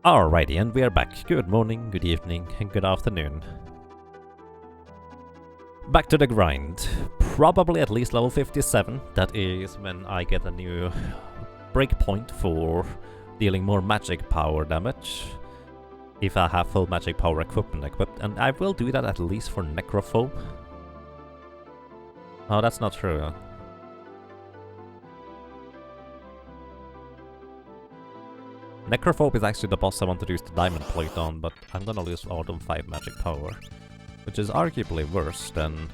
Alrighty, and we are back. Good morning, good evening, and good afternoon. Back to the grind. Probably at least level 57. That is when I get a new breakpoint for dealing more magic power damage. If I have full magic power equipment equipped, and I will do that at least for Necrophobia. Oh, that's not true. Necrophobia is actually the boss I want to use the diamond plate on, but I'm gonna lose Autumn 5 magic power, which is arguably worse than...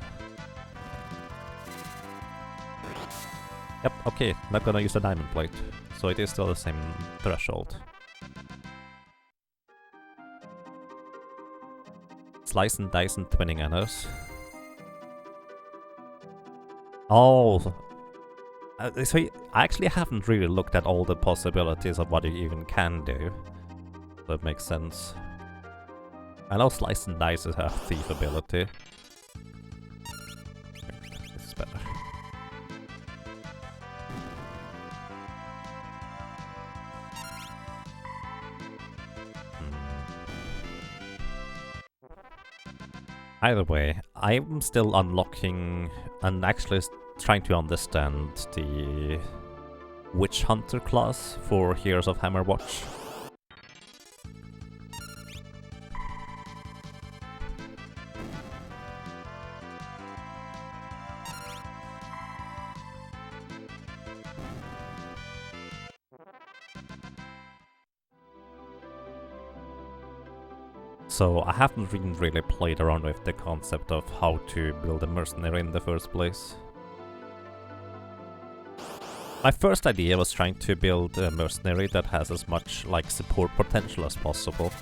Yep, okay, not gonna use the diamond plate, so it is still the same threshold. Slice and dice and twinning arrows. Oh, so I actually haven't really looked at all the possibilities of what you even can do. So it makes sense. I know Slice and Dice have thief ability. This is better. Either way, I'm still unlocking and actually trying to understand the Witch Hunter class for Heroes of Hammerwatch. So I haven't really played around with the concept of how to build a mercenary in the first place. My first idea was trying to build a mercenary that has as much like support potential as possible.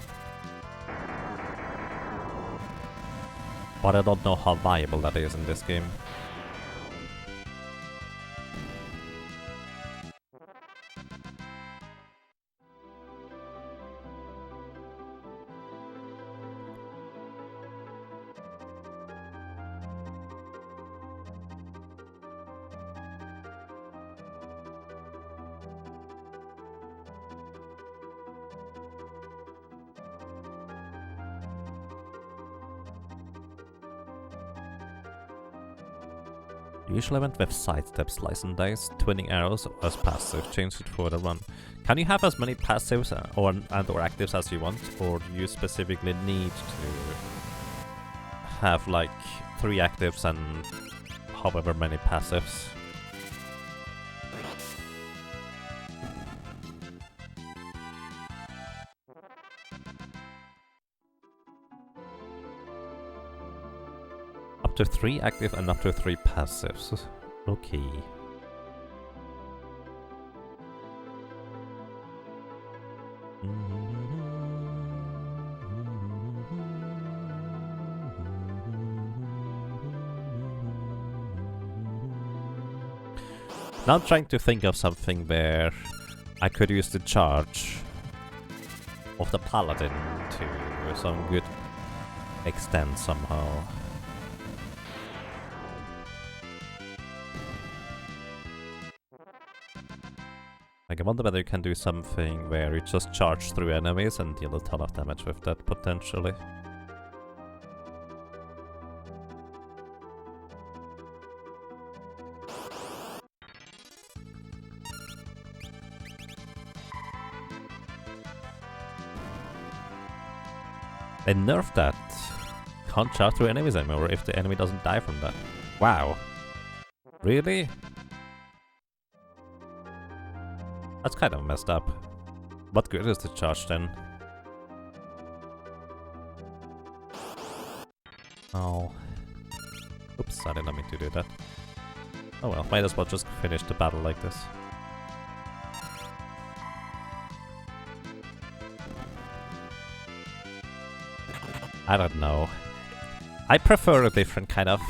But I don't know how viable that is in this game. Usually went with sidestep, slice and dice, twinning arrows as passive, change it for the run. Can you have as many passives or actives as you want, or do you specifically need to have like 3 actives and however many passives? Up to 3 active and up to 3 passives. Okay. Now I'm trying to think of something where I could use the charge of the paladin to some good extent somehow. Like, I wonder whether you can do something where you just charge through enemies and deal a ton of damage with that, potentially. They nerfed that. Can't charge through enemies anymore if the enemy doesn't die from that. Wow. Really? That's kind of messed up. What good is the charge then? Oh. Oops, I didn't mean to do that. Oh well, might as well just finish the battle like this. I don't know. I prefer a different kind of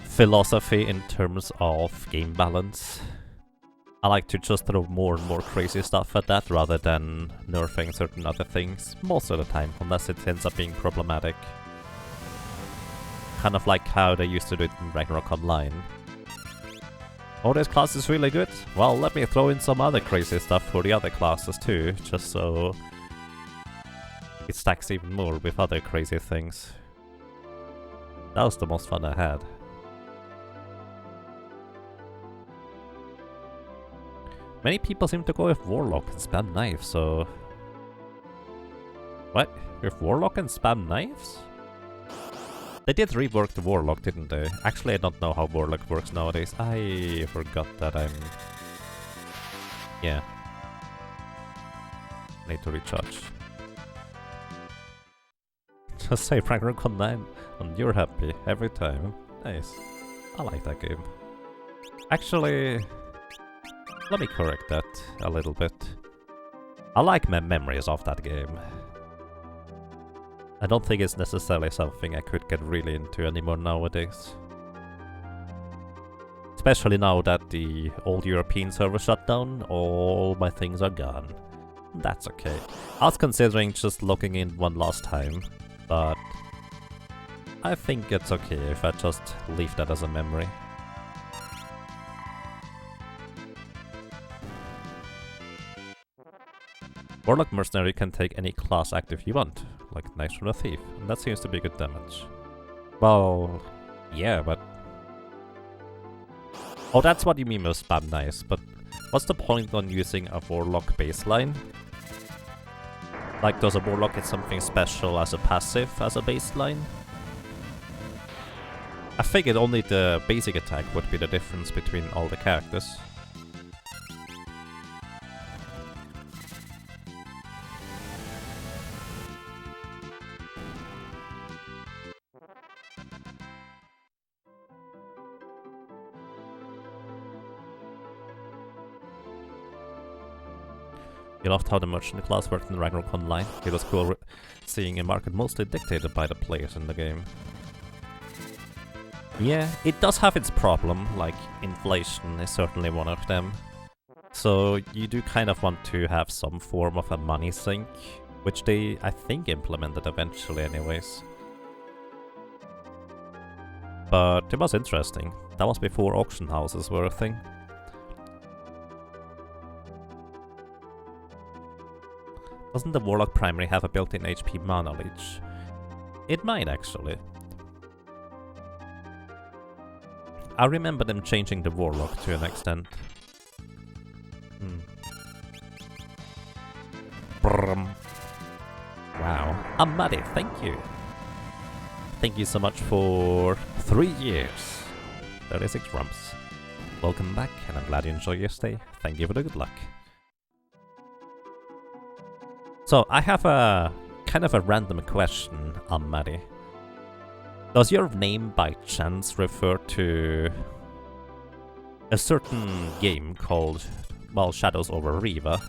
philosophy in terms of game balance. I like to just throw more and more crazy stuff at that rather than nerfing certain other things most of the time, unless it ends up being problematic. Kind of like how they used to do it in Ragnarok Online. Oh, this class is really good? Well, let me throw in some other crazy stuff for the other classes too, just so it stacks even more with other crazy things. That was the most fun I had. Many people seem to go with Warlock and spam knives, so... What? With Warlock and spam knives? They did rework the Warlock, didn't they? Actually, I don't know how Warlock works nowadays. I forgot that I'm... Yeah. Need to recharge. Just say Ragnarok Online and you're happy every time. Nice. I like that game. Actually... Let me correct that a little bit. I like my memories of that game. I don't think it's necessarily something I could get really into anymore nowadays. Especially now that the old European server shut down, all my things are gone. That's okay. I was considering just logging in one last time, but I think it's okay if I just leave that as a memory. Warlock Mercenary can take any class active you want, like Knights from the Thief, and that seems to be good damage. Well, yeah, but... Oh, that's what you mean with spam knives, but what's the point on using a Warlock baseline? Like, does a Warlock get something special as a passive, as a baseline? I figured only the basic attack would be the difference between all the characters. You loved how the merchant class worked in Ragnarok Online. It was cool seeing a market mostly dictated by the players in the game. Yeah, it does have its problem, like inflation is certainly one of them. So you do kind of want to have some form of a money sink, which they, I think, implemented eventually anyways. But it was interesting. That was before auction houses were a thing. Doesn't the Warlock primary have a built-in HP mana leech? It might, actually. I remember them changing the Warlock to an extent. Brum. Wow. Amadi, thank you. Thank you so much for 3 years. 36 rumps. Welcome back, and I'm glad you enjoy your stay. Thank you for the good luck. So, I have a kind of a random question, Amadi. Does your name by chance refer to a certain game called, well, Shadows over Riva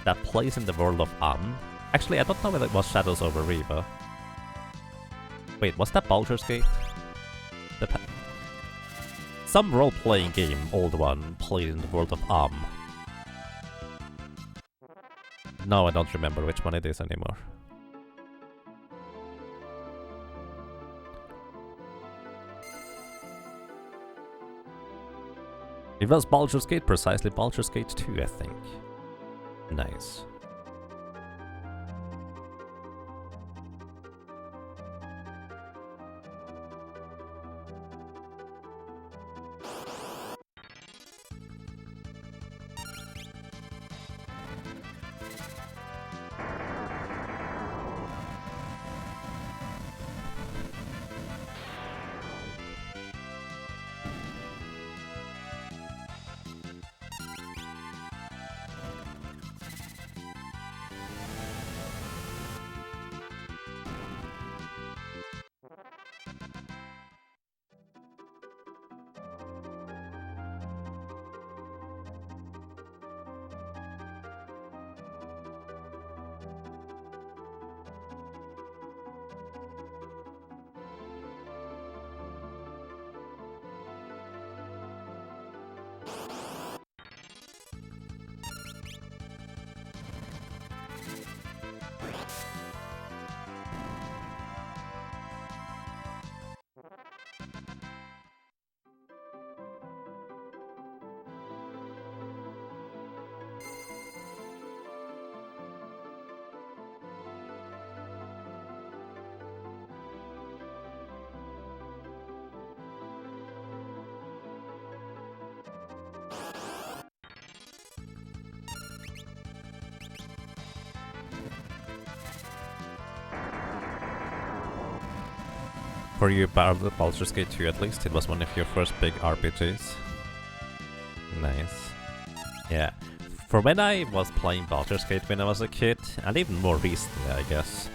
that plays in the world of Actually, I don't know whether it was Shadows over Riva. Wait, was that Baldur's Gate? Some role-playing game, old one, played in the world of No, I don't remember which one it is anymore. It was Baldur's Gate, precisely Baldur's Gate 2, I think. Nice. For you, Baldur's Gate 2 at least, it was one of your first big RPGs. Nice. Yeah. For when I was playing Baldur's Gate when I was a kid, and even more recently, I guess,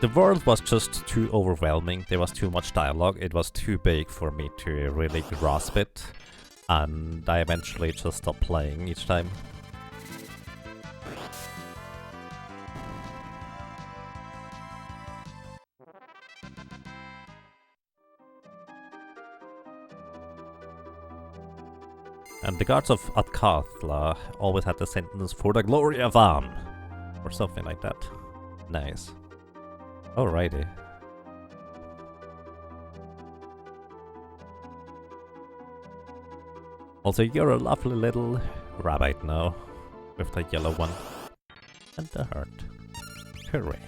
the world was just too overwhelming. There was too much dialogue. It was too big for me to really grasp it, and I eventually just stopped playing each time. And the guards of Atkathla always had the sentence, "For the glory of Am," or something like that. Nice. Alrighty. Also, you're a lovely little rabbit now, with the yellow one. And the heart. Hooray.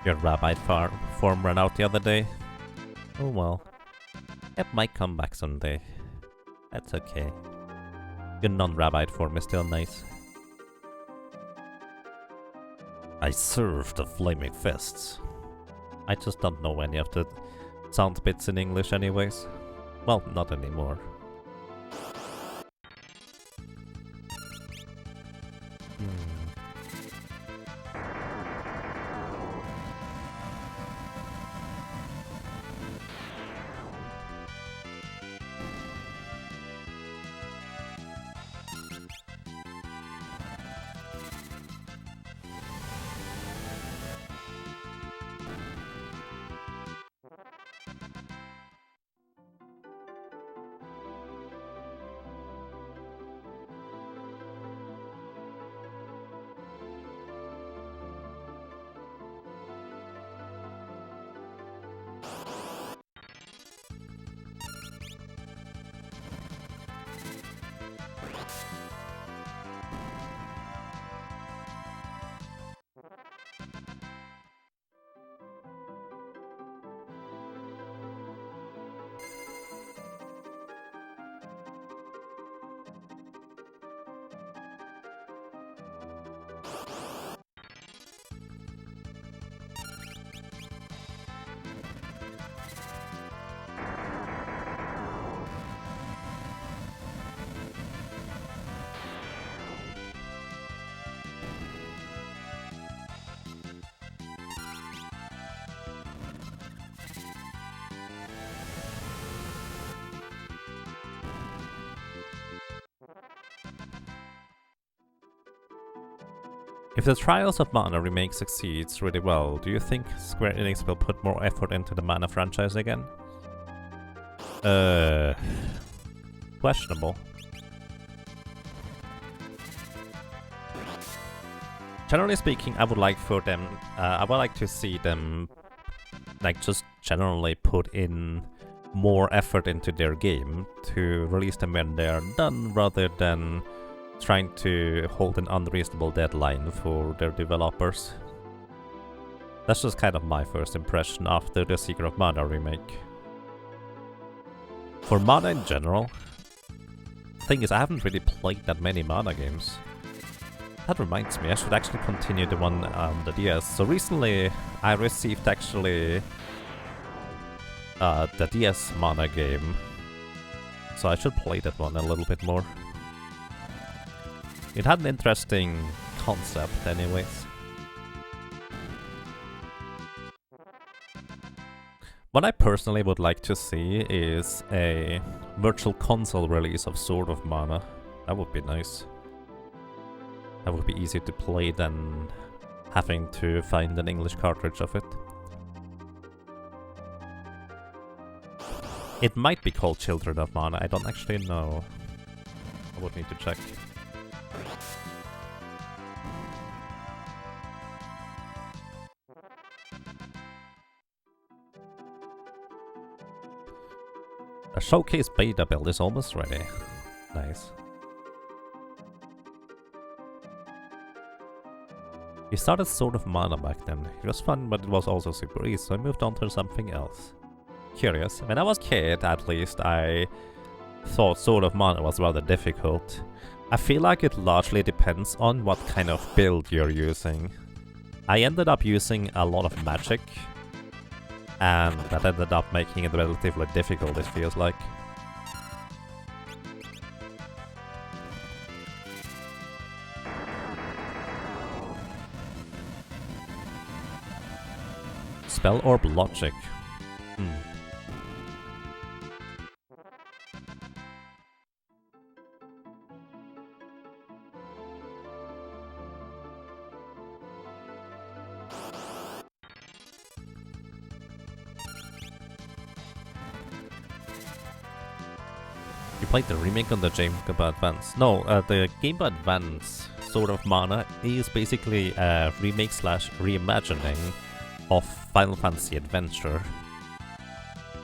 Your rabbit form ran out the other day. Oh well. It might come back someday. That's okay. Your non-rabbit form is still nice. I serve the flaming fists. I just don't know any of the sound bits in English anyways. Well, not anymore. If the Trials of Mana remake succeeds really well, do you think Square Enix will put more effort into the Mana franchise again? Questionable. Generally speaking, I would like to see them, like, just generally put in more effort into their game to release them when they are done, rather than trying to hold an unreasonable deadline for their developers. That's just kind of my first impression after the Seeker of Mana remake. For Mana in general, the thing is, I haven't really played that many Mana games. That reminds me, I should actually continue the one on the DS. So recently, I received actually the DS mana game. So I should play that one a little bit more. It had an interesting concept anyways. What I personally would like to see is a virtual console release of Sword of Mana. That would be nice. That would be easier to play than having to find an English cartridge of it. It might be called Children of Mana, I don't actually know. I would need to check. A showcase beta build is almost ready. Nice. We started Sword of Mana back then. It was fun, but it was also super easy, so I moved on to something else. Curious. When I was a kid, at least, I thought Sword of Mana was rather difficult. I feel like it largely depends on what kind of build you're using. I ended up using a lot of magic, and that ended up making it relatively difficult, it feels like. Spell Orb Logic. You played the remake on the Game Boy Advance? No, the Game Boy Advance Sword of Mana is basically a remake slash reimagining of Final Fantasy Adventure.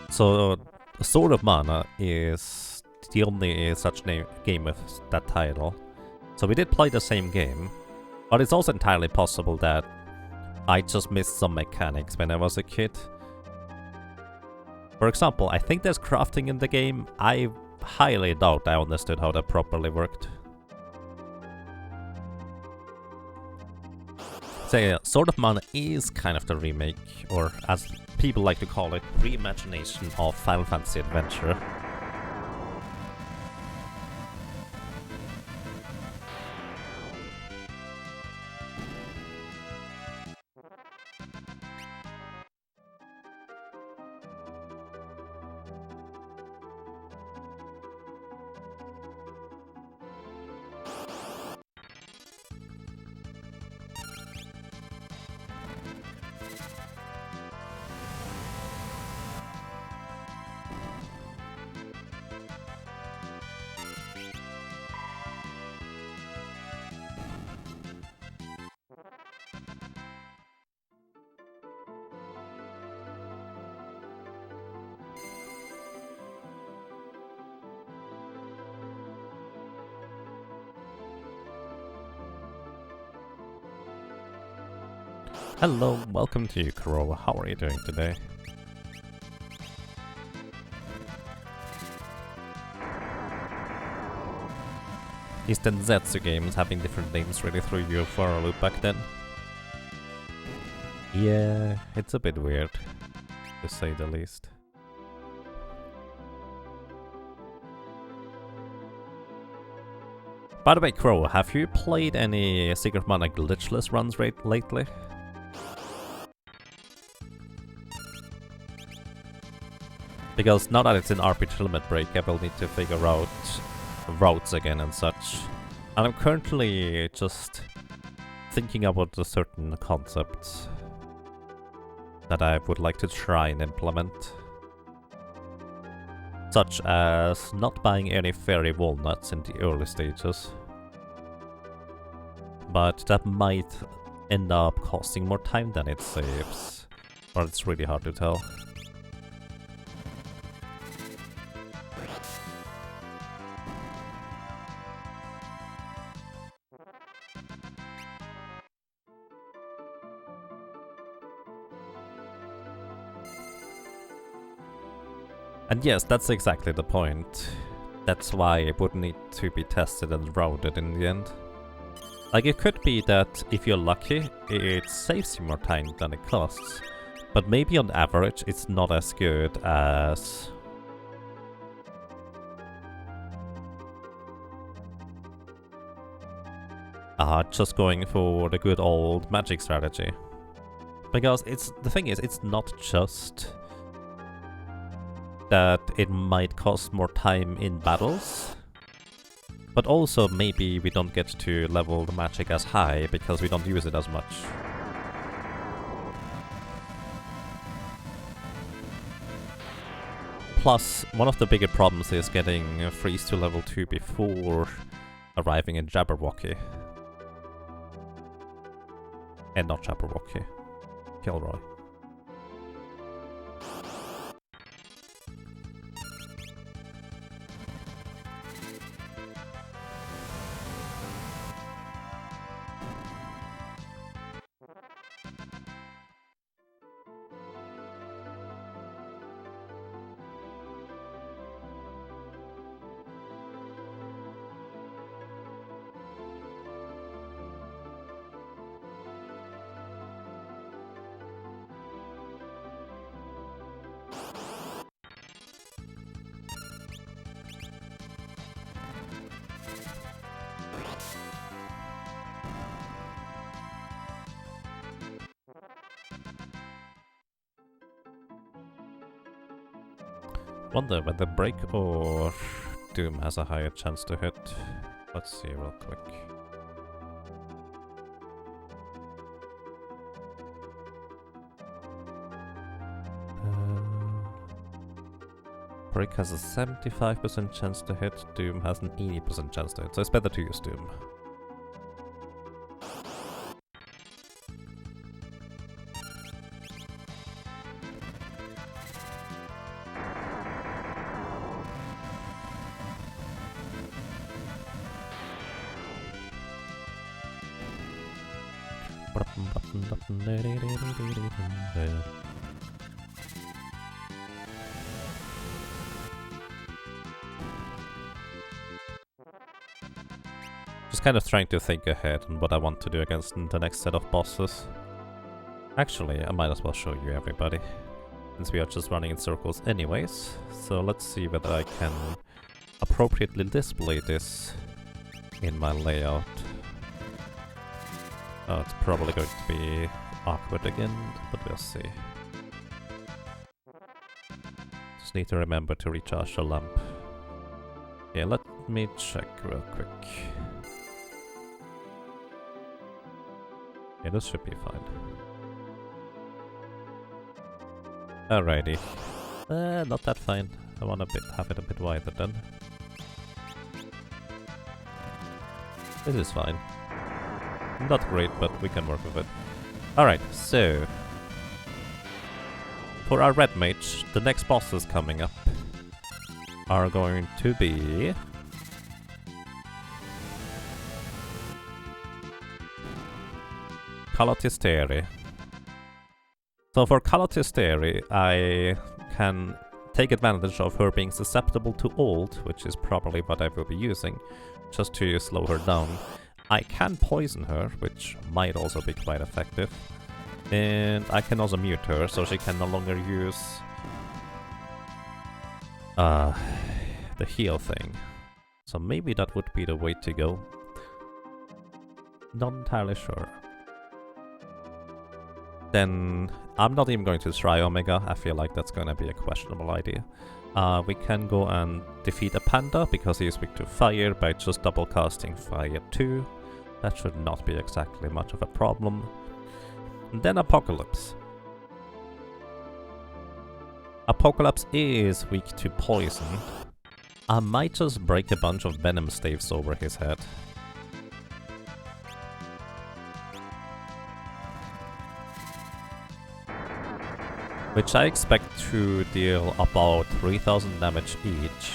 So, Sword of Mana is the only such game with that title. So we did play the same game, but it's also entirely possible that I just missed some mechanics when I was a kid. For example, I think there's crafting in the game. I highly doubt I understood how that properly worked. So yeah, Sword of Mana is kind of the remake, or as people like to call it, reimagination of Final Fantasy Adventure. Hello, welcome to you, Kuro. How are you doing today? Is the Zetsu games having different names really threw you for a loop back then? Yeah, it's a bit weird, to say the least. By the way, Crow, have you played any Secret Mana glitchless runs lately? Because now that it's in RPG limit break, I will need to figure out routes again and such. And I'm currently just thinking about a certain concept that I would like to try and implement. Such as not buying any fairy walnuts in the early stages. But that might end up costing more time than it saves. Or it's really hard to tell. And yes, that's exactly the point. That's why it would need to be tested and routed in the end. Like, it could be that if you're lucky, it saves you more time than it costs. But maybe on average, it's not as good as... just going for the good old magic strategy. Because the thing is, it's not just that it might cost more time in battles, but also maybe we don't get to level the magic as high because we don't use it as much. Plus, one of the bigger problems is getting Freeze to level 2 before arriving in Jabberwocky. And not Jabberwocky. Kilroy. Wonder whether Break or Doom has a higher chance to hit. Let's see real quick. Break has a 75% chance to hit, Doom has an 80% chance to hit, so it's better to use Doom. Just kind of trying to think ahead on what I want to do against the next set of bosses. Actually, I might as well show you everybody, since we are just running in circles anyways. So let's see whether I can appropriately display this in my layout. Oh, it's probably going to be awkward again, but we'll see. Just need to remember to recharge the lamp. Yeah, let me check real quick. Yeah, this should be fine. Alrighty. Not that fine. I want to have it a bit wider then. This is fine. Not great, but we can work with it. Alright, so... for our red mage, the next bosses coming up are going to be... Calatisteri. So for Calatisteri, I can take advantage of her being susceptible to ult, which is probably what I will be using, just to slow her down. I can poison her, which might also be quite effective. And I can also mute her, so she can no longer use the heal thing. So maybe that would be the way to go. Not entirely sure. Then I'm not even going to try Omega. I feel like that's gonna be a questionable idea. We can go and defeat a panda because he is weak to fire by just double casting fire 2. That should not be exactly much of a problem. And then Apocalypse. Apocalypse is weak to poison. I might just break a bunch of venom staves over his head. Which I expect to deal about 3000 damage each.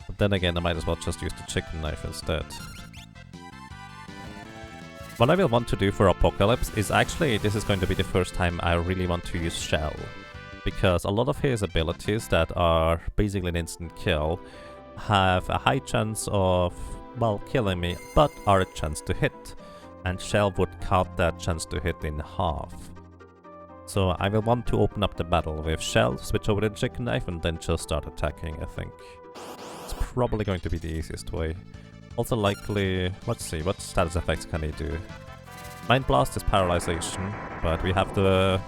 But then again, I might as well just use the chicken knife instead. What I will want to do for Apocalypse is actually, this is going to be the first time I really want to use Shell. Because a lot of his abilities that are basically an instant kill have a high chance of well, killing me, but are a chance to hit. And Shell would cut that chance to hit in half. So I will want to open up the battle with Shell, switch over to Chicken Knife, and then just start attacking, I think. It's probably going to be the easiest way. Also likely, let's see, what status effects can he do? Mind Blast is paralyzation, but we have the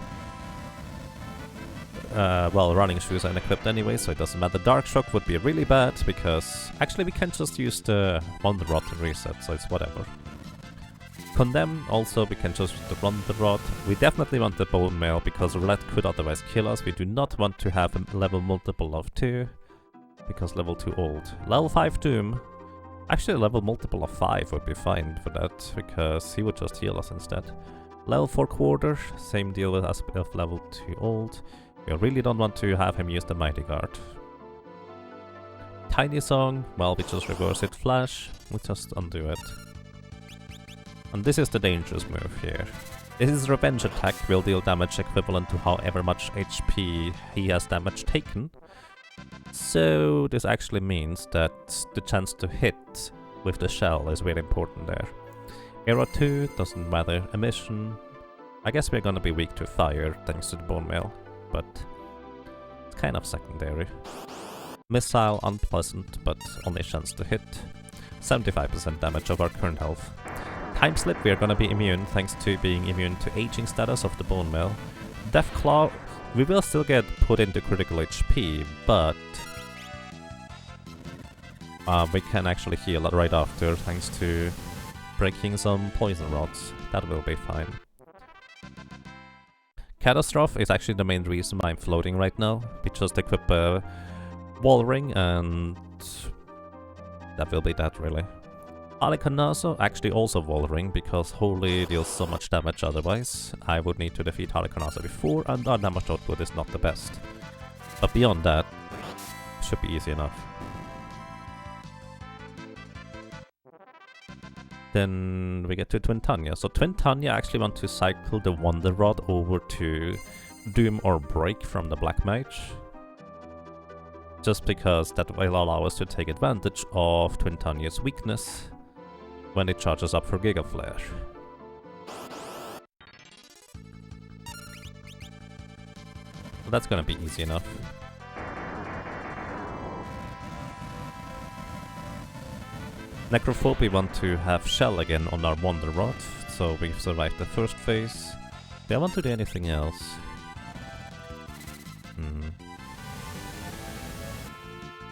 well, running shoes are equipped anyway, so it doesn't matter. Dark Shock would be really bad, because actually we can just use the Wonder Rod to reset, so it's whatever. Condemn, also we can just run the Rod. We definitely want the Bone Mail, because Roulette could otherwise kill us. We do not want to have a level multiple of 2, because level 2 old. Level 5 Doom. Actually, a level multiple of 5 would be fine for that, because he would just heal us instead. Level 4 Quarter, same deal with as of level 2 old. We really don't want to have him use the Mighty Guard. Tiny Song, well, we just reverse it. Flash, we just undo it. And this is the dangerous move here. His Revenge attack will deal damage equivalent to however much HP he has damage taken. So this actually means that the chance to hit with the shell is really important there. Arrow 2 doesn't matter. Emission, I guess we're gonna be weak to fire thanks to the Bone Mail, but it's kind of secondary. Missile, unpleasant, but only chance to hit. 75% damage of our current health. Time Slip, we are gonna be immune thanks to being immune to aging status of the Bone Mail. Death Claw, we will still get put into critical HP, but we can actually heal right after thanks to breaking some poison rods. That will be fine. Catastrophe is actually the main reason why I'm floating right now. We just equip a wall ring and that will be that really. Cannazo, actually also wall ring, because Holy deals so much damage otherwise. I would need to defeat Cannazo before, and our damage output is not the best. But beyond that, should be easy enough. Then we get to Twin Tanya. So Twin Tanya actually want to cycle the Wonder Rod over to Doom or Break from the Black Mage. Just because that will allow us to take advantage of Twin Tanya's weakness when it charges up for Giga Flare. So that's gonna be easy enough. Necrophobia want to have Shell again on our Wonder Rod, so we've survived the first phase. Do I want to do anything else?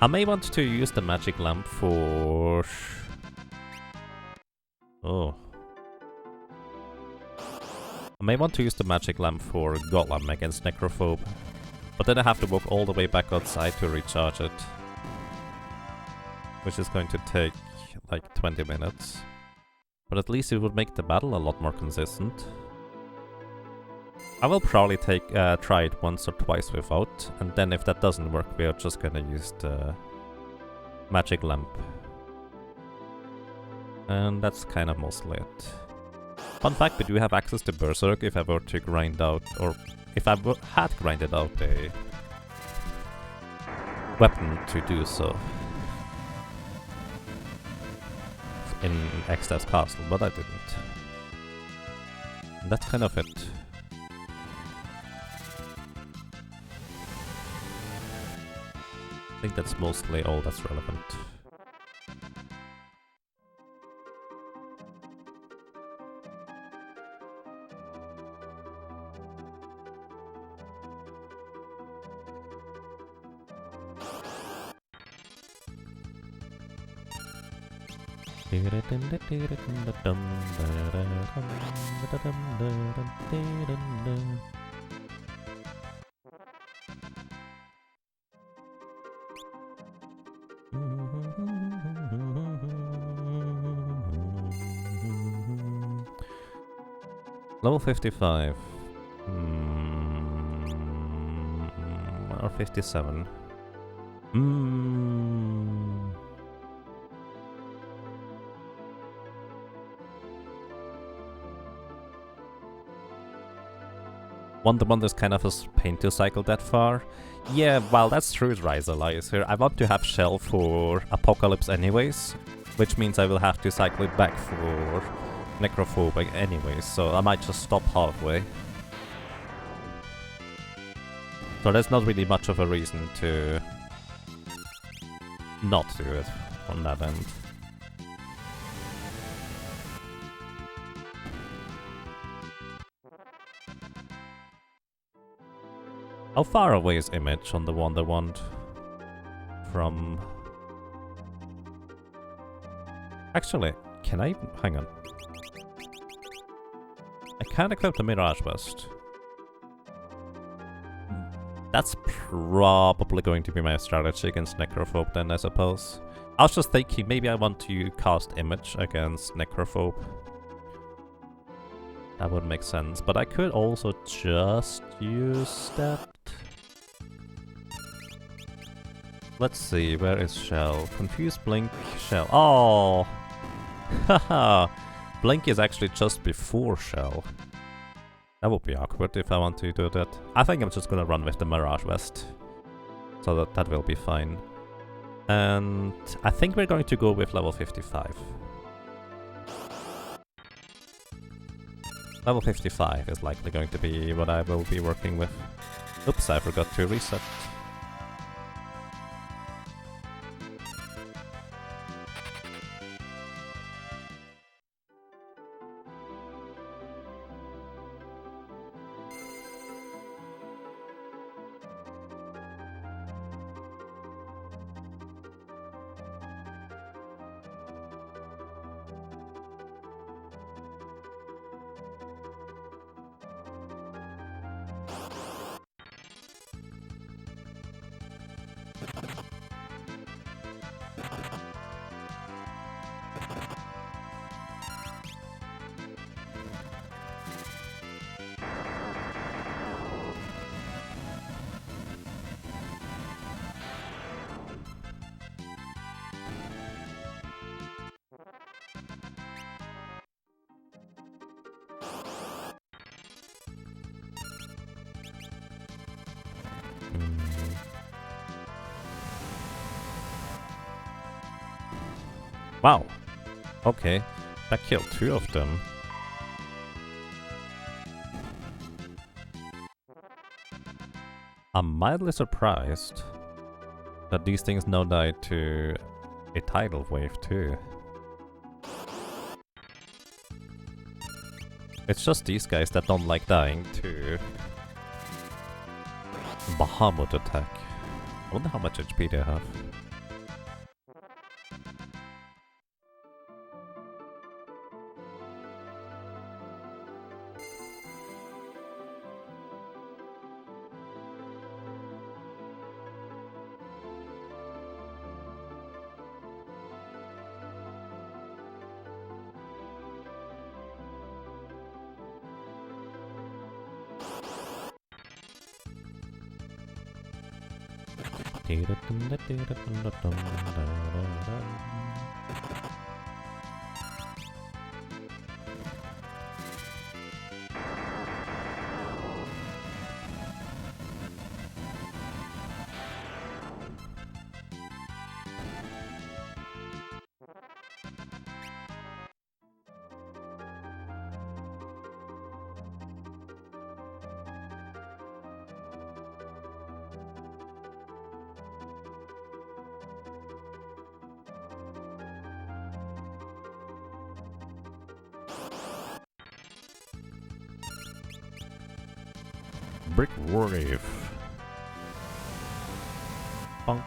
I may want to use the Magic Lamp for... Oh. I may want to use the Magic Lamp for Golem against Necrophobe, but then I have to walk all the way back outside to recharge it, which is going to take like 20 minutes. But at least it would make the battle a lot more consistent. I will probably try it once or twice without, and then if that doesn't work, we are just gonna use the Magic Lamp. And that's kind of mostly it. Fun fact, we do have access to Berserk if I were to grind out, or if I had grinded out a weapon to do so in Extras Castle, but I didn't. And that's kind of it. I think that's mostly all that's relevant. Level 55. Or 57. Wonder's kind of a pain to cycle that far. Yeah, well, that's true, Rise Elias here. I want to have Shell for Apocalypse anyways. which means I will have to cycle it back for Necrophobia anyway, so I might just stop halfway. So there's not really much of a reason to not do it on that end. How far away is Image on the Wonder Wand from... Actually, can I... hang on. I can equip the Mirage Vest. That's probably going to be my strategy against Necrophobe then, I suppose. I was just thinking, maybe I want to cast Image against Necrophobe. That would make sense, but I could also just use that. Let's see, where is Shell? Confuse Blink, Shell. Oh! Haha! Blink is actually just before Shell. That would be awkward if I want to do that. I think I'm just gonna run with the Mirage Vest. So that will be fine. And I think we're going to go with level 55. Level 55 is likely going to be what I will be working with. Oops, I forgot to reset. Wow. Okay. That killed 2 of them. I'm mildly surprised that these things now die to a tidal wave too. It's just these guys that don't like dying to Bahamut attack. I wonder how much HP they have. Brick Wave. Bonk.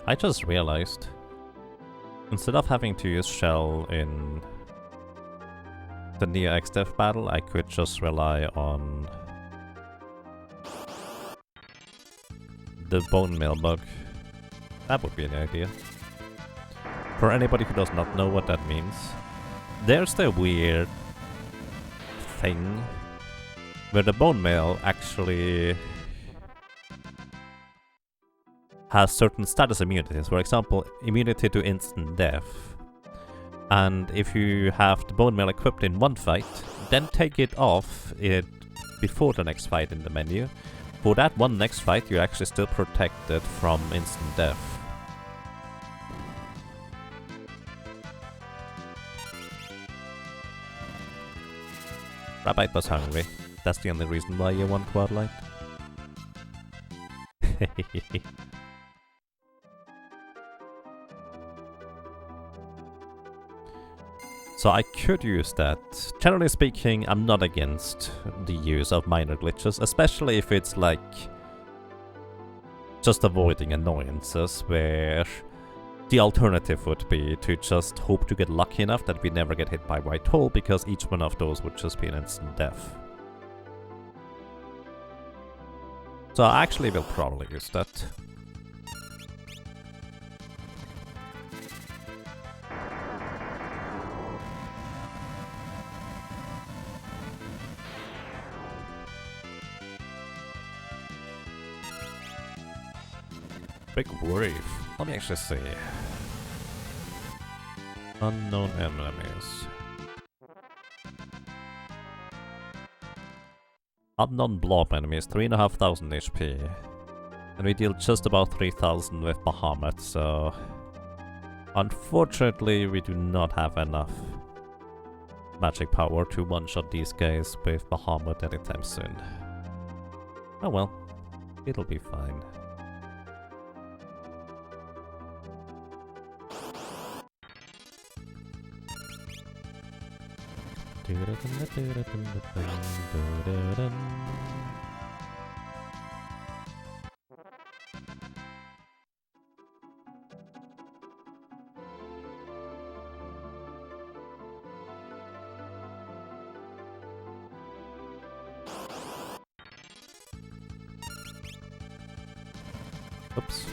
I just realized, instead of having to use Shell in the Neo X-Death battle, I could just rely on the Bone Mill bug. That would be an idea. For anybody who does not know what that means, there's the weird thing where the Bone Mill actually has certain status immunities. For example, immunity to instant death. And if you have the Bone Mill equipped in one fight, then take it off before the next fight in the menu. For that one next fight, you're actually still protected from instant death. Rabbite was hungry. That's the only reason why you want Quad Light. So I could use that. Generally speaking, I'm not against the use of minor glitches, especially if it's like just avoiding annoyances, where the alternative would be to just hope to get lucky enough that we never get hit by white hole, because each one of those would just be an instant death. So I actually will probably use that. Big Reef. Let me actually see. Unknown enemies. Unknown blob enemies, 3,500 HP. And we deal just about 3,000 with Bahamut, so... Unfortunately, we do not have enough magic power to one-shot these guys with Bahamut anytime soon. Oh well, it'll be fine. Oops.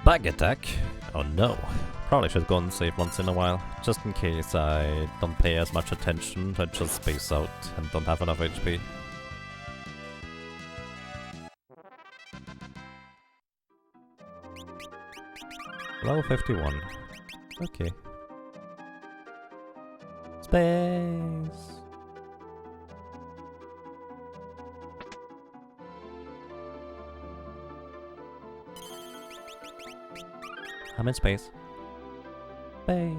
Bag attack? Oh no. Probably should go and save once in a while, just in case I don't pay as much attention, I just space out and don't have enough HP. Level 51. Okay. Space! I'm in space. Space.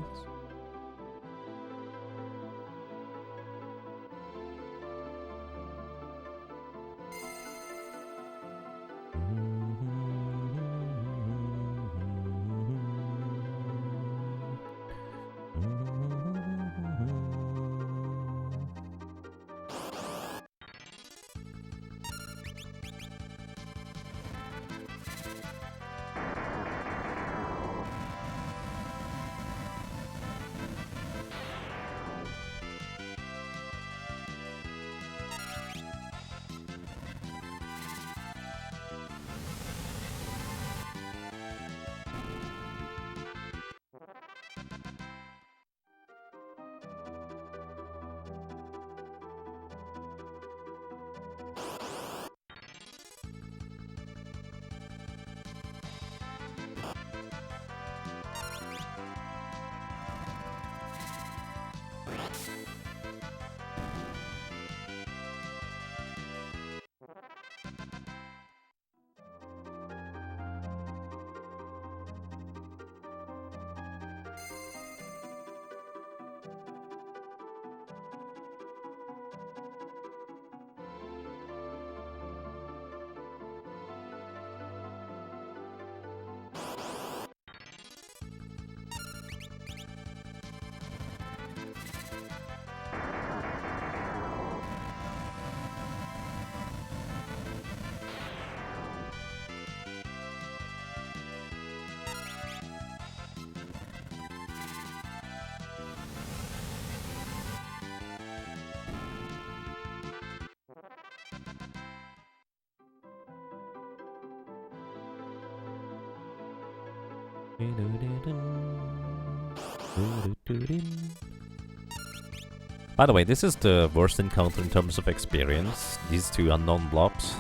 By the way, this is the worst encounter in terms of experience. These two unknown blobs.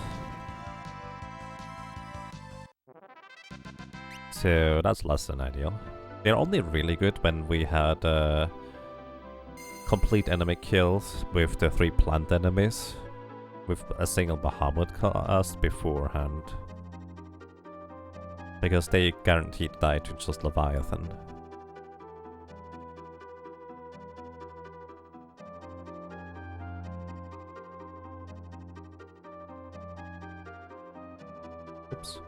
So that's less than ideal. They're only really good when we had complete enemy kills with the 3 plant enemies with a single Bahamut cast beforehand. Because they guaranteed die to just Leviathan. Oops.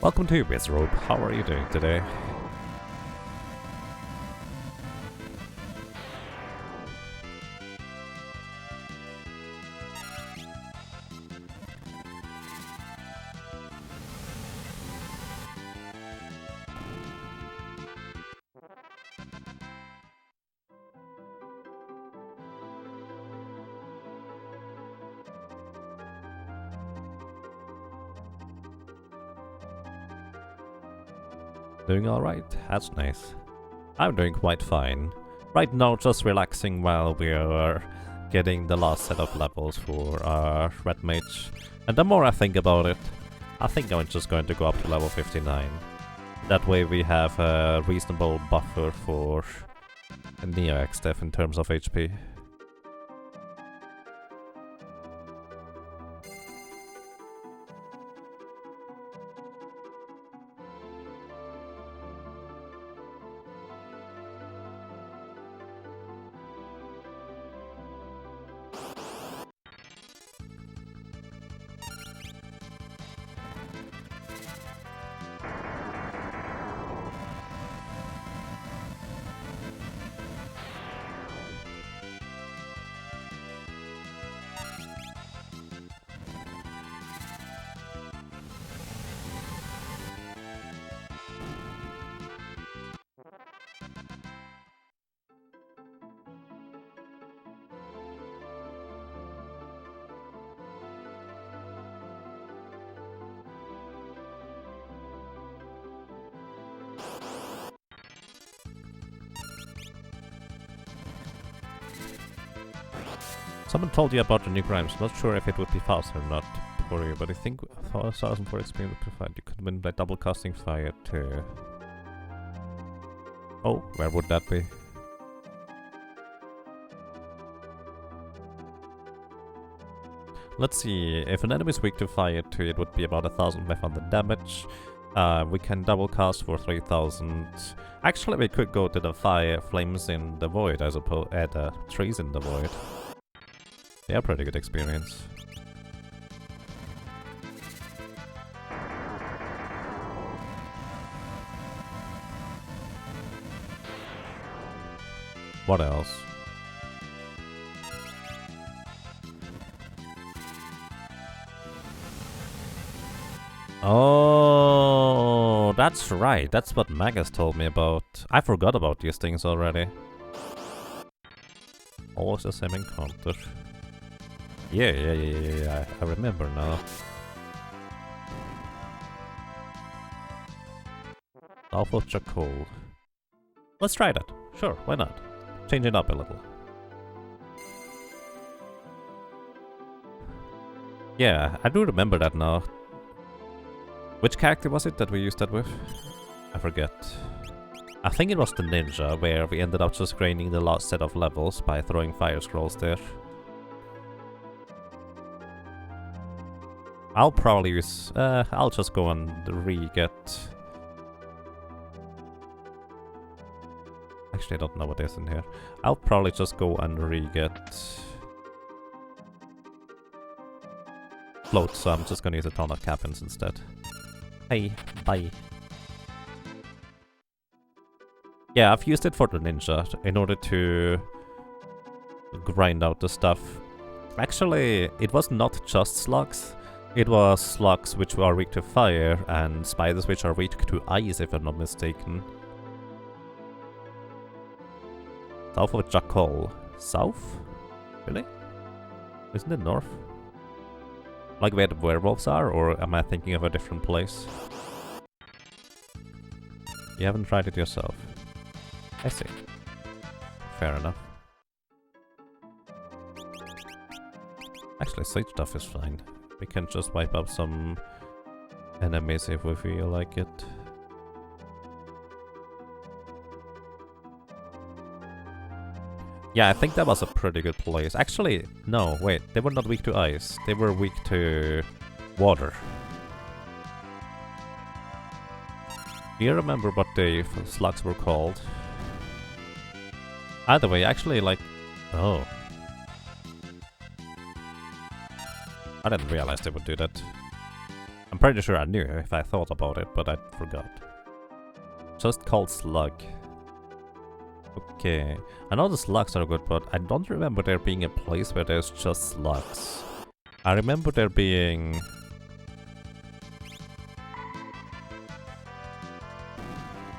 Welcome to Wizrobe. How are you doing today? Doing alright, that's nice. I'm doing quite fine. Right now just relaxing while we are getting the last set of levels for our Red Mage. And the more I think about it, I think I'm just going to go up to level 59. That way we have a reasonable buffer for Neo X-Def in terms of HP. Someone told you about the new grimes. Not sure if it would be fast or not for you, but I think 1000 for experience would be fine. You could win by double casting fire too. Oh, where would that be? Let's see, if an enemy is weak to fire too, it would be about 1500 damage. We can double cast for 3000. Actually, we could go to the fire flames in the void, I suppose, the trees in the void. They are pretty good experience. What else? Oh, that's right. That's what Magus told me about. I forgot about these things already. Always the same encounter. Yeah, I remember now. Alpha Charcoal. Let's try that. Sure, why not? Change it up a little. Yeah, I do remember that now. Which character was it that we used that with? I forget. I think it was the ninja, where we ended up just grinding the last set of levels by throwing fire scrolls there. I'll probably use... I'll just go and re-get... Actually, I don't know what is in here. I'll probably just go and re-get... floats, so I'm just gonna use a ton of captains instead. Hey, bye. Yeah, I've used it for the ninja in order to grind out the stuff. Actually, it was not just slugs. It was slugs which are weak to fire and spiders which are weak to ice, if I'm not mistaken. South of Jackal. South? Really? Isn't it north? Like where the werewolves are, or am I thinking of a different place? You haven't tried it yourself. I see. Fair enough. Actually, sage stuff is fine. We can just wipe up some enemies if we feel like it. Yeah, I think that was a pretty good place. Actually, no, wait. They were not weak to ice. They were weak to water. Do you remember what the slugs were called? Either way, actually, like... Oh. I didn't realize they would do that. I'm pretty sure I knew if I thought about it, but I forgot. Just called slug. Okay. I know the slugs are good, but I don't remember there being a place where there's just slugs. I remember there being...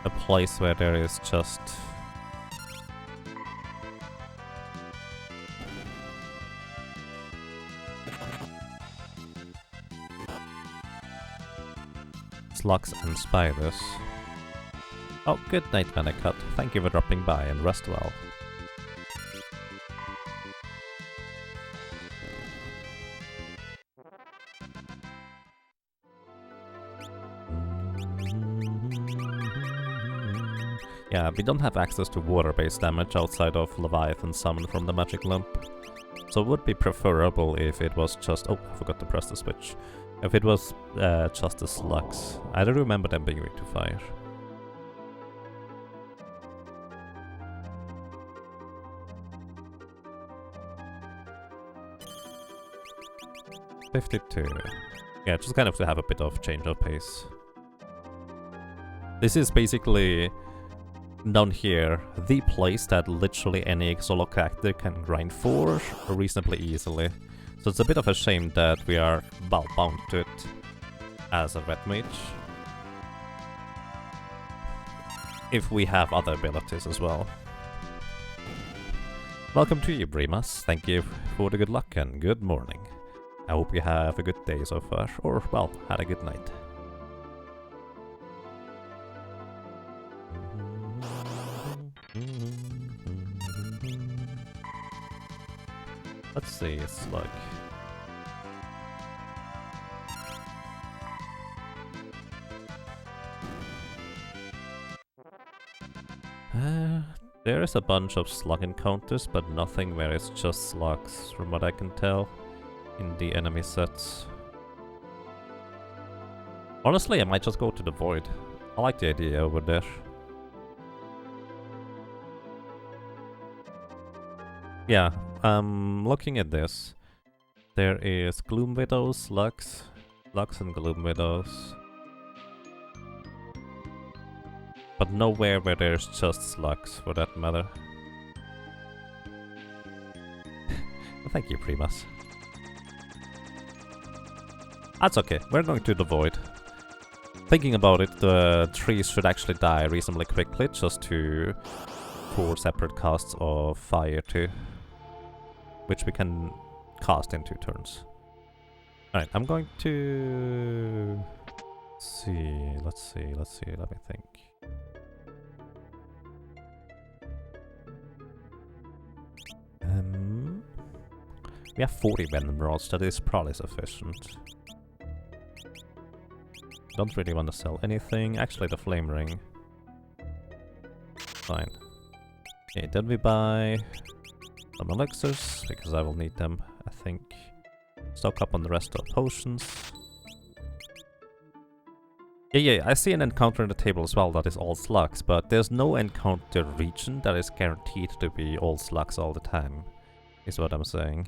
a place where there is just... slugs and spiders. Oh, good night, Manicut. Thank you for dropping by and rest well. Yeah, we don't have access to water-based damage outside of Leviathan summon from the magic lump. So it would be preferable if it was just... Oh, I forgot to press the switch. If it was just the slugs. I don't remember them being weak to fire. $52. Yeah, just kind of to have a bit of change of pace. This is basically, down here, the place that literally any solo character can grind for reasonably easily. So it's a bit of a shame that we are bound to it as a red mage. If we have other abilities as well. Welcome to you, Brimas. Thank you for the good luck and good morning. I hope you have a good day so far, or, well, had a good night. Let's see, slug. There is a bunch of slug encounters, but nothing where it's just slugs, from what I can tell, in the enemy sets. Honestly, I might just go to the void. I like the idea over there. Yeah, looking at this, there is Gloom Widows, slugs and Gloom Widows. But nowhere where there's just slugs, for that matter. Well, thank you, Primus. That's okay, we're going to the void. Thinking about it, the trees should actually die reasonably quickly, just to 4 separate casts of fire too. Which we can cast in 2 turns. Alright, I'm going to... Let's see, let me think. We have 40 Venom Rods, that is probably sufficient. Don't really want to sell anything. Actually, the Flame Ring. Fine. Okay, then we buy some elixirs, because I will need them, I think. Stock up on the rest of potions. Yeah, I see an encounter in the table as well that is all slugs, but there's no encounter region that is guaranteed to be all slugs all the time, is what I'm saying.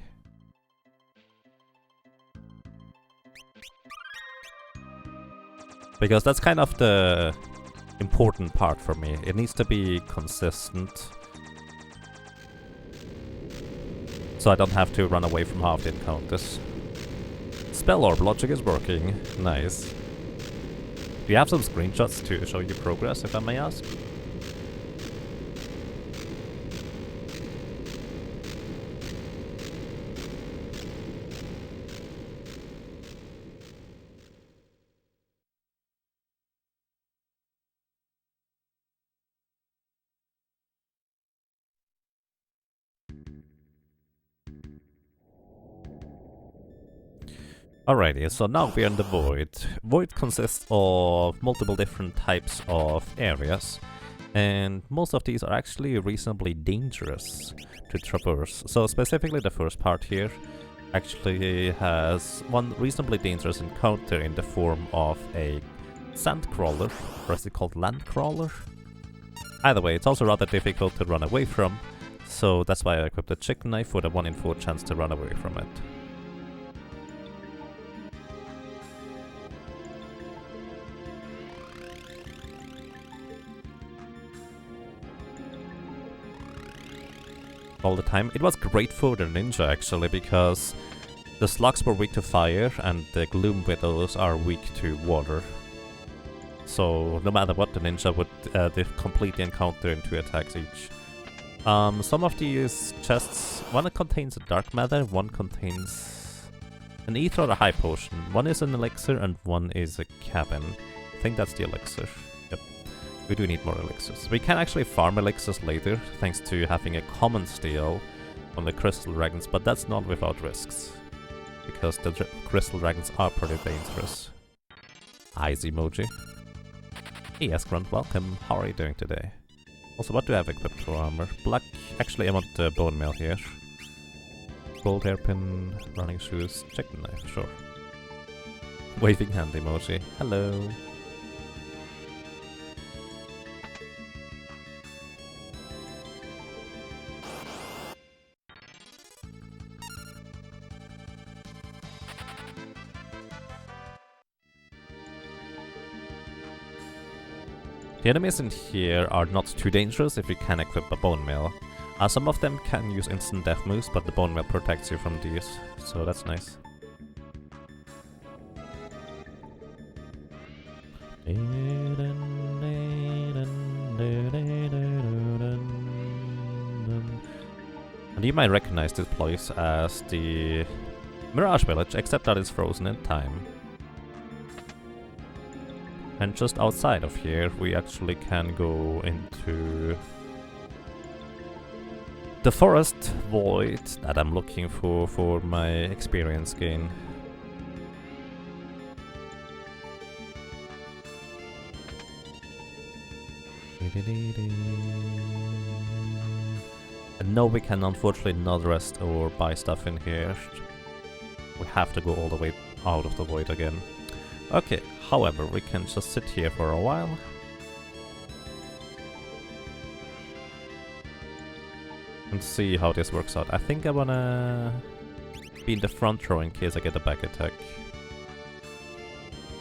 Because that's kind of the important part for me. It needs to be consistent. So I don't have to run away from half the encounters. Spell Orb logic is working. Nice. Do you have some screenshots to show you progress, if I may ask? Alrighty, so now we're in the Void. Void consists of multiple different types of areas, and most of these are actually reasonably dangerous to traverse. So specifically the first part here actually has one reasonably dangerous encounter in the form of a sand crawler, or is it called land crawler? Either way, it's also rather difficult to run away from, so that's why I equipped the chicken knife with a 1 in 4 chance to run away from it. All the time. It was great for the ninja actually, because the slugs were weak to fire and the gloom widows are weak to water. So no matter what, the ninja would complete the encounter in 2 attacks each. Some of these chests, one contains a dark matter, one contains an ether or a high potion. One is an elixir and one is a cabin. I think that's the elixir. Yep. We do need more elixirs. We can actually farm elixirs later, thanks to having a common steel on the crystal dragons, but that's not without risks, because the crystal dragons are pretty dangerous. Eyes emoji. Hey Eskrant, welcome. How are you doing today? Also, what do I have equipped for armor? Black. Actually, I want the bone mail here. Gold hairpin, running shoes, chicken knife, sure. Waving hand emoji. Hello. The enemies in here are not too dangerous if you can equip a bone mail. Some of them can use instant death moves, but the bone mail protects you from these, so that's nice. And you might recognize this place as the Mirage Village, except that it's frozen in time. And just outside of here, we actually can go into the forest void that I'm looking for my experience gain. And no, we can unfortunately not rest or buy stuff in here. We have to go all the way out of the void again. Okay, however, we can just sit here for a while. And see how this works out. I think I wanna be in the front row in case I get a back attack.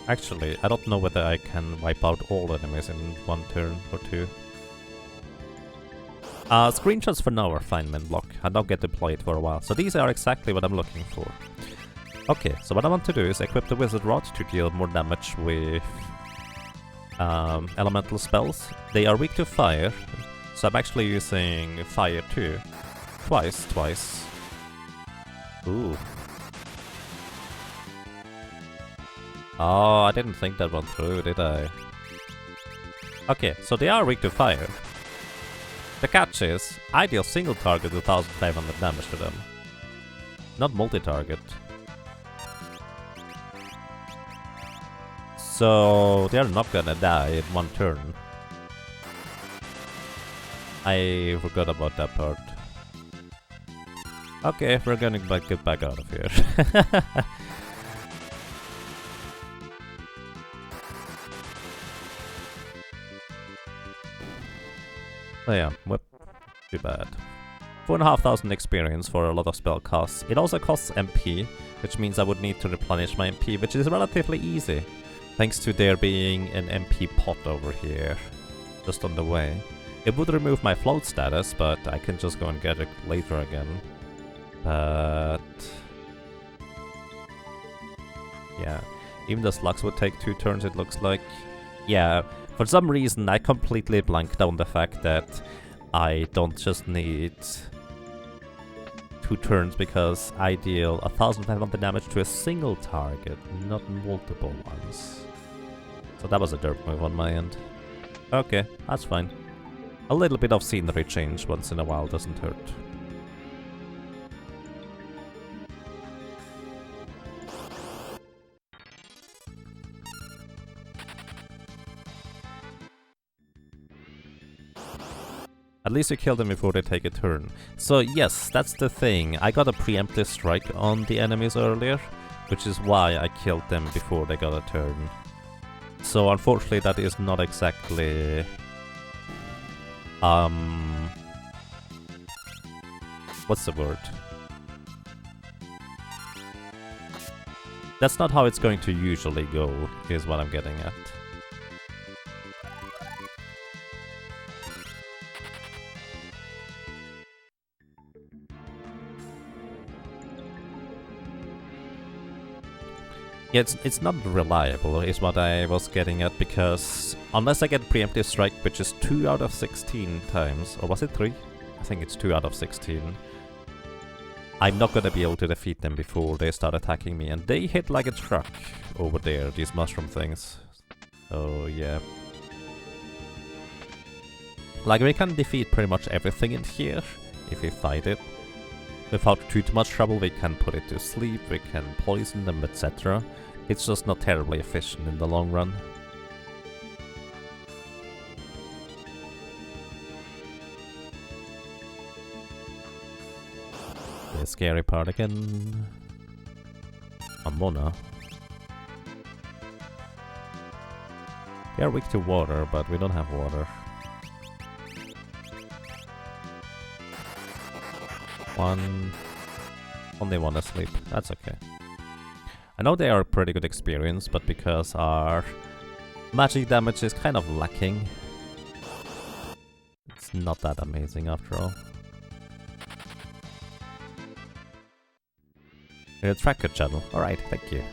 Actually, I don't know whether I can wipe out all enemies in 1 turn or 2. Screenshots for now are fine, Minblock. I don't get to play it for a while, so these are exactly what I'm looking for. Okay, so what I want to do is equip the Wizard Rod to deal more damage with elemental spells. They are weak to fire, so I'm actually using fire too. Twice. Ooh. Oh, I didn't think that one through, did I? Okay, so they are weak to fire. The catch is, I deal single target 1500 damage to them. Not multi-target. So they are not gonna die in 1 turn. I forgot about that part. Okay, we're gonna get back out of here. Oh yeah, whip. Too bad. 4,500 experience for a lot of spell costs. It also costs MP, which means I would need to replenish my MP, which is relatively easy. Thanks to there being an MP pot over here, just on the way. It would remove my float status, but I can just go and get it later again. But... yeah, even the slugs would take 2 turns, it looks like. Yeah, for some reason I completely blanked on the fact that I don't just need 2 turns because I deal 1500 damage to a single target, not multiple ones. So that was a derp move on my end. Okay, that's fine. A little bit of scenery change once in a while doesn't hurt. At least you kill them before they take a turn. So yes, that's the thing. I got a preemptive strike on the enemies earlier, which is why I killed them before they got a turn. So unfortunately that is not exactly... what's the word? That's not how it's going to usually go, is what I'm getting at. Yeah, it's not reliable, is what I was getting at, because unless I get preemptive strike, which is 2 out of 16 times, or was it 3? I think it's 2 out of 16. I'm not gonna be able to defeat them before they start attacking me, and they hit like a truck over there, these mushroom things. So yeah. Like, we can defeat pretty much everything in here, if we fight it. Without too much trouble, we can put it to sleep, we can poison them, etc. It's just not terribly efficient in the long run. The scary part again. Amona. We are weak to water, but we don't have water. Only one asleep. That's okay. I know they are a pretty good experience, but because our magic damage is kind of lacking, it's not that amazing after all. You're a tracker channel. Alright, thank you.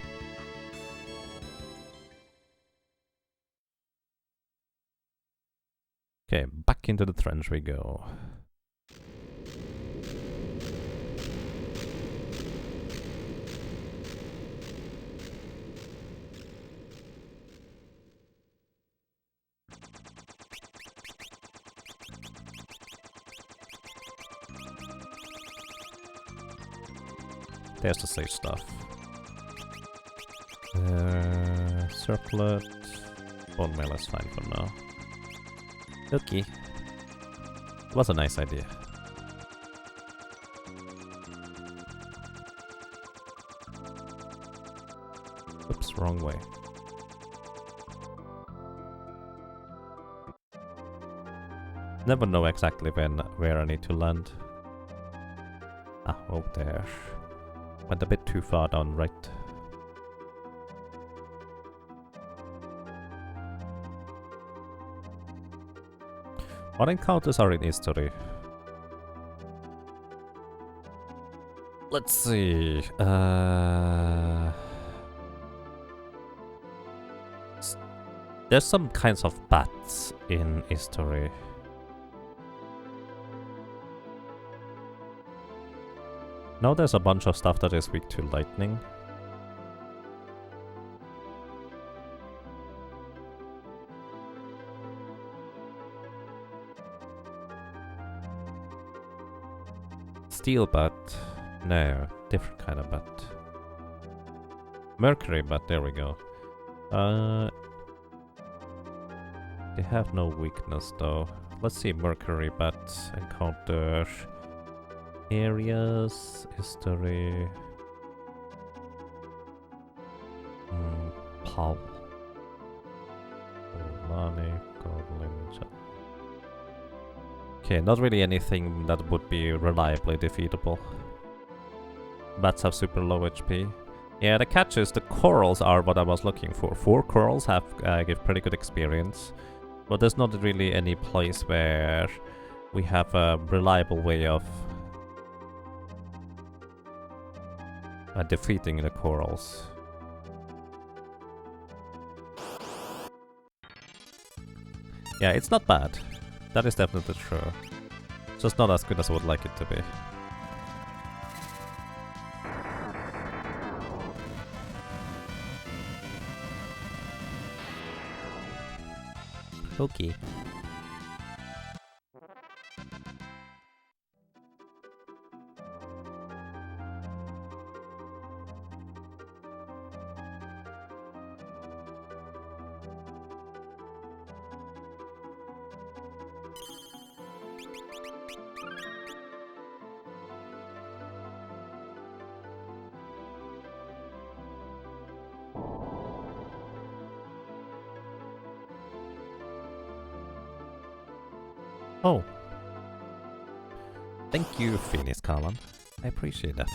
Okay, back into the trench we go. There's the safe stuff. Circlet. Bone mail is fine for now. Okay. Was a nice idea. Oops, wrong way. Never know exactly where I need to land. Ah, oh there. Went a bit too far down right. What encounters are in history? Let's see. There's some kinds of bats in history. Now there's a bunch of stuff that is weak to lightning. Steel bat. No, different kind of bat. Mercury bat, there we go. They have no weakness though. Let's see, Mercury bat encounter areas, history. Paul. Money, goblin. Okay, not really anything that would be reliably defeatable. Bats have super low HP. Yeah, the catch is the corals are what I was looking for. 4 corals have give pretty good experience, but there's not really any place where we have a reliable way of defeating the corals. Yeah, it's not bad. That is definitely true. Just not as good as I would like it to be. Okay. Oh. Thank you, Phoenix Colin. I appreciate that.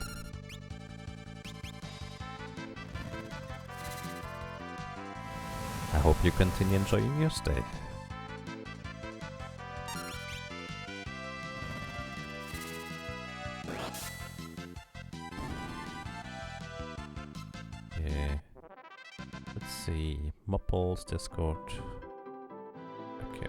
I hope you continue enjoying your stay. Yeah. Let's see. Mopples, Discord. Okay.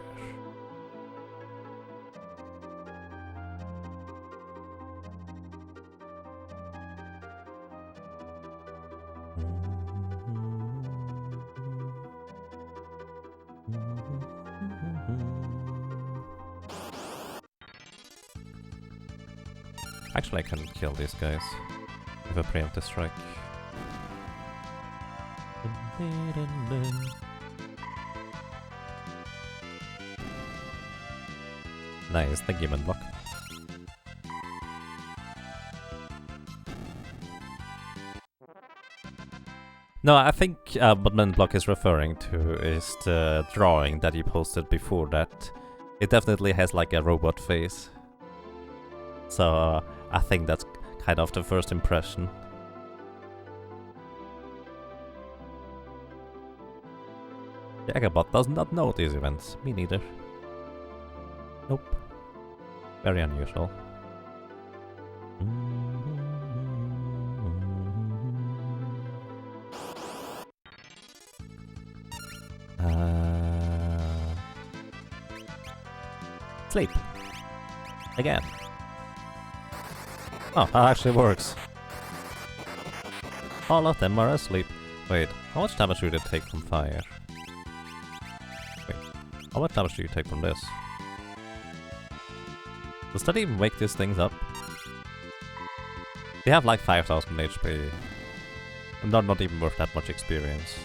Actually, I can kill these guys with a preemptive strike. Nice, the given block. No, I think what Block is referring to is the drawing that he posted before that. It definitely has like a robot face. So I think that's kind of the first impression. Jagabot does not know these events. Me neither. Nope. Very unusual. Sleep. Again. Oh, that actually works. All of them are asleep. Wait, how much damage do they take from fire? Wait, how much damage do you take from this? Does that even wake these things up? They have like 5000 HP. Not even worth that much experience.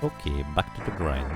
Okay, back to the grind.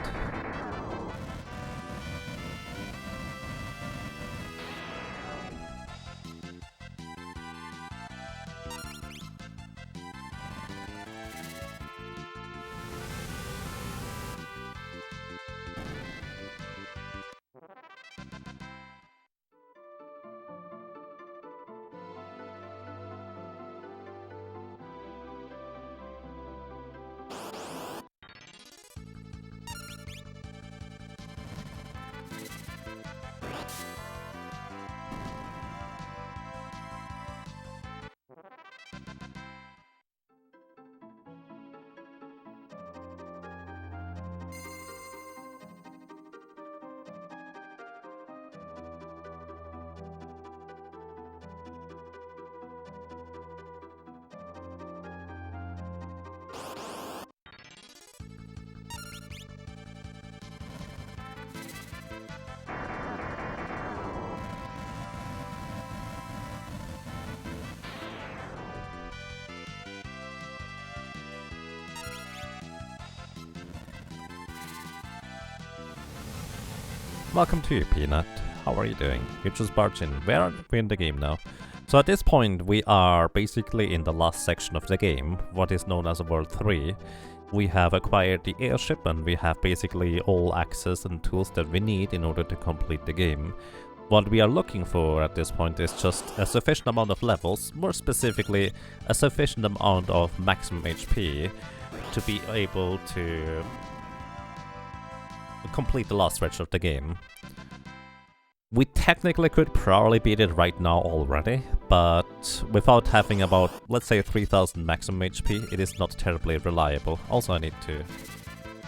Welcome to you, Peanut. How are you doing? You just barged in. Where are we in the game now? So at this point, we are basically in the last section of the game, what is known as World 3. We have acquired the airship and we have basically all access and tools that we need in order to complete the game. What we are looking for at this point is just a sufficient amount of levels, more specifically a sufficient amount of maximum HP to be able to complete the last stretch of the game. We technically could probably beat it right now already, but without having about, let's say, 3000 maximum HP, it is not terribly reliable. Also, I need to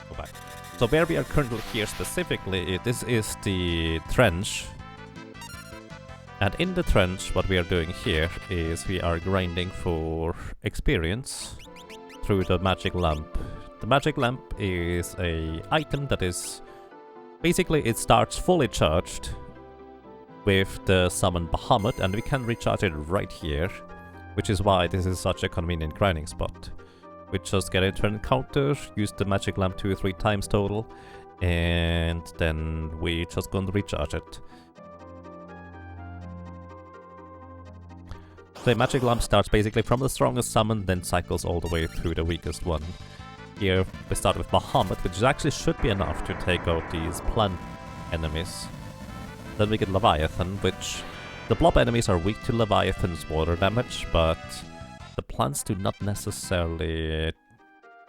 go back. So where we are currently here specifically, this is the trench. And in the trench, what we are doing here is we are grinding for experience through the magic lamp. The magic lamp is an item that is... basically, it starts fully charged with the summon Bahamut, and we can recharge it right here, which is why this is such a convenient grinding spot. We just get into an encounter, use the magic lamp 2 or 3 times total, and then we just gonna recharge it. The magic lamp starts basically from the strongest summon, then cycles all the way through the weakest one. Here we start with Bahamut, which actually should be enough to take out these plant enemies. Then we get Leviathan, which the blob enemies are weak to Leviathan's water damage, but the plants do not necessarily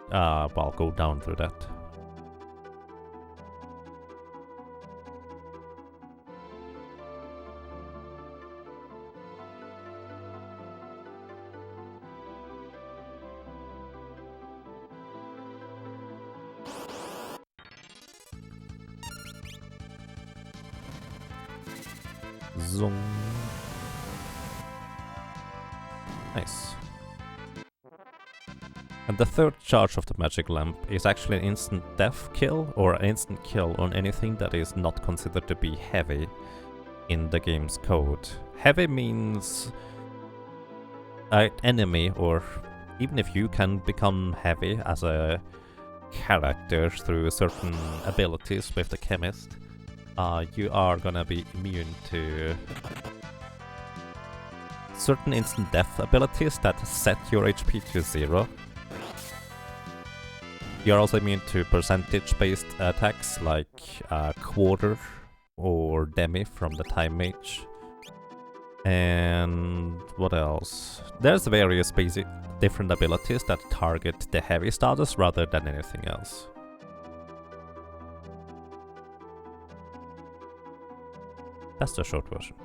well, go down through that. Zoom. Nice. And the third charge of the magic lamp is actually an instant death kill, or an instant kill on anything that is not considered to be heavy in the game's code. Heavy means an enemy, or even if you can become heavy as a character through certain abilities with the chemist, you are gonna be immune to certain instant death abilities that set your HP to 0. You're also immune to percentage-based attacks like Quarter or Demi from the Time Mage. And what else? There's various basic different abilities that target the heavy status rather than anything else. That's the short version.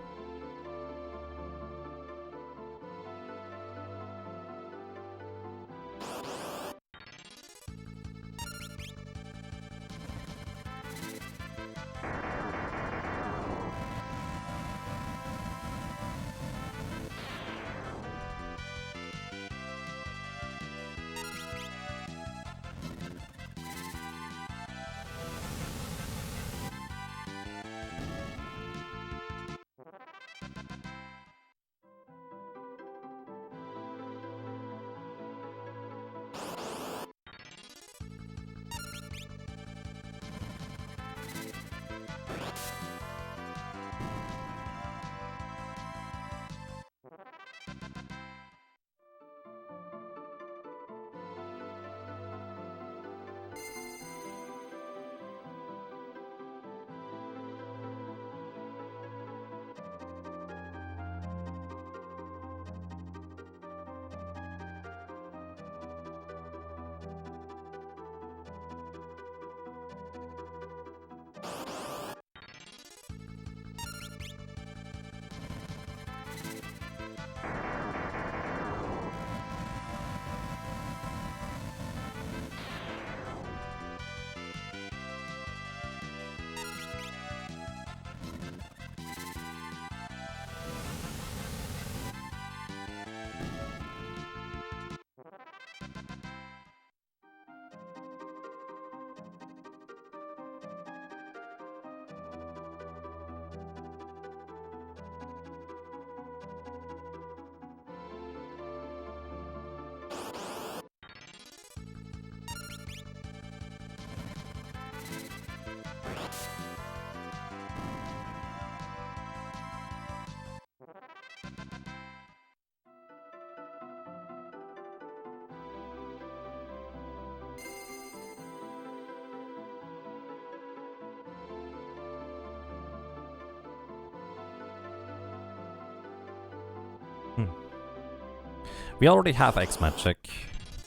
We already have X-Magic,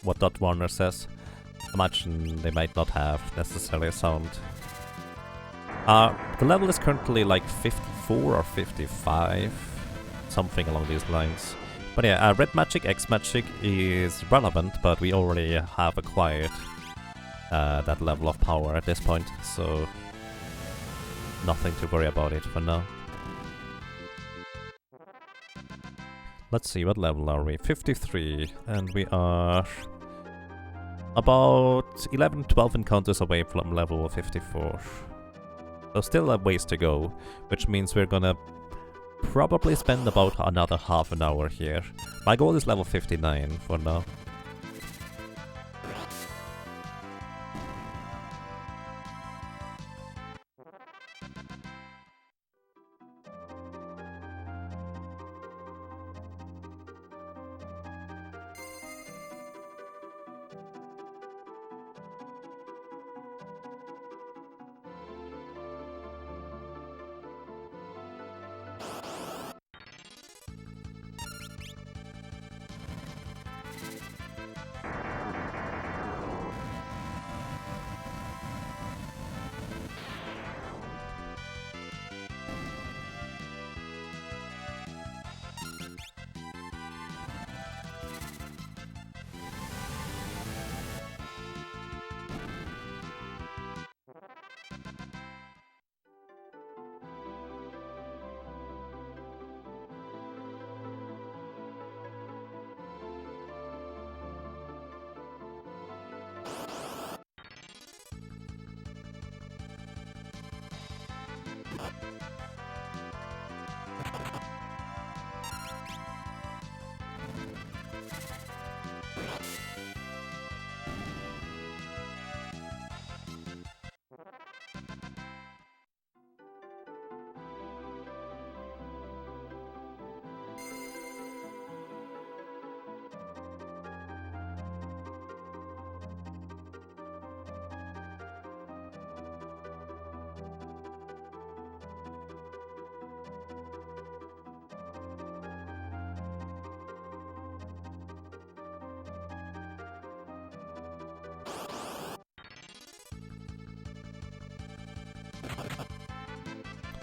what Dot Warner says. Imagine they might not have necessarily a sound. The level is currently like 54 or 55, something along these lines. But yeah, Red Magic, X-Magic is relevant, but we already have acquired that level of power at this point, so nothing to worry about it for now. Let's see, what level are we? 53, and we are about 11-12 encounters away from level 54. So still a ways to go, which means we're gonna probably spend about another half an hour here. My goal is level 59 for now.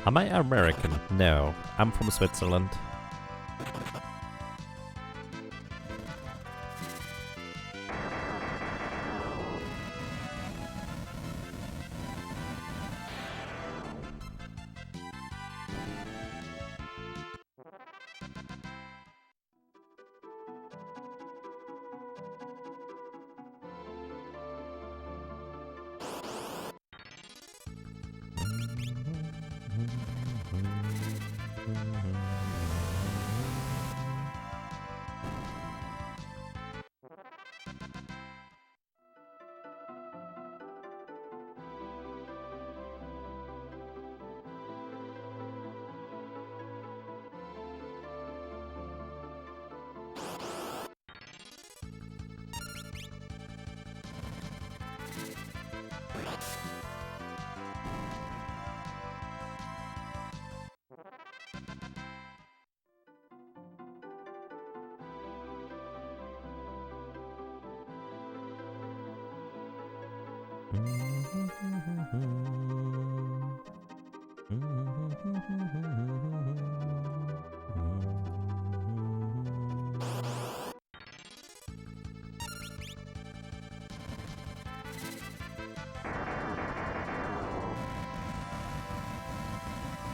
Am I American? No, I'm from Switzerland.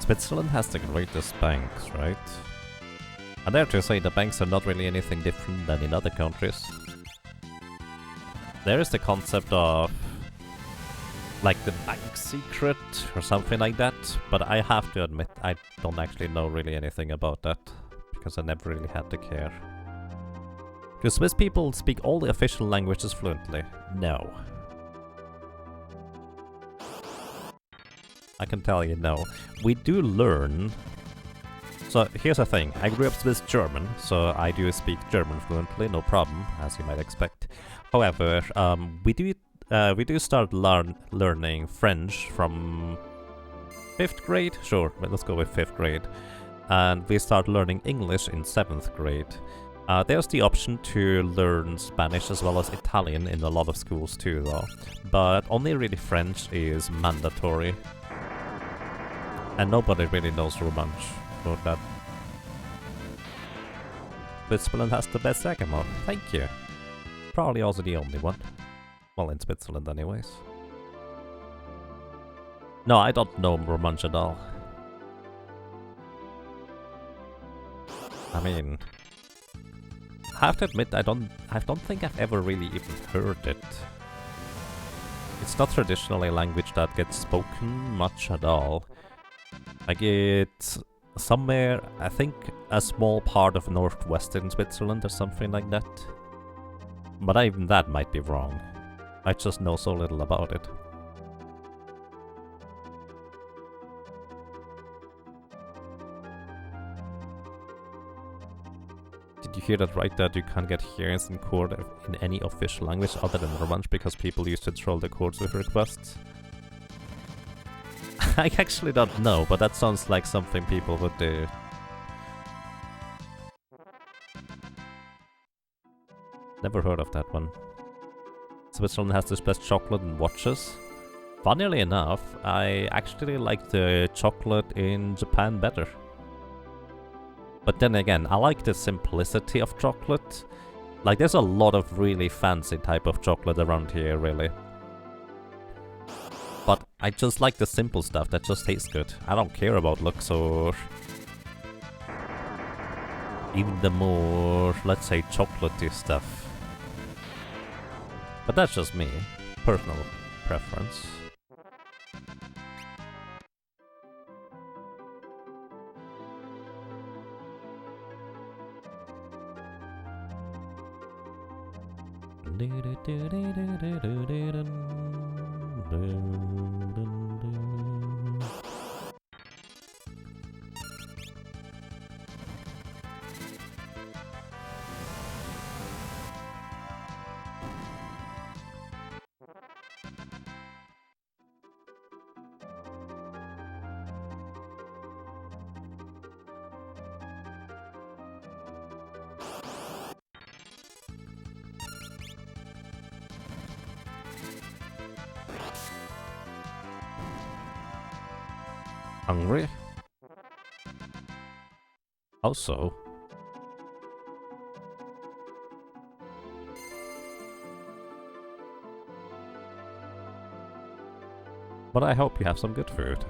Switzerland has the greatest banks, right? I dare to say the banks are not really anything different than in other countries. There is the concept of like the bank secret or something like that, but I have to admit I don't actually know really anything about that, because I never really had to care. Do Swiss people speak all the official languages fluently? No. I can tell you no. We do learn. So here's the thing, I grew up Swiss German, so I do speak German fluently, no problem, as you might expect. However, we do start learning French from 5th grade? Sure, let's go with 5th grade. And we start learning English in 7th grade. There's the option to learn Spanish as well as Italian in a lot of schools too, though. But only really French is mandatory. And nobody really knows Romansh for that. Switzerland has the best Sagamore. Thank you. Probably also the only one. Well, in Switzerland anyways. No, I don't know Romansh at all. I mean, I have to admit, I don't think I've ever really even heard it. It's not traditionally a language that gets spoken much at all. Like, it's somewhere, I think, a small part of northwestern Switzerland or something like that. But even that might be wrong. I just know so little about it. Did you hear that right, that you can't get hearings in court in any official language other than Romansh because people used to troll the courts with requests? I actually don't know, but that sounds like something people would do. Never heard of that one. Switzerland has the best chocolate and watches. Funnily enough, I actually like the chocolate in Japan better. But then again, I like the simplicity of chocolate. Like, there's a lot of really fancy type of chocolate around here, really. But I just like the simple stuff that just tastes good. I don't care about looks or even the more, let's say, chocolatey stuff. But that's just me. Personal preference. Hungry? How so? But I hope you have some good food.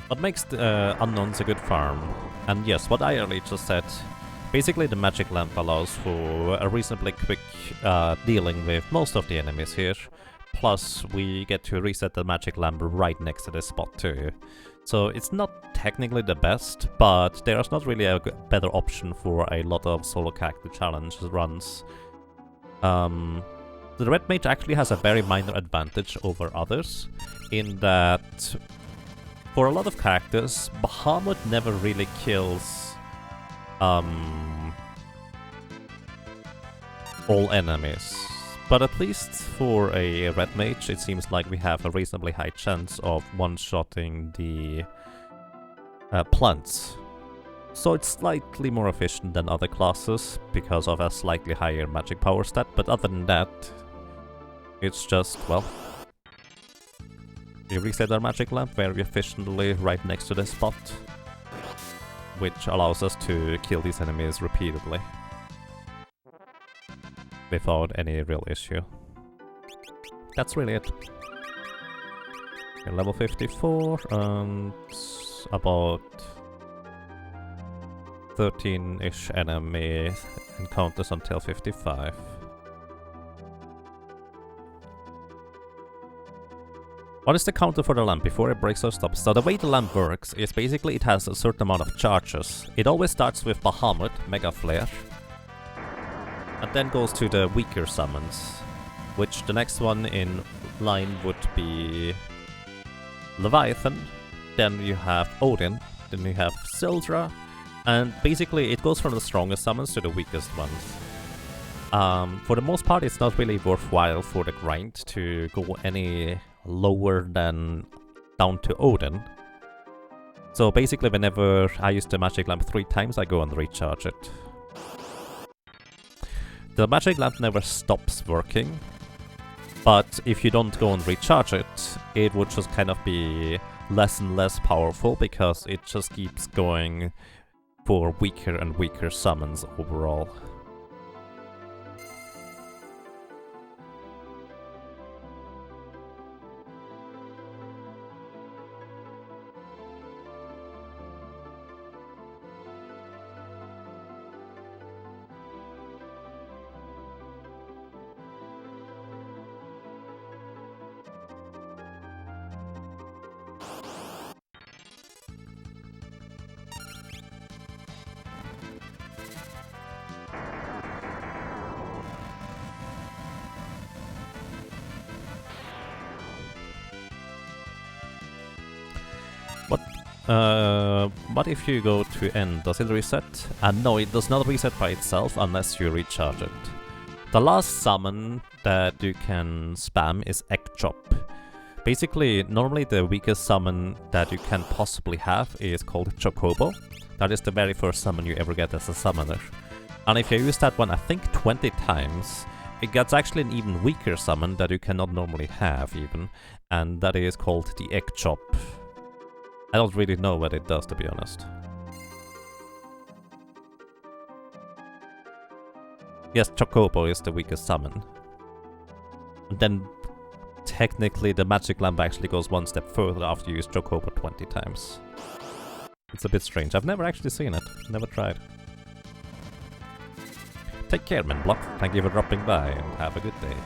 What makes the unknowns a good farm? And yes, what I earlier just said, basically the magic lamp allows for a reasonably quick dealing with most of the enemies here. Plus, we get to reset the magic lamp right next to this spot too. So it's not technically the best, but there's not really a better option for a lot of solo character challenge runs. The red mage actually has a very minor advantage over others, in that for a lot of characters, Bahamut never really kills all enemies. But at least for a red mage, it seems like we have a reasonably high chance of one-shotting the plants. So it's slightly more efficient than other classes because of a slightly higher magic power stat, but other than that, it's just, well, we reset our magic lamp very efficiently right next to this spot, which allows us to kill these enemies repeatedly without any real issue. That's really it. Okay, level 54 and about 13-ish enemy encounters until 55. What is the counter for the lamp before it breaks or stops? So the way the lamp works is basically it has a certain amount of charges. It always starts with Bahamut, Mega Flare, and then goes to the weaker summons, which the next one in line would be Leviathan, then you have Odin, then you have Sildra, and basically it goes from the strongest summons to the weakest ones. For the most part, it's not really worthwhile for the grind to go any lower than down to Odin. So basically whenever I use the magic lamp 3 times, I go and recharge it. The magic lamp never stops working, but if you don't go and recharge it, it would just kind of be less and less powerful because it just keeps going for weaker and weaker summons overall. What if you go to end? Does it reset? No, it does not reset by itself unless you recharge it. The last summon that you can spam is Egg Chop. Basically, normally the weakest summon that you can possibly have is called Chocobo. That is the very first summon you ever get as a summoner. And if you use that one, I think 20 times, it gets actually an even weaker summon that you cannot normally have even, and that is called the Egg Chop. I don't really know what it does, to be honest. Yes, Chocobo is the weakest summon. And then, technically, the magic lamp actually goes one step further after you use Chocobo 20 times. It's a bit strange. I've never actually seen it. Never tried. Take care, Menblock. Thank you for dropping by, and have a good day.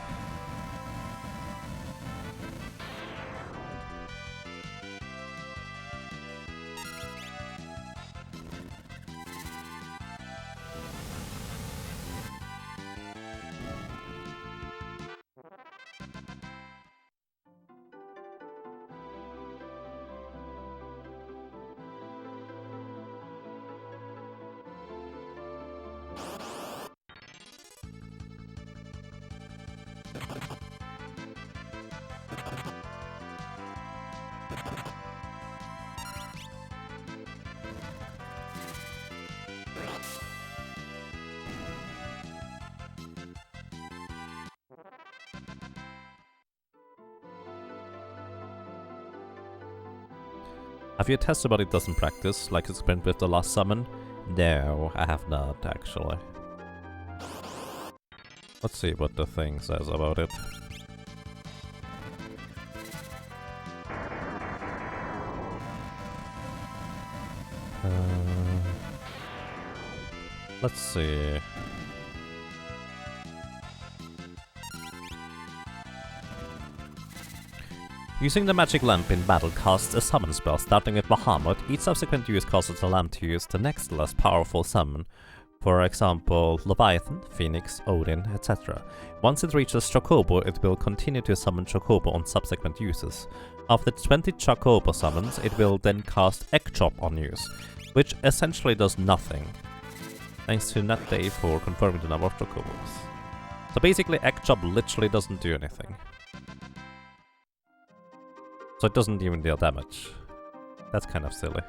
Have you tested but it doesn't practice, like it's been with the last summon? No, I have not, actually. Let's see what the thing says about it. Let's see. Using the magic lamp in battle casts a summon spell starting with Bahamut. Each subsequent use causes the lamp to use the next less powerful summon. For example, Leviathan, Phoenix, Odin, etc. Once it reaches Chocobo, it will continue to summon Chocobo on subsequent uses. After 20 Chocobo summons, it will then cast Egg Chop on use, which essentially does nothing. Thanks to NetDay for confirming the number of Chocobos. So basically, Egg Chop literally doesn't do anything. So it doesn't even deal damage. That's kind of silly.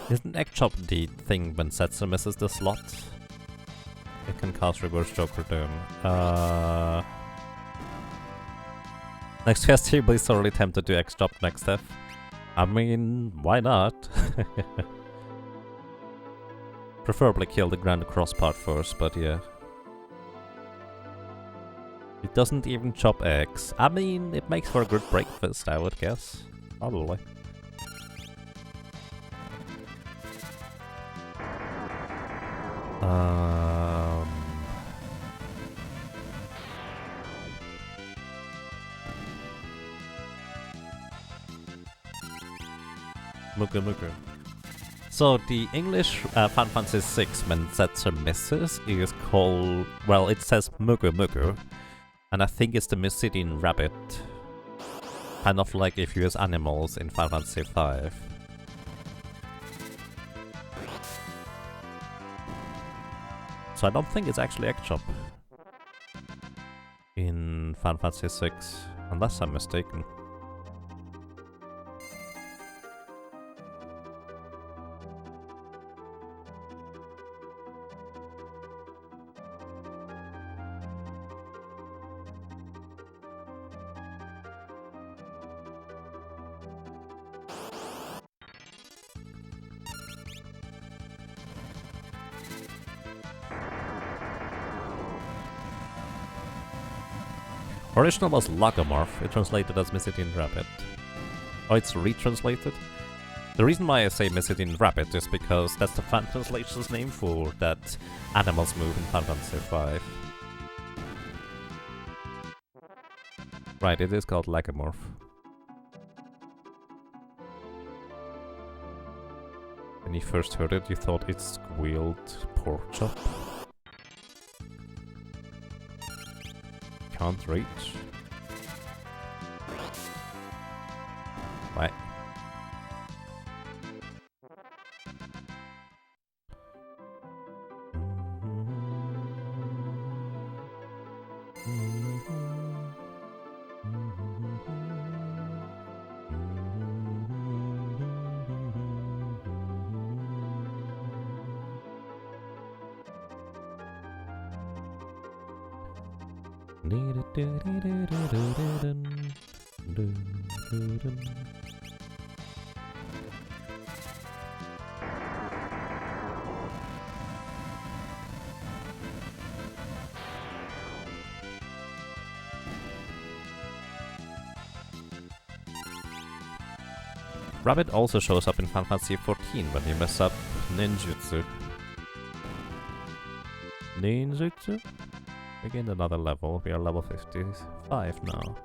Isn't Egg Chop the thing when Setsu misses the slot? It can cast Reverse Joker Doom. Next quest, he will be sorely tempted to Egg Chop next step. I mean, why not? Preferably kill the Grand Cross part first, but yeah. It doesn't even chop eggs. I mean, it makes for a good breakfast, I would guess. Probably. Mugu. So the English Final Fantasy 6 when Setsu misses is called, well, it says Mugu, and I think it's the Mysidian rabbit. Kind of like if you use animals in Final Fantasy 5. So I don't think it's actually Egg Chop in Final Fantasy 6, unless I'm mistaken. Original was Lagomorph, it translated as Mysidian Rabbit. Oh, it's retranslated? The reason why I say Mysidian Rabbit is because that's the fan translation's name for that animals move in Final Fantasy 5. Right, it is called Lagomorph. When you first heard it, you thought it squealed pork chop. Can't reach. Right. Rabbit also shows up in Final Fantasy 14 when you mess up ninjutsu. Ninjutsu? We gained another level. We are level 55 now.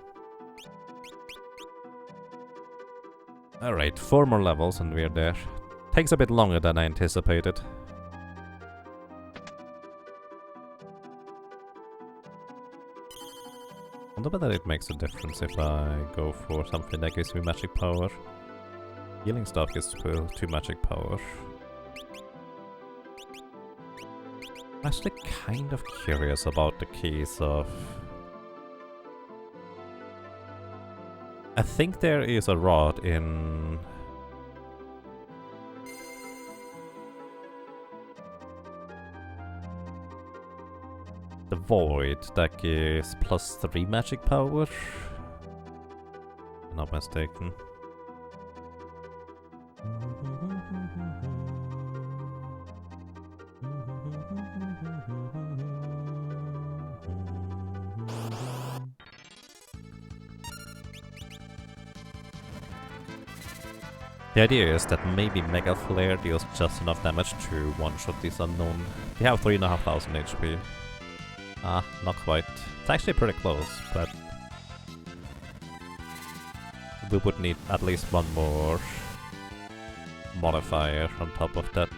Alright, 4 more levels and we're there. Takes a bit longer than I anticipated. I wonder whether it makes a difference if I go for something that gives me magic power. Healing stuff gives 2 magic power. I'm actually kind of curious about the keys of... I think there is a rod in... the Void that gives +3 magic power. I'm not mistaken. The idea is that maybe Mega Flare deals just enough damage to one-shot this unknown. They have 3,500 HP. Ah, not quite. It's actually pretty close, but we would need at least one more modifier on top of that.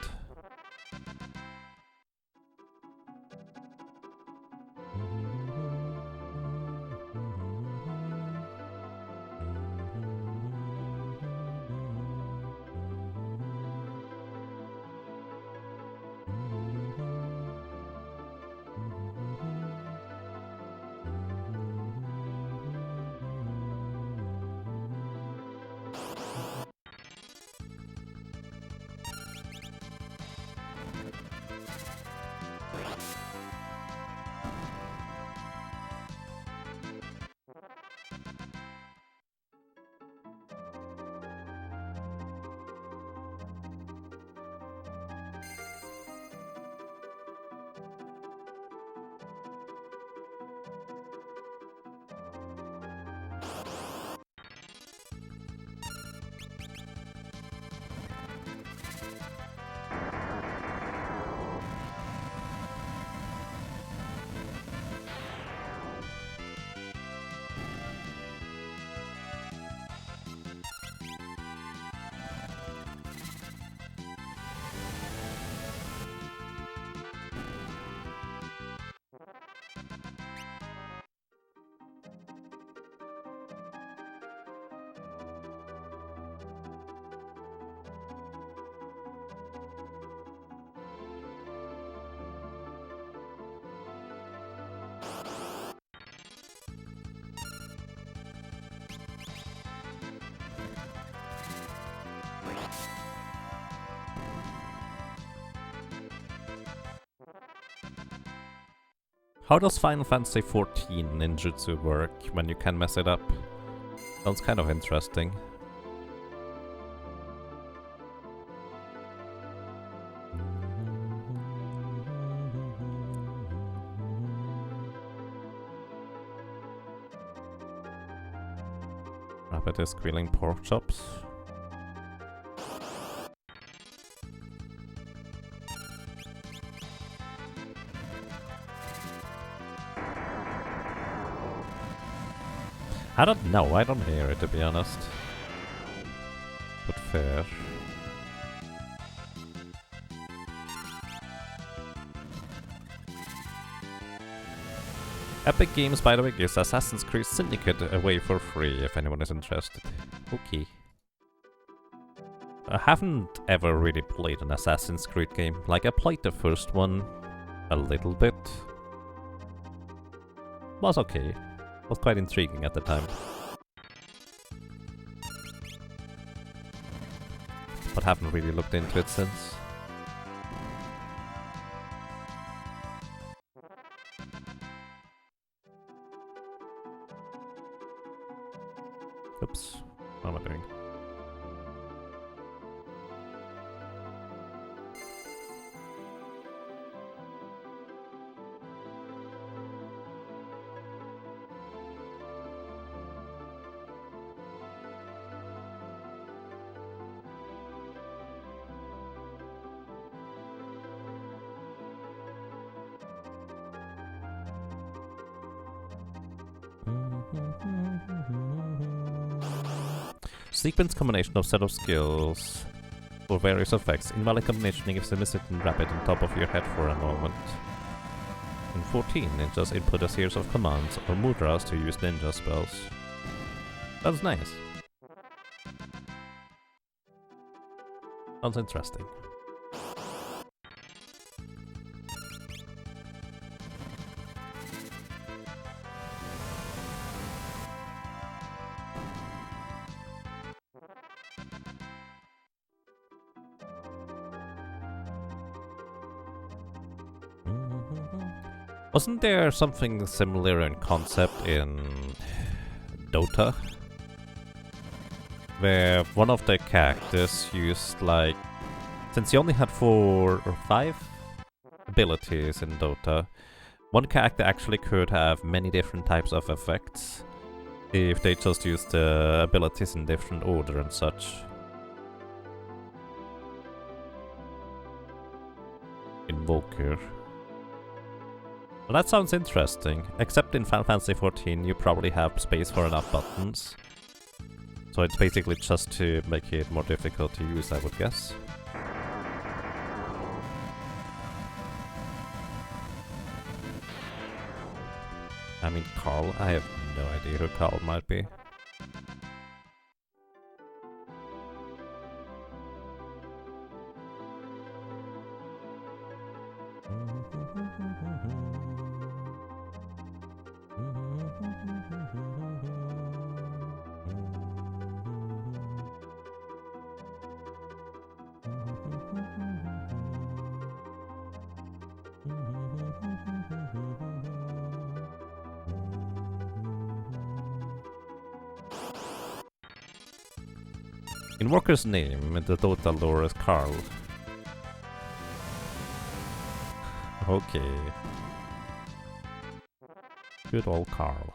How does Final Fantasy 14 ninjutsu work when you can mess it up? Sounds kind of interesting. Rabbit is grilling pork chops. I don't know, I don't hear it to be honest. But fair. Epic Games, by the way, gives Assassin's Creed Syndicate away for free if anyone is interested. Okay. I haven't ever really played an Assassin's Creed game. Like, I played the first one a little bit. Was okay. Was quite intriguing at the time. But haven't really looked into it since. Oops. What am I doing? Sequence combination of set of skills for various effects. Invalid combination gives a missing rabbit on top of your head for a moment. In 14, ninjas input a series of commands or mudras to use ninja spells. That's nice. Sounds interesting. Wasn't there something similar in concept in Dota? Where one of the characters used like... Since you only had 4 or 5 abilities in Dota, one character actually could have many different types of effects if they just used the abilities in different order and such. Invoker. Well, that sounds interesting, except in Final Fantasy XIV you probably have space for enough buttons. So it's basically just to make it more difficult to use, I would guess. I mean, Carl, I have no idea who Carl might be. Invoker's name in the Dota lore is Carl. Okay. Good old Carl.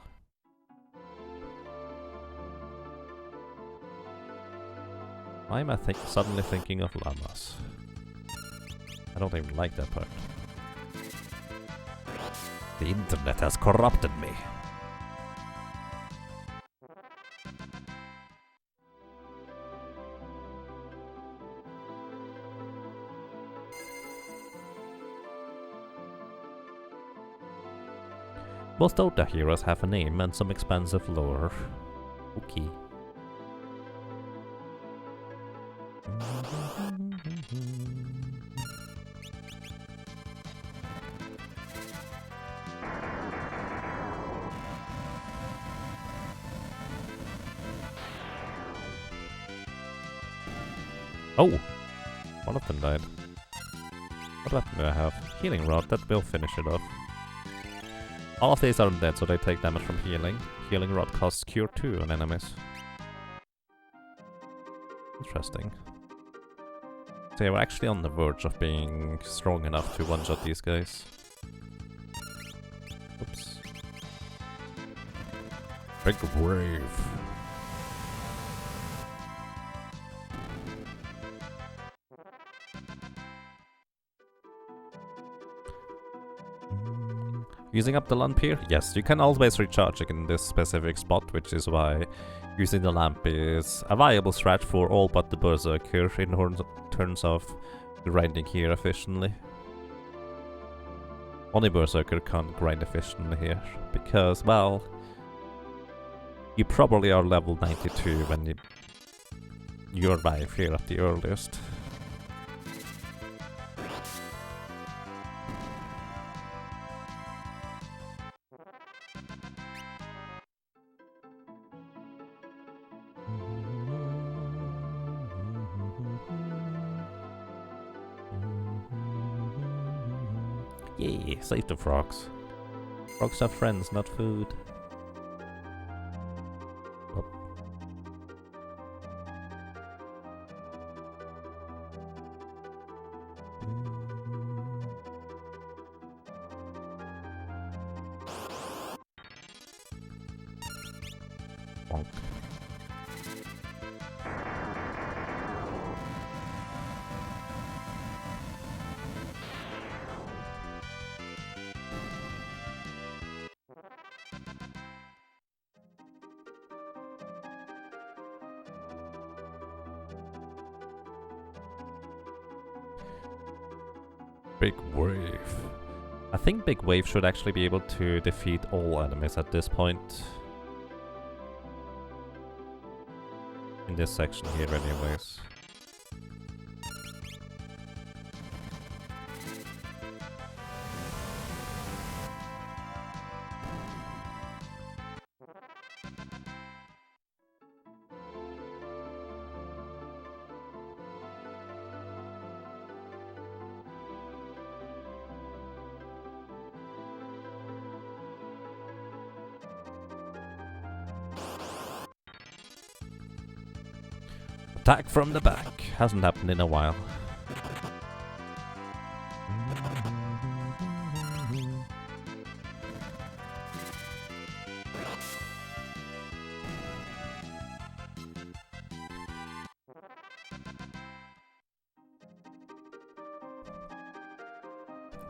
Why am I suddenly thinking of llamas? I don't even like that part. The internet has corrupted me. Most Dota heroes have a name and some expansive lore. Okay. Oh! One of them died. What weapon do I have? Healing Rod, that will finish it off. All of these are dead, so they take damage from healing. Healing Rod costs Cure 2 on enemies. Interesting. So yeah, we're actually on the verge of being strong enough to one-shot these guys. Oops. Big wave. Using up the lamp here? Yes, you can always recharge it in this specific spot, which is why using the lamp is a viable strat for all but the Berserker in terms of grinding here efficiently. Only Berserker can't grind efficiently here, because, well, you probably are level 92 when you arrive here at the earliest. Yay, save the frogs. Frogs are friends, not food. Oh. Bonk. Big Wave. I think Big Wave should actually be able to defeat all enemies at this point. In this section here anyways. Attack from the back. Hasn't happened in a while.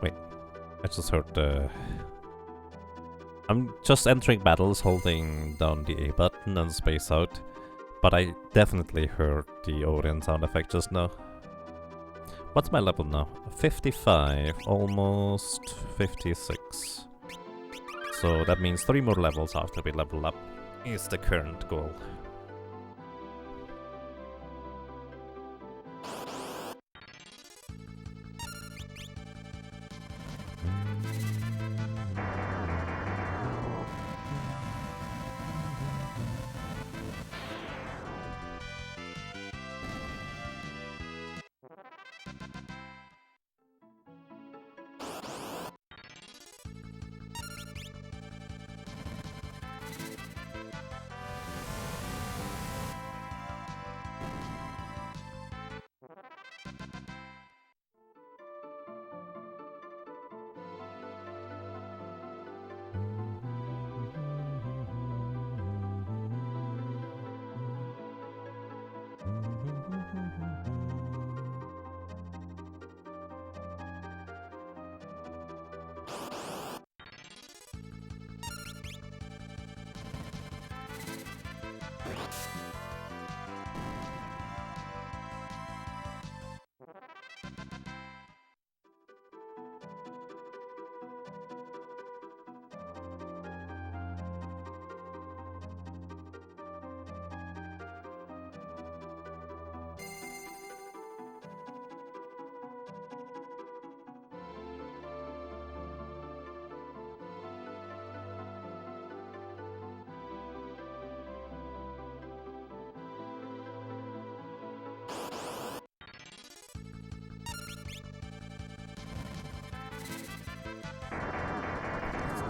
Wait, I just heard the... I'm just entering battles holding down the A button and space out. But I definitely heard the Odin sound effect just now. What's my level now? 55, almost 56. So that means 3 more levels after we level up is the current goal.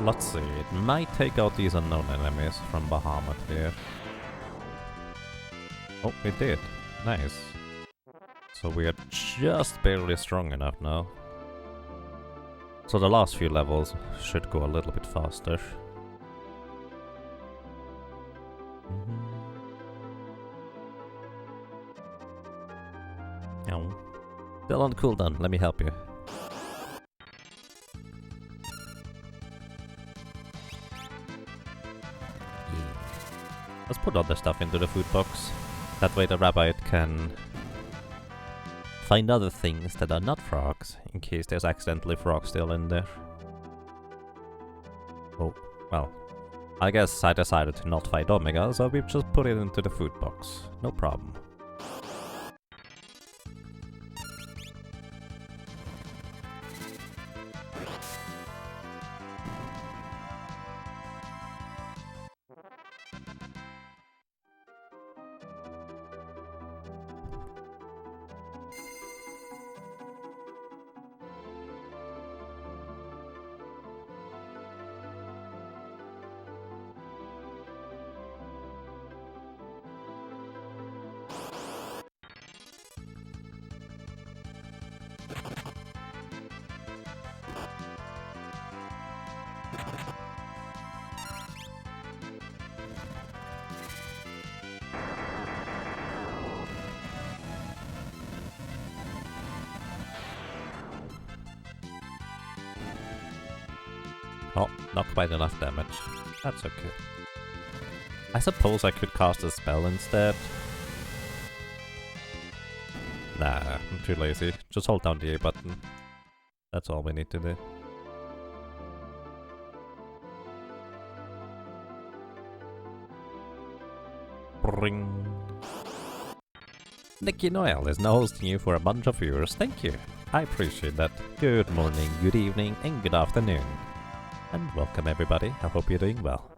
Let's see, it might take out these unknown enemies from Bahamut here. Oh, it did. Nice. So we are just barely strong enough now. So the last few levels should go a little bit faster. Still on cooldown, let me help you. Let's put other stuff into the food box. That way the rabbit can find other things that are not frogs, in case there's accidentally frogs still in there. Oh, well. I guess I decided to not fight Omega, so we just put it into the food box. No problem. Oh, not quite enough damage. That's okay. I suppose I could cast a spell instead. Nah, I'm too lazy. Just hold down the A button. That's all we need to do. Ring. Nicky Noel is now hosting you for a bunch of viewers. Thank you. I appreciate that. Good morning, good evening, and good afternoon. And welcome everybody. I hope you're doing well.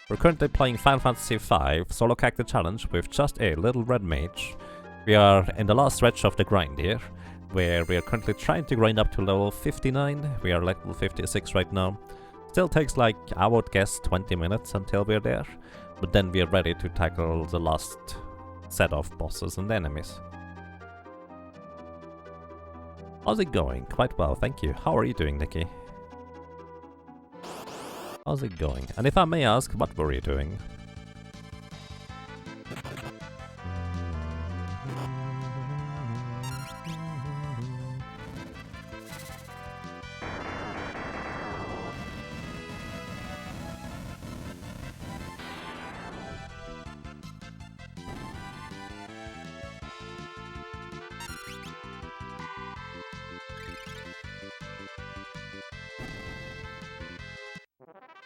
We're currently playing Final Fantasy V Solo Character Challenge with just a little red mage. We are in the last stretch of the grind here, where we are currently trying to grind up to level 59. We are level 56 right now. Still takes like, I would guess, 20 minutes until we're there. But then we are ready to tackle the last set of bosses and enemies. How's it going? Quite well, thank you. How are you doing, Nikki? How's it going? And if I may ask, what were you doing?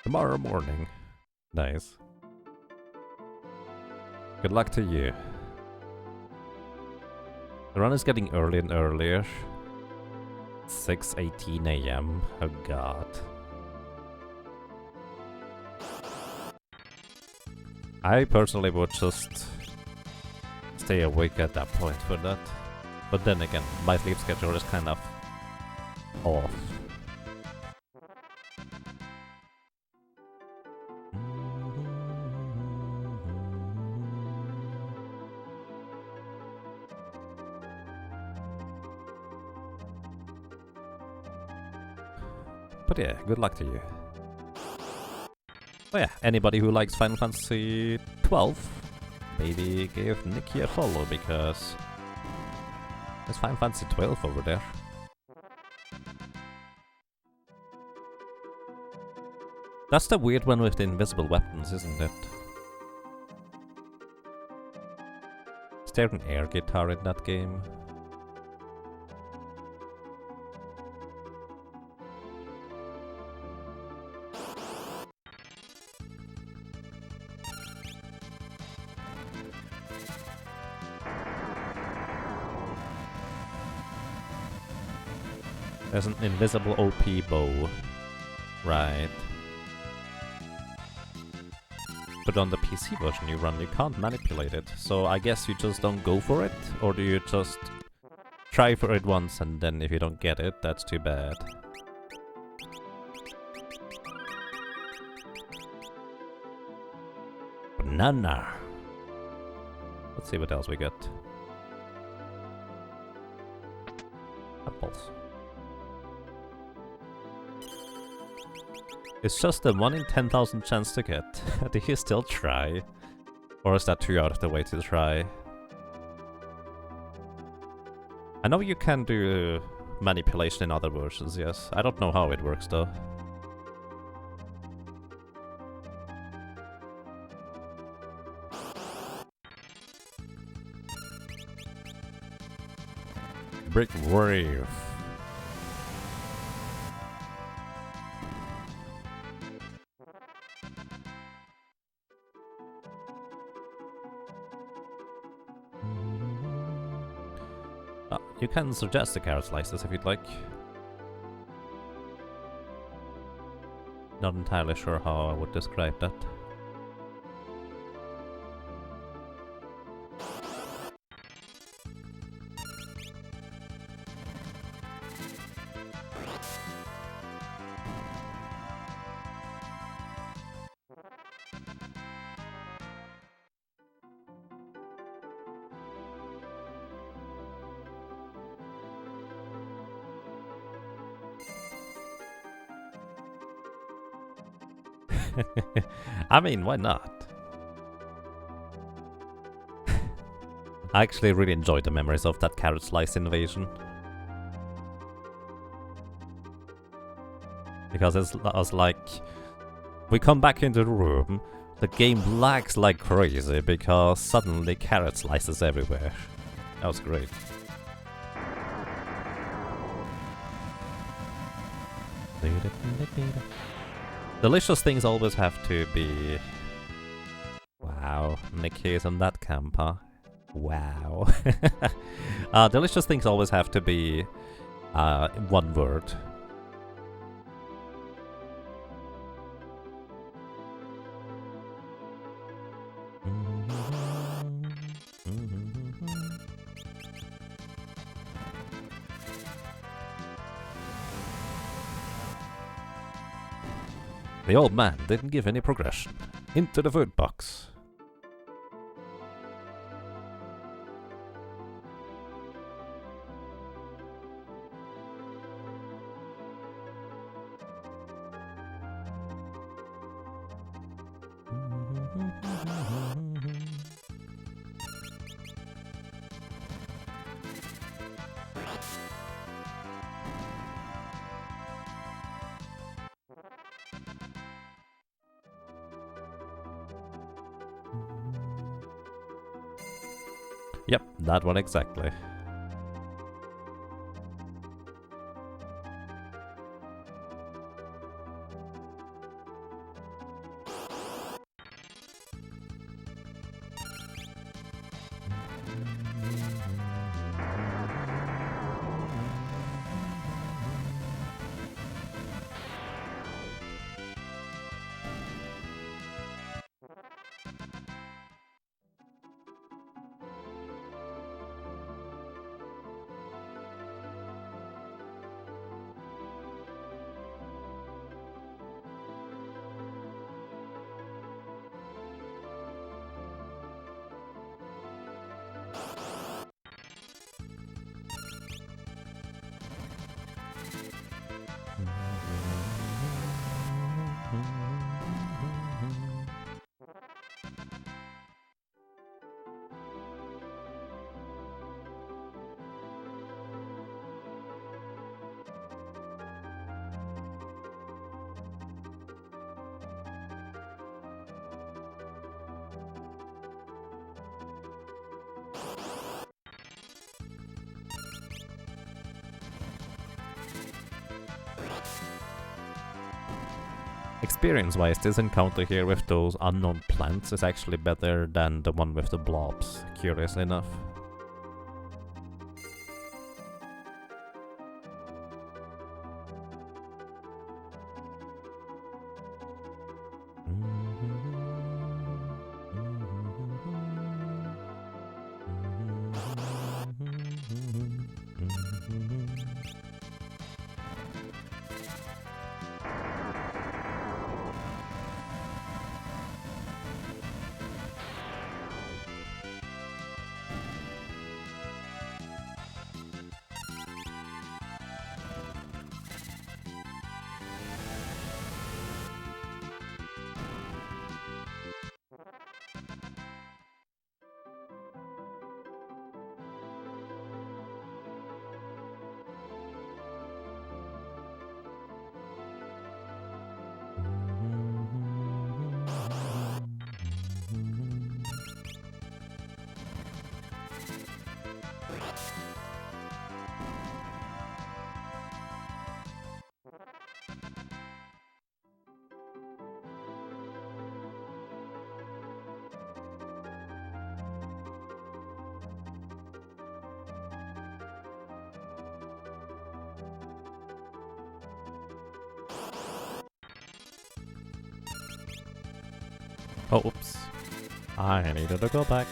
Tomorrow morning. Nice. Good luck to you. The run is getting earlier and earlier. 6:18 AM. Oh god. I personally would just stay awake at that point for that. But then again, my sleep schedule is kind of off. But yeah, good luck to you. Oh yeah, anybody who likes Final Fantasy 12, maybe give Nikki a follow, because there's Final Fantasy 12 over there. That's the weird one with the invisible weapons, isn't it? Is there an air guitar in that game? There's an invisible OP bow. Right. But on the PC version you run, you can't manipulate it. So I guess you just don't go for it? Or do you just try for it once and then if you don't get it, that's too bad. Banana! Let's see what else we got. Apples. It's just a 1 in 10,000 chance to get. Do you still try? Or is that too out of the way to try? I know you can do manipulation in other versions, yes. I don't know how it works though. Brick Wave. You can suggest the carrot slices if you'd like. Not entirely sure how I would describe that. I mean, why not? I actually really enjoyed the memories of that carrot slice invasion. Because it was like, we come back into the room, the game lags like crazy because suddenly carrot slices everywhere. That was great. Delicious things always have to be... Wow, Nikki is on that camp, huh? Wow. Delicious things always have to be one word. The old man didn't give any progression. Into the food box. Yep, that one exactly. Experience-wise, this encounter here with those unknown plants is actually better than the one with the blobs, curiously enough. Oh, oops. I needed to go back.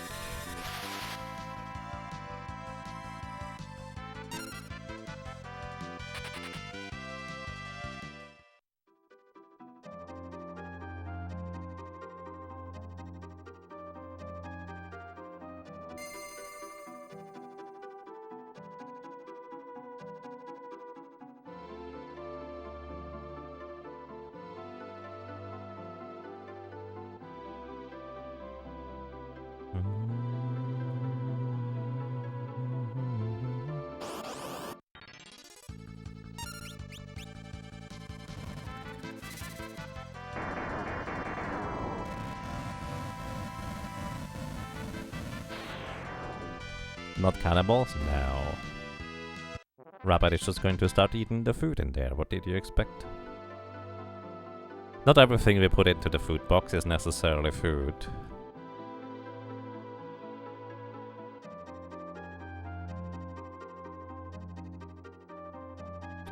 Not cannibals? No. Rabbit is just going to start eating the food in there. What did you expect? Not everything we put into the food box is necessarily food.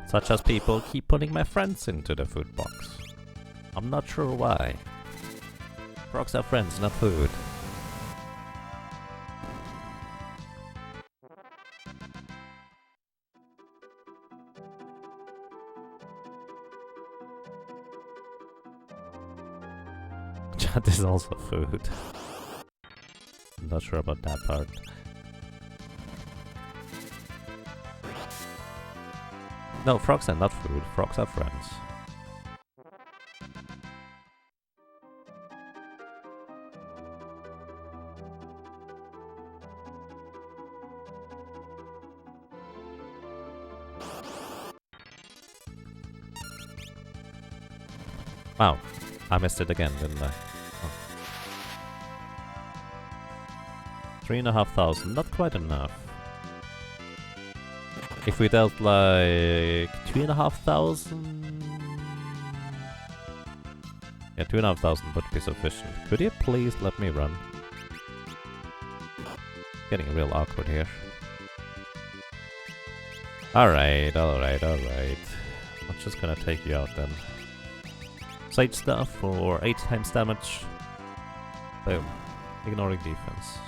Such as people keep putting my friends into the food box. I'm not sure why. Frogs are friends, not food. Chat is also food. I'm not sure about that part. No, frogs are not food. Frogs are friends. Wow, I missed it again, didn't I? Oh. 3,500, not quite enough. If we dealt like 2,500... Yeah, 2,500 would be sufficient. Could you please let me run? Getting real awkward here. Alright. I'm just gonna take you out then. Side stuff for 8 times damage. Boom. Ignoring defense.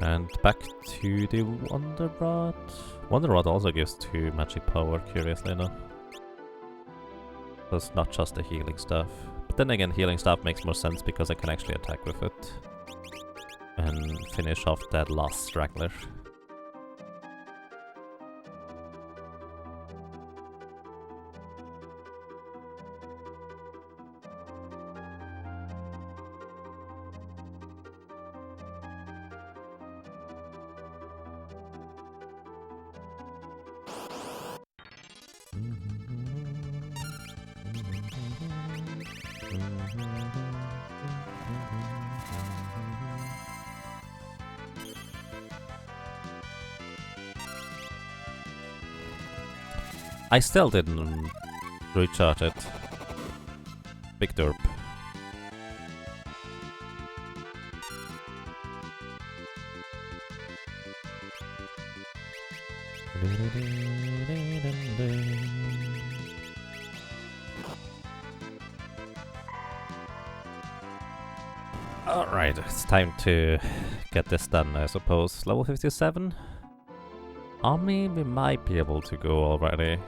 And back to the Wonder Rod. Wonder Rod also gives 2 magic power, curiously enough. So it's not just the healing stuff. But then again, healing stuff makes more sense because I can actually attack with it. And finish off that last straggler. I still didn't recharge it. Big derp. Alright, it's time to get this done, I suppose. Level 57? Army, we might be able to go already.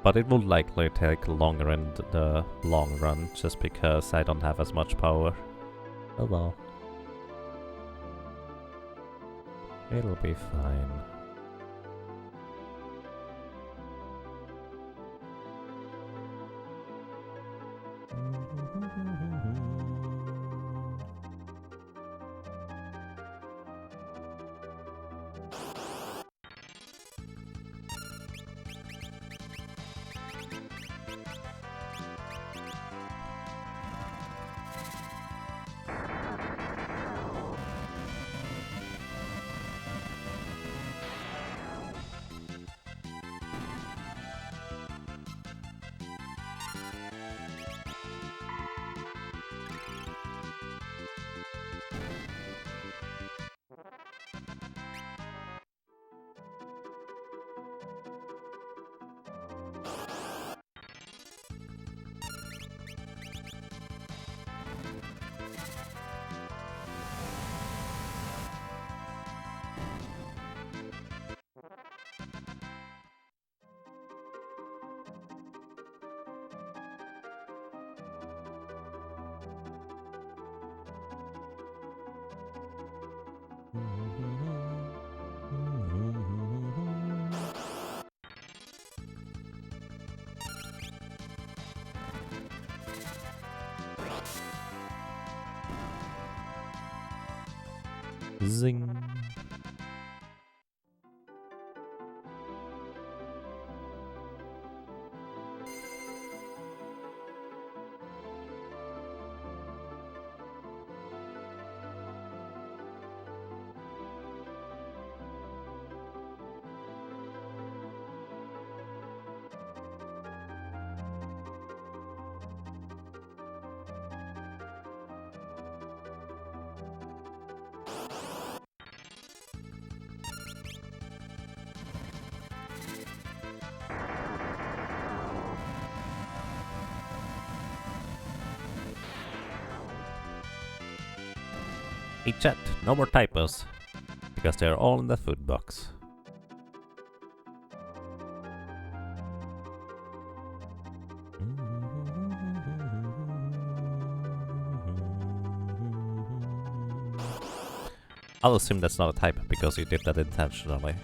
But it will likely take longer in the long run, just because I don't have as much power. Oh well. It'll be fine. Zing. Hey chat, no more typos, because they're all in the food box. I'll assume that's not a typo because you did that intentionally.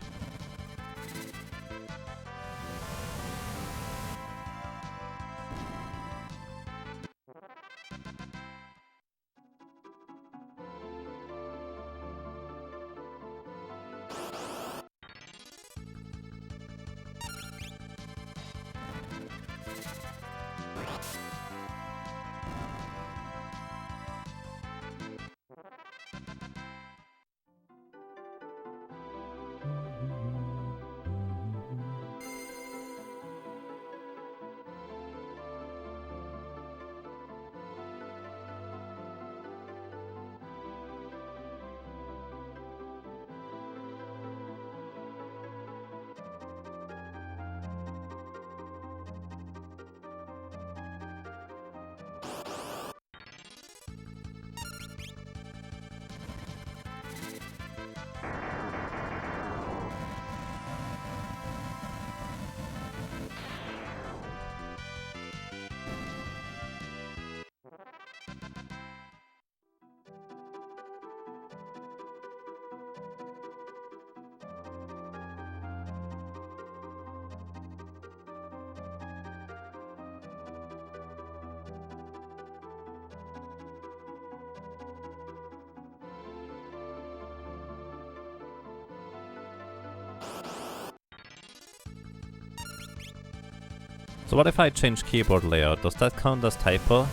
So what if I change keyboard layout? Does that count as typo?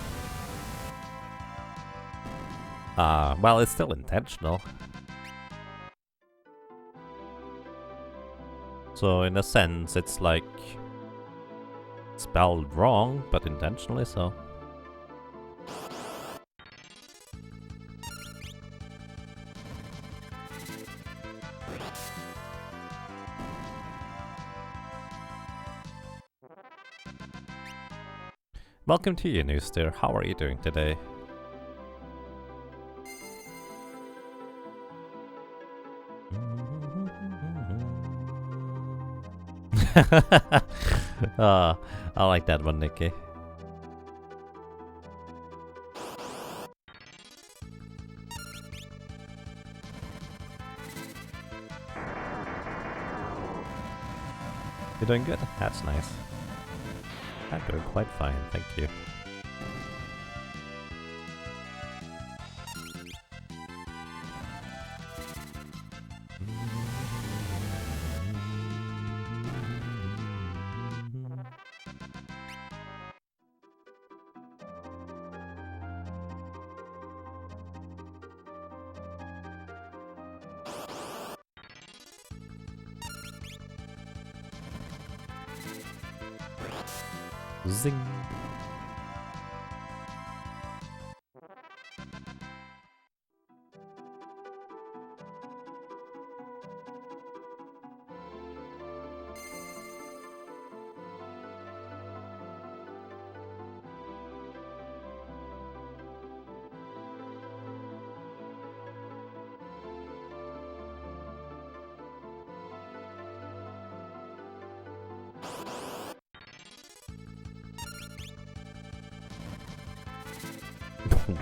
Well, it's still intentional. So in a sense, it's like spelled wrong, but intentionally so. Welcome to you, Newster. How are you doing today? I like that one, Nikki. You're doing good? That's nice. I'm doing quite fine, thank you. Zing.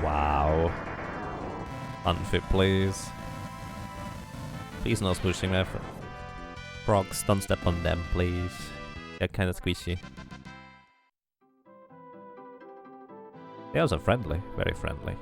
Wow. Unfit, please. Please no smooshing my frogs. Don't step on them, please. They're kinda squishy. They also friendly. Very friendly.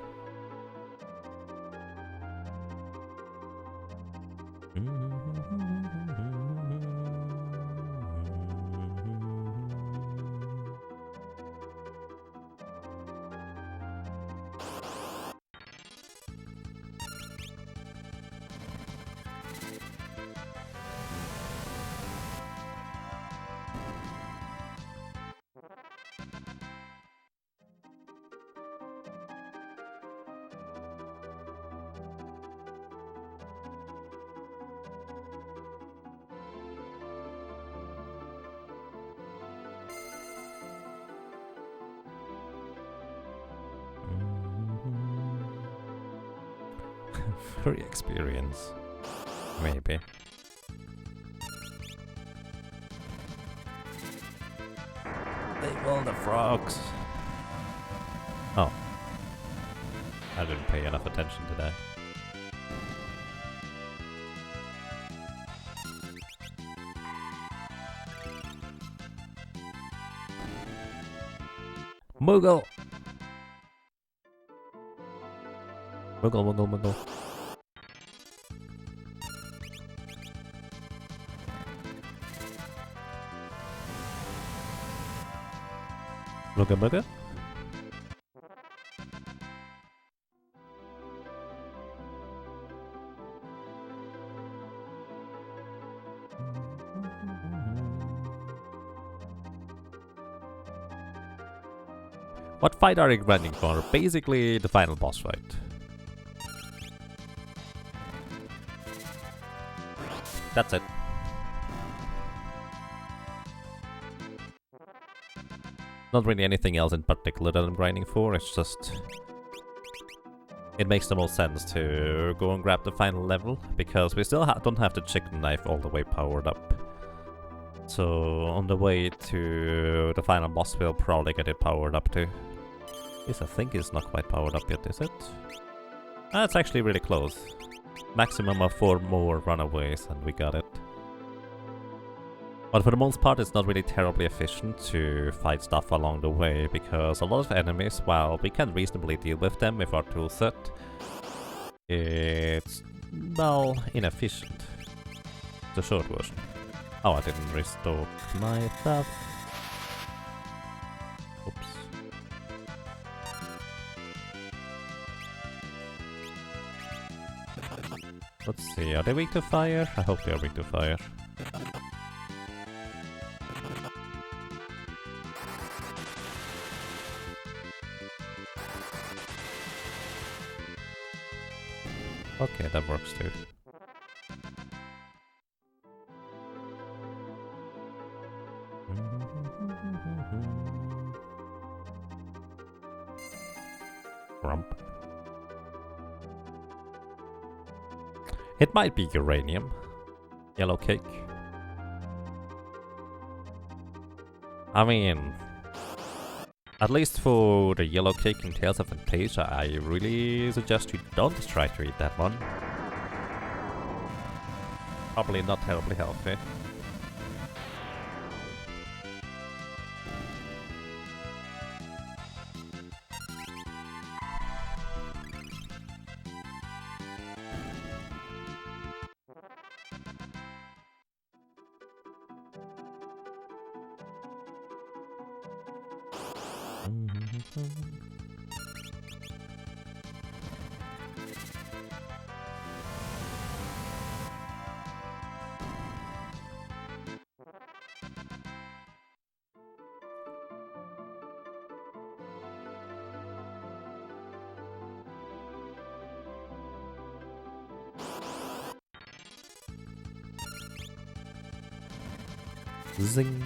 Free experience. Maybe. Leave all the frogs. Oh. I didn't pay enough attention today. Moogle! Moogle, Moogle, Moogle. Moogle, Moogle? What fight are you grinding for? Basically the final boss fight. That's it. Not really anything else in particular that I'm grinding for, it's just... It makes the most sense to go and grab the final level, because we still don't have the chicken knife all the way powered up. So on the way to the final boss we'll probably get it powered up too. This I think is not quite powered up yet, is it? Ah, it's actually really close. Maximum of 4 more runaways and we got it. But for the most part it's not really terribly efficient to fight stuff along the way, because a lot of enemies, while we can reasonably deal with them with our toolset, it's, well, inefficient. The short version. Oh, I didn't restock my stuff. Oops. Let's see, are they weak to fire? I hope they are weak to fire. Okay, that works too. Rump. It might be uranium. Yellow cake. I mean, at least for the yellow cake in Tales of Fantasia, I really suggest you don't try to eat that one. Probably not terribly healthy. Zing.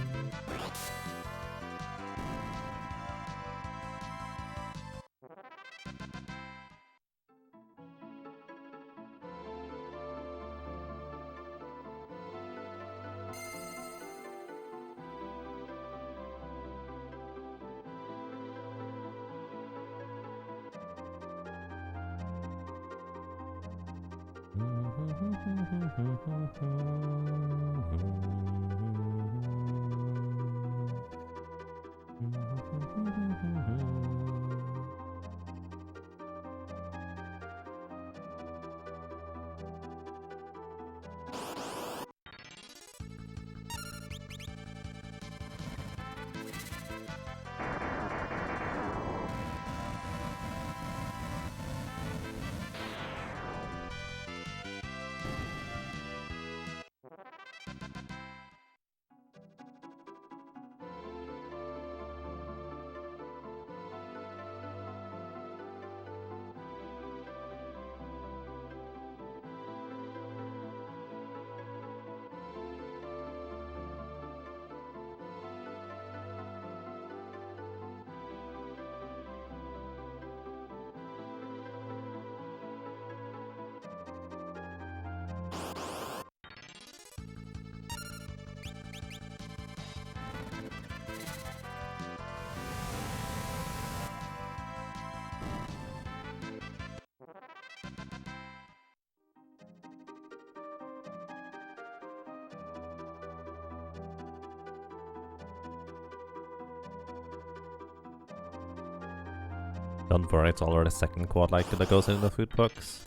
Don't worry, it's already second quad like that goes in the food box.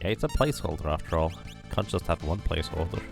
Yeah, it's a placeholder after all. Can't just have one placeholder.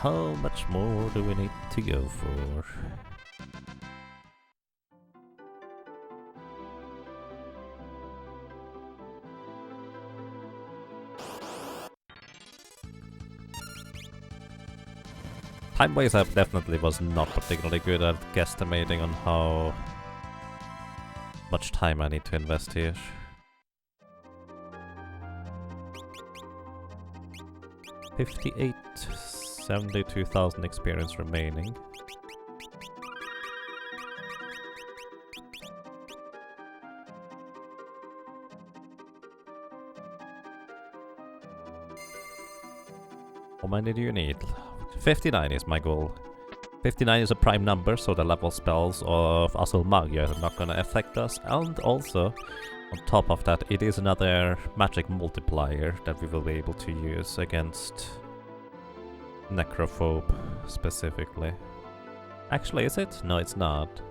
How much more do we need to go for? Time-wise, I definitely was not particularly good at guesstimating on how much time I need to invest here. 58, 72,000 experience remaining. How many do you need? 59 is my goal. 59 is a prime number, so the level spells of Assault Magia are not gonna affect us, and also, on top of that, it is another magic multiplier that we will be able to use against Necrophobe, specifically. Actually, is it? No, it's not.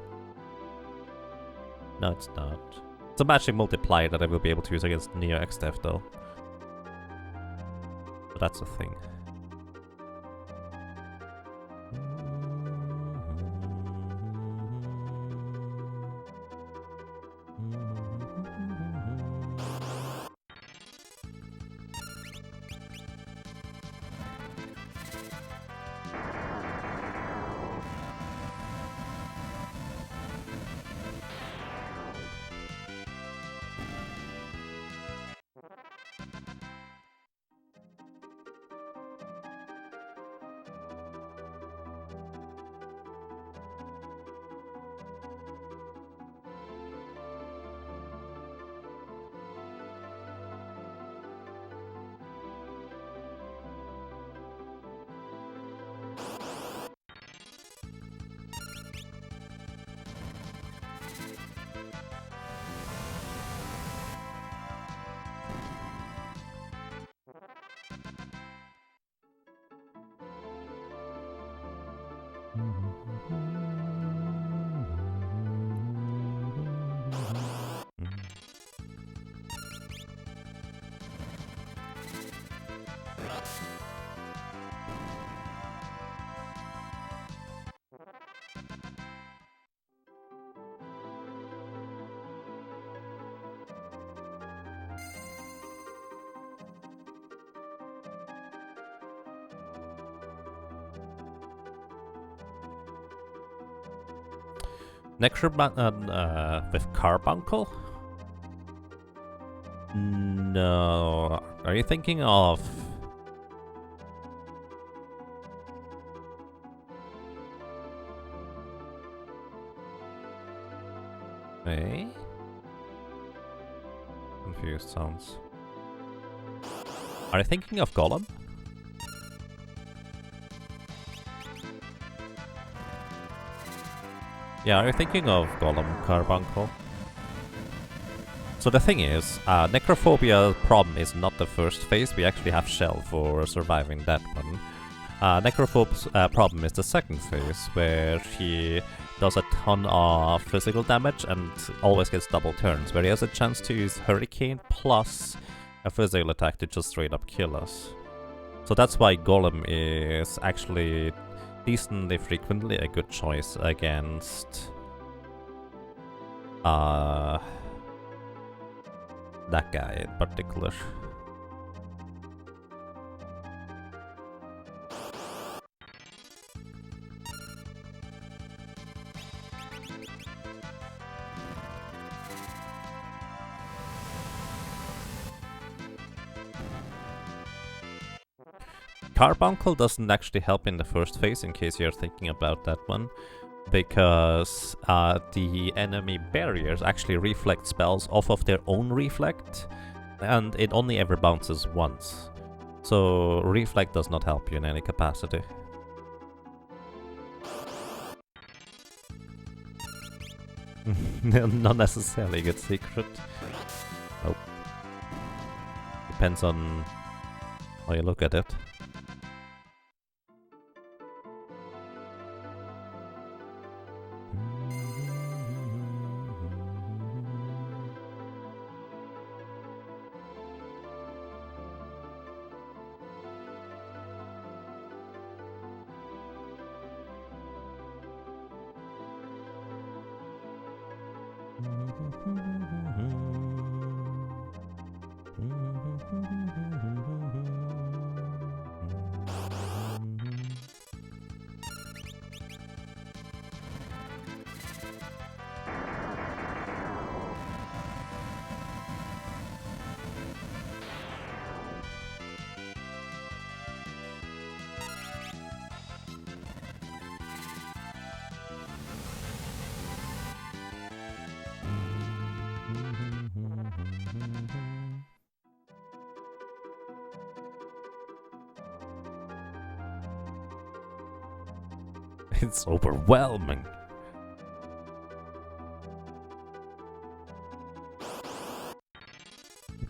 No, it's not. It's a magic multiplier that I will be able to use against Neo X-Death, though. So that's a thing. Necrophobia with Carbuncle? No. Are you thinking of... Eh? Confused sounds. Are you thinking of Golem? Yeah, are you thinking of Golem Carbuncle? So the thing is, Necrophobia problem is not the first phase, we actually have Shell for surviving that one. Necrophobe's problem is the second phase, where he does a ton of physical damage and always gets double turns, where he has a chance to use Hurricane plus a physical attack to just straight up kill us. So that's why Golem is actually decently frequently a good choice against that guy in particular. Carbuncle doesn't actually help in the first phase, in case you're thinking about that one, because the enemy barriers actually reflect spells off of their own reflect, and it only ever bounces once. So reflect does not help you in any capacity. Not necessarily a good secret. Nope. Depends on how you look at it. It's overwhelming.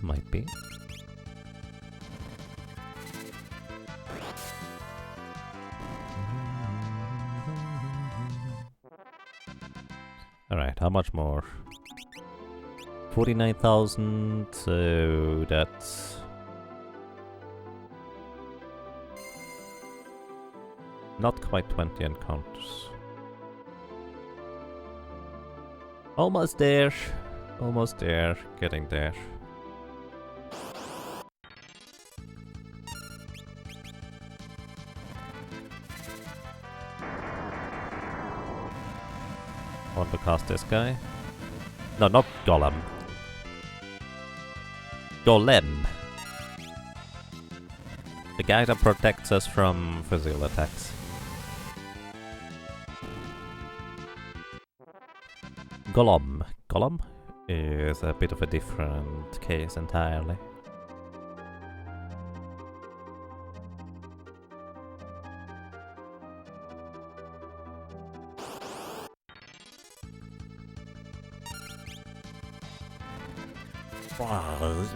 Might be. Alright, how much more? 49,000, so that's... not quite 20 encounters. Almost there. Almost there. Getting there. Want to cast this guy? No, not Golem. Golem. The guy that protects us from physical attacks. Golem. Golem is a bit of a different case entirely.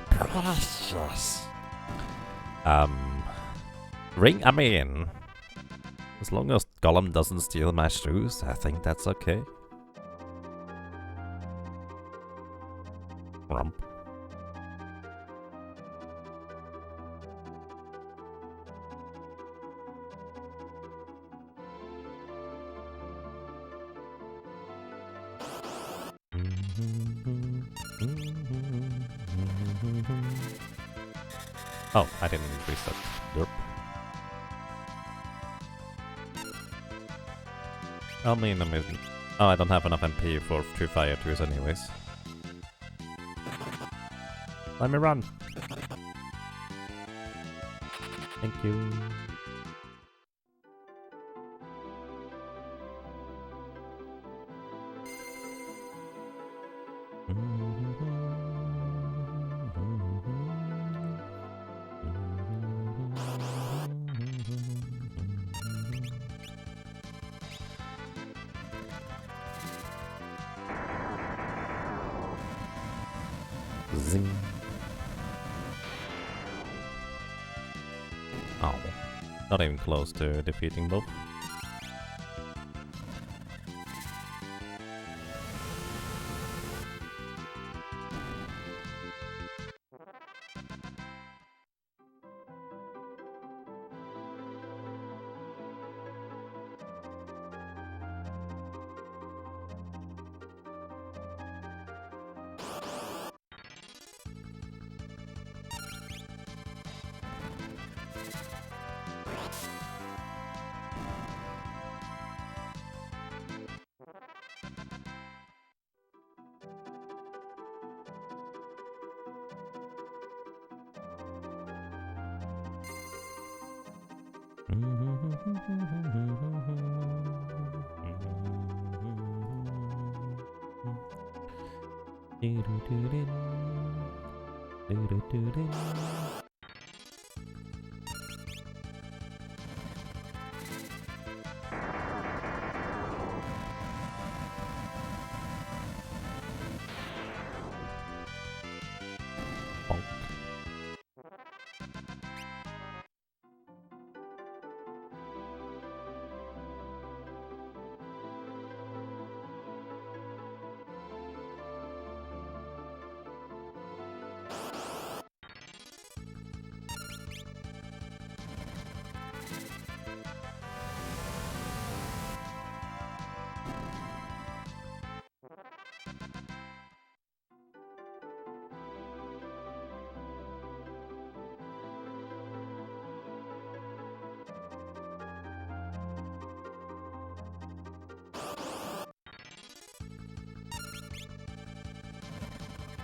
Precious. Ring, I mean, as long as Golem doesn't steal my shoes, I think that's okay. Rump. Oh, I didn't reset. Derp. I mean, oh, I don't have enough MP for 2 fire twos anyways. Let me run. Thank you. Zing. Oh, not even close to defeating both.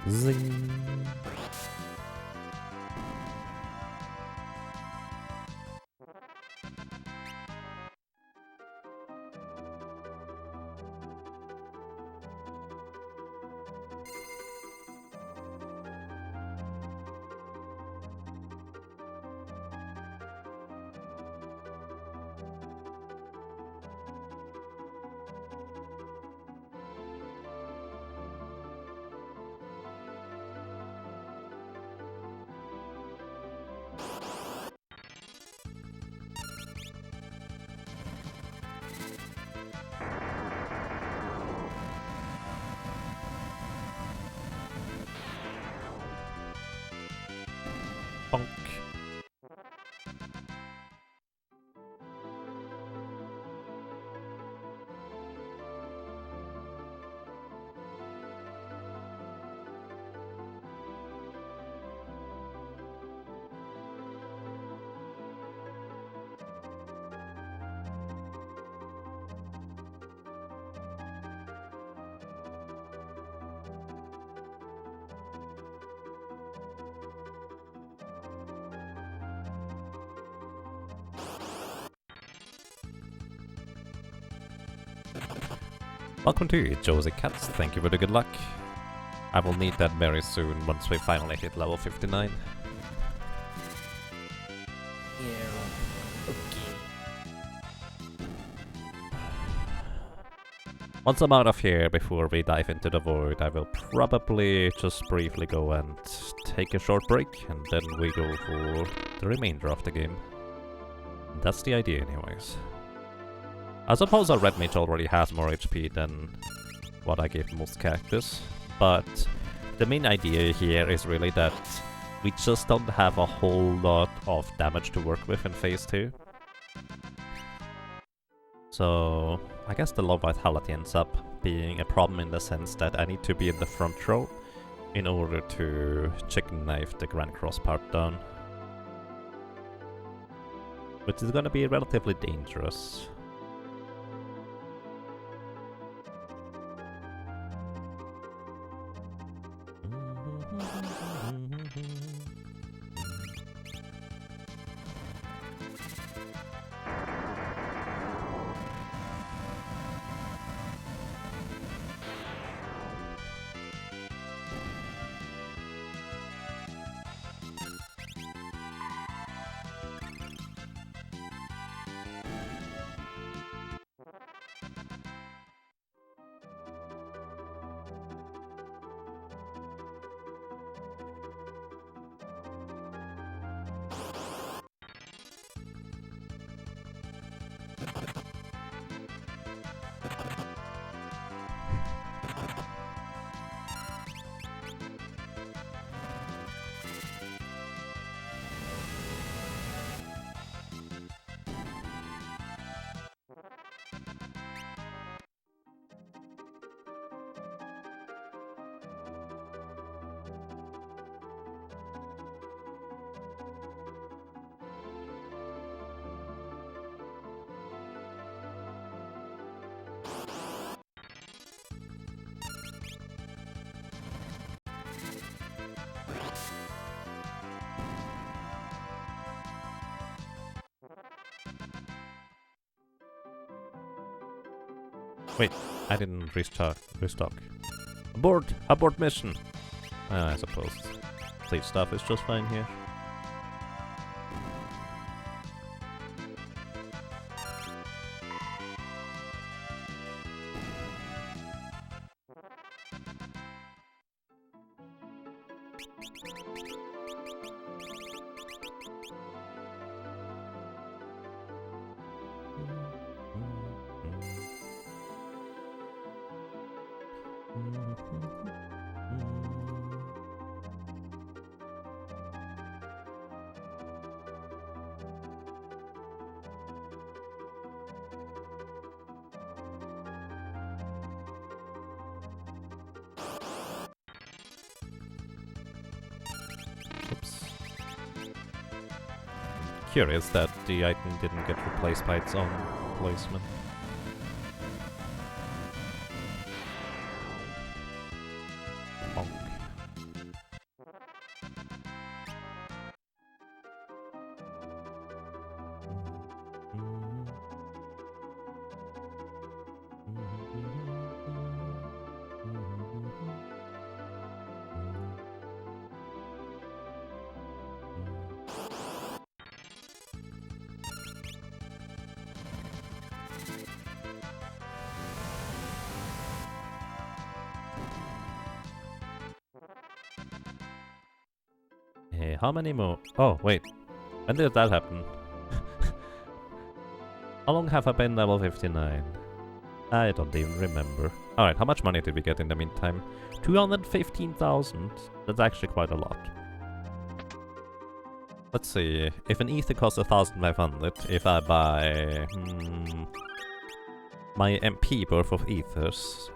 Zing. Bonk. Welcome to Josie Cats, thank you for the good luck. I will need that very soon once we finally hit level 59. Yeah, okay. Once I'm out of here, before we dive into the void, I will probably just briefly go and take a short break, and then we go for the remainder of the game. That's the idea anyways. I suppose our red mage already has more HP than what I gave most characters, but the main idea here is really that we just don't have a whole lot of damage to work with in phase 2. So I guess the low vitality ends up being a problem in the sense that I need to be in the front row in order to chicken knife the Grand Cross part down. Which is gonna be relatively dangerous. Wait, I didn't restock. Abort! Abort mission! I suppose stage stuff is just fine here. Oops. Curious that the item didn't get replaced by its own placement. Bonk. How many more? Oh, wait. When did that happen? How long have I been level 59? I don't even remember. Alright, how much money did we get in the meantime? 215,000. That's actually quite a lot. Let's see. If an ether costs 1,500, if I buy... my MP worth of ethers,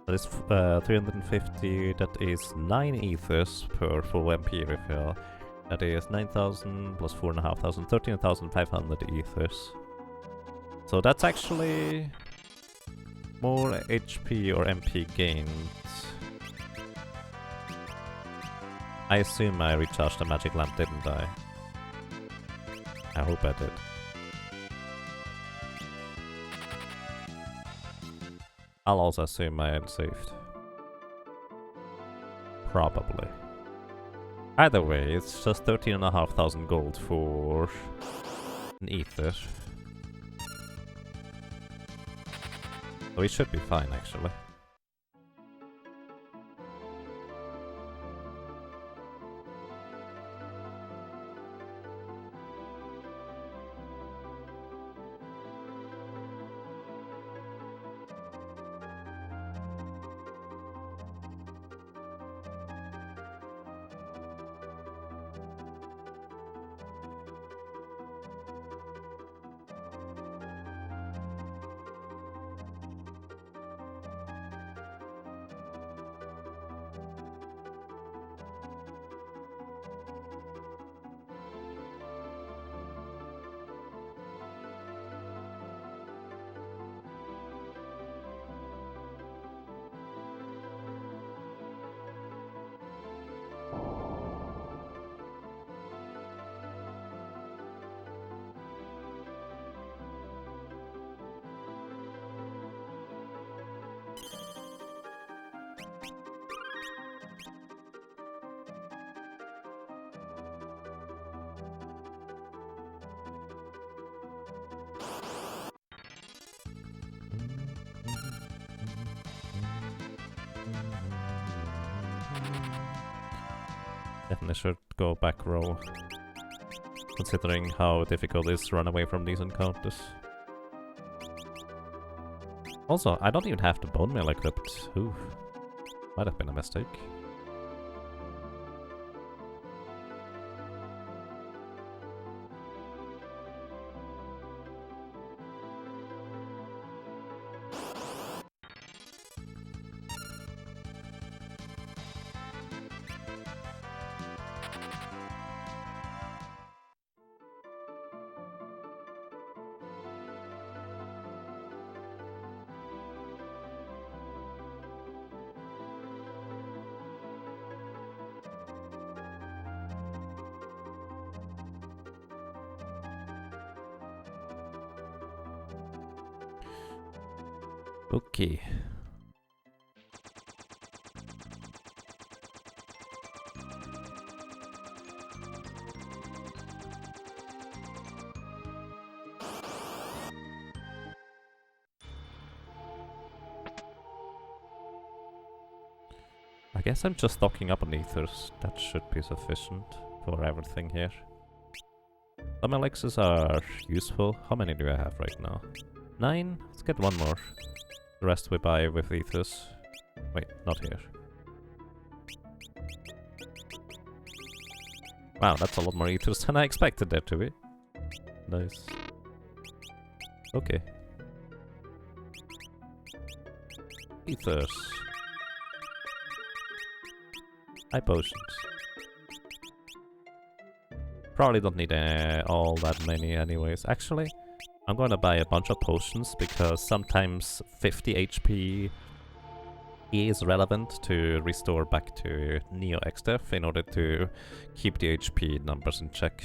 that is 350, that is 9 ethers per full MP refill. That is 9,000 plus 4,500, 13,500 ethers. So that's actually more HP or MP gained. I assume I recharged the magic lamp, didn't I? I hope I did. I'll also assume I had saved. Probably. Either way, it's just 13,500 gold for an ether. So we should be fine, actually. Definitely should go back row, considering how difficult it is to run away from these encounters. Also, I don't even have the bone meal equipped. Ooh, might have been a mistake. Okay. I guess I'm just stocking up on ethers. That should be sufficient for everything here. Some elixirs are useful. How many do I have right now? 9? Let's get one more. The rest we buy with ethers. Wait, not here. Wow, that's a lot more ethers than I expected there to be. Nice. Okay. Ethers. High potions. Probably don't need all that many anyways. Actually, I'm gonna buy a bunch of potions because sometimes 50 HP is relevant to restore back to Neo XDF in order to keep the HP numbers in check.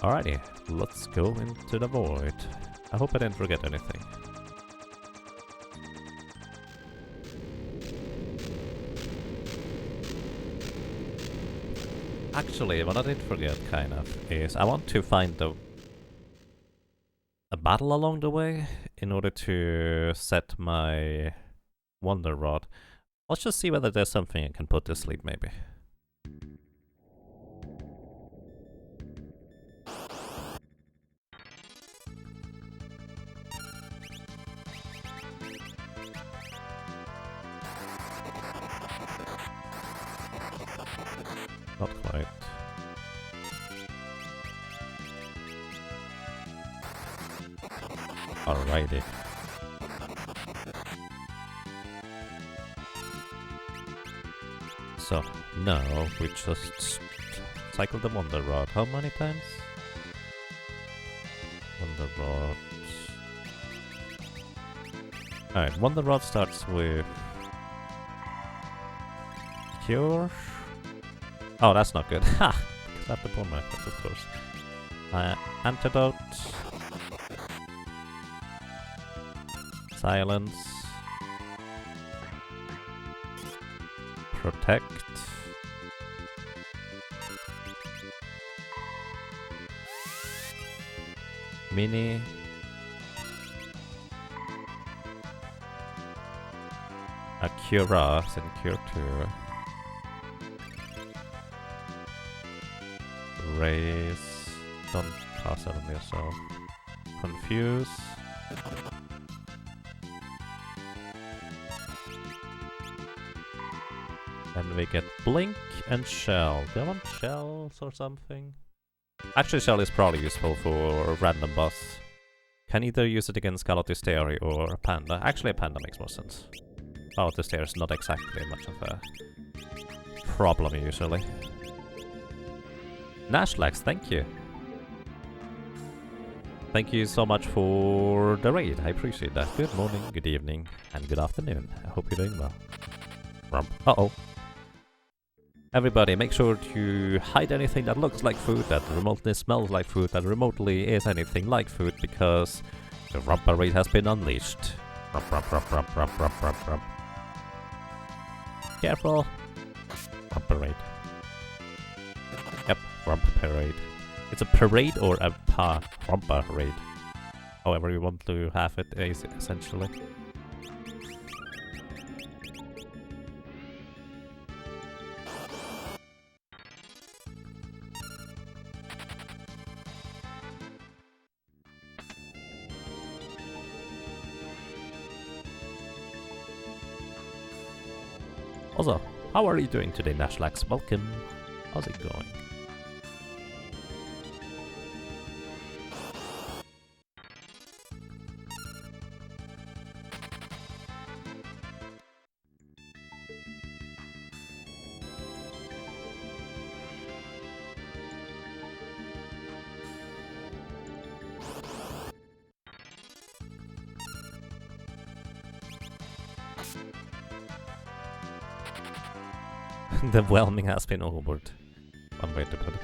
Alrighty, let's go into the void. I hope I didn't forget anything. Actually, what I did forget, kind of, is I want to find a battle along the way in order to set my Wonder Rod. Let's just see whether there's something I can put to sleep, maybe. Not quite. Alrighty. So, now we just cycle the Wonder Rod. How many times? Wonder Rod. Alright, Wonder Rod starts with Cure. Oh, that's not good. Ha! That's the bomb method, of course. Antidote. Silence. Protect. Mini. A Cura, and Cure 2. Raise. Don't pass it on yourself. Confuse. Then we get Blink and Shell. Do I want Shells or something? Actually, Shell is probably useful for random boss. Can either use it against Galactisteri or Panda. Actually, a Panda makes more sense. Galactisteri is not exactly much of a problem usually. Nashlax, thank you. Thank you so much for the raid. I appreciate that. Good morning, good evening, and good afternoon. I hope you're doing well. Rump. Uh-oh. Everybody, make sure to hide anything that looks like food, that remotely smells like food, that remotely is anything like food, because the Rumpa raid has been unleashed. Rump, rump, rump, rump, rump, rump, rump, rump. Careful. Rumpa raid. Yep, Rump Parade. It's a parade or a Rumpa raid. However you want to have it, essentially. Also, how are you doing today, Nashlax? Welcome. How's it going? The whelming has been overboard. One way to put it.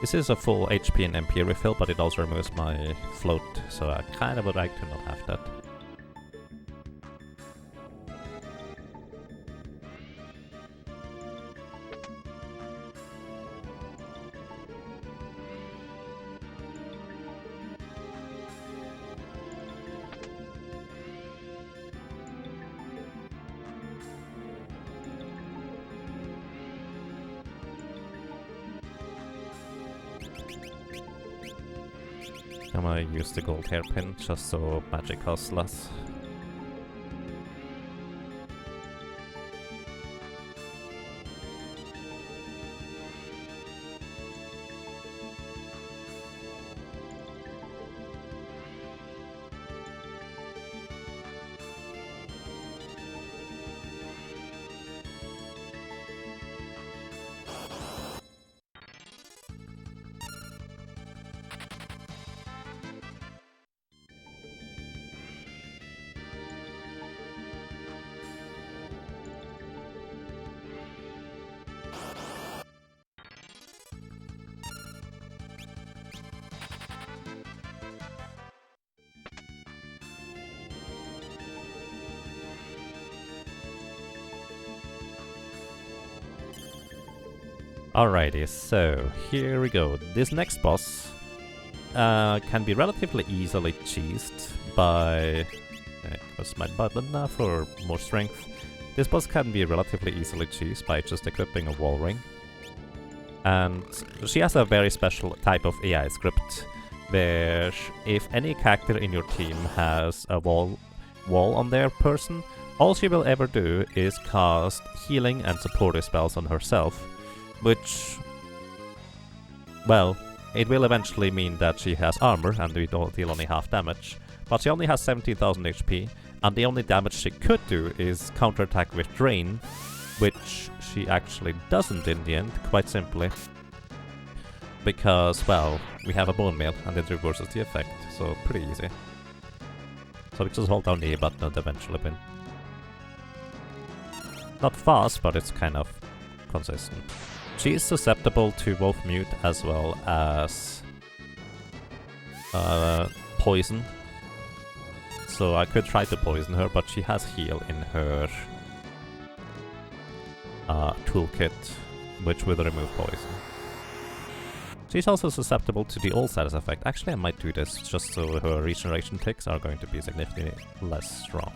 This is a full HP and MP refill, but it also removes my float, so I kind of would like to not have that. I'm gonna use the gold hairpin just so magic costs less. Alrighty, so here we go. This next boss can be relatively easily cheesed by... What's my button now for more strength? This boss can be relatively easily cheesed by just equipping a wall ring. And she has a very special type of AI script, where if any character in your team has a wall on their person, all she will ever do is cast healing and supportive spells on herself. Which, well, it will eventually mean that she has armor and we don't deal only half damage, but she only has 17,000 HP, and the only damage she could do is counterattack with Drain, which she actually doesn't in the end, quite simply. Because, well, we have a bone meal and it reverses the effect, so pretty easy. So we just hold down the A button and eventually win. Not fast, but it's kind of consistent. She is susceptible to both mute as well as poison. So I could try to poison her, but she has heal in her toolkit, which will remove poison. She's also susceptible to the all status effect. Actually, I might do this just so her regeneration ticks are going to be significantly less strong.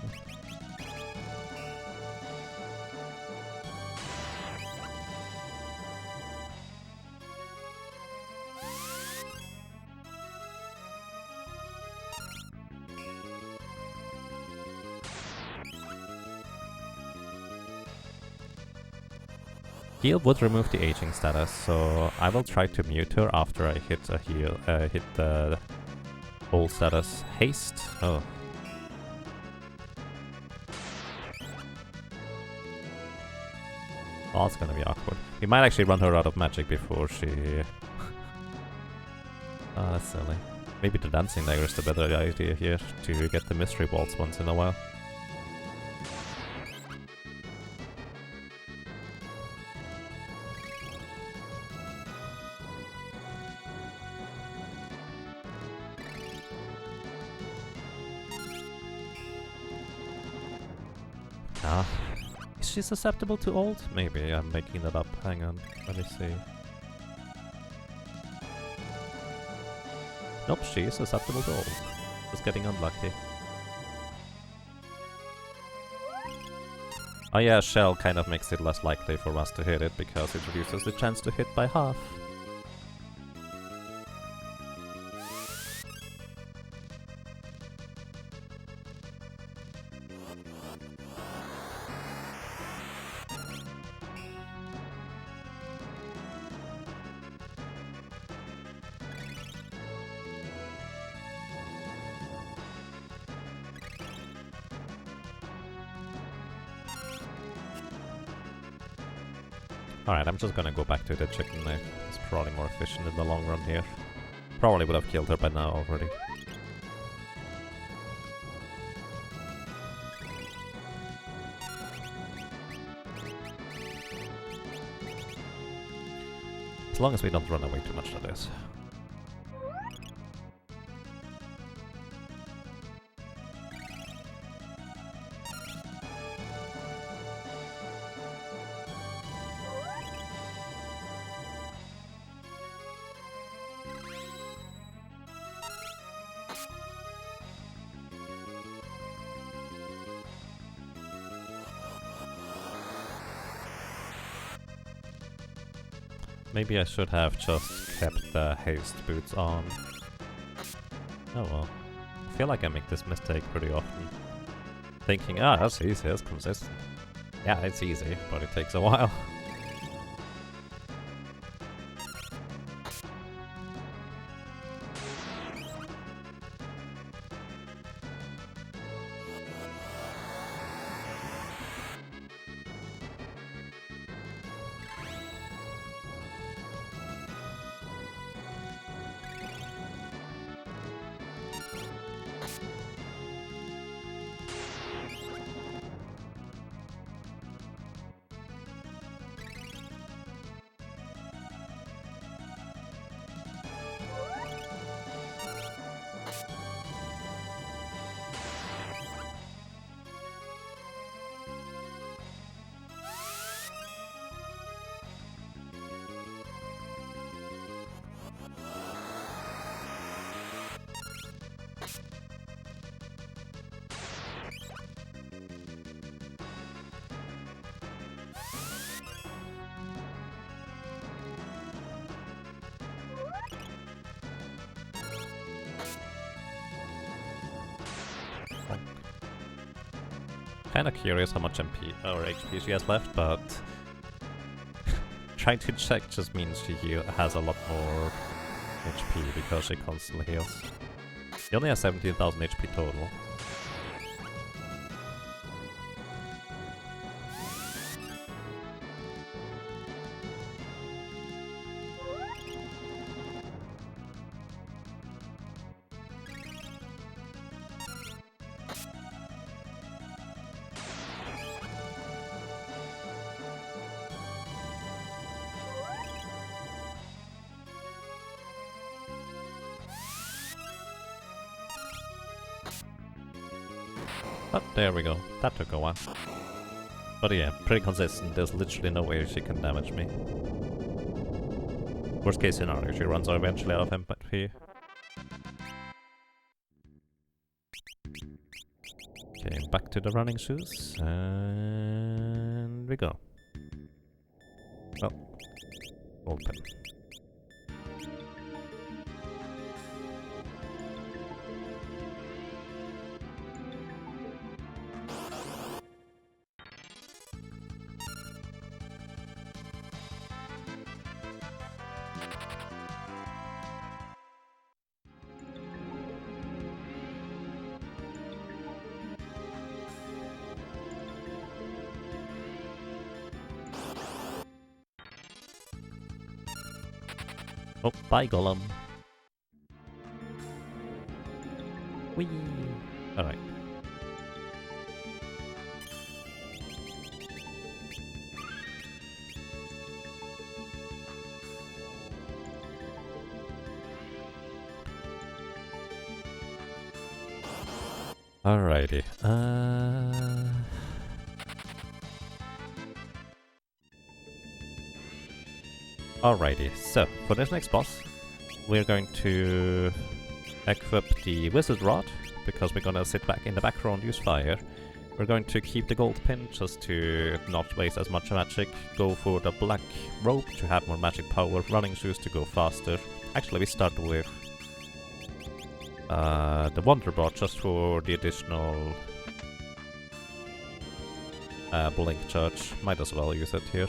Heal would remove the aging status, so I will try to mute her after I hit a heal, hit the old status. Haste? Oh. Oh, that's gonna be awkward. We might actually run her out of magic before she... Oh, that's silly. Maybe the dancing dagger is the better idea here, to get the mystery waltz once in a while. Ah. Is she susceptible to old? Maybe I'm making that up. Hang on, let me see. Nope, she is susceptible to old. Just getting unlucky. Oh yeah, Shell kind of makes it less likely for us to hit it because it reduces the chance to hit by half. Alright, I'm just gonna go back to the chicken knife. It's probably more efficient in the long run here. Probably would have killed her by now already. As long as we don't run away too much, that is. Maybe I should have just kept the haste boots on. Oh well. I feel like I make this mistake pretty often. Thinking, ah, that's easy, that's consistent. Yeah, it's easy, but it takes a while. Kinda curious how much MP or HP she has left, but trying to check just means she has a lot more HP because she constantly heals. She only has 17,000 HP total. But there we go, that took a while. But yeah, pretty consistent, there's literally no way she can damage me. Worst case scenario, she runs eventually out of MP. Okay, back to the running shoes, and we go. Well, open. Oh, bye Golem. Whee! Alright. Alrighty. Alrighty, so for this next boss, we're going to equip the Wizard Rod, because we're gonna sit back in the background, use fire. We're going to keep the gold pin just to not waste as much magic, go for the black robe to have more magic power, running shoes to go faster. Actually, we start with the Wonder Bot just for the additional blink charge. Might as well use it here.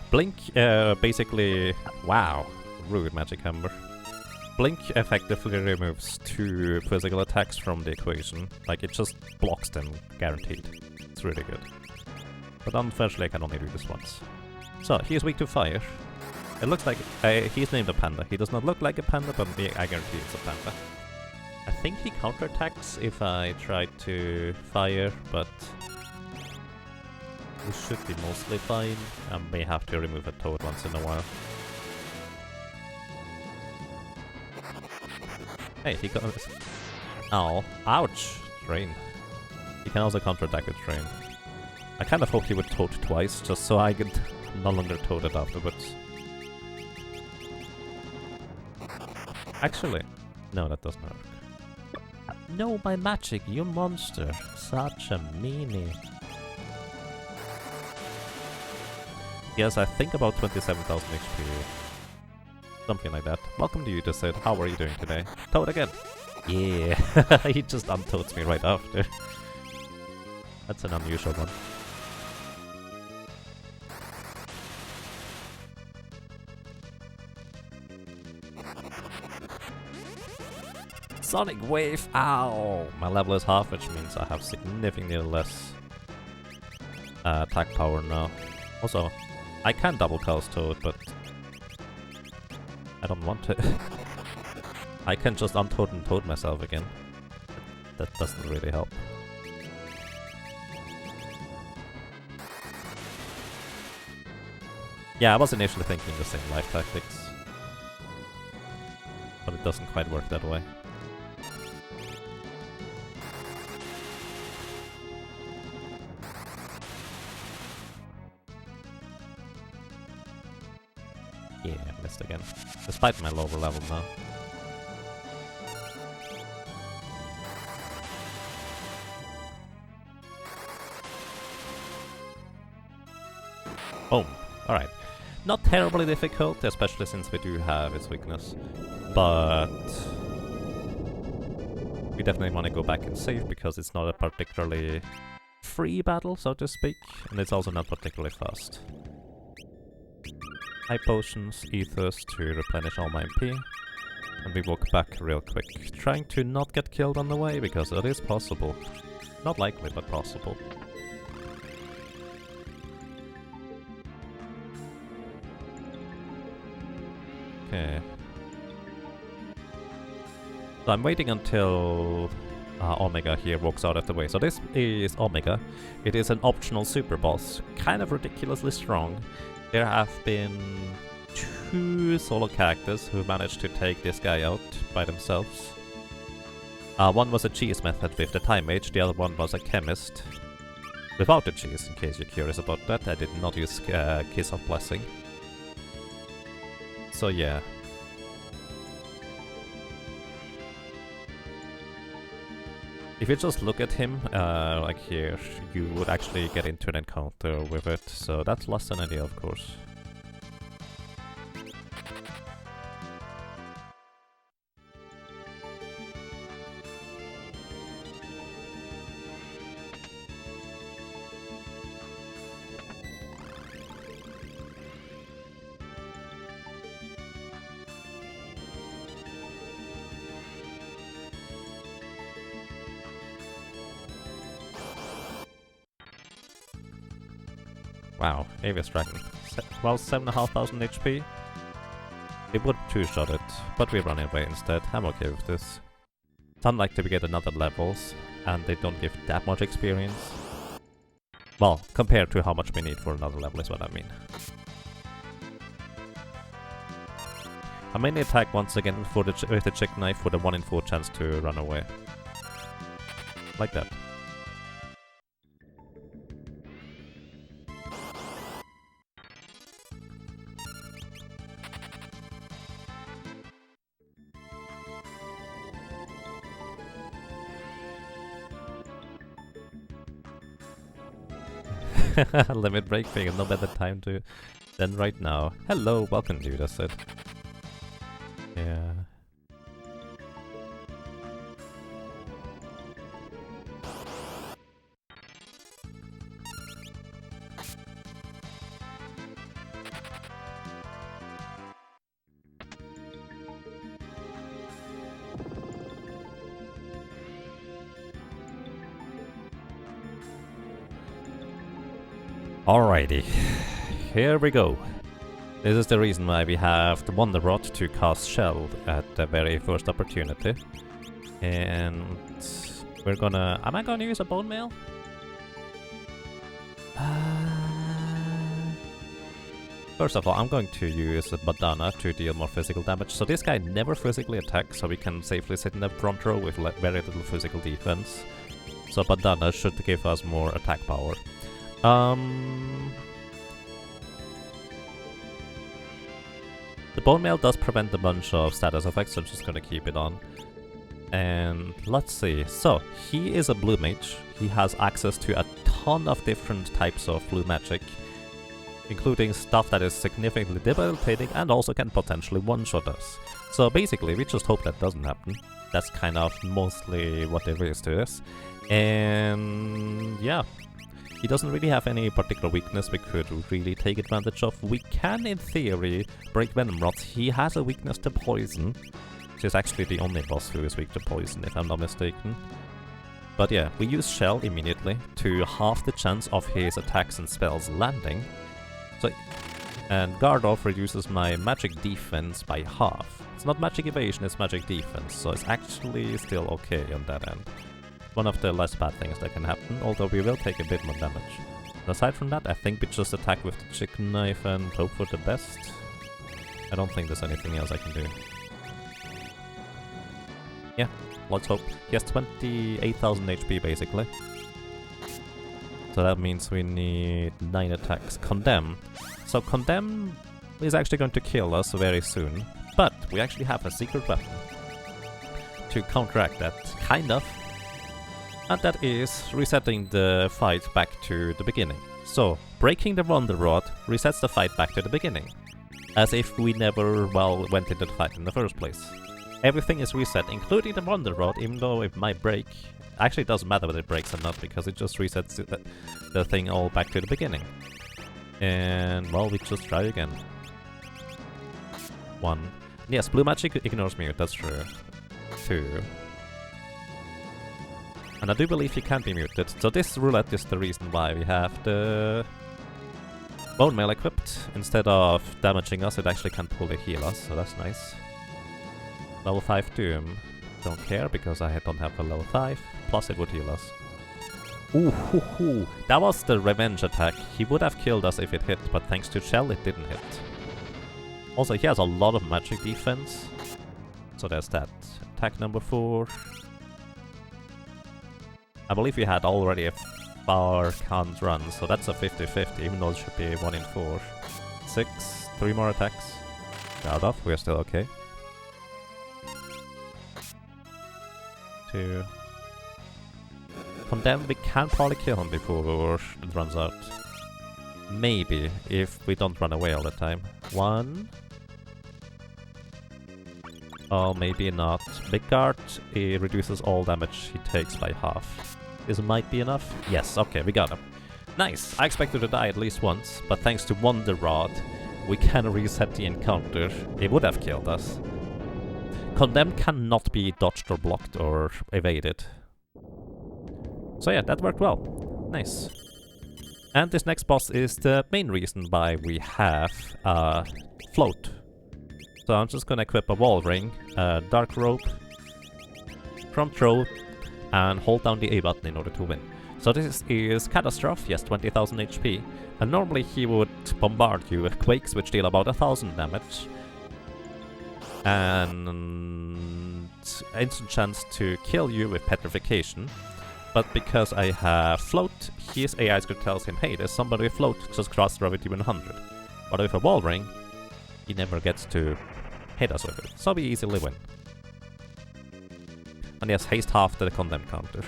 Blink, basically, wow, rude magic hammer. Blink effectively removes 2 physical attacks from the equation, like it just blocks them, guaranteed. It's really good. But unfortunately I can only do this once. So, he is weak to fire. It looks like he's named a panda. He does not look like a panda, but I guarantee it's a panda. I think he counterattacks if I try to fire, but we should be mostly fine. I may have to remove a toad once in a while. Hey, he got... Oh, ouch! Train. He can also counterattack with train. I kind of hoped he would toad twice, just so I could no longer toad it afterwards. Actually, no, that doesn't work. No, my magic, you monster. Such a meanie. Yes, I think about 27,000 HP. Something like that. Welcome to you, Sid. How are you doing today? Toad again. Yeah, he just untoads me right after. That's an unusual one. Sonic Wave! Ow! My level is half, which means I have significantly less attack power now. Also, I can double cast Toad, but I don't want to. I can just untoad and toad myself again. That doesn't really help. Yeah, I was initially thinking the same life tactics, but it doesn't quite work that way. Yeah, missed again, despite my lower level now. Boom. Alright. Not terribly difficult, especially since we do have its weakness. But we definitely want to go back and save because it's not a particularly free battle, so to speak, and it's also not particularly fast. High potions, ethers to replenish all my MP, and we walk back real quick, trying to not get killed on the way because it is possible. Not likely, but possible. Okay. So I'm waiting until Omega here walks out of the way. So this is Omega. It is an optional super boss, kind of ridiculously strong. There have been 2 solo characters who managed to take this guy out by themselves. One was a cheese method with the Time Mage, the other one was a chemist without the cheese, in case you're curious about that. I did not use Kiss of Blessing. So yeah. If you just look at him, like here, you would actually get into an encounter with it, so that's less than ideal, of course. Wow, Avius Dragon. Well, 7,500 HP. It would two-shot it, but we run away instead. I'm okay with this. It's unlikely we get another levels, and they don't give that much experience. Well, compared to how much we need for another level is what I mean. I mainly attack once again for with the chick knife for the 1 in 4 chance to run away. Like that. Limit break thing, and no better time to than right now. Hello, welcome to you, that's it. Yeah. Alrighty, here we go. This is the reason why we have the Wonder Rod to cast Shell at the very first opportunity. And we're gonna... Am I gonna use a Bone Mail? First of all, I'm going to use a Bandana to deal more physical damage. So this guy never physically attacks, so we can safely sit in the front row with very little physical defense. So Bandana should give us more attack power. The Bone Mail does prevent a bunch of status effects, so I'm just gonna keep it on. And let's see. So, he is a blue mage. He has access to a ton of different types of blue magic, including stuff that is significantly debilitating and also can potentially one-shot us. So basically, we just hope that doesn't happen. That's kind of mostly what there is to this. And yeah, he doesn't really have any particular weakness we could really take advantage of. We can, in theory, break Venom Rods. He has a weakness to poison, which is actually the only boss who is weak to poison, if I'm not mistaken. But yeah, we use Shell immediately to halve the chance of his attacks and spells landing. So, and Guard Off reduces my magic defense by half. It's not magic evasion, it's magic defense, so it's actually still okay on that end. One of the less bad things that can happen, although we will take a bit more damage. And aside from that, I think we just attack with the chicken knife and hope for the best. I don't think there's anything else I can do. Yeah, let's hope. He has 28,000 HP basically. So that means we need 9 attacks. Condemn. So Condemn is actually going to kill us very soon. But we actually have a secret weapon to counteract that, kind of. And that is resetting the fight back to the beginning. So, breaking the Wonder Rod resets the fight back to the beginning. As if we never, well, went into the fight in the first place. Everything is reset, including the Wonder Rod, even though it might break. Actually, it doesn't matter whether it breaks or not, because it just resets the thing all back to the beginning. And, well, we just try again. 1. Yes, blue magic ignores mute, that's true. 2. And I do believe he can be muted, so this roulette is the reason why we have the Bone Mail equipped. Instead of damaging us, it actually can fully heal us, so that's nice. Level 5 Doom. Don't care, because I don't have a level 5. Plus it would heal us. Ooh, hoo, hoo. That was the revenge attack. He would have killed us if it hit, but thanks to Shell it didn't hit. Also, he has a lot of magic defense. So there's that. Attack number 4. I believe we had already a far can't run, so that's a 50-50, even though it should be 1 in 4. 6, 3 more attacks. Guard off, we're still okay. 2. Condemn, we can probably kill him before it runs out. Maybe, if we don't run away all the time. 1. Oh, maybe not. Big Guard, it reduces all damage he takes by half. This might be enough. Yes, okay, we got him. Nice! I expected to die at least once, but thanks to Wonder Rod, we can reset the encounter. It would have killed us. Condemn cannot be dodged or blocked or evaded. So yeah, that worked well. Nice. And this next boss is the main reason why we have float. So I'm just gonna equip a wall ring, a dark rope, front row, and hold down the A button in order to win. So this is Catastrophe, yes, 20,000 HP, and normally he would bombard you with quakes which deal about 1,000 damage, and instant chance to kill you with petrification. But because I have float, his AI script tells him, hey, there's somebody with float, just cross gravity 100. But with a wall ring, he never gets to hit us with it, so we easily win. And yes, haste half the condemn counter.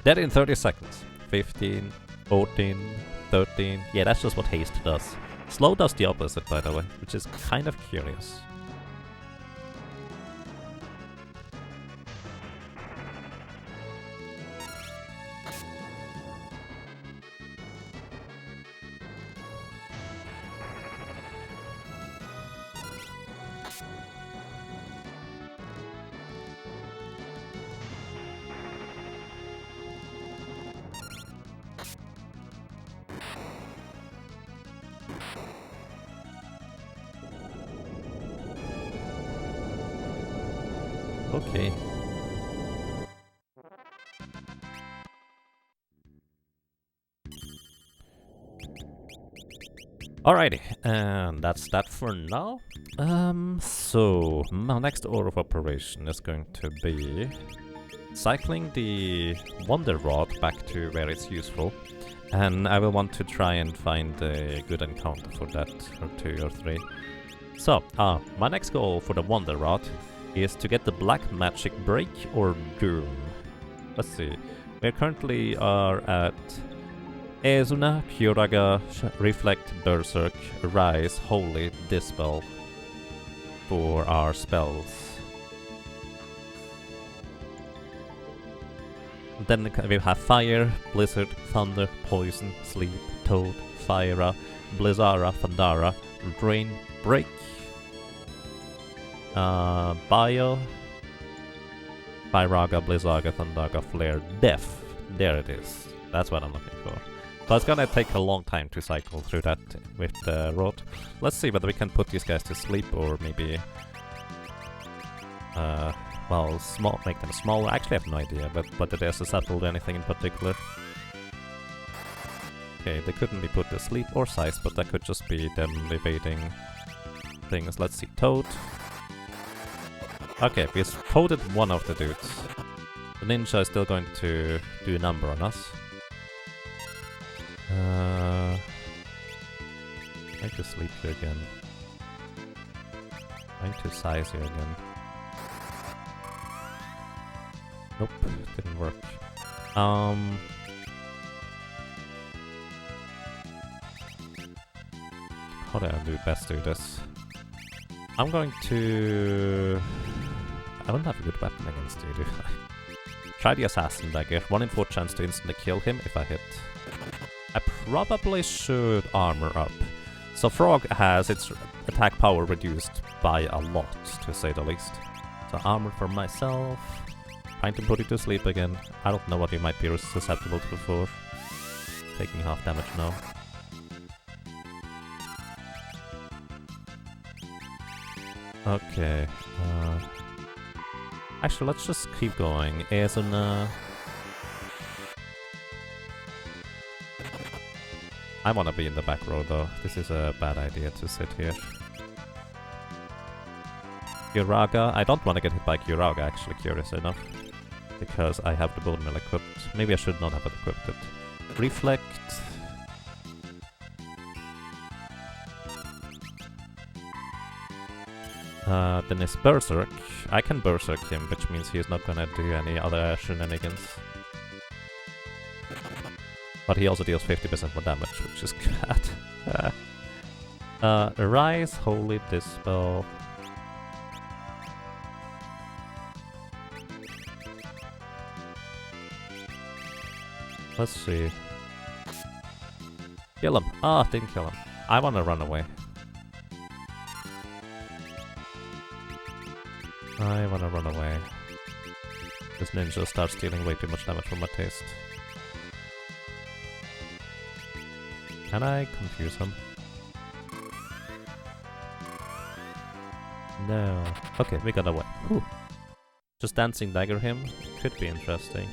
Dead in 30 seconds. 15, 14, 13. Yeah, that's just what haste does. Slow does the opposite, by the way, which is kind of curious. Okay. Alrighty, and that's that for now. So my next order of operation is going to be cycling the Wonder Rod back to where it's useful, and I will want to try and find a good encounter for that, or 2 or 3. So, my next goal for the Wonder Rod is to get the Black Magic Break or Doom. Let's see, we currently are at Ezuna, Kyuraga, Reflect, Berserk, Rise, Holy, Dispel for our spells. Then we have Fire, Blizzard, Thunder, Poison, Sleep, Toad, Fire, Blizzara, Thundara, Drain, Break, Bio, Pyraga, Blizzaga, Thundaga, Flare, Death. There it is. That's what I'm looking for. So it's gonna take a long time to cycle through that with the rod. Let's see whether we can put these guys to sleep or maybe well, make them smaller. Actually, I have no idea, but whether they're susceptible to anything in particular. Okay, they couldn't be put to sleep or size, but that could just be them evading things. Let's see, Toad. Okay, we toaded one of the dudes. The ninja is still going to do a number on us. Trying to sleep you again. Trying to size you again. Nope, didn't work. How do I best do this? I'm going to... I don't have a good weapon against you, do I? Try the Assassin Dagger. 1 in 4 chance to instantly kill him if I hit. I probably should armor up. So Frog has its attack power reduced by a lot, to say the least. So armor for myself. Trying to put it to sleep again. I don't know what he might be susceptible to before. Taking half damage now. Okay. Actually, let's just keep going. Ezuna. I want to be in the back row though. This is a bad idea to sit here. Kyuraga. I don't want to get hit by Kyuraga, actually, curious enough. Because I have the Bone Mill equipped. Maybe I should not have it equipped. Reflect. Then is Berserk. I can Berserk him, which means he's not gonna do any other shenanigans. But he also deals 50% more damage, which is good. Rise, Holy, Dispel. Let's see. Kill him. Ah, didn't kill him. I wanna run away. I wanna run away. This ninja starts dealing way too much damage for my taste. Can I confuse him? No. Okay, we got away. Whew. Just dancing dagger him could be interesting.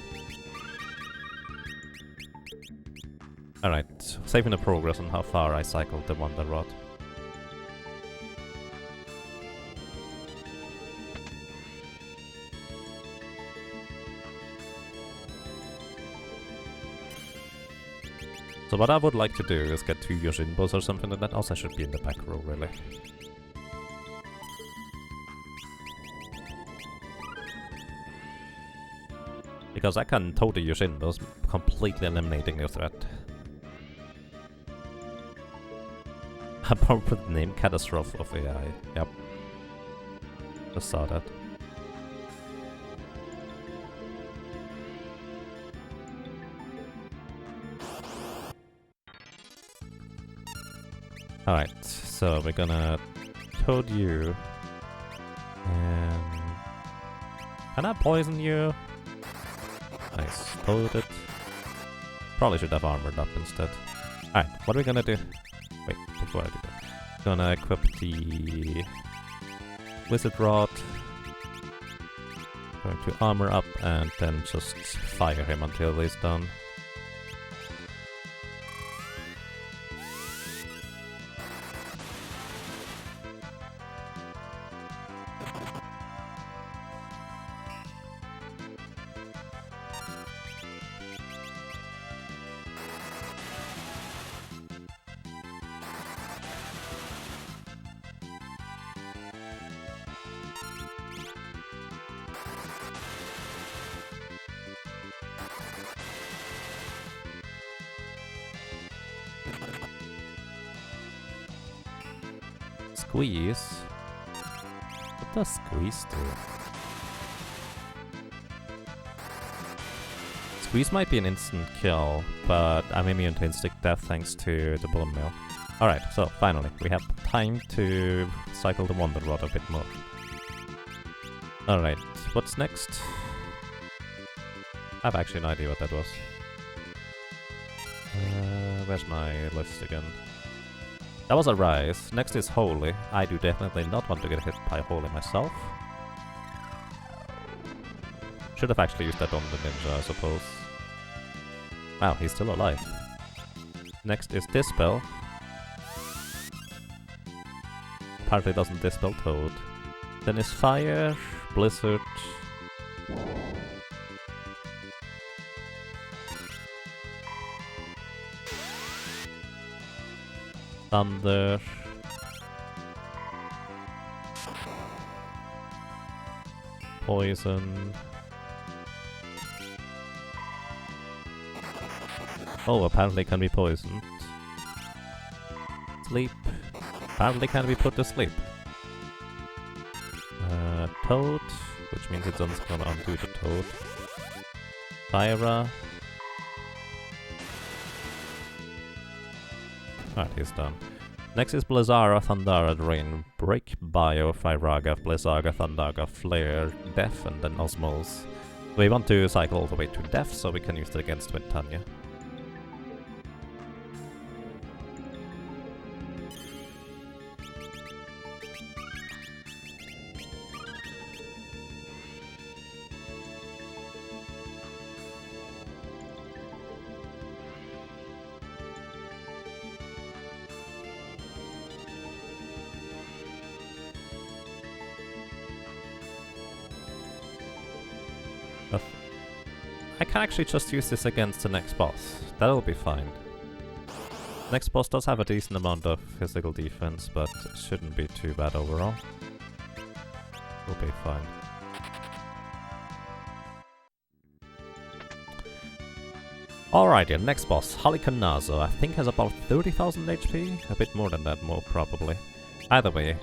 Alright, saving the progress on how far I cycled the Wonder Rod. So what I would like to do is get 2 Yoshinbos or something like that. Also, I should be in the back row, really. Because I can toad the Yoshinbos, completely eliminating the threat. I probably put the name Catastrophe of AI. Yep. Just saw that. Alright, so we're gonna toad you. And... can I poison you? Nice, toad it. Probably should have armored up instead. Alright, what are we gonna do? Wait, before I do that. Gonna equip the Wizard Rod. Going to armor up and then just fire him until he's done. Squeeze? What does squeeze do? Squeeze might be an instant kill, but I'm immune to instant death thanks to the bone meal. Alright, so finally, we have time to cycle the Wonder Rod a bit more. Alright, what's next? I have actually no idea what that was. Where's my list again? That was a Rise. Next is Holy. I do definitely not want to get hit by Holy myself. Should have actually used that on the ninja, I suppose. Wow, he's still alive. Next is Dispel. Apparently doesn't Dispel Toad. Then is Fire, Blizzard. Thunder. Poison. Oh, apparently can be poisoned. Sleep. Apparently can be put to sleep. Toad, which means it's gonna undo the Toad. Fyra. Alright, he's done. Next is Blizzara, Thundara, Drain, Break, Bio, Fyraga, Blizzaga, Thundaga, Flare, Death, and then Osmos. We want to cycle all the way to Death, so we can use it against Tanya. I can actually just use this against the next boss. That'll be fine. Next boss does have a decent amount of physical defense, but it shouldn't be too bad overall. We'll be fine. Alrighty, next boss, Cannazo. I think has about 30,000 HP? A bit more than that, more probably. Either way,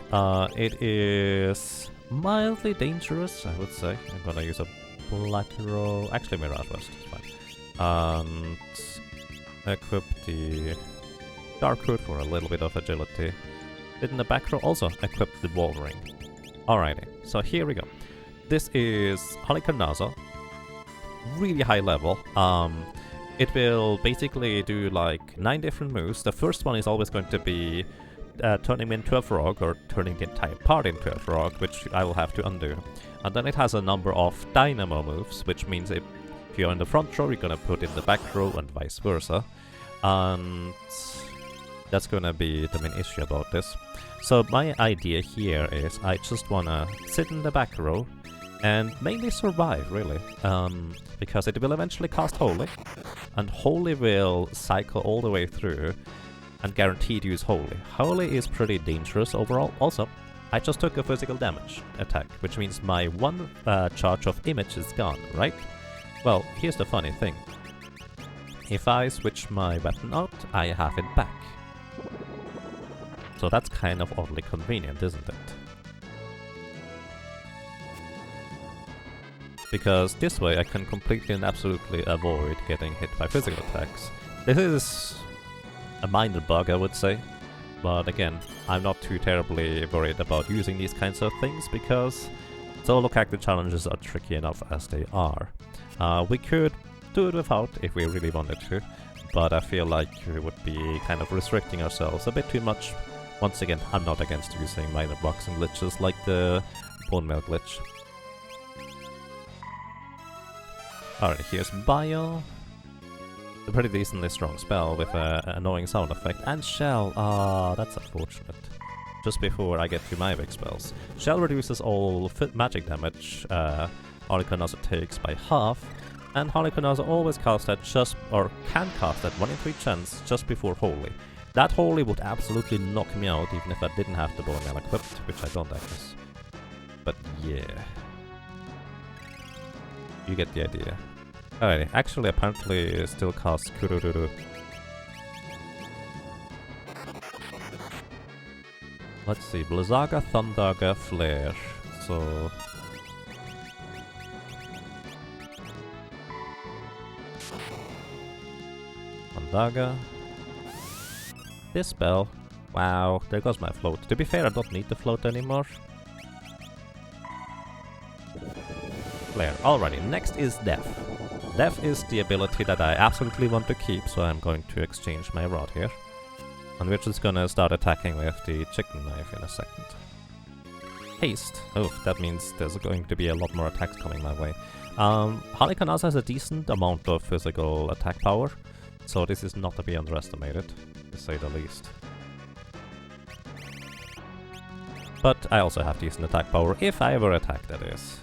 it is mildly dangerous, I would say. I'm gonna use a Black Row. Actually, Mirage West is fine. And equip the Dark Hood for a little bit of agility. In the back row, also equip the Wall Ring. Alrighty, so here we go. This is Cannazo. Really high level. It will basically do like 9 different moves. The first one is always going to be turning me into a frog, or turning the entire party into a frog, which I will have to undo. And then it has a number of dynamo moves, which means if you're in the front row, you're gonna put in the back row and vice versa. And that's gonna be the main issue about this. So my idea here is I just wanna sit in the back row and mainly survive, really. Because it will eventually cast Holy, and Holy will cycle all the way through and guaranteed use Holy. Holy is pretty dangerous overall. Also, I just took a physical damage attack, which means my one charge of image is gone, right? Well, here's the funny thing. If I switch my weapon out, I have it back. So that's kind of oddly convenient, isn't it? Because this way I can completely and absolutely avoid getting hit by physical attacks. This is a minor bug, I would say. But again, I'm not too terribly worried about using these kinds of things, because solo character challenges are tricky enough as they are. We could do it without if we really wanted to, but I feel like we would be kind of restricting ourselves a bit too much. Once again, I'm not against using minor bugs and glitches like the bone meal glitch. Alright, here's Bio. A pretty decently strong spell with an annoying sound effect. And Shell. Ah, that's unfortunate. Just before I get to my big spells. Shell reduces all magic damage Cannazo takes by half. And Cannazo always casts that can cast that 1 in 3 chance just before Holy. That Holy would absolutely knock me out even if I didn't have the bone mail equipped, which I don't, I guess. But yeah. You get the idea. Alright, actually apparently it still casts Kurururu. Let's see, Blizzaga, Thundaga, Flare. So... Thundaga. This spell. Wow, there goes my float. To be fair, I don't need the float anymore. Flare. Alrighty, next is Death. Death is the ability that I absolutely want to keep, so I'm going to exchange my rod here. And we're just gonna start attacking with the chicken knife in a second. Haste. Oh, that means there's going to be a lot more attacks coming my way. Cannazo has a decent amount of physical attack power, so this is not to be underestimated, to say the least. But I also have decent attack power, if I ever attack, that is.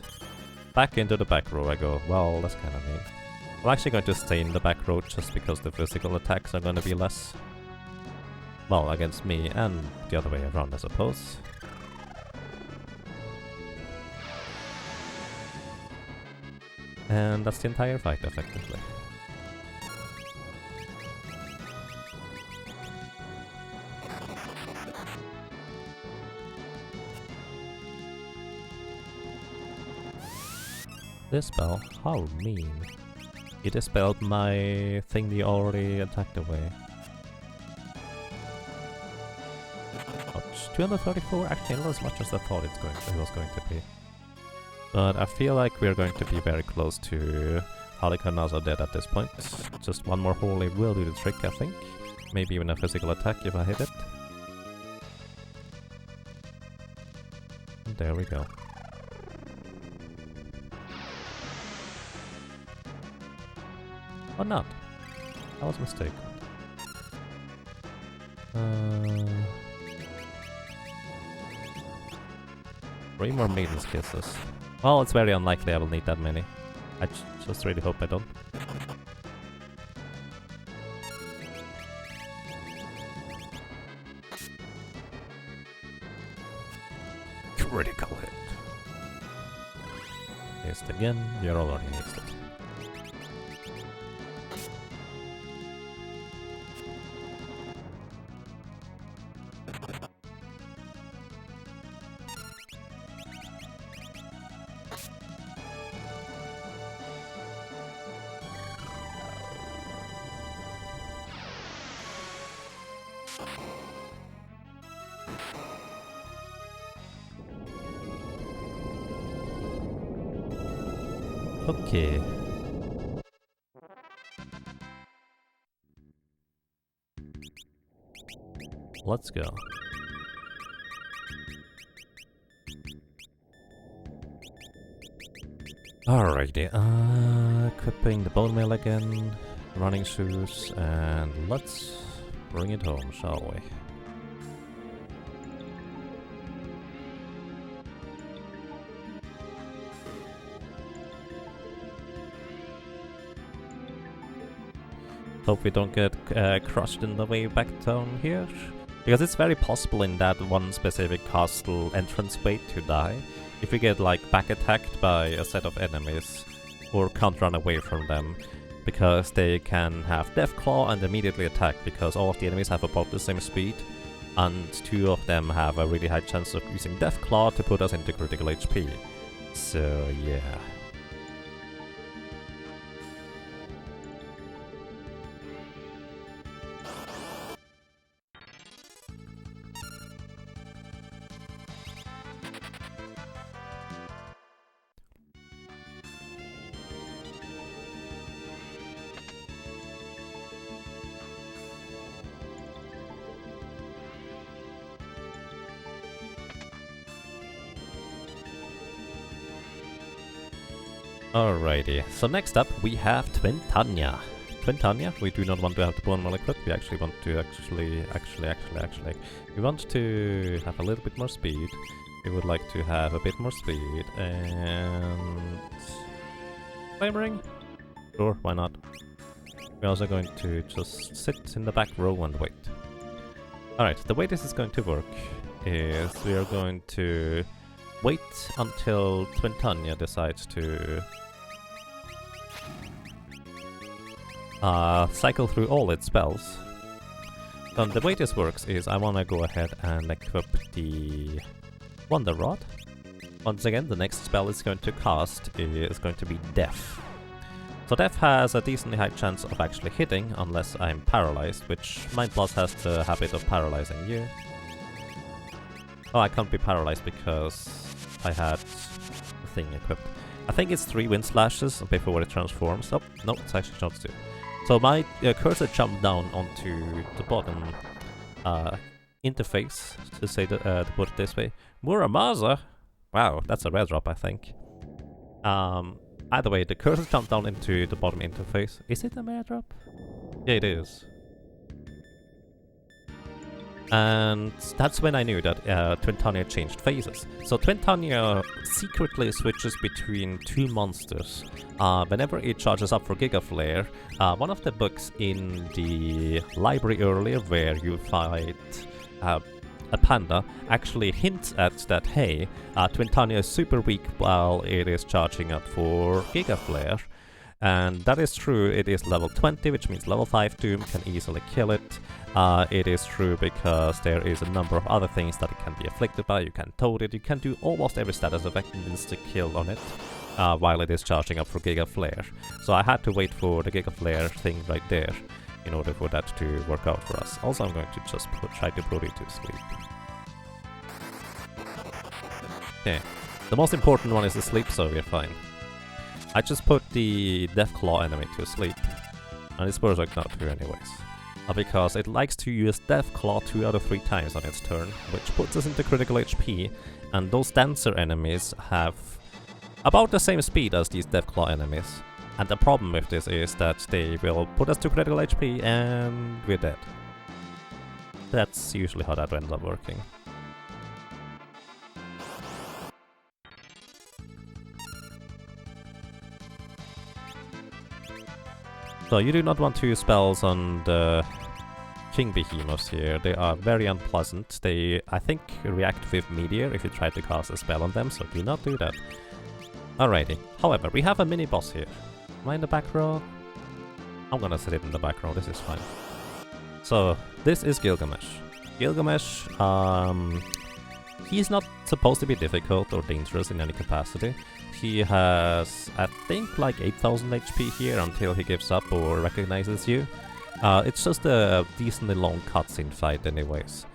Back into the back row I go. Well, that's kind of mean. I'm actually going to stay in the back row just because the physical attacks are going to be less. Well, against me and the other way around, I suppose. And that's the entire fight, effectively. This spell? How mean. It dispelled my thing you already attacked away. Ouch. 234? Actually not as much as I thought it was going to be. But I feel like we're going to be very close to Cannazo dead at this point. Just one more Holy will do the trick, I think. Maybe even a physical attack if I hit it. And there we go. Or not. I was mistaken. 3 more Maiden's Kisses. Well, it's very unlikely I will need that many. I just really hope I don't. Critical hit. Haste again. You're already hasted. Okay. Let's go. Alrighty, equipping the bone mail again, running shoes, and let's bring it home, shall we? Hope we don't get crushed in the way back down here. Because it's very possible in that one specific castle entranceway to die. If we get like back attacked by a set of enemies, or can't run away from them, because they can have Death Claw and immediately attack, because all of the enemies have about the same speed, and 2 of them have a really high chance of using Death Claw to put us into critical HP. So yeah. Alrighty, so next up we have Twintanya. Twintanya, we do not want to have the bone melee equipped, we actually want to we want to have a little bit more speed. We would like to have a bit more speed and... Flame ring? Sure, why not? We're also going to just sit in the back row and wait. Alright, the way this is going to work is we are going to wait until Twintanya decides to cycle through all its spells. So the way this works is I want to go ahead and equip the Wonder Rod. Once again, the next spell it's going to cast is going to be Death. So Death has a decently high chance of actually hitting unless I'm paralyzed, which Mind Plus has the habit of paralyzing you. Oh, I can't be paralyzed because I had the thing equipped. I think it's 3 wind slashes before it transforms. Oh, no, it's actually not 2. So my cursor jumped down onto the bottom interface, to put it this way. Muramasa? Wow, that's a rare drop, I think. Either way, the cursor jumped down into the bottom interface. Is it a rare drop? Yeah, it is. And that's when I knew that Twintanya changed phases. So Twintanya secretly switches between 2 monsters. Whenever it charges up for Giga Flare, one of the books in the library earlier where you fight a panda actually hints at that, hey, Twintanya is super weak while it is charging up for Giga Flare. And that is true, it is level 20, which means level 5 Doom can easily kill it. It is true because there is a number of other things that it can be afflicted by. You can toad it, you can do almost every status effect and insta-kill on it while it is charging up for Giga Flare. So I had to wait for the Giga Flare thing right there in order for that to work out for us. Also, I'm going to just try to put it to sleep. Okay, the most important one is the sleep, so we're fine. I just put the Deathclaw enemy to sleep, and it's worth not to anyways. Because it likes to use Deathclaw 2 out of 3 times on its turn, which puts us into critical HP, and those Dancer enemies have about the same speed as these Deathclaw enemies. And the problem with this is that they will put us to critical HP and we're dead. That's usually how that ends up working. So you do not want to use spells on the King Behemoths here. They are very unpleasant. They, I think, react with Meteor if you try to cast a spell on them, so do not do that. Alrighty. However, we have a mini-boss here. Am I in the back row? I'm gonna sit it in the back row, this is fine. So, this is Gilgamesh. Gilgamesh, he's not supposed to be difficult or dangerous in any capacity. He has, I think, like 8000 HP here until he gives up or recognizes you. It's just a decently long cutscene fight anyways.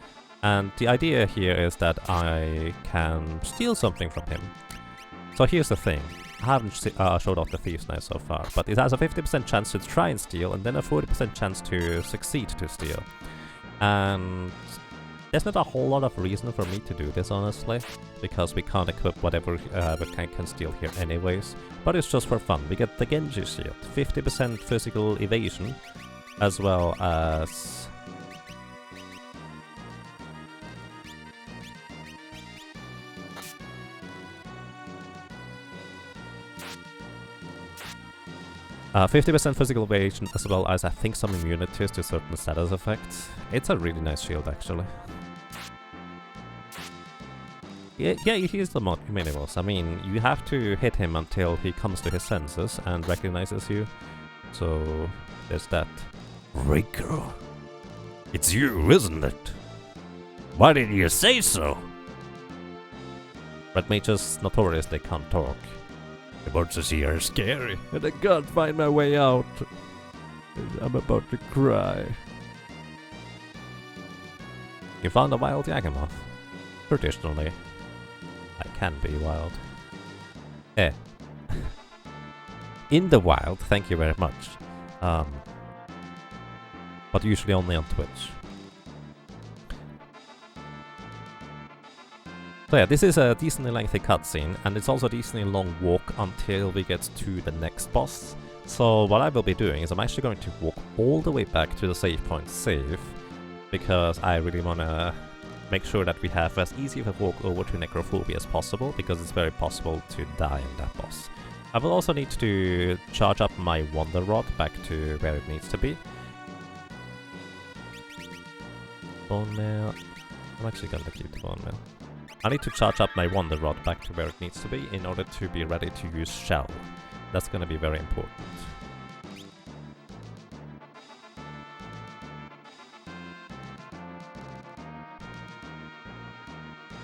And the idea here is that I can steal something from him. So here's the thing. I haven't showed off the Thieves' Knife so far, but it has a 50% chance to try and steal and then a 40% chance to succeed to steal. And there's not a whole lot of reason for me to do this, honestly, because we can't equip whatever we can steal here anyways, but it's just for fun. We get the Genji Shield, 50% physical evasion, as well as 50% physical evasion, as well as I think some immunities to certain status effects. It's a really nice shield, actually. Yeah, he's the minimalist. I mean, you have to hit him until he comes to his senses and recognizes you. So, there's that. Rico, it's you, isn't it? Why didn't you say so? Red mages notoriously can't talk. The monsters here are scary. And I can't find my way out. I'm about to cry. You found a wild Yagamoth. Traditionally, I can be wild. In the wild, thank you very much. But usually only on Twitch. So yeah, this is a decently lengthy cutscene, and it's also a decently long walk until we get to the next boss. So what I will be doing is I'm actually going to walk all the way back to the save point save, because I really want to make sure that we have as easy of a walk over to Necrophobia as possible, because it's very possible to die in that boss. I will also need to charge up my Wonder Rod back to where it needs to be. Bone Mail. I'm actually going to keep the Bone Mail. I need to charge up my Wonder Rod back to where it needs to be in order to be ready to use Shell. That's going to be very important.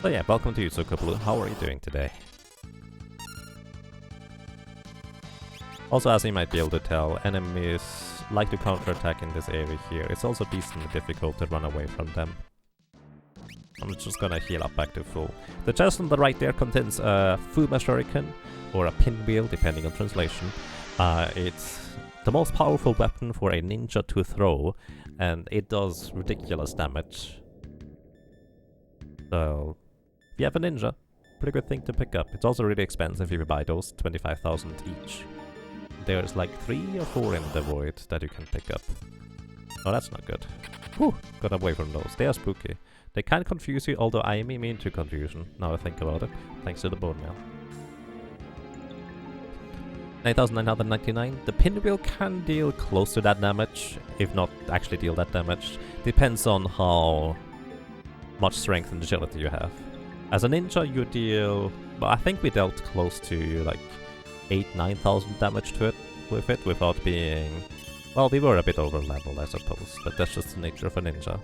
So yeah, welcome to Yuzuka Blue. How are you doing today? Also, as you might be able to tell, enemies like to counterattack in this area here. It's also decently difficult to run away from them. I'm just gonna heal up back to full. The chest on the right there contains a Fuma Shuriken, or a pinwheel, depending on translation. It's the most powerful weapon for a ninja to throw, and it does ridiculous damage. So, if you have a ninja, pretty good thing to pick up. It's also really expensive if you buy those, 25,000 each. There's like 3 or 4 in the void that you can pick up. Oh, that's not good. Whew, got away from those. They are spooky. They can confuse you, although I am immune to confusion, now I think about it, thanks to the bone mail. 9,999. The pinwheel can deal close to that damage, if not actually deal that damage. Depends on how much strength and agility you have. As a ninja, you deal... well, I think we dealt close to like 8,000-9,000 damage to it with it without being... well, we were a bit over leveled, I suppose, but that's just the nature of a ninja.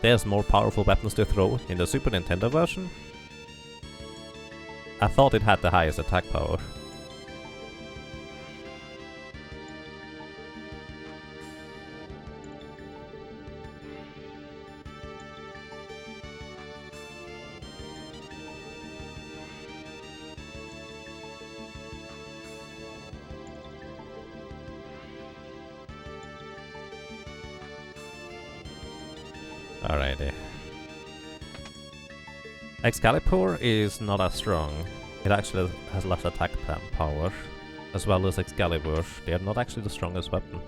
There's more powerful weapons to throw in the Super Nintendo version. I thought it had the highest attack power. Alrighty. Excalibur is not as strong. It actually has less attack power, as well as Excalibur. They are not actually the strongest weapon.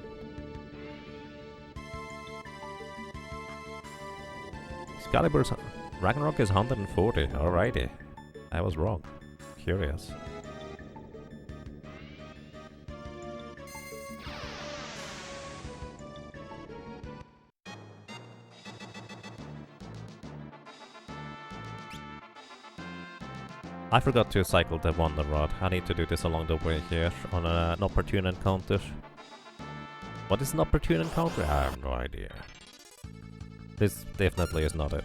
Excalibur's Ragnarok is 140. Alrighty. I was wrong. Curious. I forgot to cycle the Wonder Rod. I need to do this along the way here on an opportune encounter. What is an opportune encounter? I have no idea. This definitely is not it.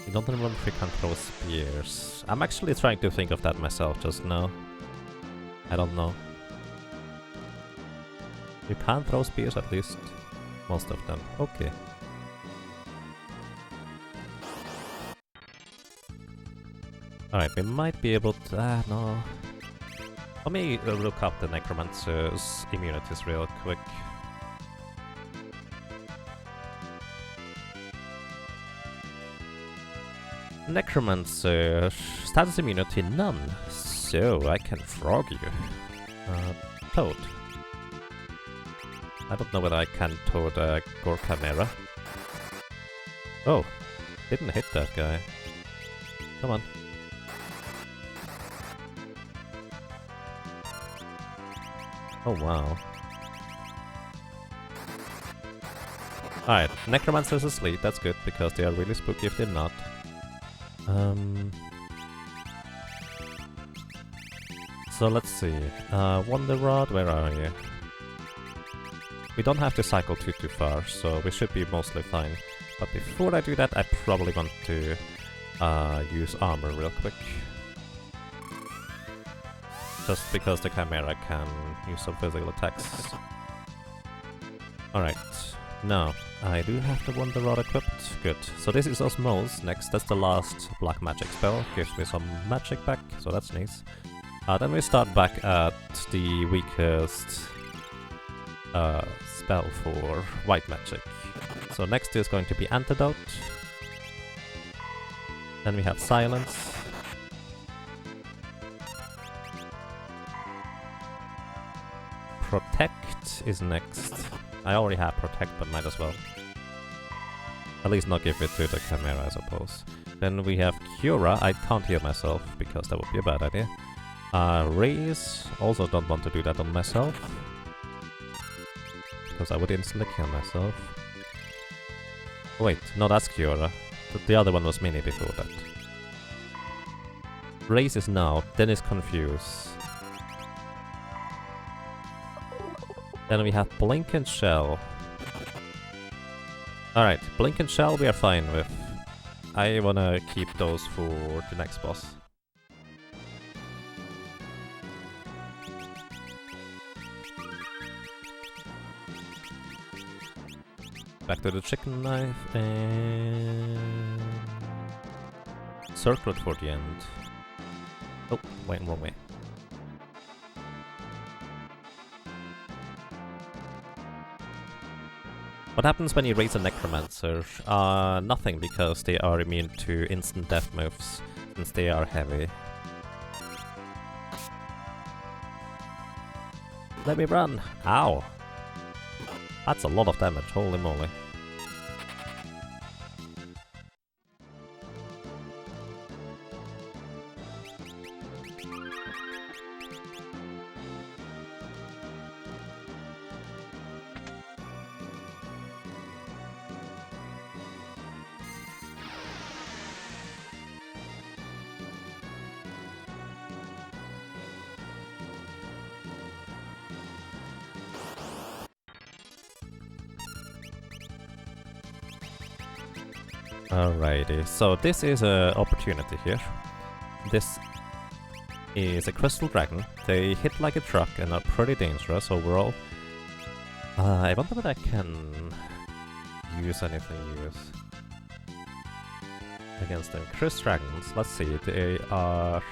You don't remember if you can throw spears. I'm actually trying to think of that myself just now. I don't know. You can throw spears at least. Most of them. Okay. Alright, we might be able to... no. Let me look up the Necromancer's immunities real quick. Necromancer... status immunity none. So, I can frog you. Toad. I don't know whether I can toward Gore Chimera. Oh, didn't hit that guy. Come on. Oh wow. Alright, Necromancer's asleep, that's good, because they are really spooky if they're not. So let's see. Wonder Rod, where are you? We don't have to cycle too far, so we should be mostly fine. But before I do that, I probably want to use armor real quick. Just because the Chimera can use some physical attacks. Alright, now I do have the Wonder Rod equipped. Good. So this is Osmose next. That's the last black magic spell. Gives me some magic back, so that's nice. Then we start back at the weakest spell for white magic. So next is going to be Antidote. Then we have Silence. Protect is next. I already have Protect, but might as well. At least not give it to the Chimera, I suppose. Then we have Cura. I can't heal myself, because that would be a bad idea. Raise. Also don't want to do that on myself, because I would instantly kill myself. Wait, no, that's Cura. The other one was Mini before that. Raise is now, then is Confuse. Then we have Blink and Shell. Alright, Blink and Shell we are fine with. I wanna keep those for the next boss. Back to the chicken knife and... Circlet for the end. Oh, wait, wrong way. What happens when you raise a Necromancer? Nothing, because they are immune to instant death moves, since they are heavy. Let me run! Ow! That's a lot of damage, holy moly. Alrighty, so this is an opportunity here. This is a crystal dragon. They hit like a truck and are pretty dangerous overall. I wonder whether I can use anything against them. Crystal dragons, let's see, they are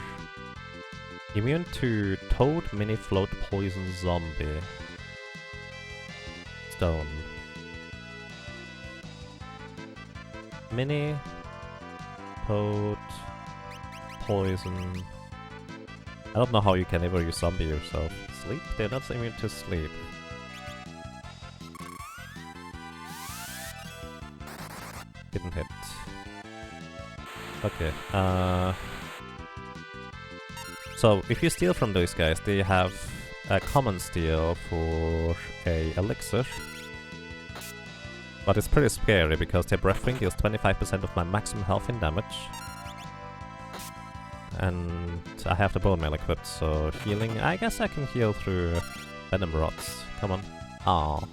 immune to Toad, Mini Float, Poison, Zombie, Stone. Mini, Toad, Poison. I don't know how you can ever use Zombie yourself. Sleep? They're not immune to sleep. Didn't hit. Okay, so if you steal from those guys, they have a common steal for a elixir. But it's pretty scary because their breath ring deals 25% of my maximum health in damage. And I have the bone mail equipped, so healing, I guess I can heal through venom rods. Come on. Aww.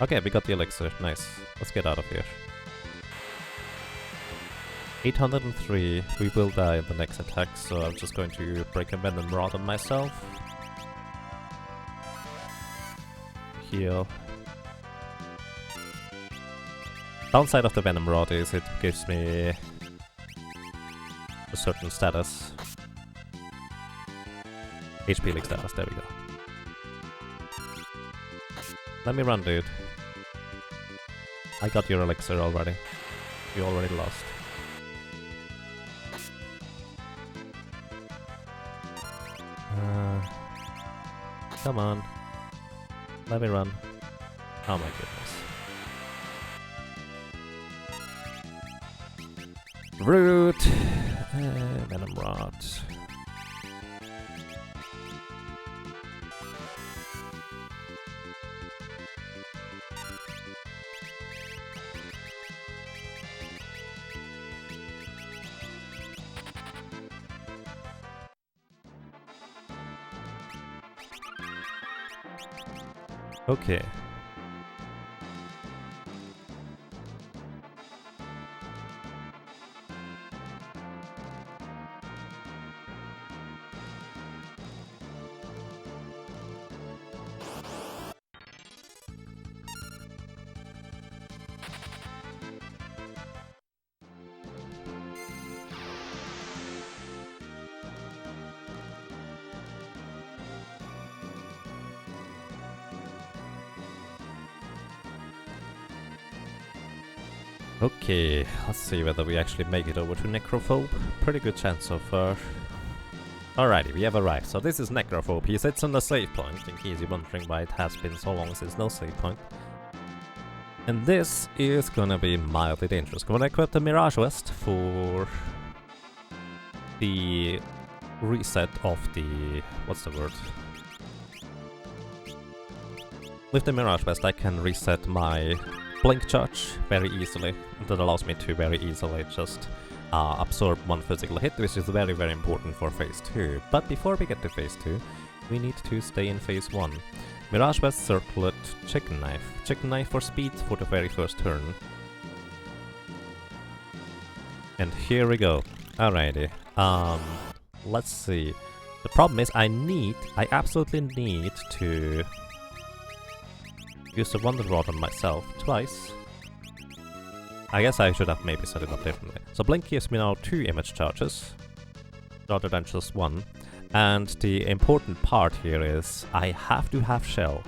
Okay, we got the elixir. Nice. Let's get out of here. 803. We will die in the next attack, so I'm just going to break a venom rod on myself. Heal. Downside of the venom rod is it gives me a certain status. HP leak status, there we go. Let me run, dude. I got your elixir already. You already lost. Come on. Let me run. Oh my goodness. Root! Venom Rod. Okay. Okay, let's see whether we actually make it over to Necrophobe. Pretty good chance so far. Alrighty, we have arrived. So this is Necrophobe. He sits on the save point, in case you're wondering why it has been so long since no save point. And this is gonna be mildly dangerous. Gonna equip the Mirage Vest for the reset of the... what's the word? With the Mirage Vest I can reset my blink charge very easily. That allows me to very easily just absorb one physical hit, which is very very important for phase 2. But before we get to phase 2, we need to stay in phase 1. Mirage Vest, Circlet, Chicken Knife. Chicken Knife for speed for the very first turn. And here we go. Alrighty. Let's see. The problem is I absolutely need to use the Wonder Rod on myself twice. I guess I should have maybe set it up differently. So Blink gives me now 2 image charges, rather than just 1. And the important part here is I have to have Shell.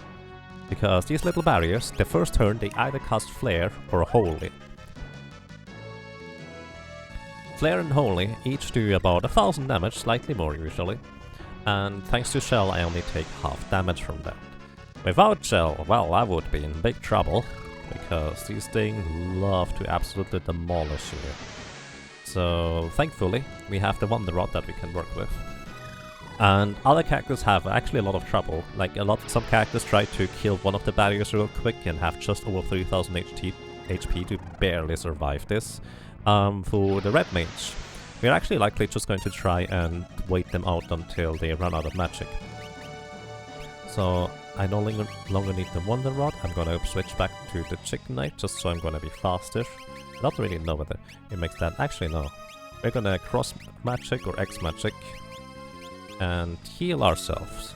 Because these little barriers, the first turn they either cast Flare or Holy. Flare and Holy each do about 1000 damage, slightly more usually. And thanks to Shell I only take half damage from that. Without Shell, well, I would be in big trouble, because these things love to absolutely demolish you. So, thankfully, we have the Wonder Rod that we can work with. And other characters have actually a lot of trouble. Like, some characters try to kill one of the barriers real quick and have just over 3000 HP to barely survive this. For the Red Mage, we're actually likely just going to try and wait them out until they run out of magic. So, I no longer need the Wonder Rod. I'm gonna switch back to the Chicken Knife just so I'm gonna be faster. I don't really know whether it makes that. Actually, no. We're gonna cross magic or X magic and heal ourselves.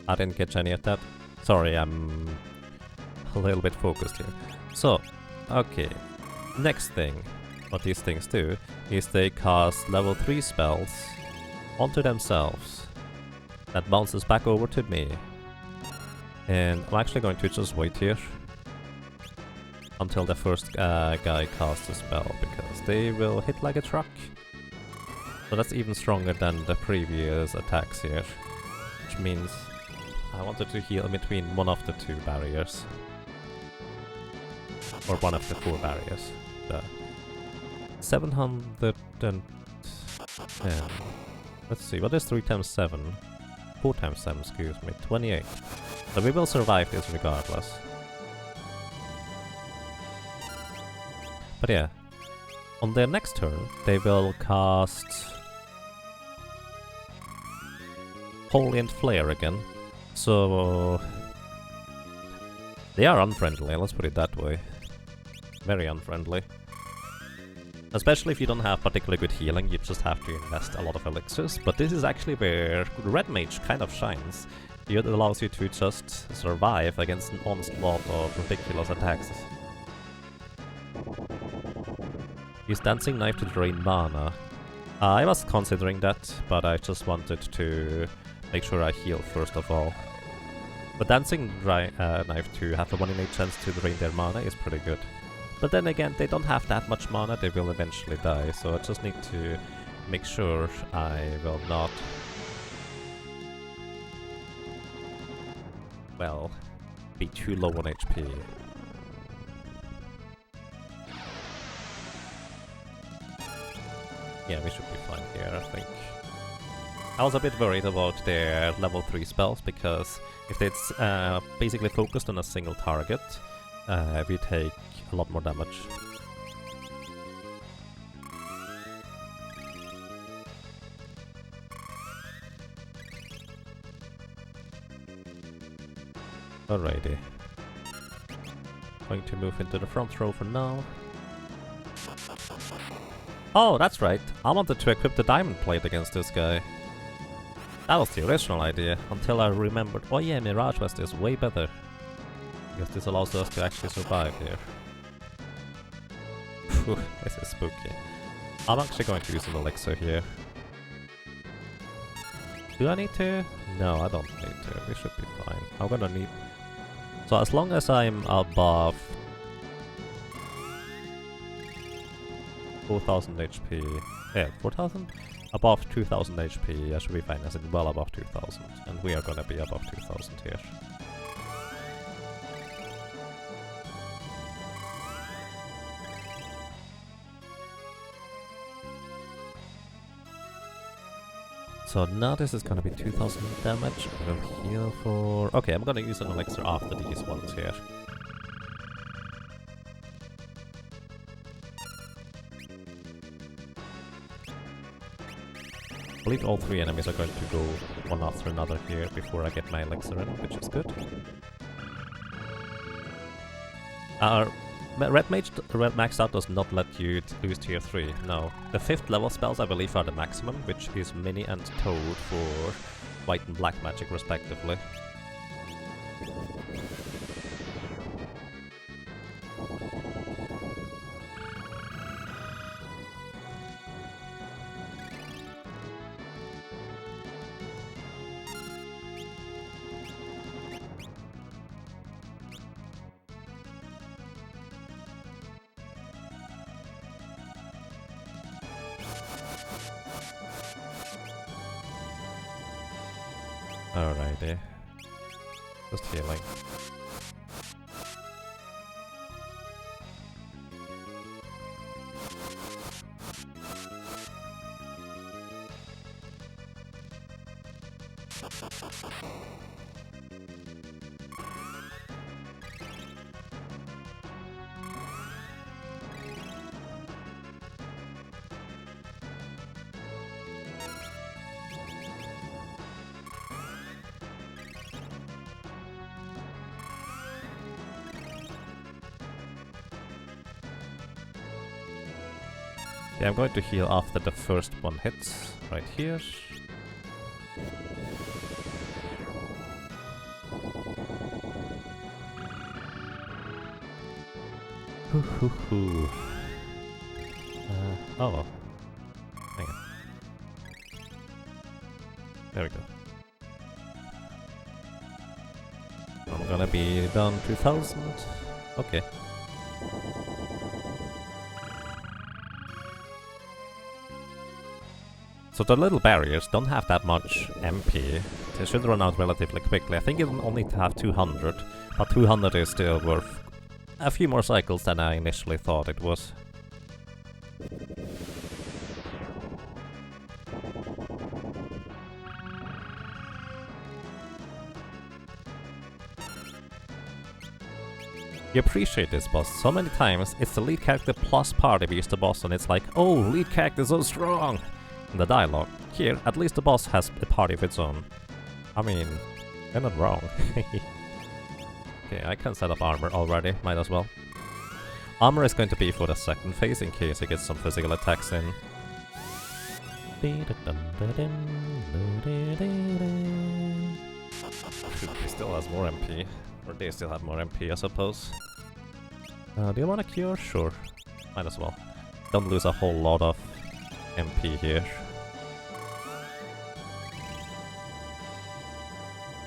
I didn't catch any of that. Sorry, I'm a little bit focused here. So, okay. Next thing. What these things do is they cast level 3 spells onto themselves. That bounces back over to me. And I'm actually going to just wait here until the first guy casts a spell, because they will hit like a truck. So that's even stronger than the previous attacks here. Which means I wanted to heal in between one of the 2 barriers. Or one of the 4 barriers. 710. Let's see, what is 3 times 7? 4 times 7, excuse me, 28. So we will survive this regardless. But yeah, on their next turn, they will cast Holy and Flare again. So they are unfriendly, let's put it that way. Very unfriendly. Especially if you don't have particularly good healing, you just have to invest a lot of elixirs. But this is actually where Red Mage kind of shines. It allows you to just survive against an onslaught of ridiculous attacks. Use Dancing Knife to drain mana. I was considering that, but I just wanted to make sure I heal first of all. But Dancing Knife to have a 1 in 8 chance to drain their mana is pretty good. But then again, they don't have that much mana, they will eventually die, so I just need to make sure I will not... well, be too low on HP. Yeah, we should be fine here, I think. I was a bit worried about their level 3 spells, because if it's basically focused on a single target, we take a lot more damage. Alrighty. Going to move into the front row for now. Oh, that's right. I wanted to equip the Diamond Plate against this guy. That was the original idea, until I remembered, oh yeah, Mirage Vest is way better. Because this allows us to actually survive here. Phew, this is spooky. I'm actually going to use an elixir here. Do I need to? No, I don't need to. We should be fine. I'm gonna need... So as long as I'm above 4,000 HP... Yeah, 4,000? Above 2,000 HP, I should be fine. I said well above 2,000. And we are gonna be above 2,000 here. So now this is gonna be 2,000 damage. We'll heal for... Okay, I'm gonna use an elixir after these ones here. I believe all three enemies are going to go one after another here before I get my elixir in, which is good. Red Maxed Out does not let you use tier 3, no. The 5th level spells I believe are the maximum, which is Mini and Toad for white and black magic respectively. Alrighty. Just healing. Yeah, I'm going to heal after the first one hits, right here. Hoo hoo hoo. Oh. Hang on. There we go. I'm gonna be down 2,000. Okay. So the little barriers don't have that much MP. They should run out relatively quickly. I think it will only have 200, but 200 is still worth a few more cycles than I initially thought it was. You appreciate this boss so many times. It's the lead character plus party beats the boss, and it's like, oh, lead character is so strong! In the dialogue. Here, at least the boss has a party of its own. I mean, they're not wrong. Okay, I can set up armor already, might as well. Armor is going to be for the second phase in case he gets some physical attacks in. He still has more MP. Or they still have more MP, I suppose. Do you want a cure? Sure. Might as well. Don't lose a whole lot of MP here.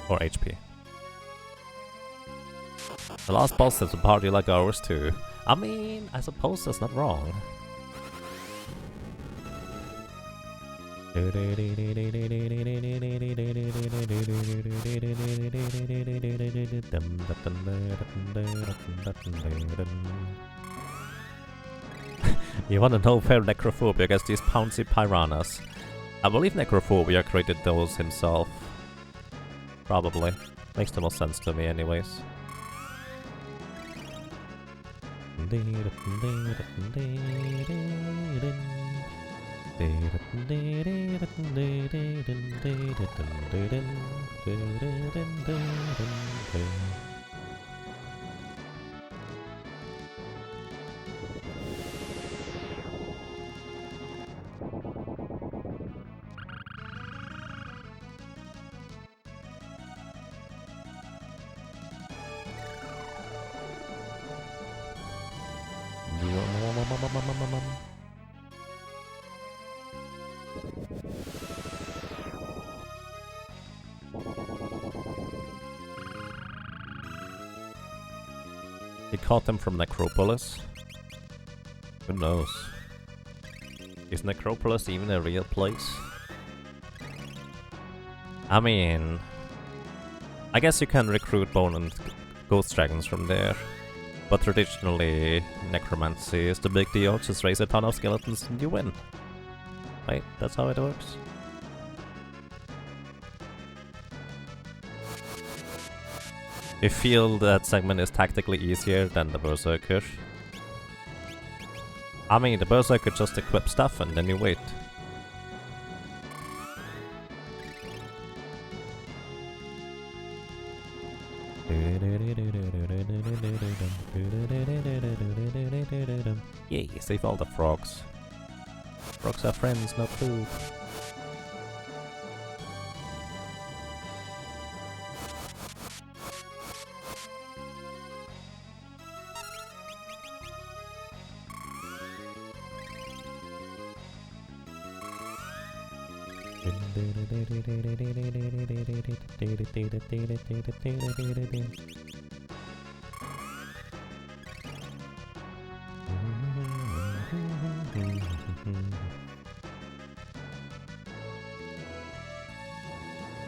Or HP. The last boss is a party like ours too. I mean, I suppose that's not wrong. You wanna know where Necrophobia gets these pouncy piranhas? I believe Necrophobia created those himself. Probably. Makes the most sense to me anyways. He caught them from Necropolis. Who knows? Is Necropolis even a real place? I mean, I guess you can recruit bone and ghost dragons from there, but traditionally necromancy is the big deal. Just raise a ton of skeletons and you win. Right? That's how it works. I feel that segment is tactically easier than the Berserker. I mean, the Berserker just equip stuff and then you wait. Yay, save all the frogs. Frogs are friends, not food.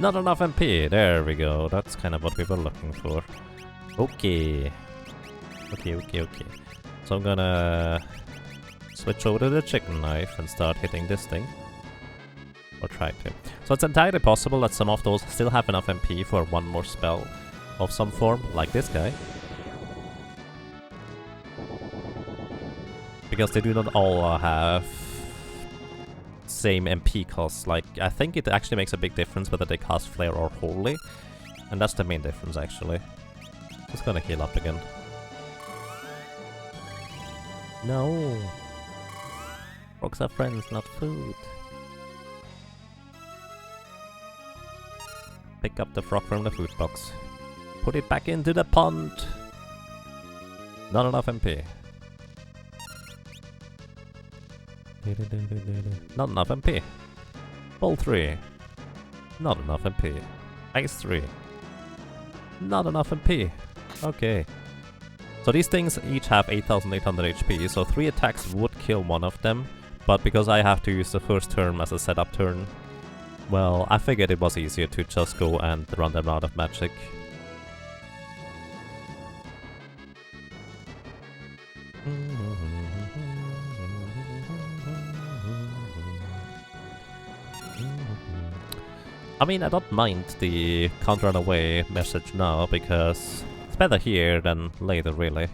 Not enough MP, there we go, that's kind of what we were looking for. Okay. Okay. So I'm gonna switch over to the chicken knife and start hitting this thing. Or try to. So it's entirely possible that some of those still have enough MP for one more spell of some form, like this guy. Because they do not all have same MP costs. Like, I think it actually makes a big difference whether they cast Flare or Holy. And that's the main difference, actually. Just gonna heal up again. No! Frogs are friends, not food. Pick up the frog from the food box. Put it back into the pond! Not enough MP. Not enough MP. Ball 3. Not enough MP. Ice 3. Not enough MP. Okay. So these things each have 8800 HP, so 3 attacks would kill one of them, but because I have to use the first turn as a setup turn, well, I figured it was easier to just go and run them out of magic. I mean, I don't mind the can't run away message now, because it's better here than later, really.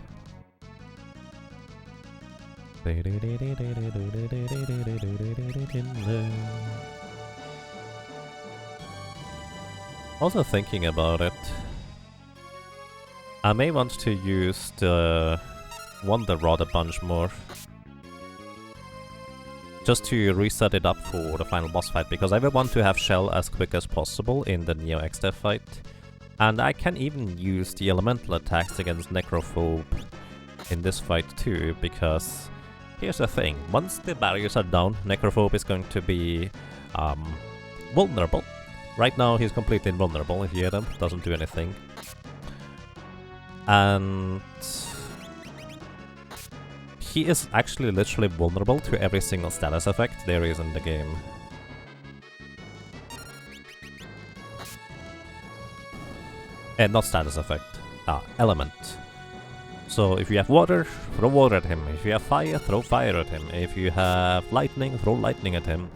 Also thinking about it, I may want to use the Wonder Rod a bunch more. Just to reset it up for the final boss fight, because I will want to have Shell as quick as possible in the Neo X-Dev fight. And I can even use the elemental attacks against Necrophobe in this fight too, because here's the thing, once the barriers are down, Necrophobe is going to be vulnerable. Right now he's completely invulnerable, if you hear them, doesn't do anything. And he is actually literally vulnerable to every single status effect there is in the game. And not status effect, element. So if you have water, throw water at him. If you have fire, throw fire at him. If you have lightning, throw lightning at him.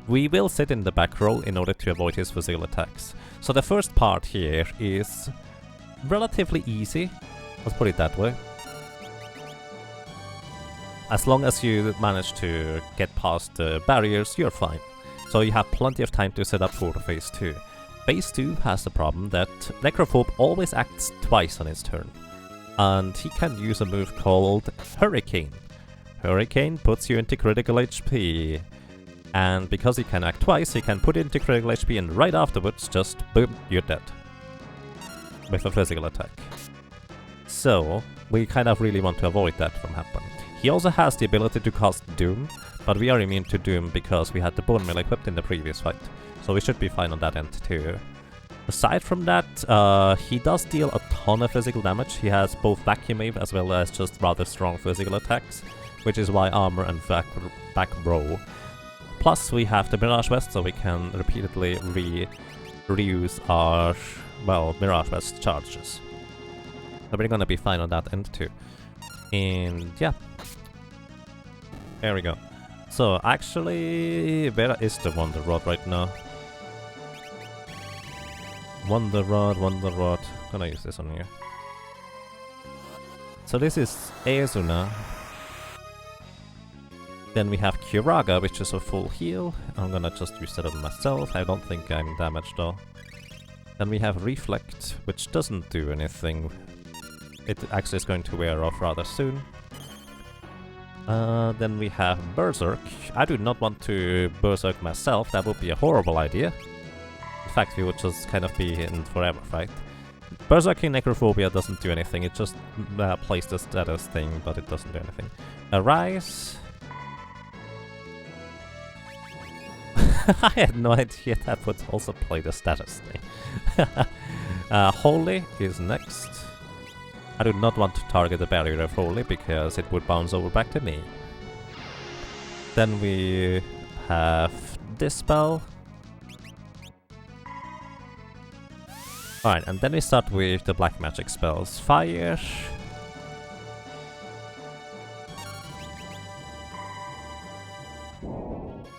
We will sit in the back row in order to avoid his physical attacks. So the first part here is relatively easy, let's put it that way. As long as you manage to get past the barriers, you're fine. So you have plenty of time to set up for phase 2. Phase 2 has the problem that Necrophobe always acts twice on his turn. And he can use a move called Hurricane. Hurricane puts you into critical HP. And because he can act twice, he can put it into critical HP and right afterwards, just boom, you're dead. With a physical attack. So, we kind of really want to avoid that from happening. He also has the ability to cast Doom, but we are immune to Doom because we had the Bone Mill equipped in the previous fight. So we should be fine on that end too. Aside from that, he does deal a ton of physical damage. He has both Vacuum Wave as well as just rather strong physical attacks, which is why armor and back row. Plus we have the Mirage Vest, so we can repeatedly reuse our, well, Mirage Vest charges. So we're gonna be fine on that end too. And yeah. There we go. So actually, where is the Wonder Rod right now? Wonder Rod. Gonna use this on here. So this is Ezuna. Then we have Kiraga, which is a full heal. I'm gonna just use that on myself. I don't think I'm damaged though. Then we have Reflect, which doesn't do anything. It actually is going to wear off rather soon. Then we have Berserk. I do not want to Berserk myself, that would be a horrible idea. In fact, we would just kind of be in forever fight. Berserking Necrophobia doesn't do anything, it just plays the status thing, but it doesn't do anything. Arise. I had no idea that would also play the status thing. Holy is next. I do not want to target the barrier of Holy because it would bounce over back to me. Then we have this spell. Alright, and then we start with the black magic spells. Fire.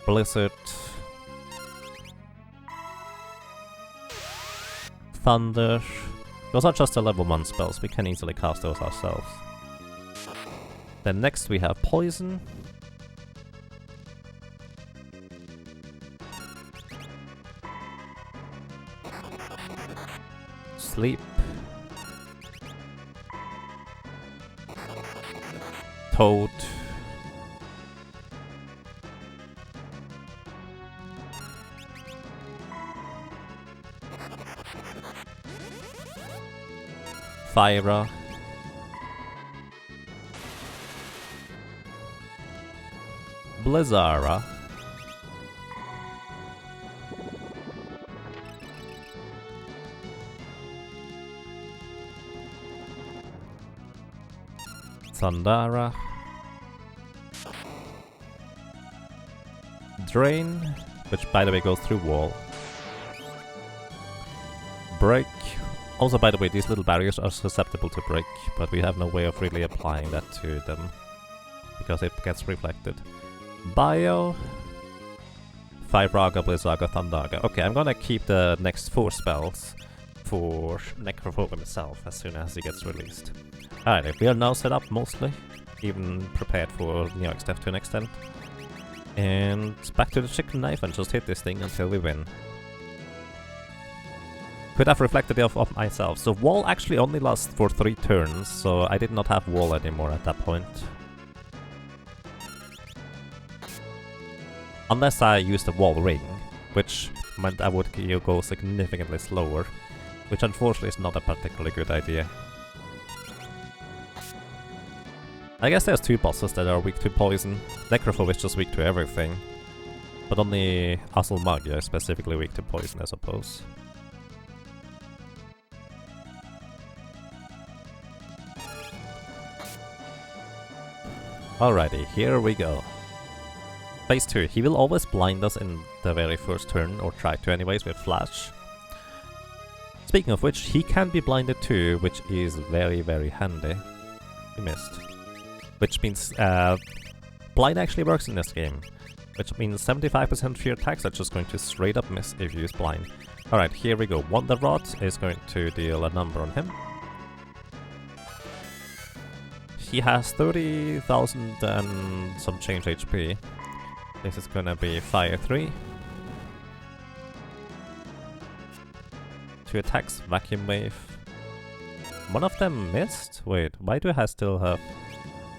Blizzard. Thunder. Those are just the level 1 spells, we can easily cast those ourselves. Then next we have Poison. Sleep. Toad. Fyra. Blizzara. Thundara. Drain, which by the way goes through wall. Break. Also, by the way, these little barriers are susceptible to break, but we have no way of really applying that to them, because it gets reflected. Bio, Fyraga, Blizzaga, Thundaga. Okay, I'm gonna keep the next 4 spells for Necrophobia himself as soon as he gets released. Alright, we are now set up mostly, even prepared for Neox Death to an extent. And back to the chicken knife and just hit this thing until we win. Could have reflected it off myself. So wall actually only lasts for 3 turns, so I did not have wall anymore at that point. Unless I used the wall ring, which meant I would go significantly slower, which unfortunately is not a particularly good idea. I guess there's 2 bosses that are weak to poison. Necrophobia is just weak to everything, but only Magia is specifically weak to poison, I suppose. Alrighty, here we go. Phase 2. He will always blind us in the very first turn, or try to anyways, with Flash. Speaking of which, he can be blinded too, which is very, very handy. We missed. Which means blind actually works in this game. Which means 75% of your attacks are just going to straight up miss if you use blind. Alright, here we go. Wonder Rod is going to deal a number on him. He has 30,000 and some change HP. This is gonna be Fire 3. 2 attacks, Vacuum Wave. One of them missed? Wait, why do I still have...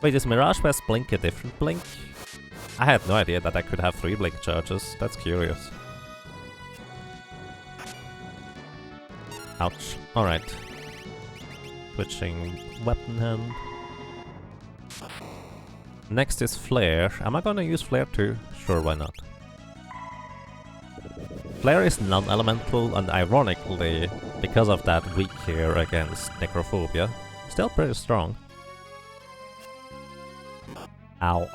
Wait, is Mirage Vest Blink a different blink? I had no idea that I could have 3 blink charges. That's curious. Ouch. Alright. Switching weapon hand. Next is Flare. Am I gonna use Flare too? Sure, why not? Flare is non-elemental, and ironically, because of that, weak here against Necrophobia. Still pretty strong. Ow.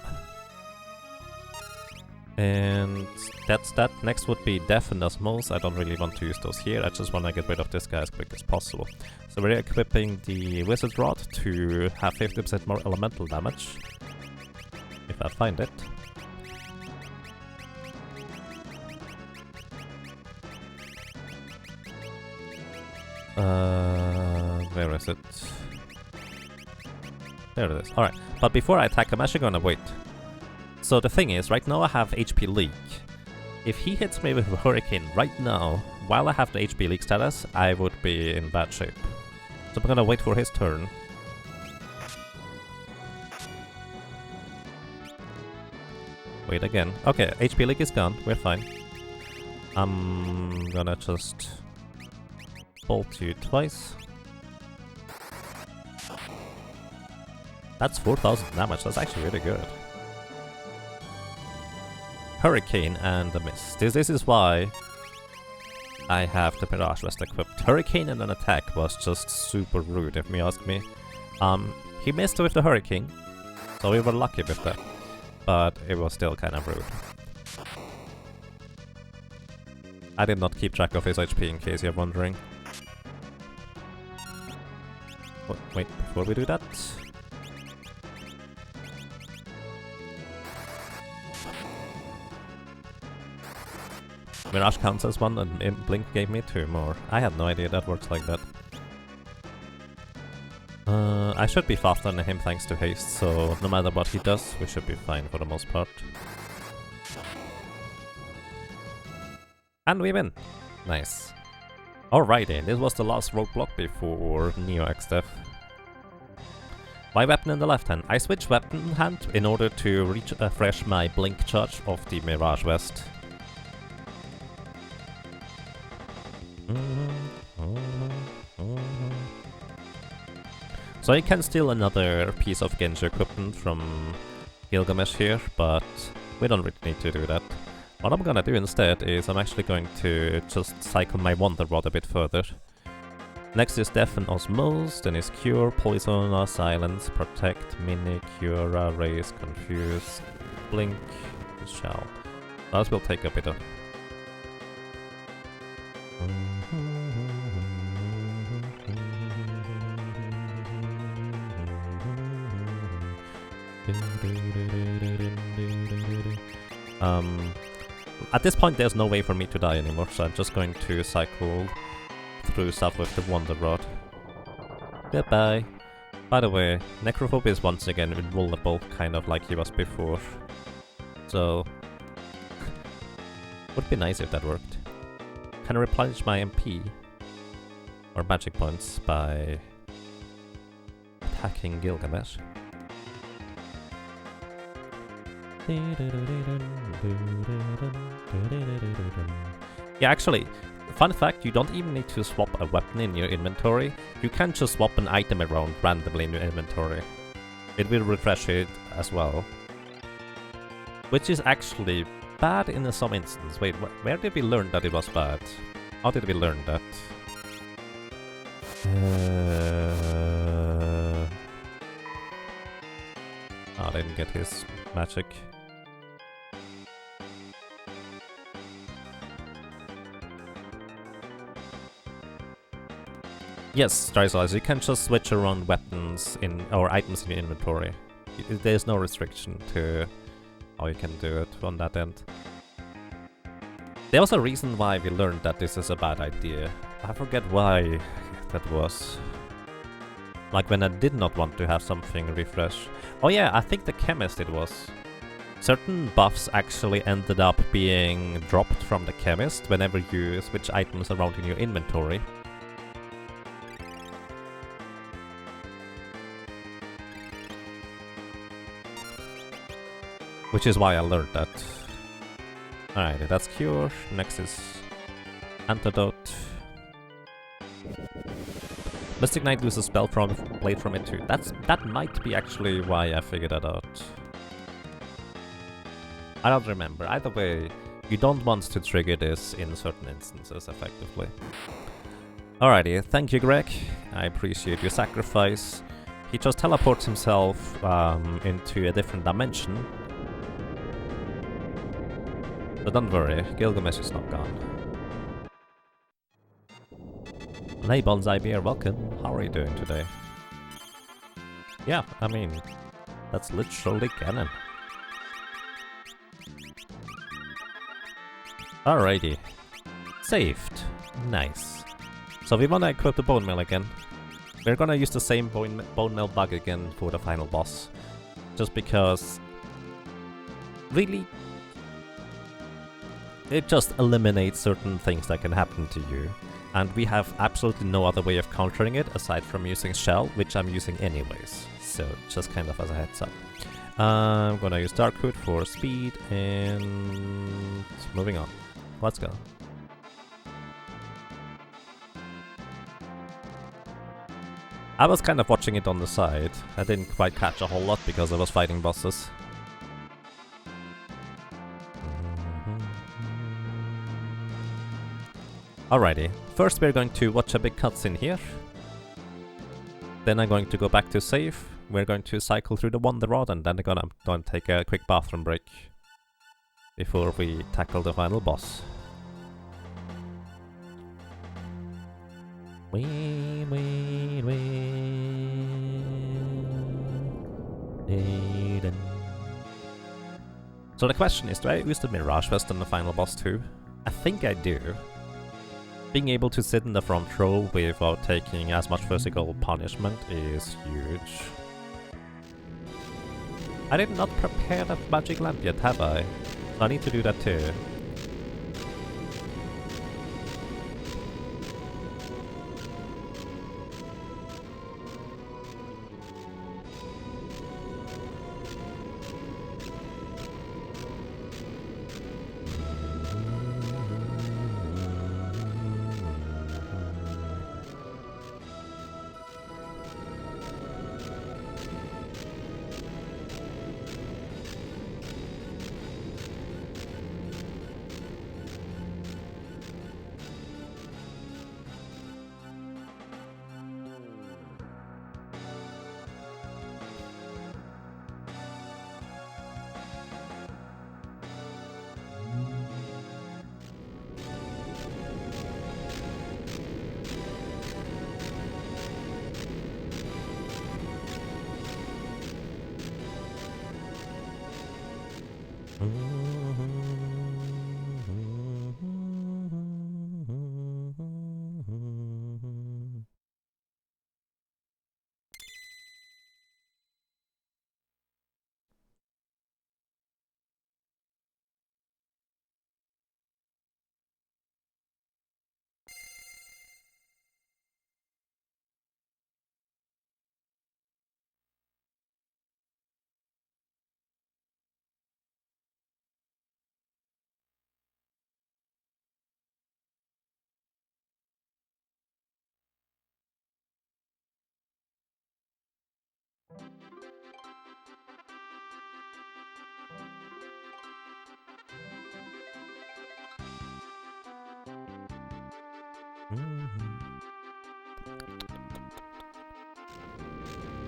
And that's that. Next would be Death and Osmose. I don't really want to use those here, I just want to get rid of this guy as quick as possible. So we're equipping the Wizard Rod to have 50% more elemental damage. If I find it. Where is it? There it is. Alright, but before I attack, I'm actually gonna wait. So the thing is, right now I have HP leak. If he hits me with a Hurricane right now, while I have the HP leak status, I would be in bad shape. So I'm gonna wait for his turn. Wait again. Okay, HP leak is gone, we're fine. I'm gonna just bolt you twice. That's 4000 damage, that's actually really good. Hurricane and a miss. This is why I have the Mirage Vest equipped. Hurricane and an attack was just super rude, if you ask me. He missed with the Hurricane, so we were lucky with that. But it was still kind of rude. I did not keep track of his HP in case you're wondering. Wait, before we do that... Mirage counts as one and Blink gave me 2 more. I had no idea that works like that. I should be faster than him thanks to haste, so no matter what he does, we should be fine for the most part. And we win! Nice. Alrighty, this was the last roadblock before Neo X-Death. My weapon in the left hand. I switched weapon hand in order to refresh my Blink charge of the Mirage Vest. So I can steal another piece of Genji equipment from Gilgamesh here, but we don't really need to do that. What I'm gonna do instead is I'm actually going to just cycle my Wonder Rod a bit further. Next is Death and Osmose, then is Cure, Poison, Silence, Protect, Mimic, Cura, Raise, Confuse, Blink, Shell. That will take a bit of... At this point there's no way for me to die anymore, so I'm just going to cycle through stuff with the Wonder Rod. Goodbye. By the way, Necrophobia is once again invulnerable, kind of like he was before. So... would be nice if that worked. Can I replenish my MP? Or magic points by... attacking Gilgamesh? Yeah, actually, fun fact, you don't even need to swap a weapon in your inventory. You can just swap an item around randomly in your inventory. It will refresh it as well. Which is actually bad in some instance. Wait, where did we learn that it was bad? How did we learn that? I didn't get his magic. Yes, Drysize, you can just switch around weapons in or items in your inventory. There's no restriction to how you can do it on that end. There was a reason why we learned that this is a bad idea. I forget why that was. Like when I did not want to have something refresh. Oh yeah, I think the chemist it was. Certain buffs actually ended up being dropped from the chemist whenever you switch items around in your inventory. Which is why I learned that. Alright, that's Cure. Next is Antidote. Mystic Knight loses spell from blade from it too. That might be actually why I figured that out. I don't remember. Either way, You don't want to trigger this in certain instances, effectively. Alrighty, thank you, Greg. I appreciate your sacrifice. He just teleports himself into a different dimension. But don't worry, Gilgamesh is not gone. Hey Bonsai Bear, welcome. How are you doing today? Yeah, I mean, that's literally canon. Alrighty. Saved. Nice. So we wanna equip the Bone Mill again. We're gonna use the same Bone Mill bug again for the final boss. Just because... really... it just eliminates certain things that can happen to you. And we have absolutely no other way of countering it aside from using Shell, which I'm using anyways. So, just kind of as a heads up. I'm gonna use Darkwood for speed and... moving on. Let's go. I was kind of watching it on the side. I didn't quite catch a whole lot because I was fighting bosses. Alrighty, first we're going to watch a big cutscene here. Then I'm going to go back to save. We're going to cycle through the Wonder Rod and then I'm gonna take a quick bathroom break before we tackle the final boss. So the question is, do I use the Mirage Vest on the final boss too? I think I do. Being able to sit in the front row without taking as much physical punishment is huge. I did not prepare that magic lamp yet, have I? So I need to do that too.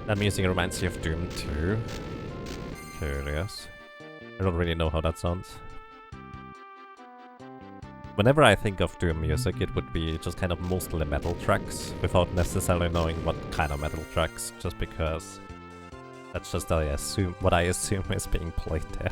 That music reminds you of Doom 2. Curious. I don't really know how that sounds. Whenever I think of Doom music, it would be just kind of mostly metal tracks, without necessarily knowing what kind of metal tracks, just because that's just what I assume is being played there.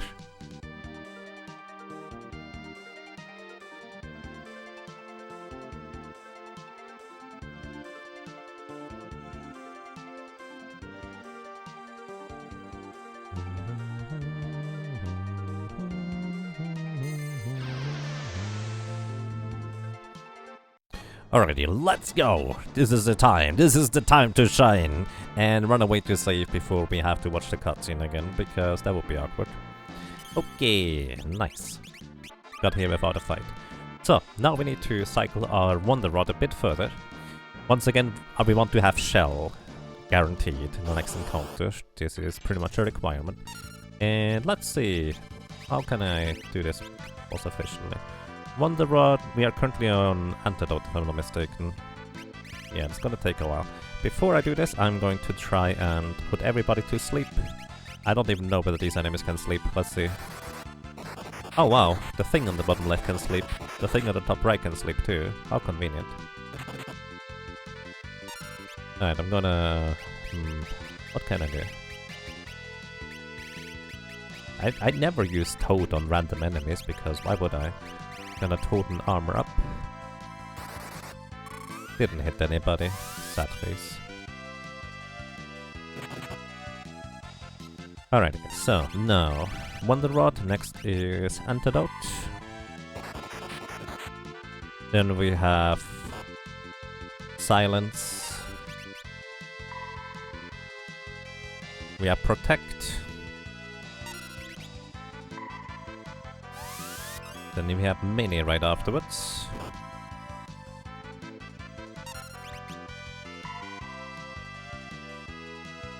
Alrighty, let's go! This is the time to shine! And run away to save before we have to watch the cutscene again, because that would be awkward. Okay, nice. Got here without a fight. So, now we need to cycle our Wonder Rod a bit further. Once again, we want to have Shell guaranteed in the next encounter. This is pretty much a requirement. And let's see, how can I do this boss officially. Wonder Rod, we are currently on Antidote if I'm not mistaken. Yeah, it's gonna take a while. Before I do this, I'm going to try and put everybody to sleep. I don't even know whether these enemies can sleep. Let's see. Oh wow, the thing on the bottom left can sleep. The thing on the top right can sleep too. How convenient. Alright, I'm gonna... what can I do? I never use Toad on random enemies, because why would I? Gonna Toad and armor up. Didn't hit anybody. Sad face. Alrighty, so now Wonder Rod, next is Antidote. Then we have Silence. We have Protect. Then we have Mini right afterwards.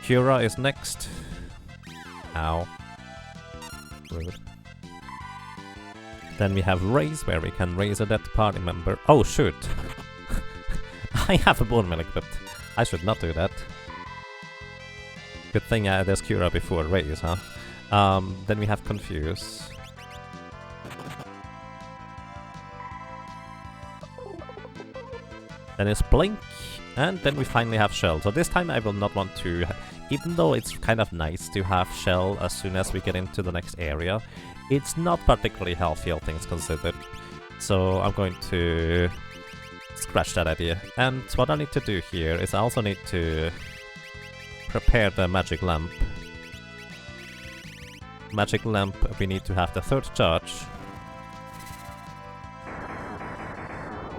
Cura is next. Ow. Rude. Then we have Raise, where we can raise a dead party member. Oh shoot! I have a bone meal equipped. I should not do that. Good thing there's Cura before Raise, huh? Then we have Confuse. Then it's Blink, and then we finally have Shell. So this time I will not want to, even though it's kind of nice to have Shell as soon as we get into the next area, it's not particularly healthy, all things considered. So I'm going to scratch that idea. And what I need to do here is I also need to prepare the Magic Lamp. Magic Lamp, we need to have the third charge.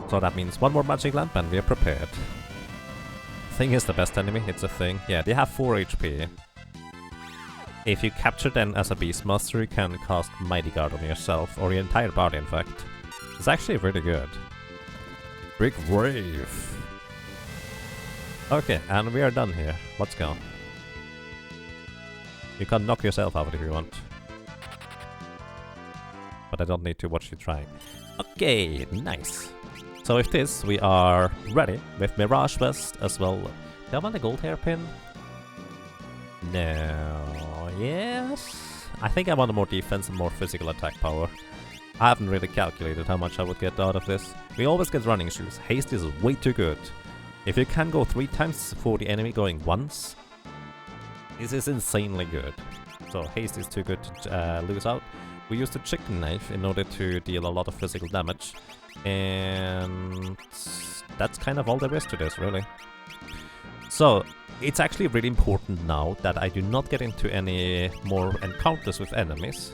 So that means one more Magic Lamp and we are prepared. Thing is the best enemy, it's a thing. Yeah, they have 4 HP. If you capture them as a Beastmaster, you can cast Mighty Guard on yourself, or your entire party in fact. It's actually really good. Big wave. Okay, and we are done here. Let's go. You can knock yourself out if you want. But I don't need to watch you trying. Okay, nice. So with this, we are ready with Mirage Vest as well. Do I want a gold hairpin? No. Yes? I think I want a more defense and more physical attack power. I haven't really calculated how much I would get out of this. We always get running shoes. Haste is way too good. If you can go 3 times for the enemy going once, this is insanely good. So haste is too good to lose out. We used the chicken knife in order to deal a lot of physical damage. And that's kind of all there is to this, really. So, it's actually really important now that I do not get into any more encounters with enemies.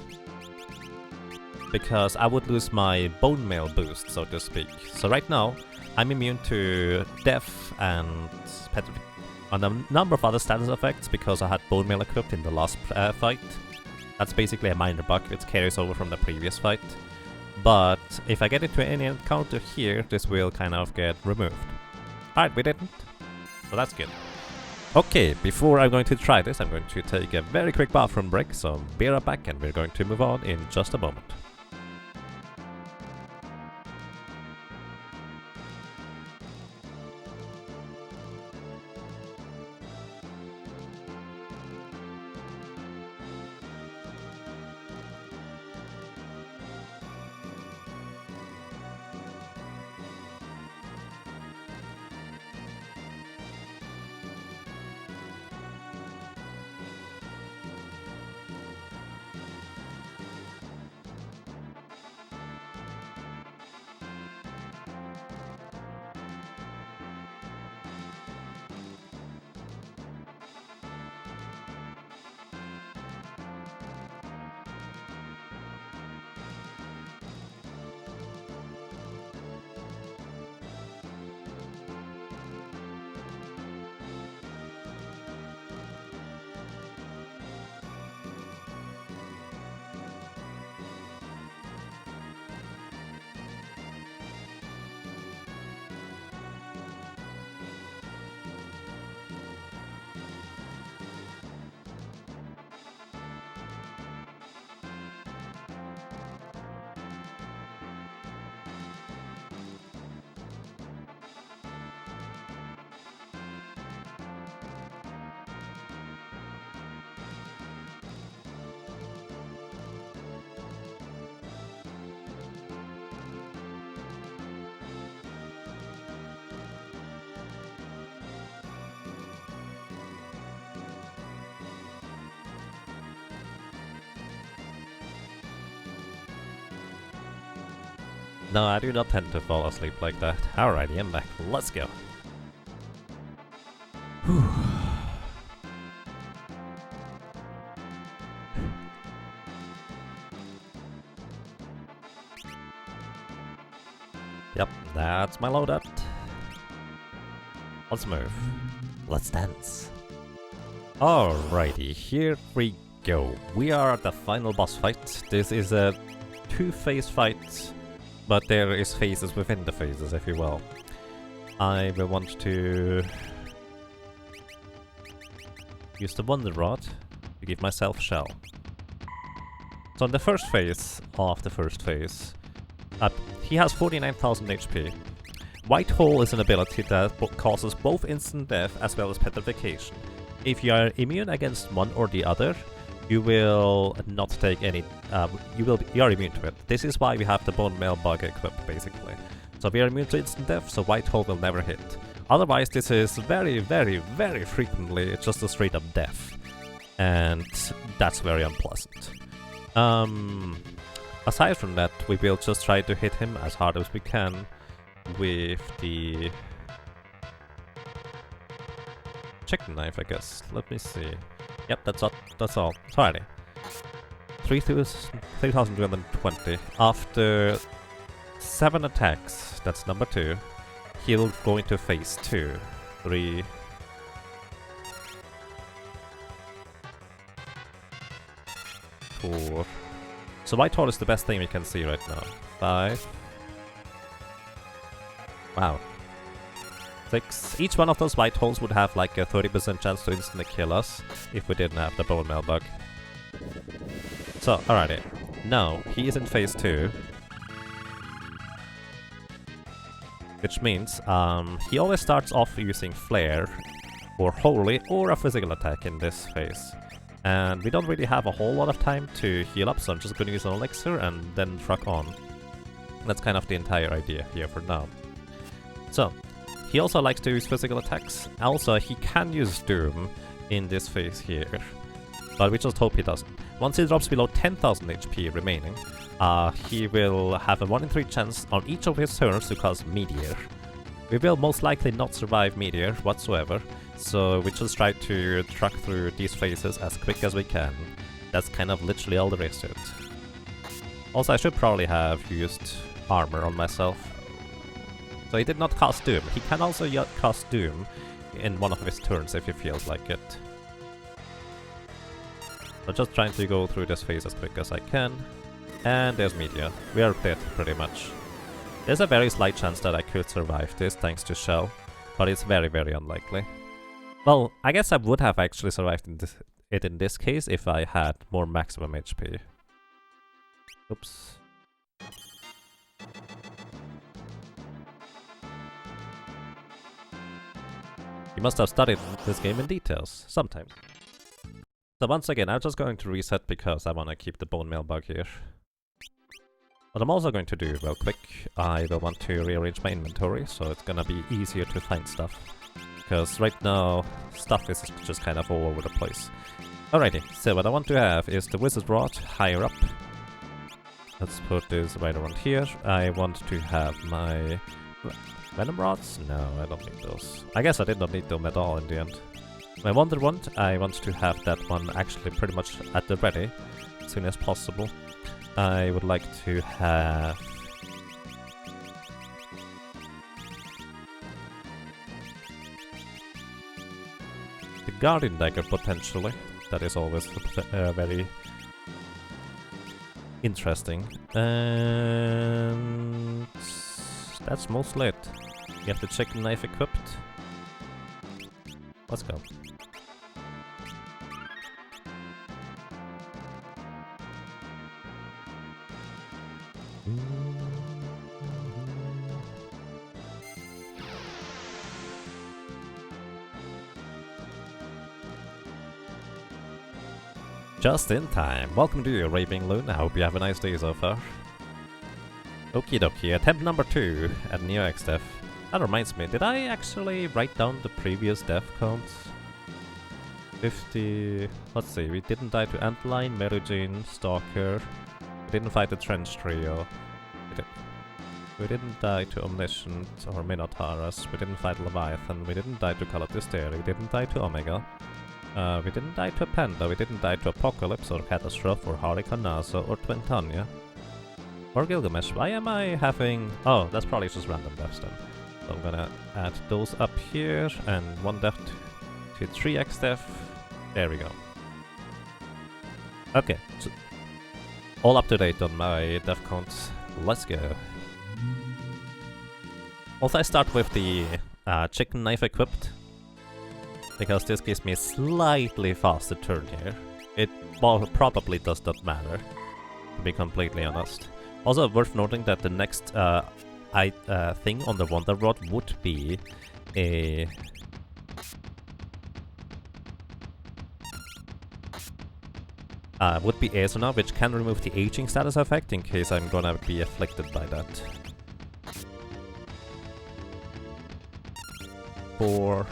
Because I would lose my bone mail boost, so to speak. So right now, I'm immune to death and on a number of other status effects because I had bone mail equipped in the last fight. That's basically a minor bug, it carries over from the previous fight. But if I get into any encounter here, this will kind of get removed. Alright, we didn't. So that's good. Okay, before I'm going to try this, I'm going to take a very quick bathroom break, so be right back and we're going to move on in just a moment. No, I do not tend to fall asleep like that. Alrighty, I'm back. Let's go. Whew. Yep, that's my loadout. Let's move. Let's dance. Alrighty, here we go. We are at the final boss fight. This is a two-phase fight, but there is phases within the phases, if you will. I will want to use the Wonder Rod to give myself Shell. So in the first phase of the first phase, he has 49,000 HP. White Hole is an ability that causes both instant death as well as petrification. If you are immune against one or the other, you will not take any. You are immune to it. This is why we have the Bone Mail Bug equipped, basically. So we are immune to instant death, so White Hole will never hit. Otherwise, this is very, very, very frequently just a straight up death, and that's very unpleasant. Aside from that, we will just try to hit him as hard as we can with the chicken knife, I guess. Let me see. Yep, that's all. Alrighty. 3,220. After 7 attacks, that's number 2, he'll go into phase 2. 3. 4. So White Hole is the best thing we can see right now. 5. Wow. 6. Each one of those White Holes would have like a 30% chance to instantly kill us if we didn't have the Bone Mail Bug. So, alrighty. Now, he is in phase 2. Which means, he always starts off using Flare, or Holy, or a physical attack in this phase. And we don't really have a whole lot of time to heal up, so I'm just going to use an elixir and then truck on. That's kind of the entire idea here for now. So, he also likes to use physical attacks. Also, he can use Doom in this phase here, but we just hope he doesn't. Once he drops below 10,000 HP remaining, he will have a 1 in 3 chance on each of his turns to cause Meteor. We will most likely not survive Meteor whatsoever, so we just try to truck through these phases as quick as we can. That's kind of literally all there is to it. Also, I should probably have used armor on myself. So he did not cast Doom. He can also cast Doom in one of his turns if he feels like it. So just trying to go through this phase as quick as I can. And there's Meteor. We are dead pretty much. There's a very slight chance that I could survive this thanks to Shell, but it's very, very unlikely. Well, I guess I would have actually survived it in this case if I had more maximum HP. Oops. You must have studied this game in details, sometime. So once again, I'm just going to reset because I want to keep the Bone Mail Bug here. What I'm also going to do real quick, I will want to rearrange my inventory, so it's gonna be easier to find stuff. Because right now, stuff is just kind of all over the place. Alrighty, so what I want to have is the Wizard Rod higher up. Let's put this right around here. I want to have my Venom Rods? No, I don't need those. I guess I did not need them at all in the end. My Wonder Wand, I want to have that one actually pretty much at the ready, as soon as possible. I would like to have... the Guardian Dagger, potentially. That is always very interesting. And... that's mostly it. You have the chicken knife equipped. Let's go. Just in time. Welcome to your Raving Loon. I hope you have a nice day so far. Okie dokie, attempt number 2 at Neo-X Death. That reminds me, did I actually write down the previous death counts? 50... let's see, we didn't die to Antline, Merugine, Stalker. We didn't fight the Trench Trio. We did. We didn't die to Omniscient or Minotaurus. We didn't fight Leviathan. We didn't die to Calathysteria. We didn't die to Omega. We didn't die to Panda. We didn't die to Apocalypse or Catastrophe or Harry Cannazo or Twintania. Or Gilgamesh. Why am I having... Oh, that's probably just random deaths then. So I'm gonna add those up here and 1 death to 3x death. There we go. Okay, so all up to date on my death counts. Let's go. Also, I start with the chicken knife equipped, because this gives me a slightly faster turn here. It probably does not matter, to be completely honest. Also worth noting that the next thing on the Wonder Rod would be a... would be Asuna, which can remove the aging status effect in case I'm gonna be afflicted by that. 4,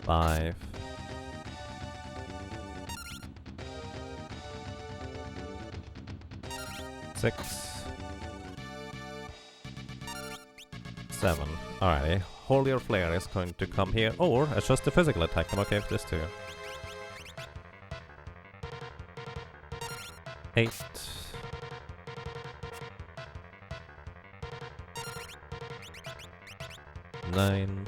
5, 6, 7. Alrighty. Holier Flare is going to come here, or adjust the physical attack. I'm okay with this too. 8. 9.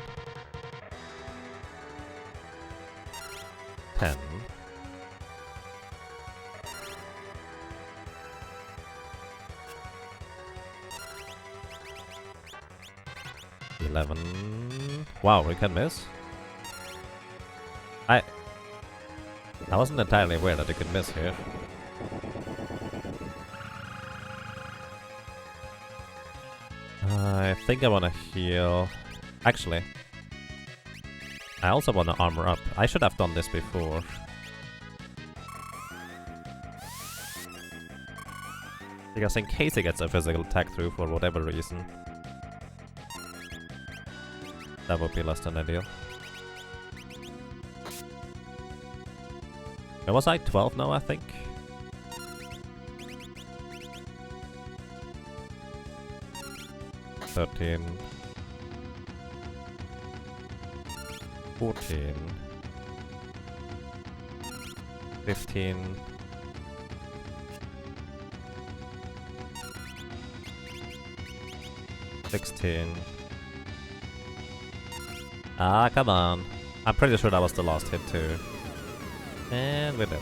10. 11. Wow, we can miss. I wasn't entirely aware that you could miss here. I think I want to heal. Actually, I also want to armor up. I should have done this before. Because in case he gets a physical attack through for whatever reason, that would be less than ideal. Where was I? 12 now, I think? $13. 14. 15. 16. Ah, come on. I'm pretty sure that was the last hit too. And we did.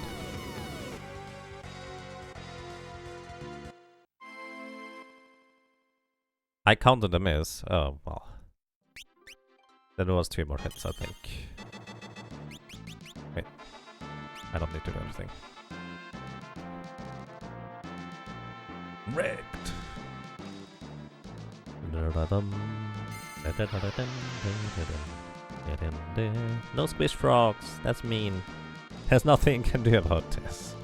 I counted the miss. Oh, well. There was 2 more hits, I think. Wait. I don't need to do anything. Wrecked! No squish frogs, that's mean. There's nothing you can do about this.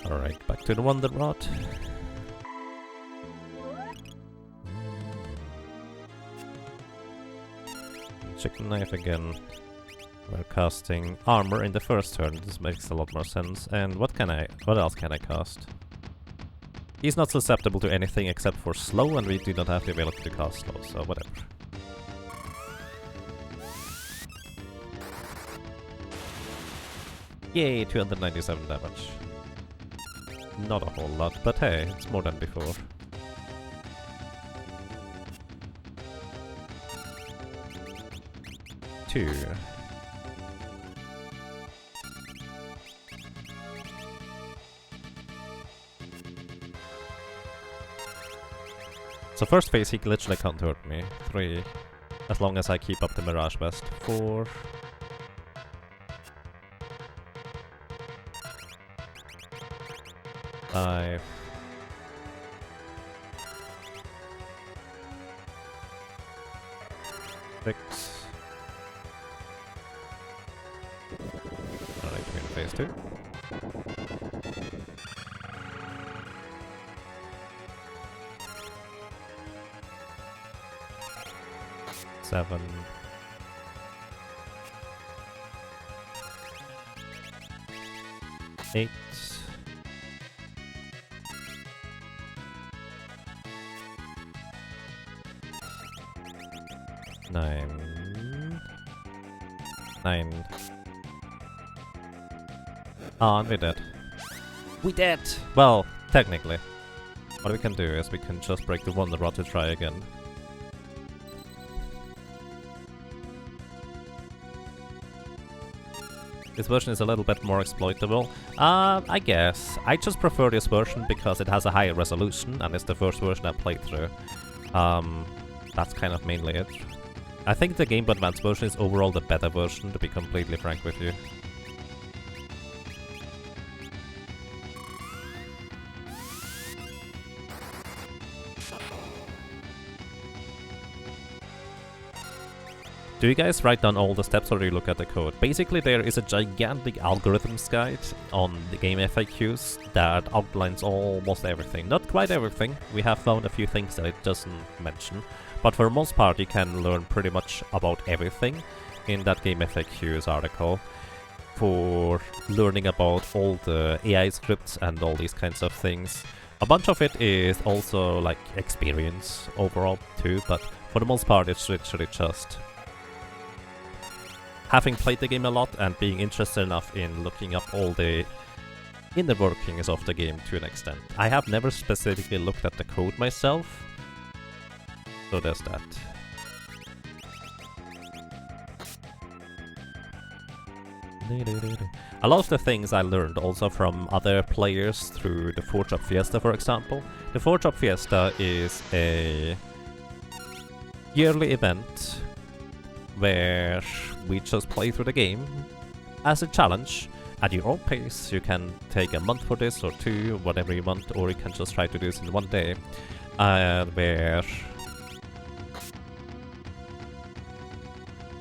Alright, back to the Wonder Rod. Chicken knife again. We're casting armor in the first turn. This makes a lot more sense. And what else can I cast? He's not susceptible to anything except for slow, and we do not have the ability to cast slow, so whatever. Yay, 297 damage. Not a whole lot, but hey, it's more than before. Two. So first phase he literally can't hurt me. 3. As long as I keep up the Mirage Vest. 4. 5. 6. Alright, we're in phase 2. 7. Eight. 9. 9. Oh, and we did. We did! Well, technically. What we can do is we can just break the Wonder Rod to try again. This version is a little bit more exploitable. I guess. I just prefer this version because it has a higher resolution and it's the first version I played through. That's kind of mainly it. I think the Game Boy Advance version is overall the better version, to be completely frank with you. Do you guys write down all the steps or do you look at the code? Basically, there is a gigantic algorithms guide on the game FAQs that outlines almost everything. Not quite everything, we have found a few things that it doesn't mention, but for the most part you can learn pretty much about everything in that game FAQs article for learning about all the AI scripts and all these kinds of things. A bunch of it is also like experience overall too, but for the most part it's literally just having played the game a lot and being interested enough in looking up all the inner workings of the game to an extent. I have never specifically looked at the code myself, so there's that. A lot of the things I learned also from other players through the 4-Drop Fiesta, for example. The 4-Drop Fiesta is a yearly event where we just play through the game as a challenge at your own pace. You can take a month for this or 2, whatever you want, or you can just try to do this in 1 day, where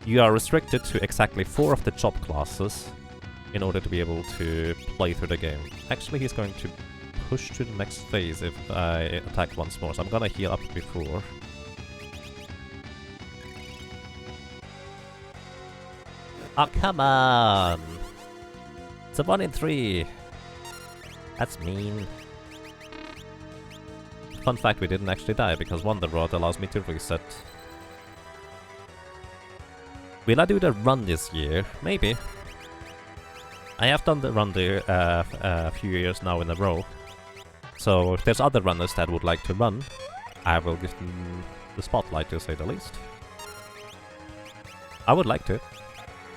you are restricted to exactly 4 of the job classes in order to be able to play through the game. Actually, he's going to push to the next phase if I attack once more, so I'm gonna heal up before. Oh, come on! It's a 1 in 3! That's mean. Fun fact, we didn't actually die because Wonder Rod allows me to reset. Will I do the run this year? Maybe. I have done the run there a few years now in a row. So if there's other runners that would like to run, I will give them the spotlight, to say the least. I would like to.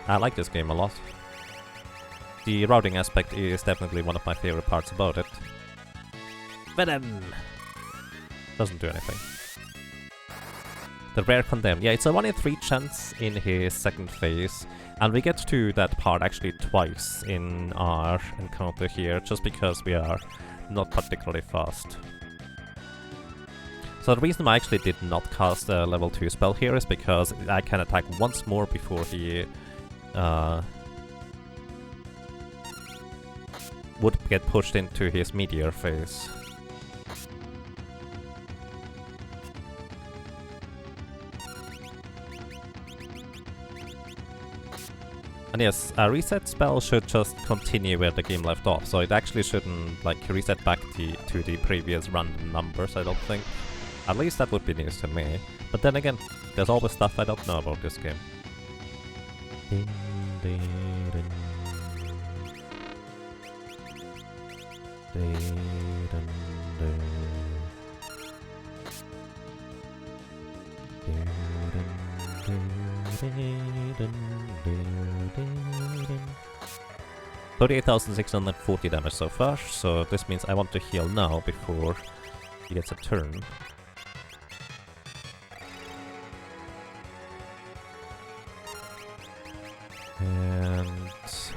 I like this game a lot. The routing aspect is definitely one of my favorite parts about it. Venom! Doesn't do anything. The Rare Condemned. Yeah, it's a 1 in 3 chance in his second phase. And we get to that part actually twice in our encounter here, just because we are not particularly fast. So the reason I actually did not cast a level 2 spell here is because I can attack once more before he would get pushed into his meteor phase. And yes, a reset spell should just continue where the game left off, so it actually shouldn't like reset back to the previous random numbers, I don't think. At least that would be news to me. But then again, there's always stuff I don't know about this game. 38,640 damage so far, so this means I want to heal now before he gets a turn. And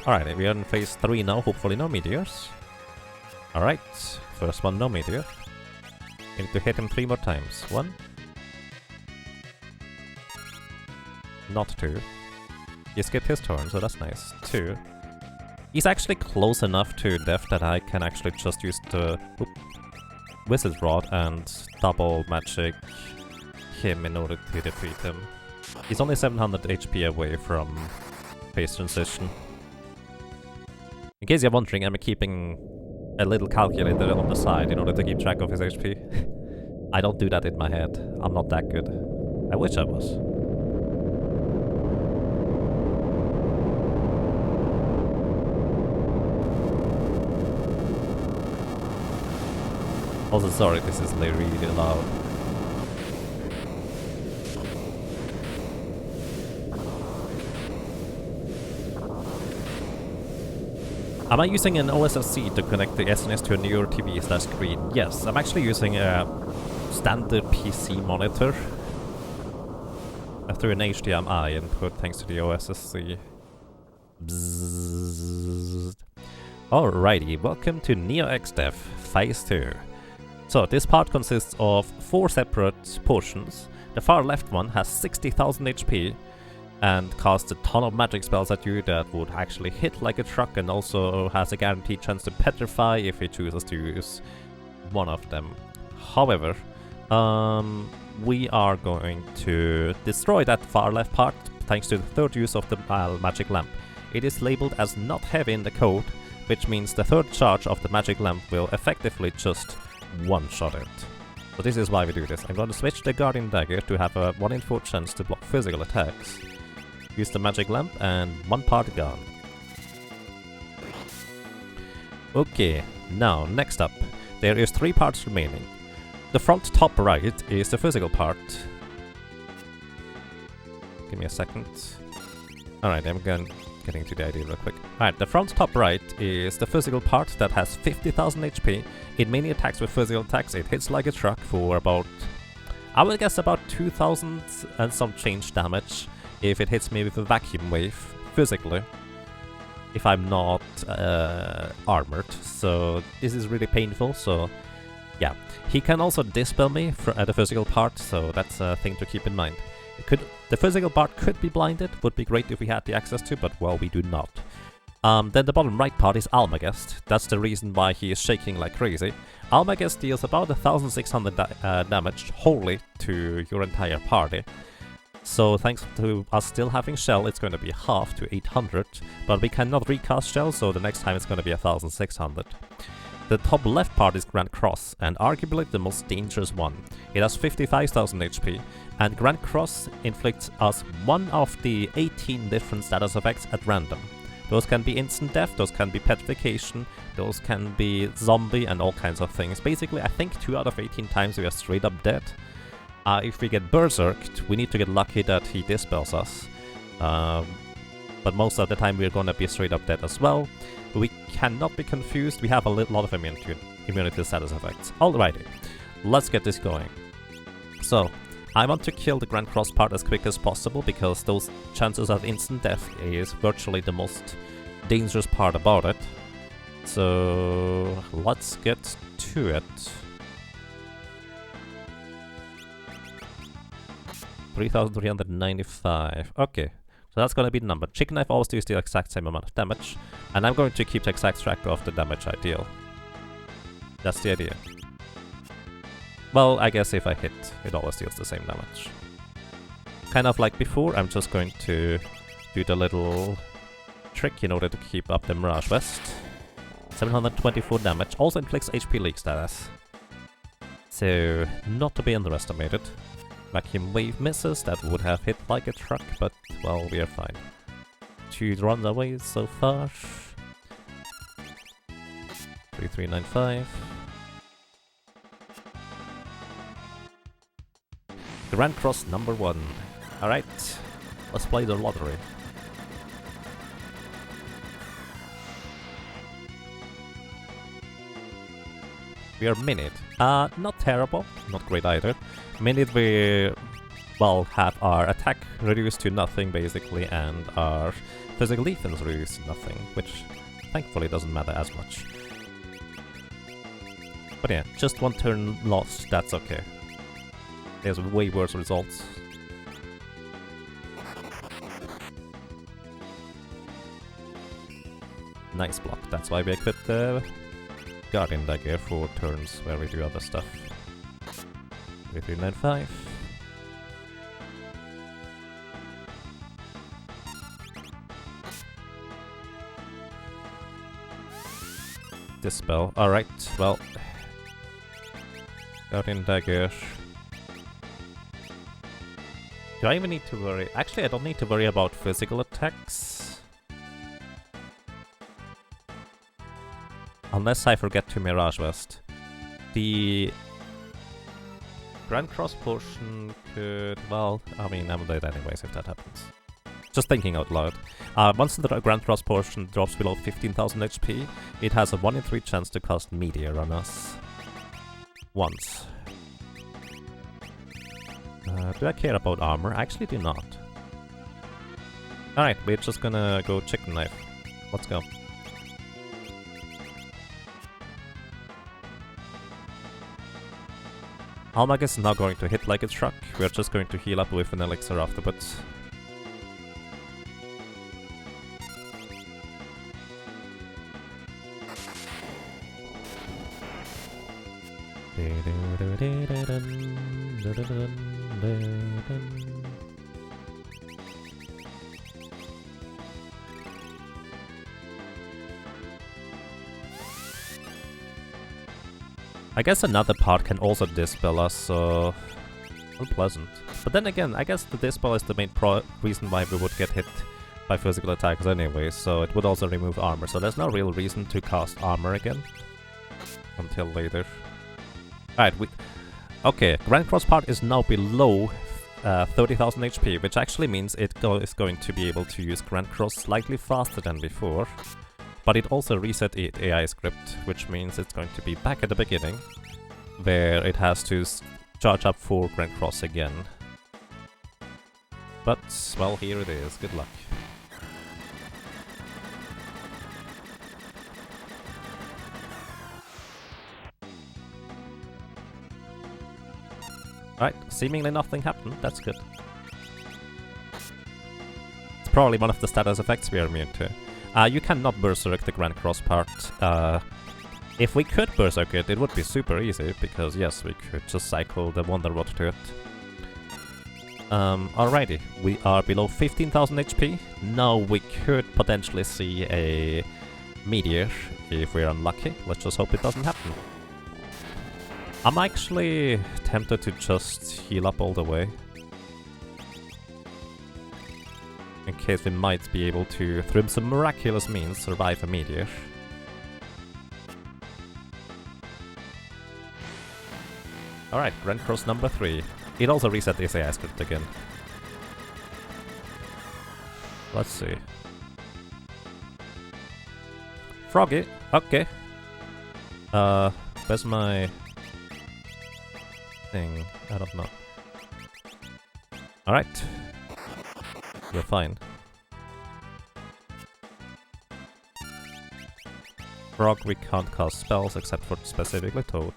alright, we are in phase 3 now, hopefully no meteors. Alright, first one, no meteor. We need to hit him 3 more times. 1. Not 2. He skipped his turn, so that's nice. 2. He's actually close enough to death that I can actually just use the Wizard Rod and double magic him in order to defeat him. He's only 700 HP away from phase transition. In case you're wondering, I'm keeping a little calculator on the side in order to keep track of his HP. I don't do that in my head. I'm not that good. I wish I was. Also, sorry, this is really loud. Am I using an OSSC to connect the SNS to a newer TV/screen? Yes, I'm actually using a standard PC monitor through an HDMI input thanks to the OSSC. Bzzzt. Alrighty, welcome to NeoXDev Phase 2. So this part consists of 4 separate portions. The far left one has 60,000 HP and casts a ton of magic spells at you that would actually hit like a truck, and also has a guaranteed chance to petrify if he chooses to use one of them. However, we are going to destroy that far left part thanks to the third use of the magic lamp. It is labeled as not heavy in the code, which means the third charge of the magic lamp will effectively just one-shot it. So this is why we do this. I'm going to switch the Guardian Dagger to have a 1 in 4 chance to block physical attacks. Use the magic lamp and one part gone. Okay, now next up, there is 3 parts remaining. The front top right is the physical part. Give me a second. Alright, I'm getting to the idea real quick. Alright, the front top right is the physical part that has 50,000 HP. It mainly attacks with physical attacks. It hits like a truck for about, I would guess about 2,000 and some change damage if it hits me with a vacuum wave physically, if I'm not armored. So this is really painful, so yeah. He can also dispel me at the physical part, so that's a thing to keep in mind. The physical part could be blinded, would be great if we had the access to, but well, we do not. Then the bottom right part is Almagest. That's the reason why he is shaking like crazy. Almagest deals about 1,600 damage wholly to your entire party. So thanks to us still having Shell, it's going to be half to 800, but we cannot recast Shell, so the next time it's going to be 1,600. The top left part is Grand Cross, and arguably the most dangerous one. It has 55,000 HP, and Grand Cross inflicts us one of the 18 different status effects at random. Those can be instant death, those can be petrification, those can be zombie, and all kinds of things. Basically, I think 2 out of 18 times we are straight up dead. If we get berserked, we need to get lucky that he dispels us. But most of the time we're gonna be straight up dead as well. We cannot be confused, we have a lot of immunity status effects. Alrighty, let's get this going. So, I want to kill the Grand Cross part as quick as possible, because those chances of instant death is virtually the most dangerous part about it. So, let's get to it. 3,395. Okay, so that's gonna be the number. Chicken Knife always does the exact same amount of damage, and I'm going to keep the exact track of the damage I deal. That's the idea. Well, I guess if I hit, it always deals the same damage. Kind of like before, I'm just going to do the little trick in order to keep up the Mirage Vest. 724 damage, also inflicts HP leak status. So, not to be underestimated. Vacuum wave misses, that would have hit like a truck, but well, we are fine. 2 runaways so far. 3395. Grand Cross number 1. Alright, let's play the lottery. We are minute. Not terrible, not great either. Minute we, well, have our attack reduced to nothing basically, and our physical defense reduced to nothing, which thankfully doesn't matter as much. But yeah, just 1 turn lost, that's okay. There's way worse results. Nice block, that's why we equipped the Guardian Dagger for turns where we do other stuff. 3395. this spell. Alright, well. Guardian Dagger. Do I even need to worry? Actually, I don't need to worry about physical attacks. Unless I forget to Mirage Vest. The Grand Cross portion could... well, I mean, I'm dead anyways if that happens. Just thinking out loud. Once the Grand Cross portion drops below 15,000 HP, it has a 1 in 3 chance to cast Meteor on us. Once. Do I care about armor? I actually do not. Alright, we're just gonna go Chicken Knife. Let's go. Almag is not going to hit like it's struck. We're just going to heal up with an elixir afterwards. I guess another part can also dispel us, so... unpleasant. But then again, I guess the dispel is the main reason why we would get hit by physical attacks anyway, so it would also remove armor, so there's no real reason to cast armor again. Until later. Alright, okay, Grand Cross part is now below 30,000 HP, which actually means it is going to be able to use Grand Cross slightly faster than before. But it also reset its AI script, which means it's going to be back at the beginning, where it has to charge up for Grand Cross again. But, well, here it is. Good luck. Right, seemingly nothing happened. That's good. It's probably one of the status effects we are immune to. You cannot Berserk the Grand Cross part. If we could Berserk it, it would be super easy, because yes, we could just cycle the Wonder Rod to it. Alrighty, we are below 15,000 HP. Now we could potentially see a Meteor if we're unlucky. Let's just hope it doesn't happen. I'm actually tempted to just heal up all the way. In case we might be able to, through some miraculous means, survive a Meteor. Alright, Grand Cross number 3. It also reset the AI script again. Let's see. Froggy, okay. Where's my thing? I don't know. Alright. You're fine. Frog, we can't cast spells except for specifically Toad.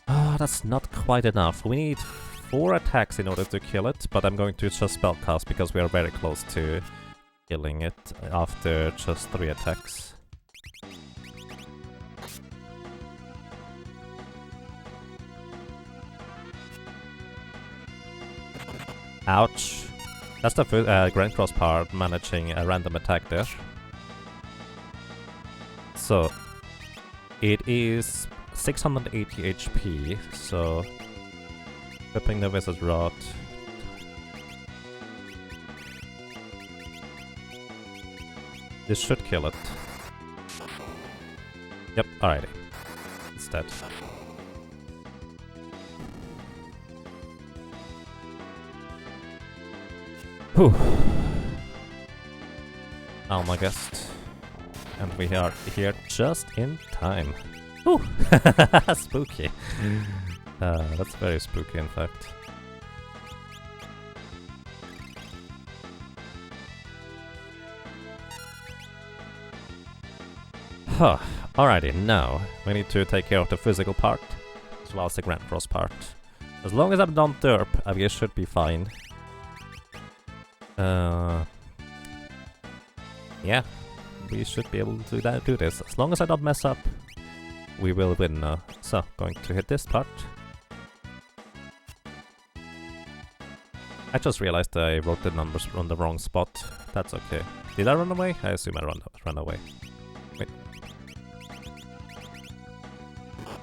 Ah, that's not quite enough. We need 4 attacks in order to kill it, but I'm going to just spellcast because we are very close to killing it after just 3 attacks. Ouch. That's the Grand Cross part, managing a random attack there. So, it is 680 HP, so equipping the Wizard Rod. This should kill it. Yep, alrighty. It's dead. Whew. Almagest. And we are here just in time. Ooh! Spooky. That's very spooky, in fact. Huh. Alrighty, now we need to take care of the physical part, as well as the Grand Cross part. As long as I'm not derp, I guess should be fine. Yeah, we should be able to do this. As long as I don't mess up, we will win now. So, going to hit this part. I just realized I wrote the numbers on the wrong spot. That's okay. Did I run away? I assume I ran away. Wait.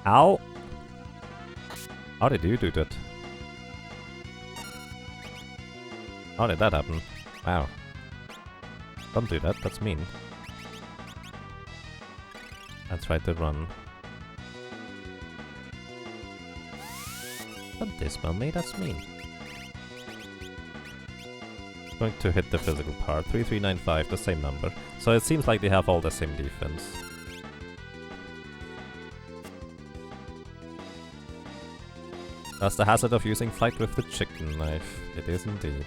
Ow! How did you do that? How did that happen? Wow. Don't do that, that's mean. I tried to run. Don't dismount me, that's mean. Going to hit the physical part. 3395, the same number. So it seems like they have all the same defense. That's the hazard of using fight with the chicken knife. It is indeed.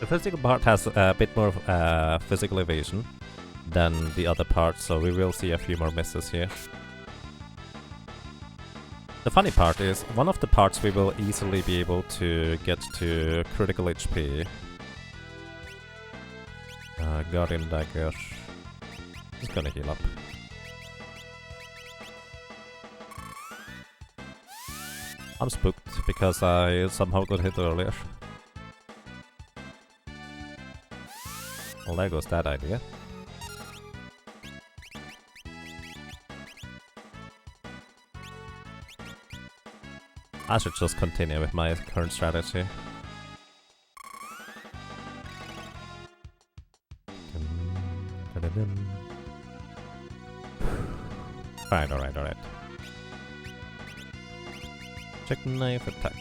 The physical part has a bit more physical evasion than the other part, so we will see a few more misses here. The funny part is, one of the parts we will easily be able to get to critical HP. Guardian Dagger. He's gonna heal up. I'm spooked because I somehow got hit earlier. Well, there goes that idea. I should just continue with my current strategy. Alright. Chicken knife attack.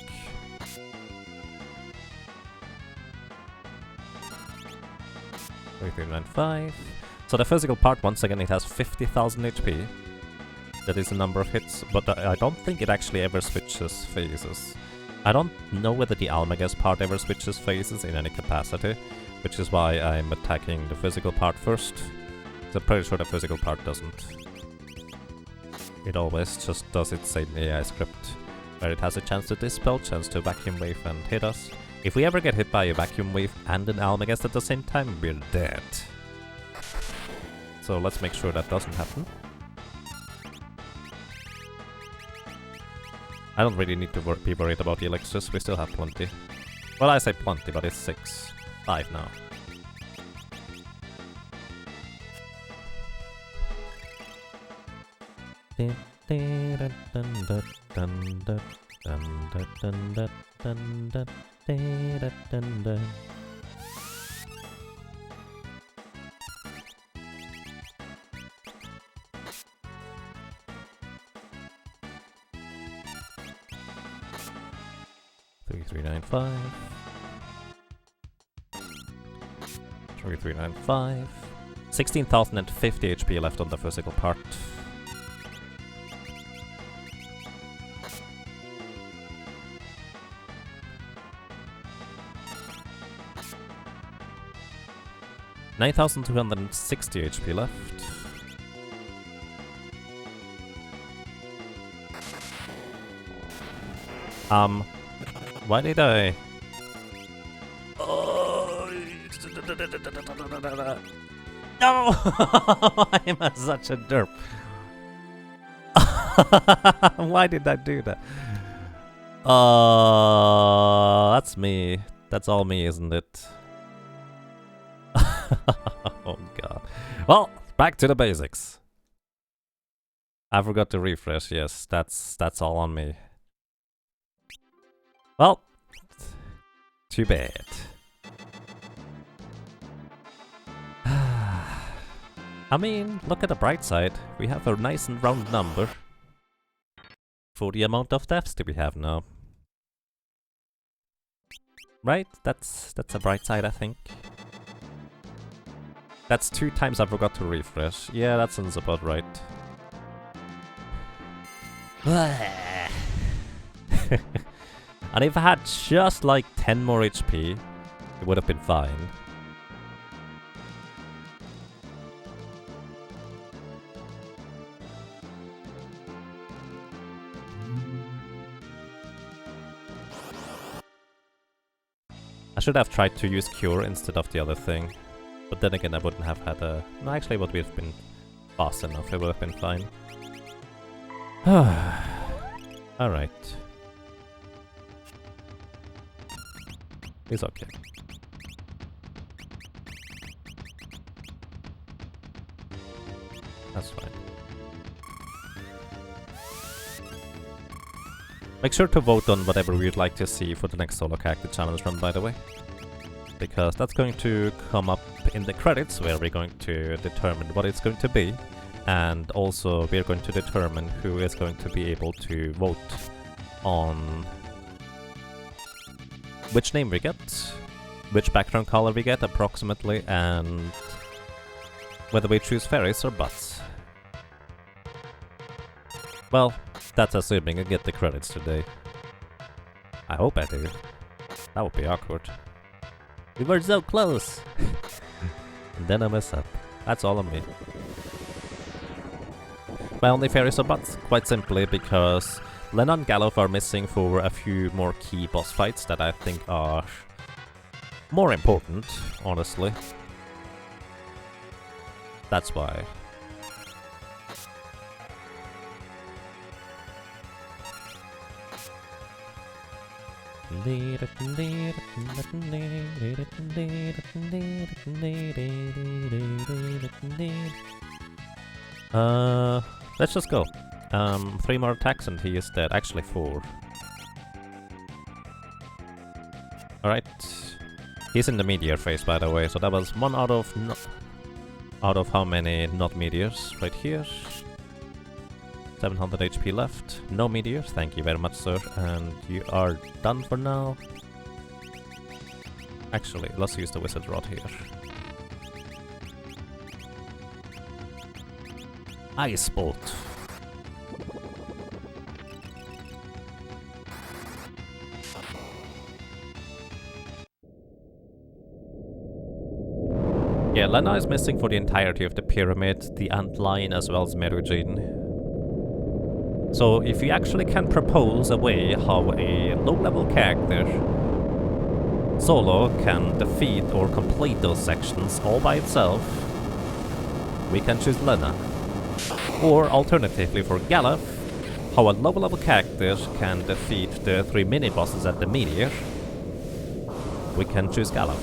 3395. So the physical part, once again, it has 50,000 HP. That is a number of hits, but I don't think it actually ever switches phases. I don't know whether the Almagas part ever switches phases in any capacity, which is why I'm attacking the physical part first. I'm pretty sure the physical part doesn't. It always just does its same AI script, where it has a chance to dispel, chance to vacuum wave and hit us. If we ever get hit by a vacuum wave and an Almagast at the same time, we're dead. So let's make sure that doesn't happen. I don't really need to be worried about the elixirs, we still have plenty. Well, I say plenty, but it's 5 now. $3,395. 3395. 16,050 HP left on the physical part. $9,260 HP left. Why did I... No! I'm such a derp. Why did I do that? That's me. That's all me, isn't it? Oh god. Well, back to the basics. I forgot to refresh. Yes, that's all on me. Well, too bad. I mean, look at the bright side. We have a nice and round number for the amount of deaths that we have now. Right? That's a bright side, I think. That's 2 times I forgot to refresh. Yeah, that sounds about right. And if I had just like 10 more HP, it would have been fine. I should have tried to use Cure instead of the other thing. But then again, I wouldn't have had a... No, actually, it would have been fast enough. It would have been fine. Alright. It's okay. That's fine. Make sure to vote on whatever you'd like to see for the next solo character challenge run, by the way. Because that's going to come up in the credits, where we're going to determine what it's going to be. And also we're going to determine who is going to be able to vote on which name we get, which background color we get approximately, and whether we choose fairies or bots. Well, that's assuming I get the credits today. I hope I do. That would be awkward. We were so close! And then I mess up. That's all on me. Why only fairies or bots? Quite simply because Lena and Galuf are missing for a few more key boss fights that I think are more important, honestly. That's why. Let's just go. 3 more attacks and he is dead. Actually 4. Alright. He's in the meteor phase, by the way, so that was 1 out of out of how many not meteors? Right here. 700 HP left. No meteors. Thank you very much, sir. And you are done for now. Actually, let's use the wizard rod here. Ice bolt. Yeah, Lena is missing for the entirety of the pyramid, the antlion as well as Merugene. So if you actually can propose a way how a low-level character solo can defeat or complete those sections all by itself, we can choose Lena. Or alternatively for Galuf, how a low-level character can defeat the 3 mini-bosses at the meteor, we can choose Galuf.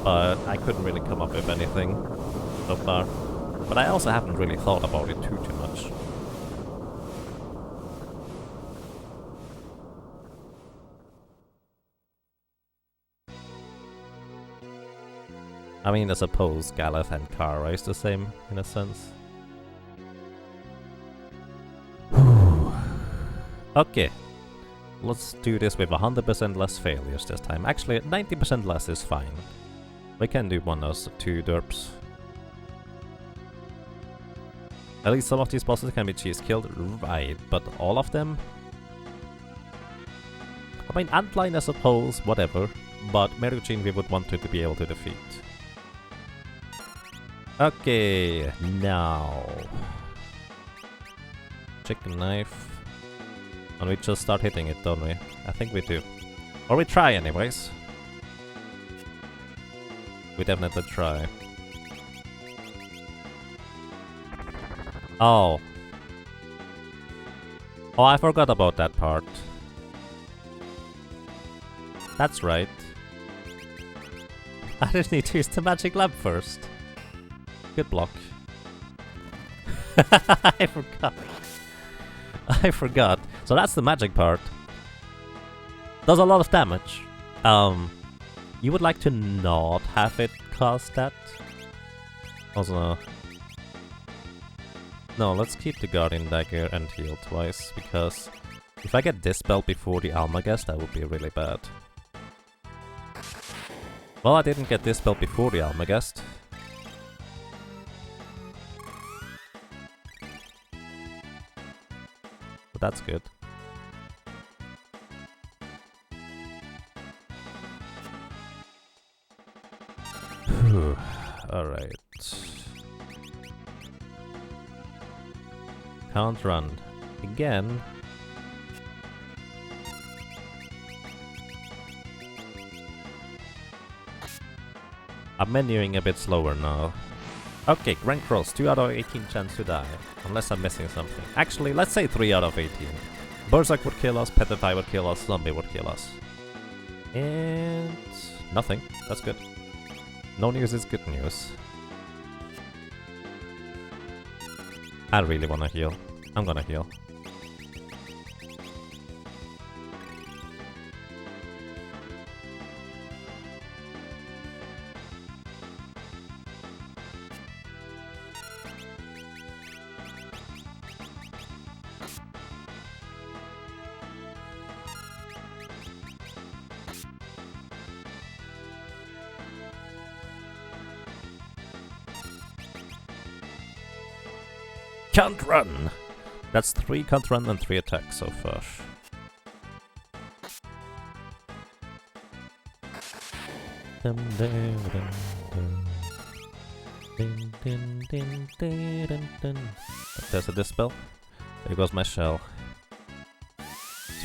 But I couldn't really come up with anything so far. But I also haven't really thought about it too much. I mean, I suppose Galuf and Kara is the same, in a sense. Okay. Let's do this with 100% less failures this time. Actually, 90% less is fine. We can do 1 or 2 derps. At least some of these bosses can be cheese killed, right, but all of them? I mean, Antline I suppose, whatever, but Merugene we would want to be able to defeat. Okay, now... Chicken knife. And we just start hitting it, don't we? I think we do. Or we try anyways. We definitely try. Oh. Oh, I forgot about that part. That's right. I just need to use the magic lamp first. Good block. I forgot. I forgot. So that's the magic part. Does a lot of damage. You would like to not have it cast that? Also... No, let's keep the Guardian Dagger and heal twice, because if I get Dispel before the Almagest, that would be really bad. Well, I didn't get Dispel before the Almagest. But that's good. Alright. Can't run. Again. I'm menuing a bit slower now. Okay, Grand Cross, 2 out of 18 chance to die. Unless I'm missing something. Actually, let's say 3 out of 18. Berserk would kill us, Petrify would kill us, Zombie would kill us. And... nothing. That's good. No news is good news. I really wanna heal. I'm gonna heal. Can't run! That's 3 can't run and 3 attacks so far. Dum, dum, dum, dum. Ding, ding, ding, ding, ding, ding. There's a dispel. There goes my shell.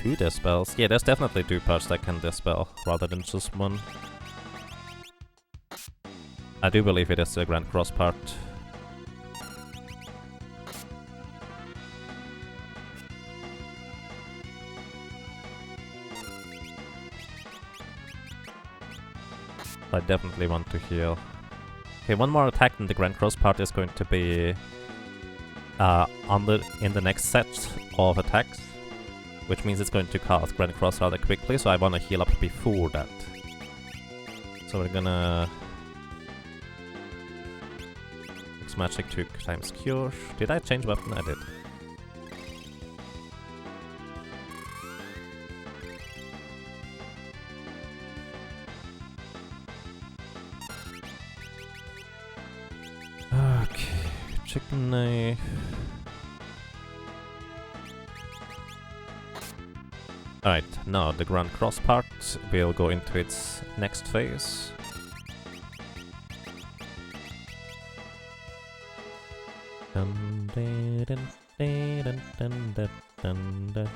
2 dispels. Yeah, there's definitely 2 parts that can dispel rather than just 1. I do believe it is the Grand Cross part. I definitely want to heal. Okay, 1 more attack and the Grand Cross part is going to be in the next set of attacks, which means it's going to cast Grand Cross rather quickly, so I want to heal up before that. So we're gonna... X magic 2 times cure. Did I change weapon? I did. Okay, chicken knife. Alright, now the Grand Cross part will go into its next phase. Dun, dun, dun, dun, dun, dun, dun, dun.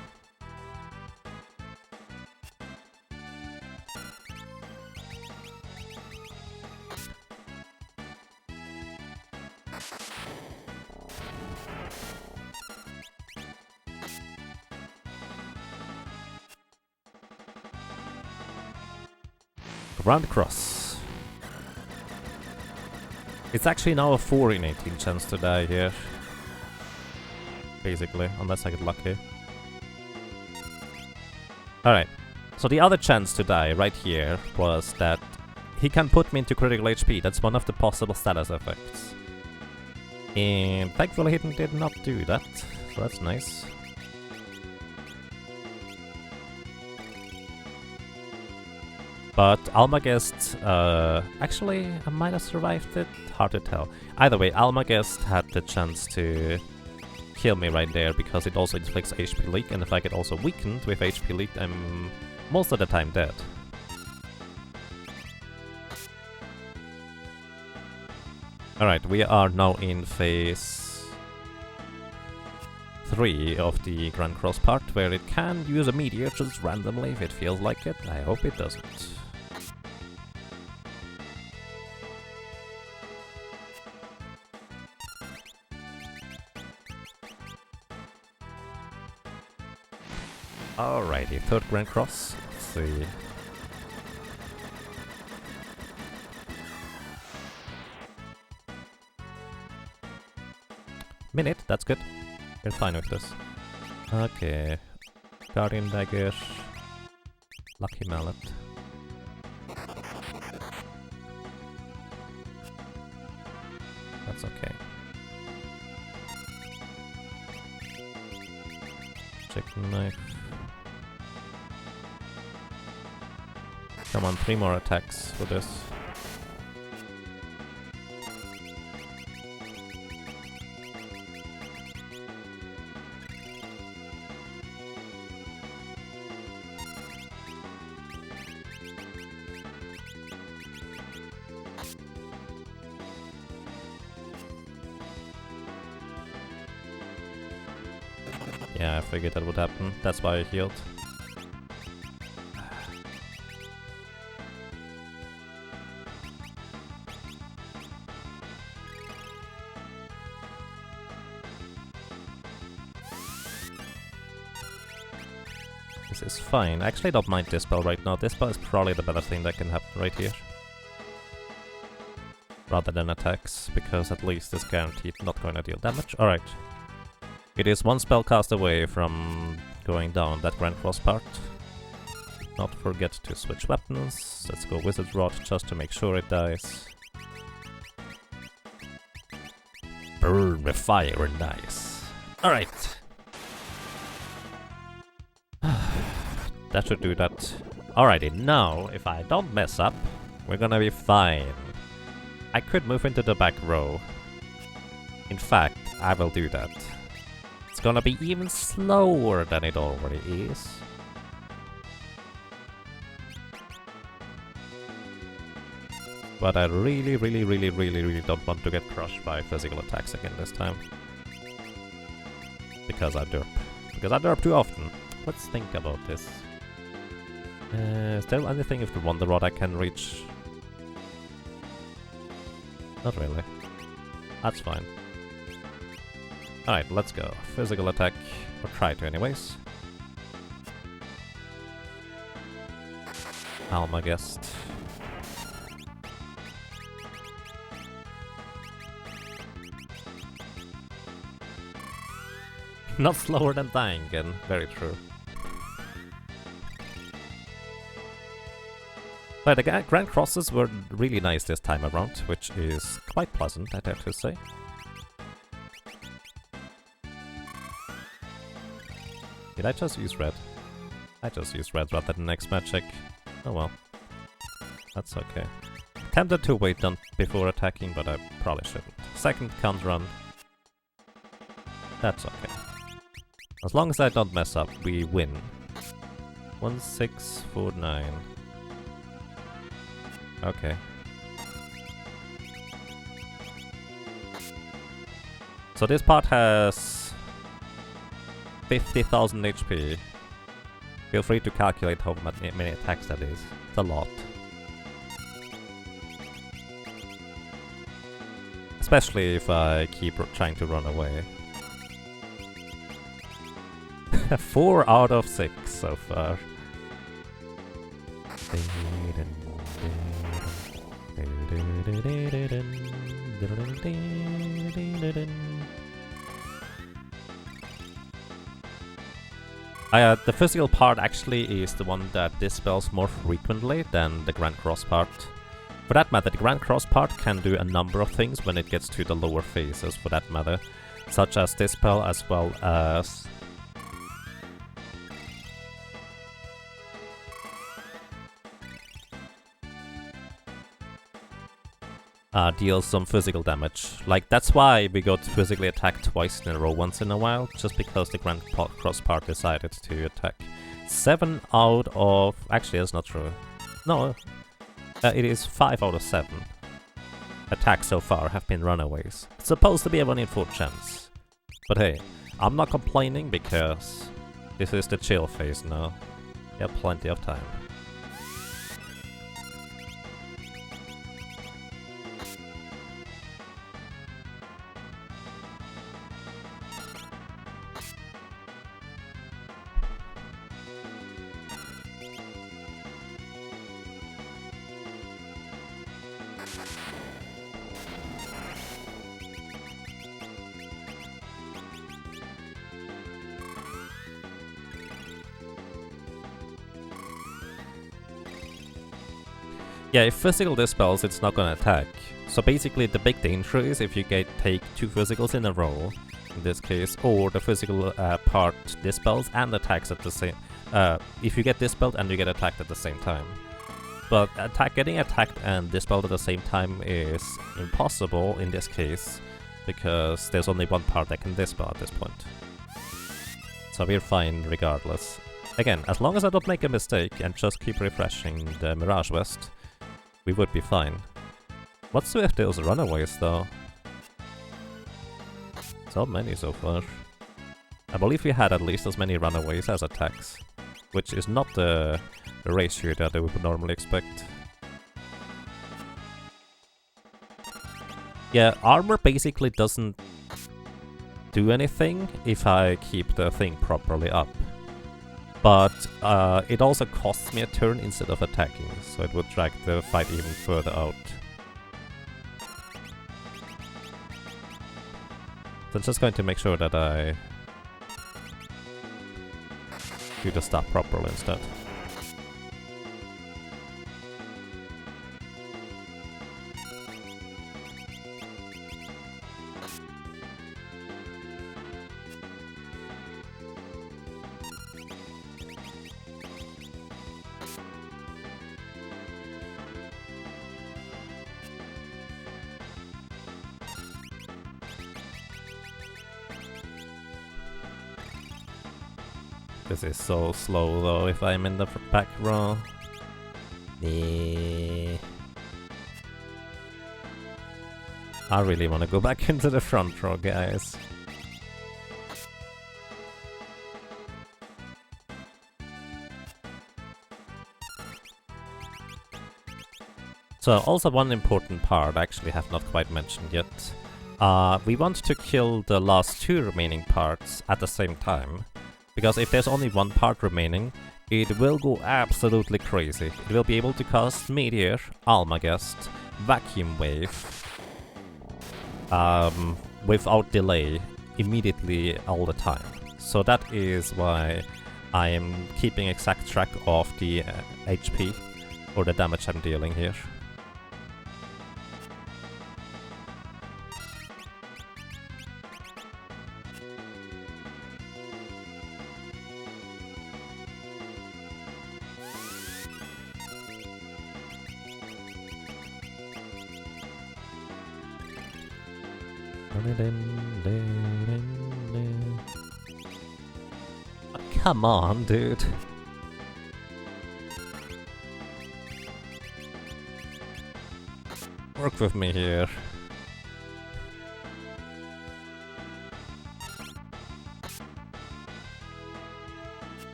Grand Cross. It's actually now a 4 in 18 chance to die here. Basically, unless I get lucky. Alright, so the other chance to die right here was that he can put me into critical HP. That's one of the possible status effects. And thankfully he did not do that, so that's nice. But Almagest, actually, I might have survived it. Hard to tell. Either way, Almagest had the chance to kill me right there because it also inflicts HP leak, and if I get also weakened with HP leak, I'm most of the time dead. Alright, we are now in phase 3 of the Grand Cross part, where it can use a meteor just randomly if it feels like it. I hope it doesn't. Alrighty, 3rd Grand Cross. Let's see. Minute, that's good. We're fine with this. Okay. Guardian Dagger. Lucky Mallet. That's okay. Chicken Knife. Come on, 3 more attacks for this. Yeah, I figured that would happen. That's why I healed. This is fine. I actually don't mind Dispel right now. Dispel is probably the better thing that can happen right here. Rather than attacks, because at least it's guaranteed not going to deal damage. Alright. It is 1 spell cast away from going down that Grand Cross part. Not forget to switch weapons. Let's go Wizard's Rod just to make sure it dies. Burn with fire and ice. Alright. That should do that. Alrighty, now, if I don't mess up, we're gonna be fine. I could move into the back row. In fact, I will do that. It's gonna be even slower than it already is. But I really don't want to get crushed by physical attacks again this time. Because I derp. Because I derp too often. Let's think about this. Is there anything with the Wonder Rod I can reach? Not really. That's fine. Alright, let's go. Physical attack. Or try to anyways. Alma guest. Not slower than dying again. Very true. But the Grand Crosses were really nice this time around, which is quite pleasant, I'd have to say. Did I just use red? I just used red rather than X magic. Oh well. That's okay. Tempted to wait on before attacking, but I probably shouldn't. Second counter run. That's okay. As long as I don't mess up, we win. 1649. Okay. So this part has 50,000 HP. Feel free to calculate how many attacks that is. It's a lot. Especially if I keep trying to run away. 4 out of 6 so far. The physical part actually is the one that dispels more frequently than the Grand Cross part. For that matter, the Grand Cross part can do a number of things when it gets to the lower phases, for that matter, such as dispel as well as deals some physical damage. Like, that's why we got physically attacked twice in a row once in a while, just because the Grand Cross part decided to attack. 7 out of... Actually, that's not true. No, it is 5 out of 7 attacks so far have been runaways. It's supposed to be a 1 in 4 chance. But hey, I'm not complaining because this is the chill phase now. We have plenty of time. Yeah, if physical dispels, it's not gonna attack. So basically the big danger is if you take 2 physicals in a row, in this case, or the physical part dispels and attacks at the same... if you get dispelled and you get attacked at the same time. But getting attacked and dispelled at the same time is impossible in this case, because there's only one part that can dispel at this point. So we're fine regardless. Again, as long as I don't make a mistake and just keep refreshing the Mirage West, we would be fine. What's with those runaways though? So many so far. I believe we had at least as many runaways as attacks, which is not the ratio that I would normally expect. Yeah, armor basically doesn't do anything if I keep the thing properly up. But it also costs me a turn instead of attacking, so it would drag the fight even further out. So I'm just going to make sure that I do the stuff properly instead. This is so slow though if I'm in the back row. I really want to go back into the front row, guys. So also one important part I actually have not quite mentioned yet. We want to kill the last two remaining parts at the same time. Because if there's only one part remaining, it will go absolutely crazy. It will be able to cast Meteor, Almagest, Vacuum Wave, without delay, immediately all the time. So that is why I am keeping exact track of the HP, or the damage I'm dealing here. Oh, come on, dude. Work with me here.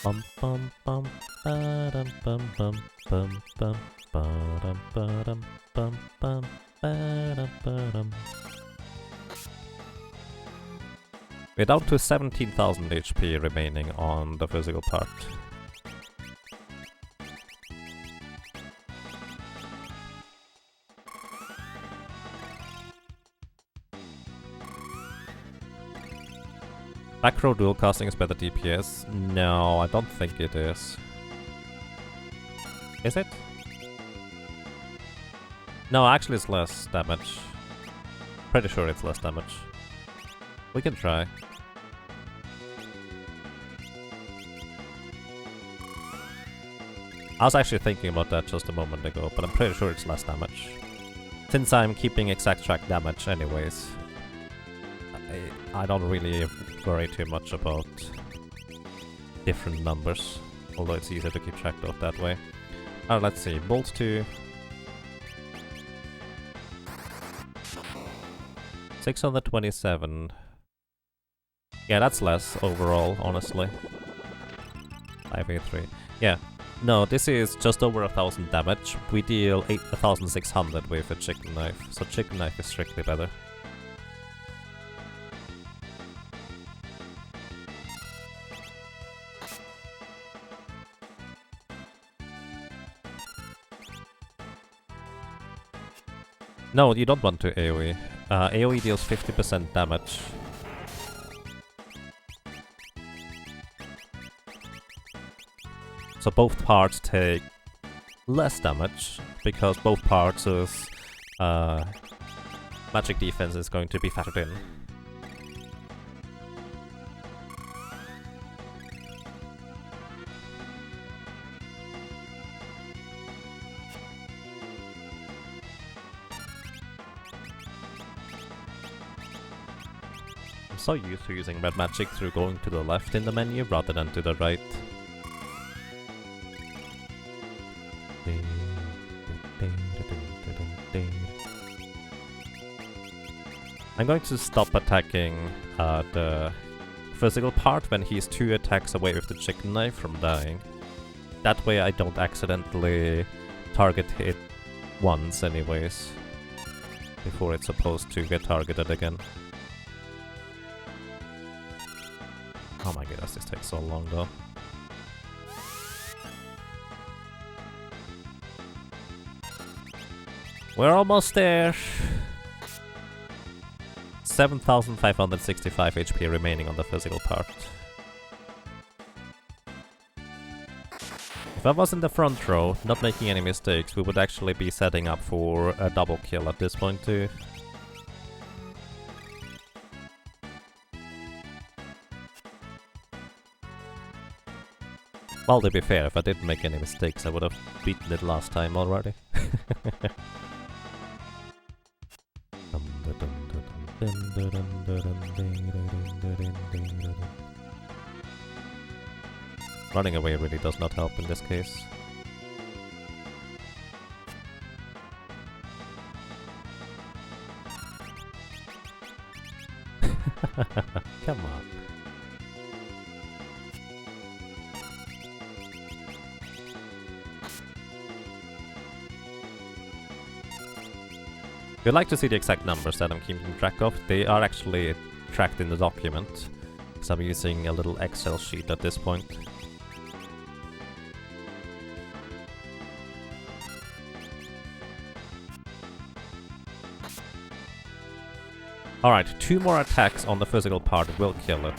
Bum bum bum ba-dum bum bum bum bum ba-dum ba-dum bum bum ba-dum ba-dum. We're down to 17,000 HP remaining on the physical part. Back row dual casting is better DPS? No, I don't think it is. Is it? No, actually it's less damage. Pretty sure it's less damage. We can try. I was actually thinking about that just a moment ago, but I'm pretty sure it's less damage. Since I'm keeping exact track damage anyways, I don't really worry too much about different numbers, although it's easier to keep track of that way. Let's see, Bolt 2. 627. Yeah, that's less overall, honestly. 583. Yeah. No, this is just over 1,000 damage. We deal 1,600 with a chicken knife, so chicken knife is strictly better. No, you don't want to AoE. AoE deals 50% damage. So both parts take less damage, because both parts' magic defense is going to be factored in. I'm so used to using red magic through going to the left in the menu rather than to the right. I'm going to stop attacking the physical part when he's 2 attacks away with the chicken knife from dying. That way I don't accidentally target hit once anyways, before it's supposed to get targeted again. Oh my goodness, this takes so long though. We're almost there! 7,565 HP remaining on the physical part. If I was in the front row, not making any mistakes, we would actually be setting up for a double kill at this point too. Well, to be fair, if I didn't make any mistakes, I would have beaten it last time already. Running away really does not help in this case. Come on. You'd like to see the exact numbers that I'm keeping track of. They are actually tracked in the document, because I'm using a little Excel sheet at this point. Alright, 2 more attacks on the physical part will kill it.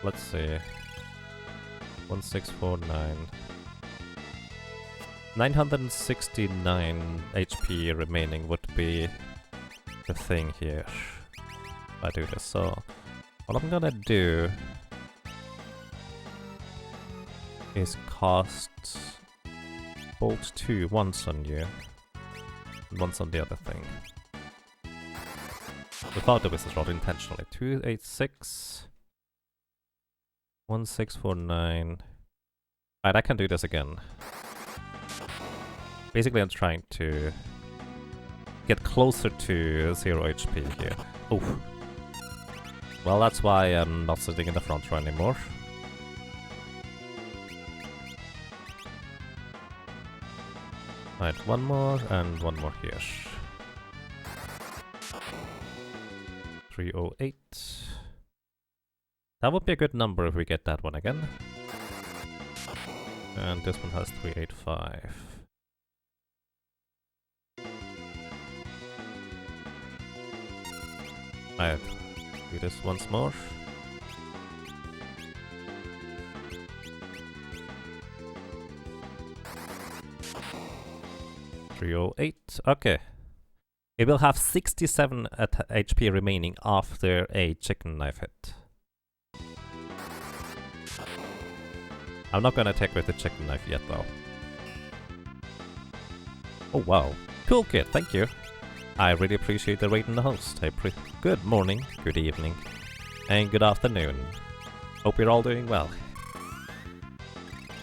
Let's see. 1649. 969 HP remaining would be the thing here. If I do this, so what I'm gonna do is cast Bolt 2 once on you, and once on the other thing. Without the Wizard's Rod intentionally. 286. 1649. Alright, I can do this again. Basically, I'm trying to get closer to 0 HP here. Oof. Well, that's why I'm not sitting in the front row anymore. Alright, one more and one more here. 308. That would be a good number if we get that one again. And this one has 385. Alright, do this once more. .308. Okay. It will have 67 HP remaining after a chicken knife hit. I'm not gonna attack with the chicken knife yet though. Oh wow. Cool kid, thank you. I really appreciate the raid in the host. Good morning, good evening, and good afternoon. Hope you're all doing well.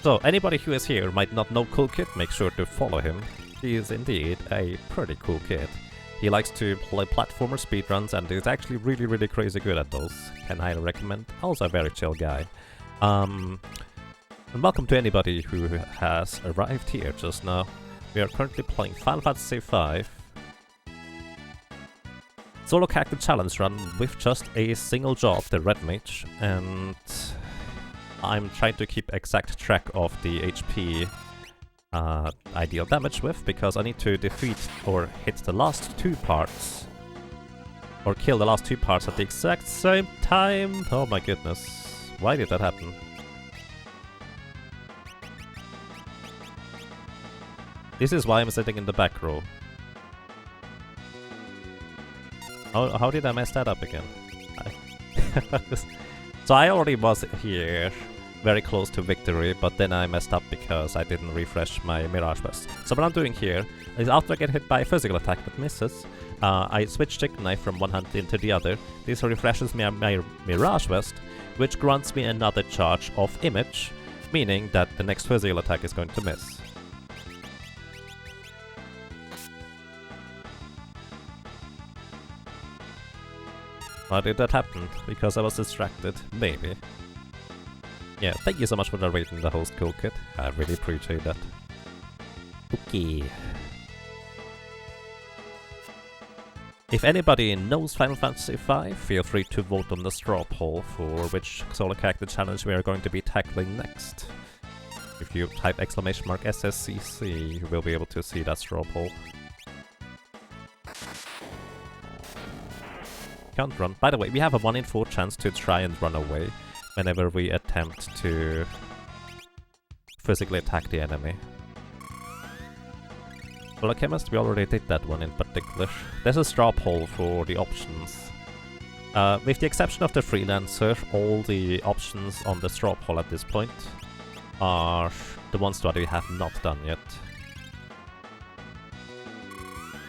So, anybody who is here might not know Cool Kid, make sure to follow him. He is indeed a pretty cool kid. He likes to play platformer speedruns and is actually really crazy good at those. Can highly recommend. Also a very chill guy. And welcome to anybody who has arrived here just now. We are currently playing Final Fantasy 5 Solo Character Challenge run with just a single job, the Red Mage, and I'm trying to keep exact track of the HP I deal damage with, because I need to defeat or hit the last 2 parts, or kill the last 2 parts at the exact same time. Oh my goodness, why did that happen? This is why I'm sitting in the back row. How did I mess that up again? So I already was here, very close to victory, but then I messed up because I didn't refresh my Mirage Vest. So what I'm doing here is, after I get hit by a physical attack that misses, I switch Chicken Knife from one hand into the other. This refreshes my Mirage Vest, which grants me another charge of Image, meaning that the next physical attack is going to miss. Why did that happen? Because I was distracted? Maybe. Yeah, thank you so much for the rating the host, Cool Kid. I really appreciate that. Okay. If anybody knows Final Fantasy 5, feel free to vote on the straw poll for which solo character challenge we are going to be tackling next. If you type !SSCC, you will be able to see that straw poll. Can't run. By the way, we have a 1 in 4 chance to try and run away whenever we attempt to physically attack the enemy. Well, Alchemist, we already did that one in particular. There's a straw poll for the options. With the exception of the Freelancer, all the options on the straw poll at this point are the ones that we have not done yet.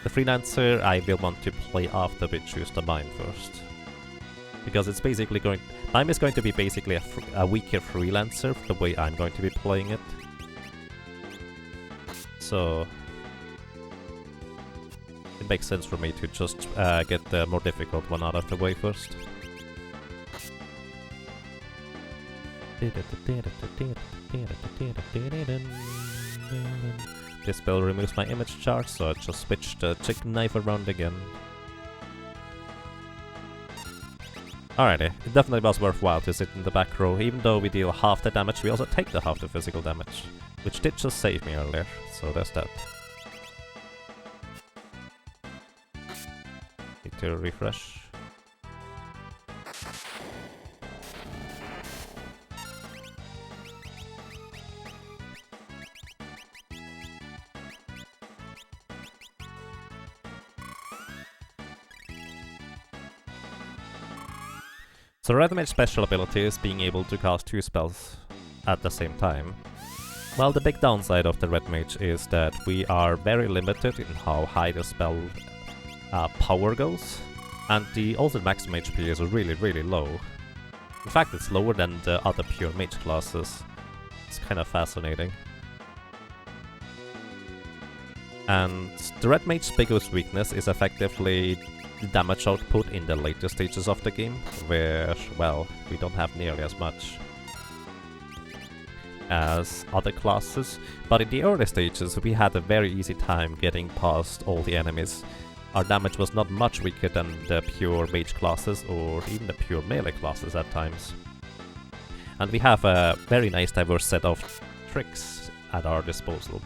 The Freelancer I will want to play after we choose the Mime first. Because it's basically going... Mime is going to be basically a weaker Freelancer, the way I'm going to be playing it. So... it makes sense for me to just get the more difficult one out of the way first. This spell removes my image charge, so I just switch the chicken knife around again. Alrighty, it definitely was worthwhile to sit in the back row. Even though we deal half the damage, we also take the half the physical damage, which did just save me earlier, so there's that. Need to refresh. So Red Mage's special ability is being able to cast 2 spells at the same time. Well, the big downside of the Red Mage is that we are very limited in how high the spell power goes, and the ultimate maximum HP is really low. In fact, it's lower than the other pure mage classes. It's kind of fascinating. And the Red Mage's biggest weakness is effectively the damage output in the later stages of the game, where, well, we don't have nearly as much as other classes, but in the early stages we had a very easy time getting past all the enemies. Our damage was not much weaker than the pure mage classes or even the pure melee classes at times. And we have a very nice diverse set of tricks at our disposal.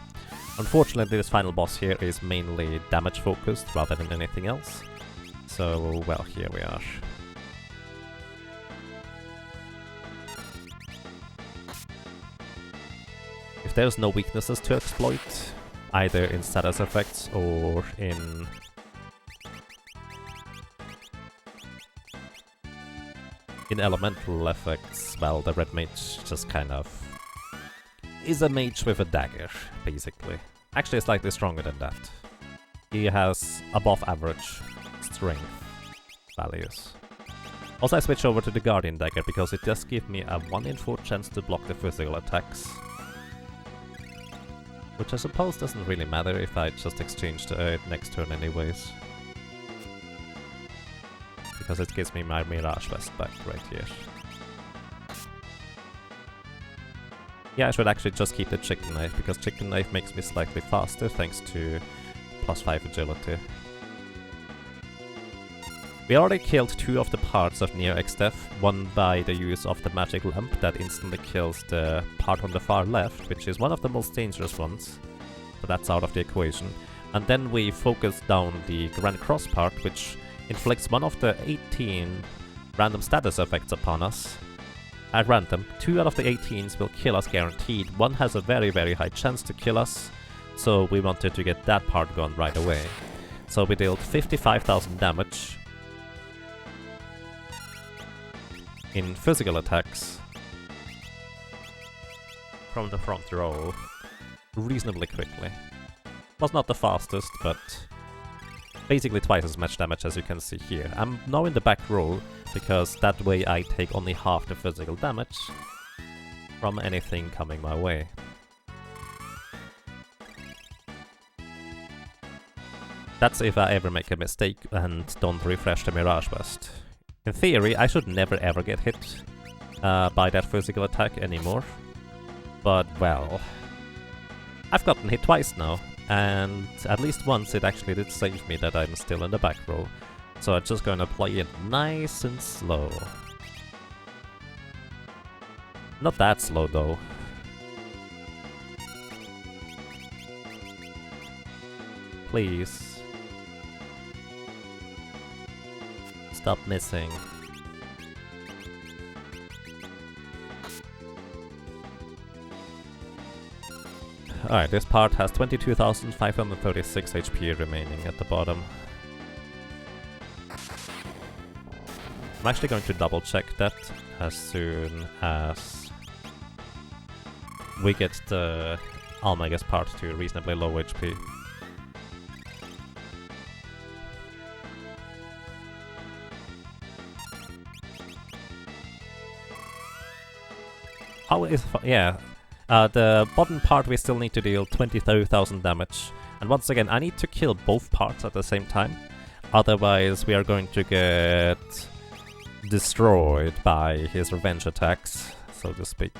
Unfortunately, this final boss here is mainly damage focused rather than anything else. So, well, here we are. If there's no weaknesses to exploit, either in status effects or in elemental effects, well, the Red Mage just kind of is a mage with a dagger, basically. Actually, slightly stronger than that. He has above average strength values. Also, I switch over to the Guardian Dagger because it does give me a 1 in 4 chance to block the physical attacks. Which I suppose doesn't really matter if I just exchange the next turn anyways. Because it gives me my Mirage Vest back right here. Yeah, I should actually just keep the Chicken Knife, because Chicken Knife makes me slightly faster thanks to +5 agility. We already killed 2 of the parts of Neo X-Death, one by the use of the magic lamp that instantly kills the part on the far left, which is one of the most dangerous ones, so that's out of the equation. And then we focus down the Grand Cross part, which inflicts one of the 18 random status effects upon us. At random, 2 out of the 18s will kill us guaranteed, one has a very high chance to kill us, so we wanted to get that part gone right away. So we dealt 55,000 damage in physical attacks from the front row reasonably quickly. Was not the fastest, but basically twice as much damage as you can see here. I'm now in the back row because that way I take only half the physical damage from anything coming my way. That's if I ever make a mistake and don't refresh the Mirage Vest. In theory, I should never ever get hit by that physical attack anymore. But, well, I've gotten hit twice now, and at least once it actually did save me that I'm still in the back row. So I'm just gonna play it nice and slow. Not that slow though. Please. Stop missing. Alright, this part has 22,536 HP remaining at the bottom. I'm actually going to double check that as soon as we get the Almagus part to reasonably low HP. How is... yeah. The bottom part we still need to deal 22,000 damage. And once again, I need to kill both parts at the same time. Otherwise, we are going to get destroyed by his revenge attacks, so to speak.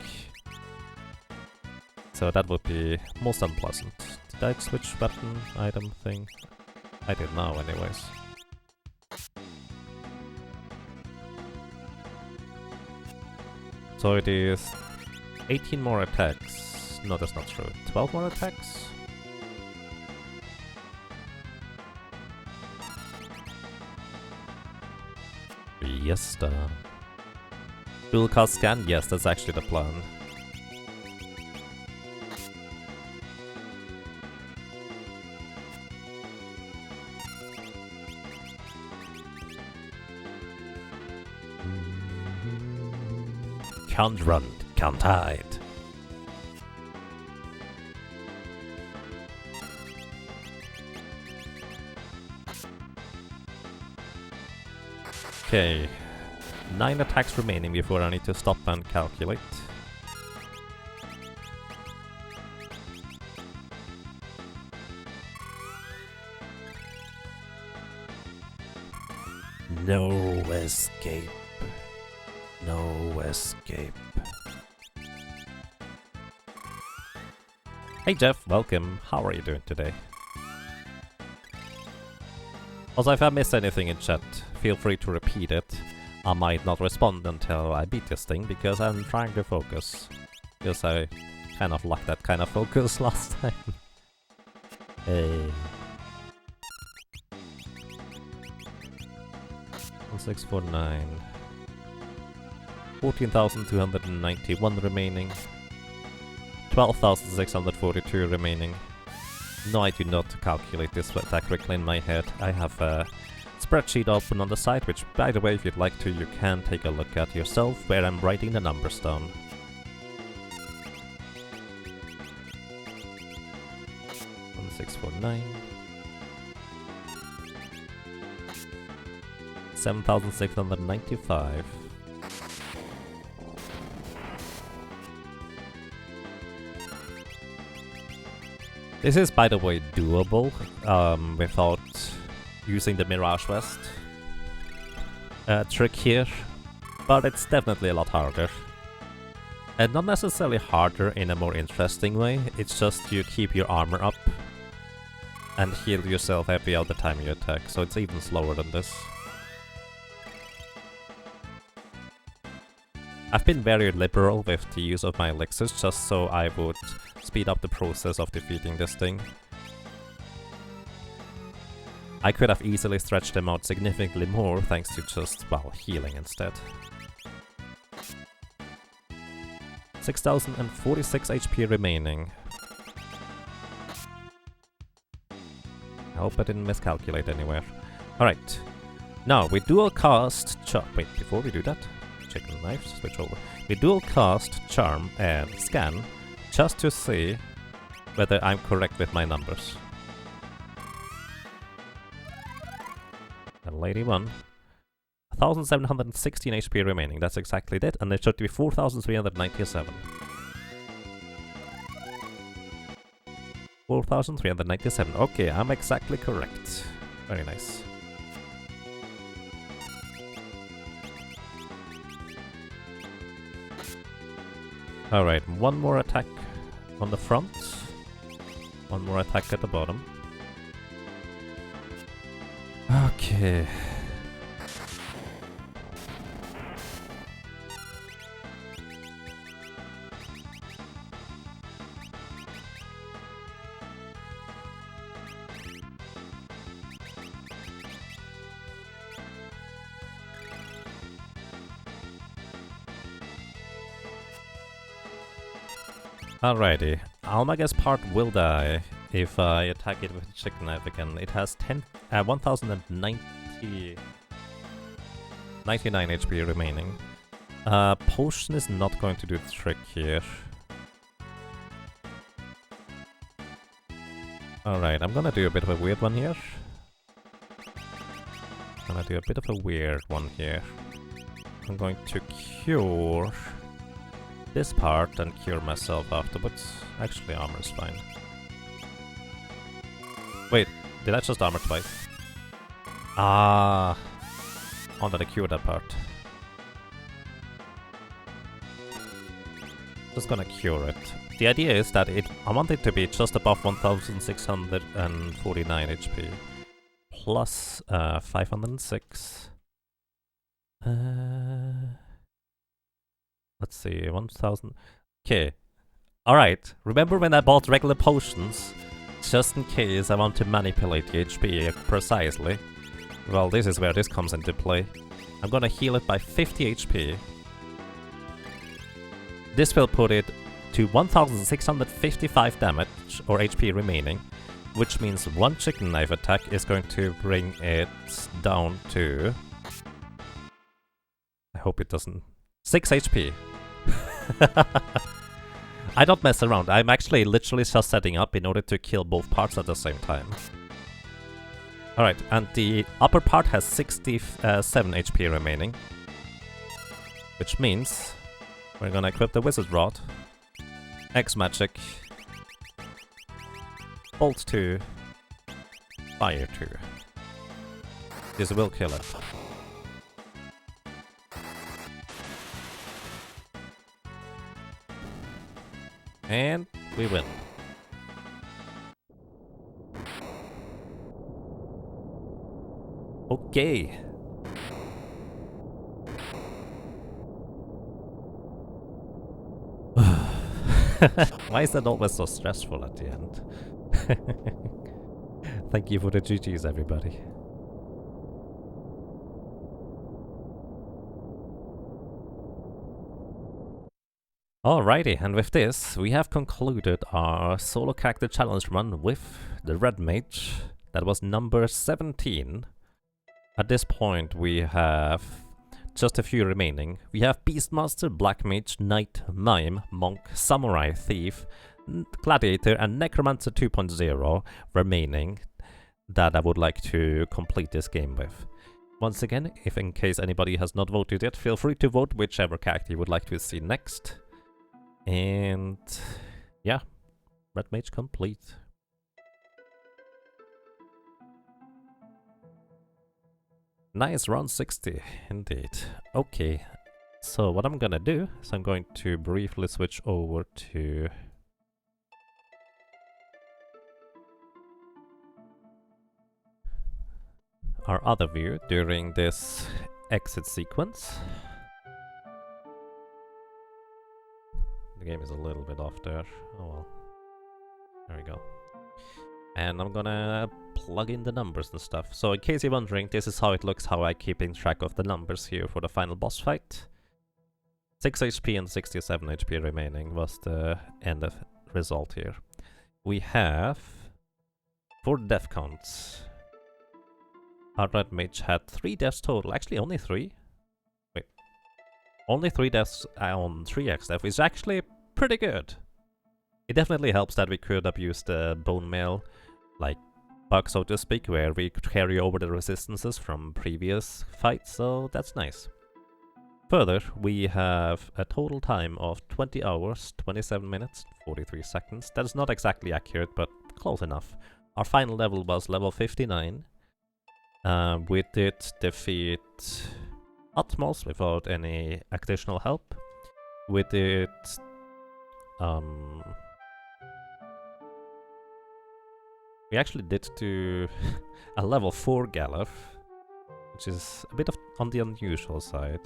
So that would be most unpleasant. Did I switch weapon item thing? I did now anyways. So it is 18 more attacks. No, that's not true. 12 more attacks? Yes, dual cast scan? Yes, that's actually the plan. Can't run, can't hide. Okay, 9 attacks remaining before I need to stop and calculate. No escape. No escape. Hey Jeff, welcome. How are you doing today? Also, if I missed anything in chat, feel free to repeat it. I might not respond until I beat this thing, because I'm trying to focus. Because I kind of lacked that kind of focus last time. Hey. 1649. 14,291 remaining. 12,642 remaining. No, I do not calculate this attack quickly in my head. I have a spreadsheet open on the side, which, by the way, if you'd like to, you can take a look at yourself, where I'm writing the numbers down. One 649. 7,695. This is, by the way, doable without using the Mirage Vest trick here, but it's definitely a lot harder. And not necessarily harder in a more interesting way, it's just you keep your armor up and heal yourself every other time you attack, so it's even slower than this. I've been very liberal with the use of my elixirs just so I would speed up the process of defeating this thing. I could have easily stretched them out significantly more thanks to just, well, healing instead. 6,046 HP remaining. I hope I didn't miscalculate anywhere. Alright. Now, we dual cast wait, before we do that, chicken knife, switch over. We dual cast Charm and Scan just to see whether I'm correct with my numbers. And lady 1. 1,716 HP remaining, that's exactly that, and there should be 4,397. 4,397, okay, I'm exactly correct. Very nice. Alright, one more attack on the front. One more attack at the bottom. Okay. Alrighty, Almaga's part will die if I attack it with a chicken knife again. It has 1099 HP remaining. Potion is not going to do the trick here. Alright, I'm gonna do a bit of a weird one here. I'm going to cure this part and cure myself afterwards. Actually, armor's fine. Wait, did I just armor twice? Ah, I wanted to cure that part. Just gonna cure it. The idea is that I want it to be just above 1649 HP. Plus 506. Let's see, 1000. Okay. Alright, remember when I bought regular potions? Just in case I want to manipulate the HP precisely. Well, this is where this comes into play. I'm gonna heal it by 50 HP. This will put it to 1655 damage, or HP remaining, which means one chicken knife attack is going to bring it down to... I hope it doesn't... 6 HP. I don't mess around. I'm actually literally just setting up in order to kill both parts at the same time. Alright, and the upper part has 67 HP remaining. Which means we're gonna equip the Wizard Rod. X-Magic. Bolt 2. Fire 2. This will kill it. And we win. Okay. Why is that always so stressful at the end? Thank you for the GGs, everybody. Alrighty, and with this, we have concluded our solo character challenge run with the Red Mage. That was number 17. At this point, we have just a few remaining. We have Beastmaster, Black Mage, Knight, Mime, Monk, Samurai, Thief, Gladiator, and Necromancer 2.0 remaining that I would like to complete this game with. Once again, if in case anybody has not voted yet, feel free to vote whichever character you would like to see next. And yeah, Red Mage complete. Nice, round 60, indeed. Okay, so what I'm gonna do is I'm going to briefly switch over to our other view during this exit sequence. The game is a little bit off there. Oh well. There we go. And I'm gonna plug in the numbers and stuff. So in case you're wondering, this is how it looks, how I keeping track of the numbers here for the final boss fight. 6 HP and 67 HP remaining was the end of result here. We have 4 death counts. Our Red Mage had 3 deaths total. Actually, only 3. Wait. Only 3 deaths on 3x death is actually pretty good. It definitely helps that we could have used the bone mail, like, bug, so to speak, where we could carry over the resistances from previous fights, so that's nice. Further, we have a total time of 20 hours, 27 minutes, 43 seconds. That is not exactly accurate, but close enough. Our final level was level 59. We did defeat Atmos without any additional help. We did we actually did do a level 4 Galuf, which is a bit on the unusual side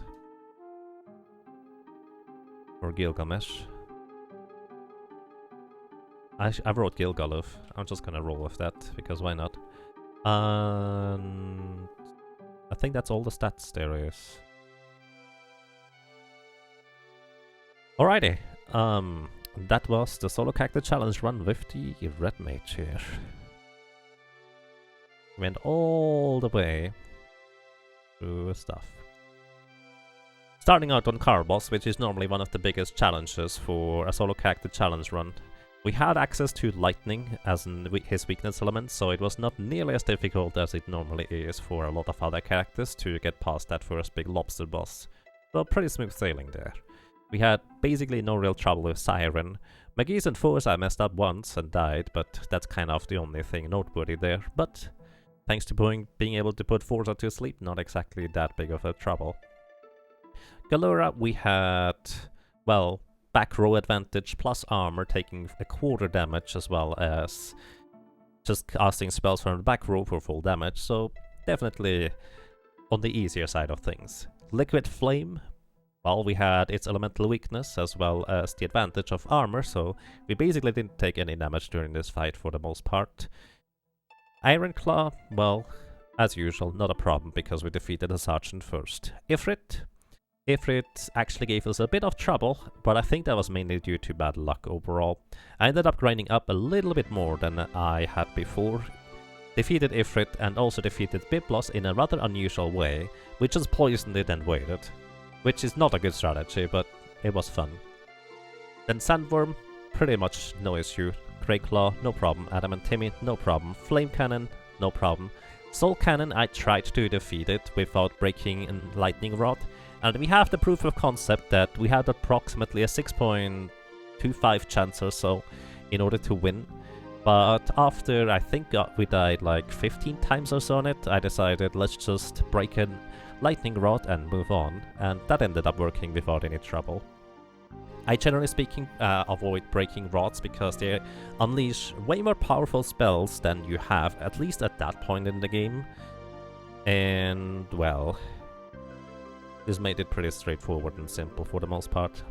for Gilgamesh. I wrote Gilgaluf. I'm just gonna roll with that, because why not? I think that's all the stats there is. Alrighty. that was the solo character challenge run with the Red Mage here. Went all the way through stuff. Starting out on Carbos, which is normally one of the biggest challenges for a solo character challenge run. We had access to lightning as his weakness element, so it was not nearly as difficult as it normally is for a lot of other characters to get past that first big lobster boss. So pretty smooth sailing there. We had basically no real trouble with Siren. Mage's and Force I messed up once and died, but that's kind of the only thing noteworthy there. But thanks to being able to put Forza to sleep, not exactly that big of a trouble. Galura, we had, well, back row advantage plus armor, taking a quarter damage as well as just casting spells from the back row for full damage, so definitely on the easier side of things. Liquid Flame, well, we had its elemental weakness as well as the advantage of armor, so we basically didn't take any damage during this fight for the most part. Iron Claw, well, as usual, not a problem because we defeated the Sergeant first. Ifrit actually gave us a bit of trouble, but I think that was mainly due to bad luck overall. I ended up grinding up a little bit more than I had before. Defeated Ifrit and also defeated Biblos in a rather unusual way. We just poisoned it and waited. Which is not a good strategy, but it was fun. Then Sandworm, pretty much no issue. Grey Claw, no problem. Adamant Timmy, no problem. Flame Cannon, no problem. Soul Cannon, I tried to defeat it without breaking a Lightning Rod. And we have the proof of concept that we had approximately a 6.25 chance or so in order to win. But after I think we died like 15 times or so on it, I decided let's just break a lightning rod and move on. And that ended up working without any trouble. I generally speaking avoid breaking rods because they unleash way more powerful spells than you have, at least at that point in the game. And well, this made it pretty straightforward and simple for the most part.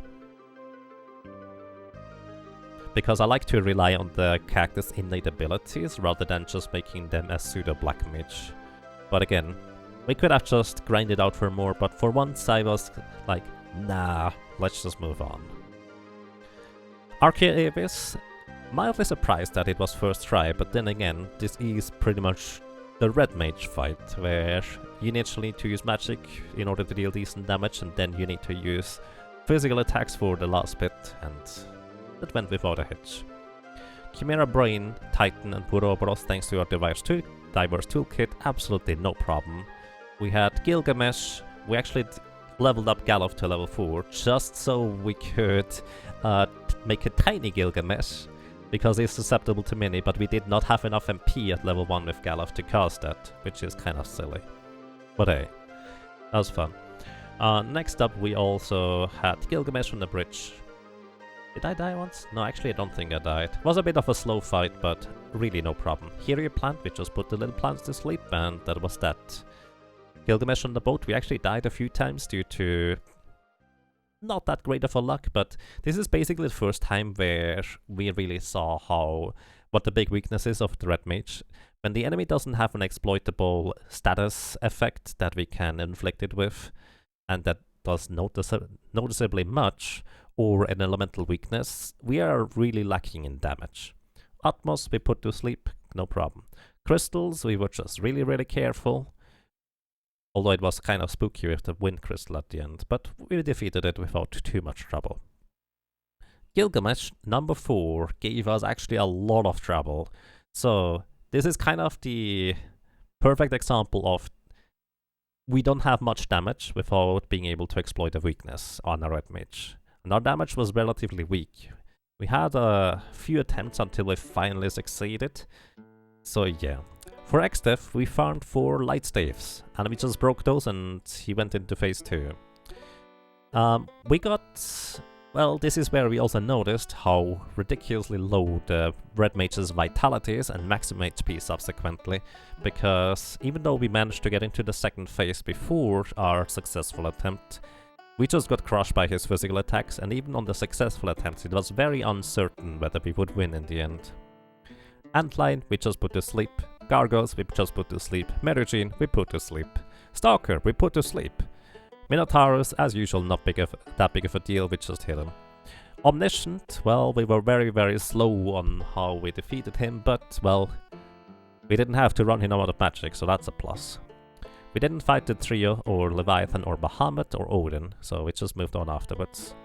Because I like to rely on the character's innate abilities rather than just making them a pseudo black mage. But again, we could have just grinded out for more, but for once I was like, nah, let's just move on. Archaeavis, mildly surprised that it was first try, but then again, this is pretty much the red mage fight, where you initially need to use magic in order to deal decent damage, and then you need to use physical attacks for the last bit, and that went without a hitch. Chimera Brain, Titan, and Puroboros, thanks to our diverse toolkit, absolutely no problem. We had Gilgamesh, we actually leveled up Galof to level 4, just so we could make a tiny Gilgamesh, because he's susceptible to mini, but we did not have enough MP at level 1 with Galof to cast that, which is kind of silly. But hey, that was fun. Next up we also had Gilgamesh on the bridge. Did I die once? No, actually I don't think I died. It was a bit of a slow fight, but really no problem. Here you plant, we just put the little plants to sleep, and that was that. Gilgamesh on the boat, we actually died a few times due to not that great of a luck, but this is basically the first time where we really saw what the big weakness is of the Red Mage. When the enemy doesn't have an exploitable status effect that we can inflict it with, and that does noticeably much, or an elemental weakness, we are really lacking in damage. Atmos we put to sleep, no problem. Crystals, we were just really careful. Although it was kind of spooky with the wind crystal at the end, but we defeated it without too much trouble. Gilgamesh, number 4, gave us actually a lot of trouble. So this is kind of the perfect example of we don't have much damage without being able to exploit a weakness on a red mage. And our damage was relatively weak. We had a few attempts until we finally succeeded. So yeah. For Xdev, we farmed 4 light staves, and we just broke those and he went into phase 2. We got... well, this is where we also noticed how ridiculously low the red mage's vitality is and maximum HP subsequently, because even though we managed to get into the second phase before our successful attempt, we just got crushed by his physical attacks, and even on the successful attempts it was very uncertain whether we would win in the end. Antline, we just put to sleep. Gargos, we just put to sleep. Merugene, we put to sleep. Stalker, we put to sleep. Minotaurus, as usual, not that big of a deal, we just hit him. Omniscient, well, we were very, very slow on how we defeated him, but, well, we didn't have to run him out of magic, so that's a plus. We didn't fight the trio, or Leviathan, or Bahamut, or Odin, so we just moved on afterwards.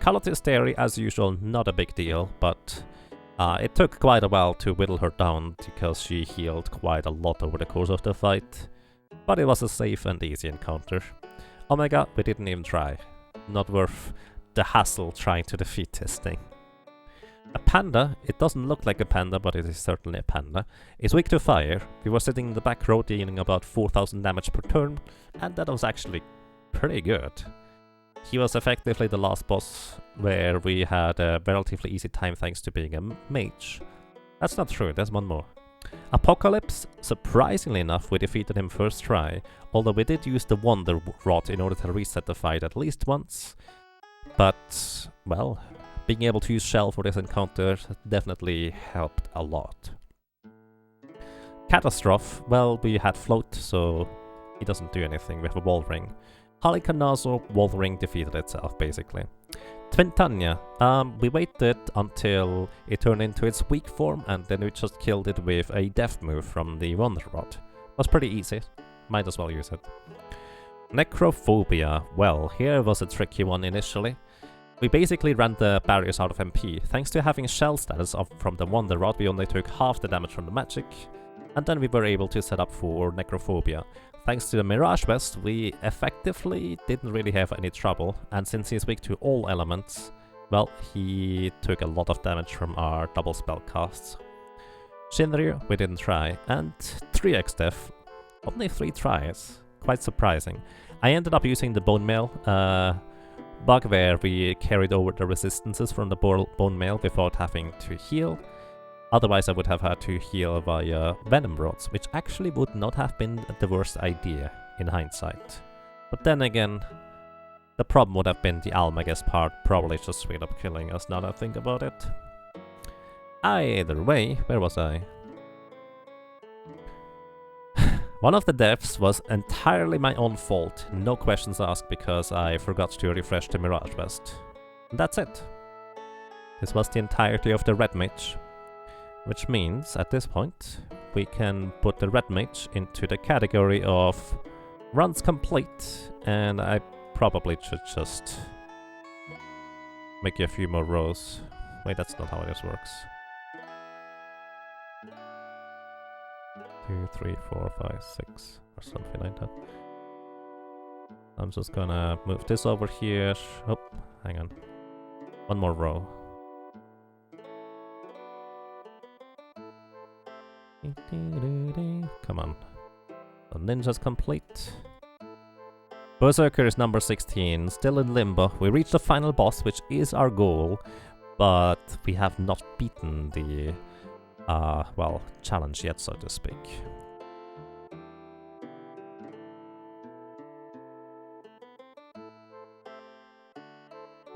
Calotis Theory, as usual, not a big deal, but it took quite a while to whittle her down, because she healed quite a lot over the course of the fight. But it was a safe and easy encounter. Omega, we didn't even try. Not worth the hassle trying to defeat this thing. A panda, it doesn't look like a panda, but it is certainly a panda, is weak to fire. We were sitting in the back row dealing about 4000 damage per turn, and that was actually pretty good. He was effectively the last boss, where we had a relatively easy time thanks to being a mage. That's not true, there's one more. Apocalypse, surprisingly enough, we defeated him first try, although we did use the Wonder Rod in order to reset the fight at least once. But, well, being able to use Shell for this encounter definitely helped a lot. Catastrophe, well, we had Float, so he doesn't do anything. We have a Wall Ring. Holly Cannazo, Wall Ring defeated itself, basically. Twintanya, we waited until it turned into its weak form, and then we just killed it with a death move from the Wonder Rod. Was pretty easy. Might as well use it. Necrophobia, well, here was a tricky one initially. We basically ran the barriers out of MP. Thanks to having shell status from the Wonder Rod, we only took half the damage from the magic, and then we were able to set up for Necrophobia. Thanks to the Mirage Vest, we effectively didn't really have any trouble, and since he's weak to all elements, well, he took a lot of damage from our double spell casts. Shinryu, we didn't try, and 3x death, only 3 tries. Quite surprising. I ended up using the Bone Mail bug where we carried over the resistances from the Bone Mail without having to heal. Otherwise I would have had to heal via Venom Rods, which actually would not have been the worst idea in hindsight. But then again, the problem would have been the Almagus part, probably just straight up killing us now that I think about it. Either way, where was I? One of the deaths was entirely my own fault, no questions asked, because I forgot to refresh the Mirage Vest. And that's it. This was the entirety of the Red Mage, which means, at this point, we can put the Red Mage into the category of runs complete, and I probably should just make a few more rows. Wait, that's not how this works. 2, 3, 4, 5, 6, or something like that. I'm just gonna move this over here. Oh, hang on. One more row. Come on. The ninja's complete. Berserker is number 16, still in limbo. We reached the final boss, which is our goal, but we have not beaten the well, challenge yet, so to speak.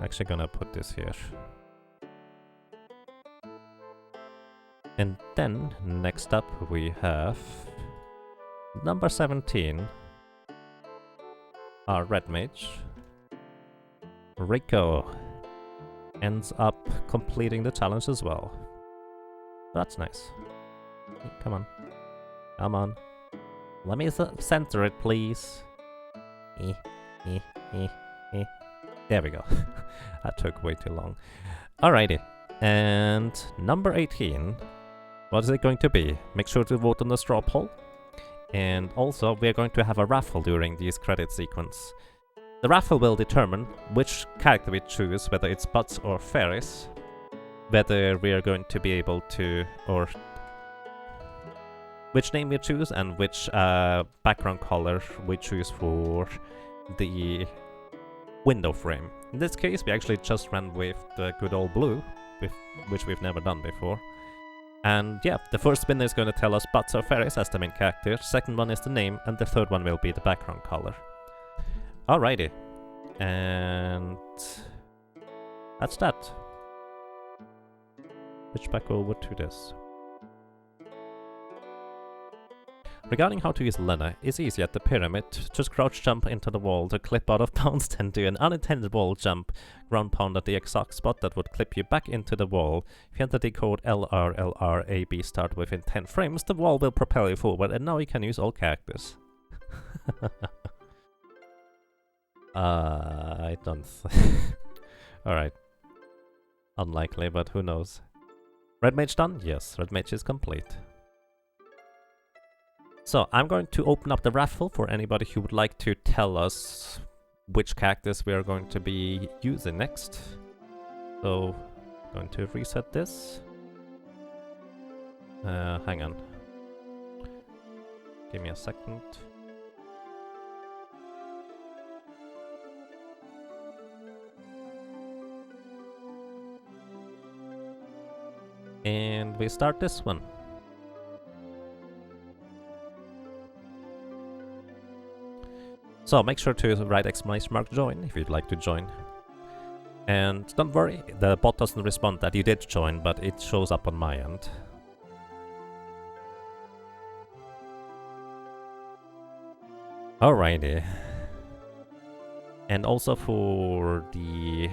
Actually gonna put this here. And then, next up we have number 17, our Red Mage. Rico ends up completing the challenge as well. That's nice. Come on. Come on. Let me center it, please. There we go. That took way too long. Alrighty. And number 18. What is it going to be? Make sure to vote on the straw poll. And also, we're going to have a raffle during this credit sequence. The raffle will determine which character we choose, whether it's Butts or Ferris. Whether we are going to be able to, or which name we choose and which background color we choose for the window frame. In this case, we actually just ran with the good old blue, which we've never done before. And yeah, the first spinner is going to tell us Butts or Ferris as the main character, second one is the name, and the third one will be the background color. Alrighty. And that's that. Switch back over to this. Regarding how to use Lena, it's easy at the pyramid. Just crouch jump into the wall to clip out of bounds, then do an unintended wall jump, ground pound at the exact spot that would clip you back into the wall. If you enter the code LRLRAB start within 10 frames, the wall will propel you forward, and now you can use all characters. I don't... Alright. Unlikely, but who knows. Red Mage done? Yes, Red Mage is complete. So, I'm going to open up the raffle for anybody who would like to tell us which characters we are going to be using next. So, going to reset this. Hang on. Give me a second. And we start this one. So make sure to write exclamation mark join if you'd like to join. And don't worry, the bot doesn't respond that you did join, but it shows up on my end. Alrighty. And also for the...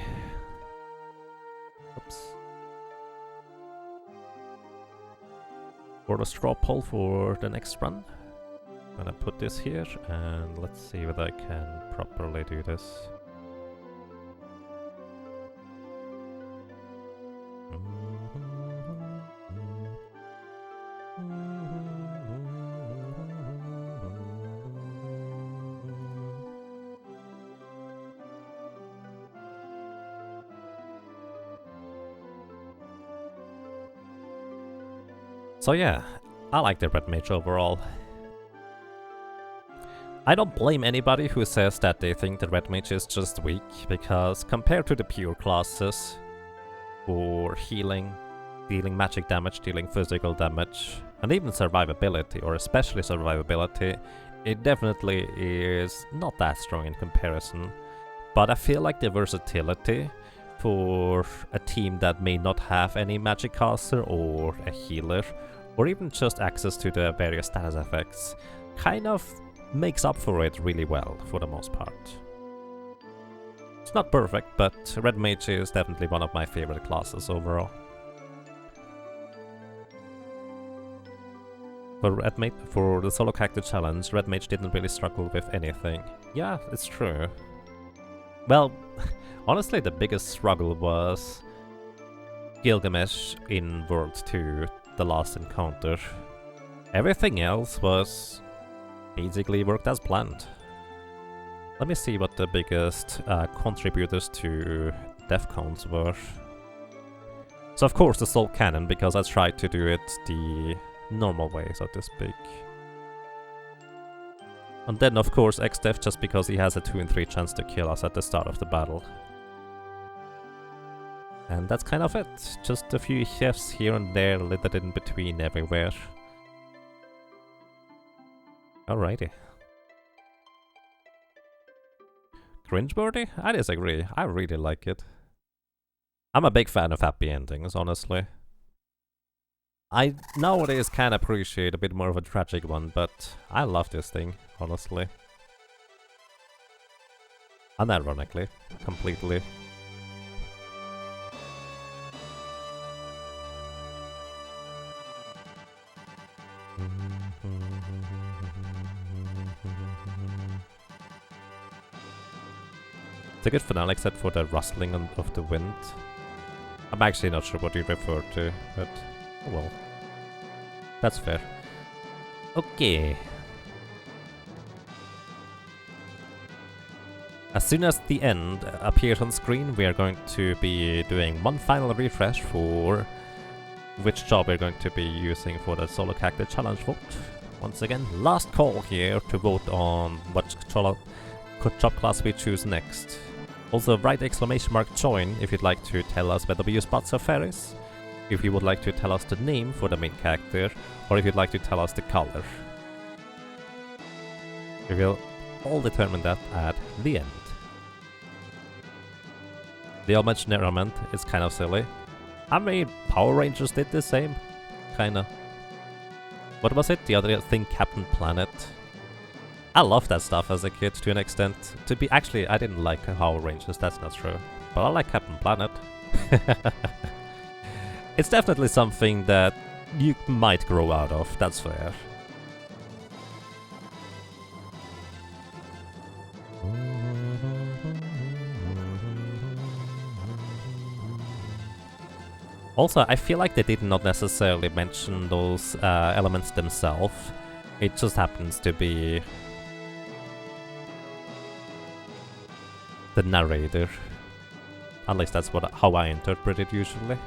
Oops. For the straw poll for the next run. I'm gonna put this here and let's see whether I can properly do this. So yeah, I like the Red Mage overall. I don't blame anybody who says that they think the Red Mage is just weak, because compared to the pure classes for healing, dealing magic damage, dealing physical damage, and even survivability, or especially survivability, it definitely is not that strong in comparison. But I feel like the versatility for a team that may not have any magic caster or a healer, or even just access to the various status effects, kind of makes up for it really well for the most part. It's not perfect, but Red Mage is definitely one of my favorite classes overall. For the solo character challenge, Red Mage didn't really struggle with anything. Yeah, it's true. Well, honestly the biggest struggle was Gilgamesh in World 2, the last encounter. Everything else was basically worked as planned. Let me see what the biggest contributors to death counts were. So of course the Soul Cannon, because I tried to do it the normal way, so to speak. And then of course X-Death, just because he has a 2 in 3 chance to kill us at the start of the battle. And that's kind of it. Just a few chefs here and there, littered in between everywhere. Alrighty. Cringeworthy? I disagree. I really like it. I'm a big fan of happy endings, honestly. I nowadays can appreciate a bit more of a tragic one, but I love this thing, honestly. Unironically, completely. It's a good finale except for the rustling of the wind. I'm actually not sure what you refer to, but oh well. That's fair. Okay. As soon as the end appears on screen, we are going to be doing one final refresh for which job we're going to be using for the solo character challenge vote. Once again, last call here to vote on what job class we choose next. Also write exclamation mark join if you'd like to tell us whether we use bots or fairies, if you would like to tell us the name for the main character, or if you'd like to tell us the color. We will all determine that at the end. The homage narrowment is kind of silly. I mean, Power Rangers did the same. Kinda. What was it? The other thing, Captain Planet. I loved that stuff as a kid to an extent. Actually, I didn't like Power Rangers, that's not true. But I like Captain Planet. It's definitely something that you might grow out of, that's fair. Also, I feel like they did not necessarily mention those elements themselves. It just happens to be the narrator. At least that's how I interpret it usually.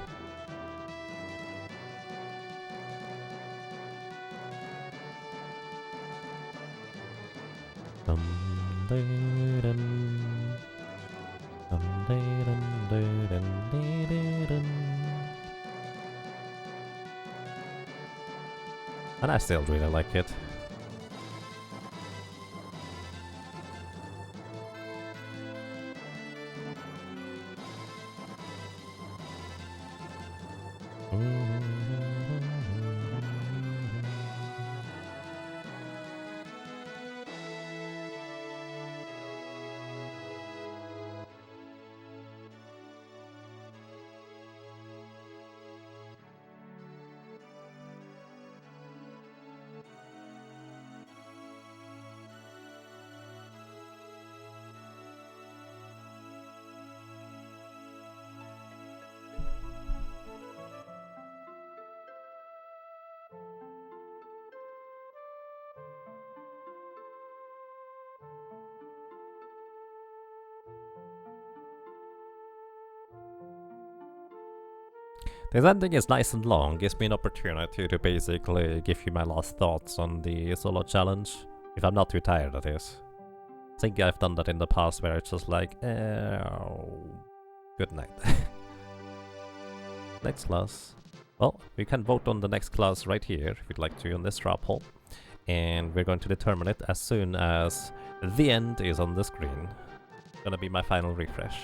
And I still really like it. This ending is nice and long, gives me an opportunity to basically give you my last thoughts on the solo challenge. If I'm not too tired of this. I think I've done that in the past where it's just like, oh, good night. Next class. Well, we can vote on the next class right here if you'd like to on this drop hole. And we're going to determine it as soon as the end is on the screen. Gonna be my final refresh.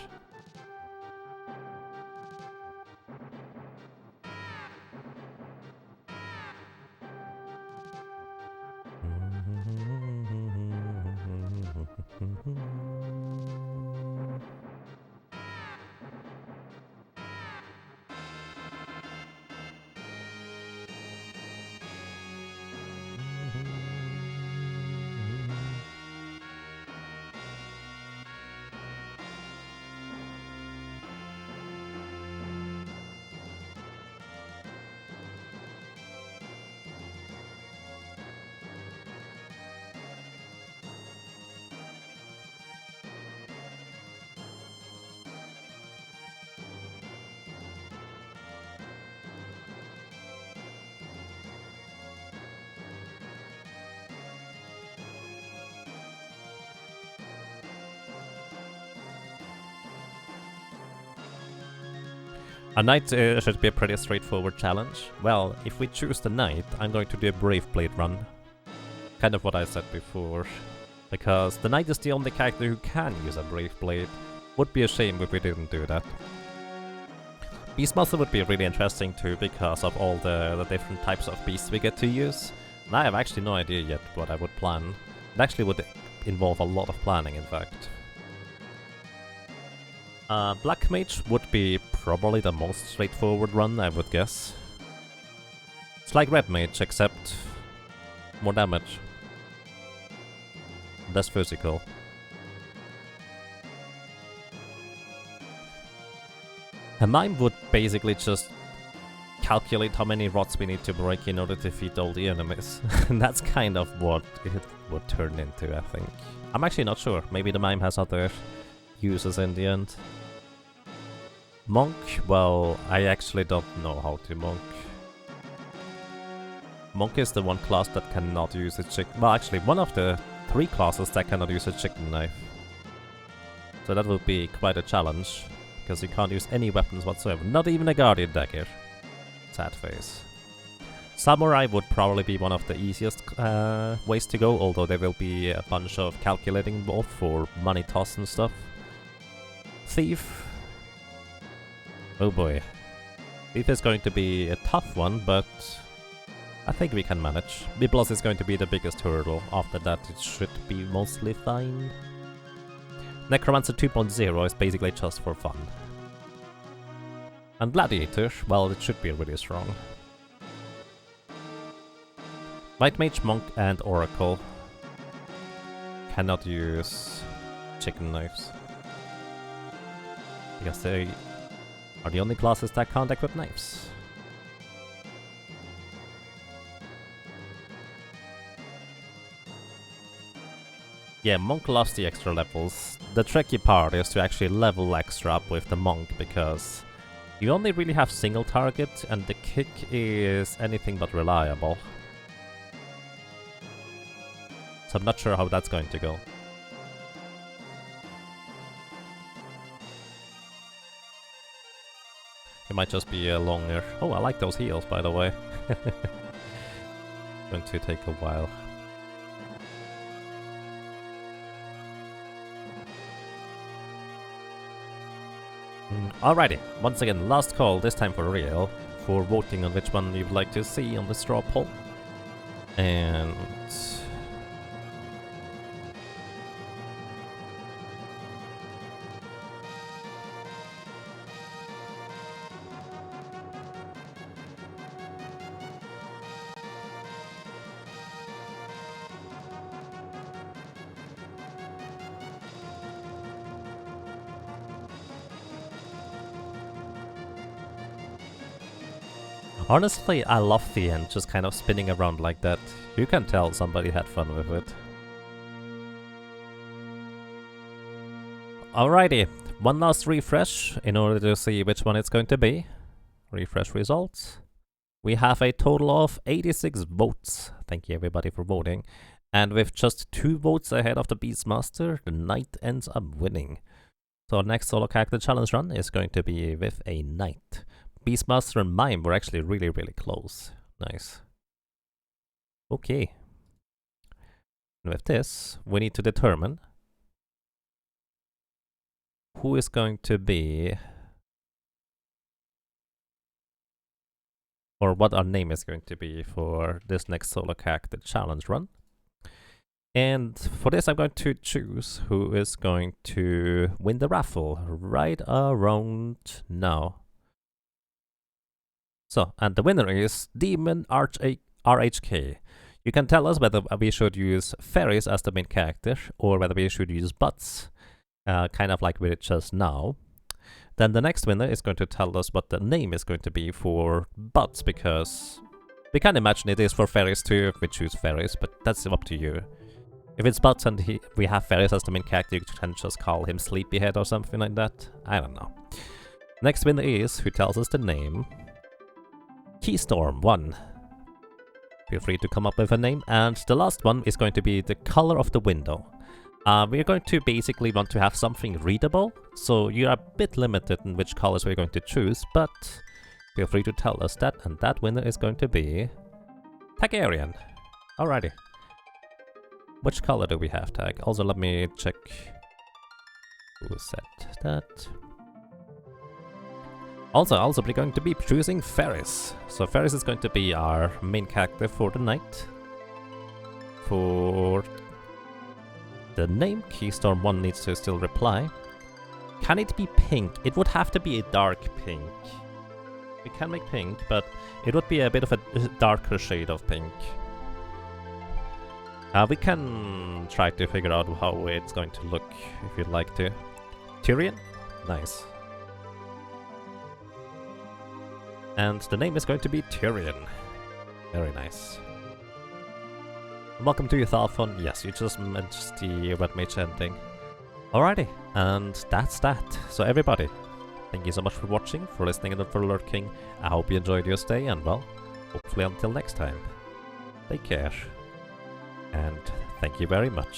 A knight should be a pretty straightforward challenge. Well, if we choose the knight, I'm going to do a Brave Blade run. Kind of what I said before. Because the knight is the only character who can use a Brave Blade. Would be a shame if we didn't do that. Beastmaster would be really interesting too because of all the different types of beasts we get to use. And I have actually no idea yet what I would plan. It actually would involve a lot of planning, in fact. Black Mage would be probably the most straightforward run, I would guess. It's like Red Mage, except more damage. Less physical. And mine would basically just calculate how many rods we need to break in order to defeat all the enemies. And that's kind of what it would turn into, I think. I'm actually not sure. Maybe the mime has other uses in the end. Monk? Well, I actually don't know how to monk. Monk is the one class that cannot use a chicken... Well, actually, one of the 3 classes that cannot use a chicken knife. So that would be quite a challenge, because you can't use any weapons whatsoever, not even a guardian dagger. Sad face. Samurai would probably be one of the easiest ways to go, although there will be a bunch of calculating involved for money toss and stuff. Thief. Oh boy. Thief is going to be a tough one, but I think we can manage. B plus is going to be the biggest hurdle. After that, it should be mostly fine. Necromancer 2.0 is basically just for fun. And Gladiator, well, it should be really strong. White Mage, Monk, and Oracle cannot use chicken knives. Because they are the only classes that can't equip knives. Yeah, Monk loves the extra levels. The tricky part is to actually level extra up with the Monk, because you only really have single target, and the kick is anything but reliable. So I'm not sure how that's going to go. It might just be a longer... Oh, I like those heals, by the way. Going to take a while. Alrighty, once again, last call, this time for real, for voting on which one you'd like to see on the straw poll. And... honestly, I love the end, just kind of spinning around like that. You can tell somebody had fun with it. Alrighty, one last refresh in order to see which one it's going to be. Refresh results. We have a total of 86 votes. Thank you everybody for voting. And with just 2 votes ahead of the Beastmaster, the Knight ends up winning. So our next solo character challenge run is going to be with a Knight. Beastmaster and Mime were actually really, really close. Nice. Okay. And with this, we need to determine who is going to be, or what our name is going to be for this next solo character challenge run. And for this, I'm going to choose who is going to win the raffle right around now. So, and the winner is Demon RHK. You can tell us whether we should use Ferris as the main character, or whether we should use Butts, kind of like we did just now. Then the next winner is going to tell us what the name is going to be for Butts, because we can imagine it is for Ferris too if we choose Ferris, but that's up to you. If it's Butts and we have Ferris as the main character, you can just call him Sleepyhead or something like that. I don't know. Next winner is, who tells us the name, Keystorm1. Feel free to come up with a name. And the last one is going to be the color of the window. We're going to basically want to have something readable, so you're a bit limited in which colors we're going to choose, but feel free to tell us that, and that winner is going to be Tagarian. Alrighty. Which color do we have, Tag? Also, let me check who said that. Also, we're going to be choosing Ferris. So Ferris is going to be our main character for the night. For the name, Keystorm1 needs to still reply. Can it be pink? It would have to be a dark pink. We can make pink, but it would be a bit of a darker shade of pink. We can try to figure out how it's going to look, if you'd like to. Tyrion? Nice. And the name is going to be Tyrion. Very nice. Welcome to your Thalphon. Yes, you just mentioned the Red Mage ending. Alrighty, and that's that. So everybody, thank you so much for watching, for listening, and for lurking. I hope you enjoyed your stay, and well, hopefully until next time. Take care. And thank you very much.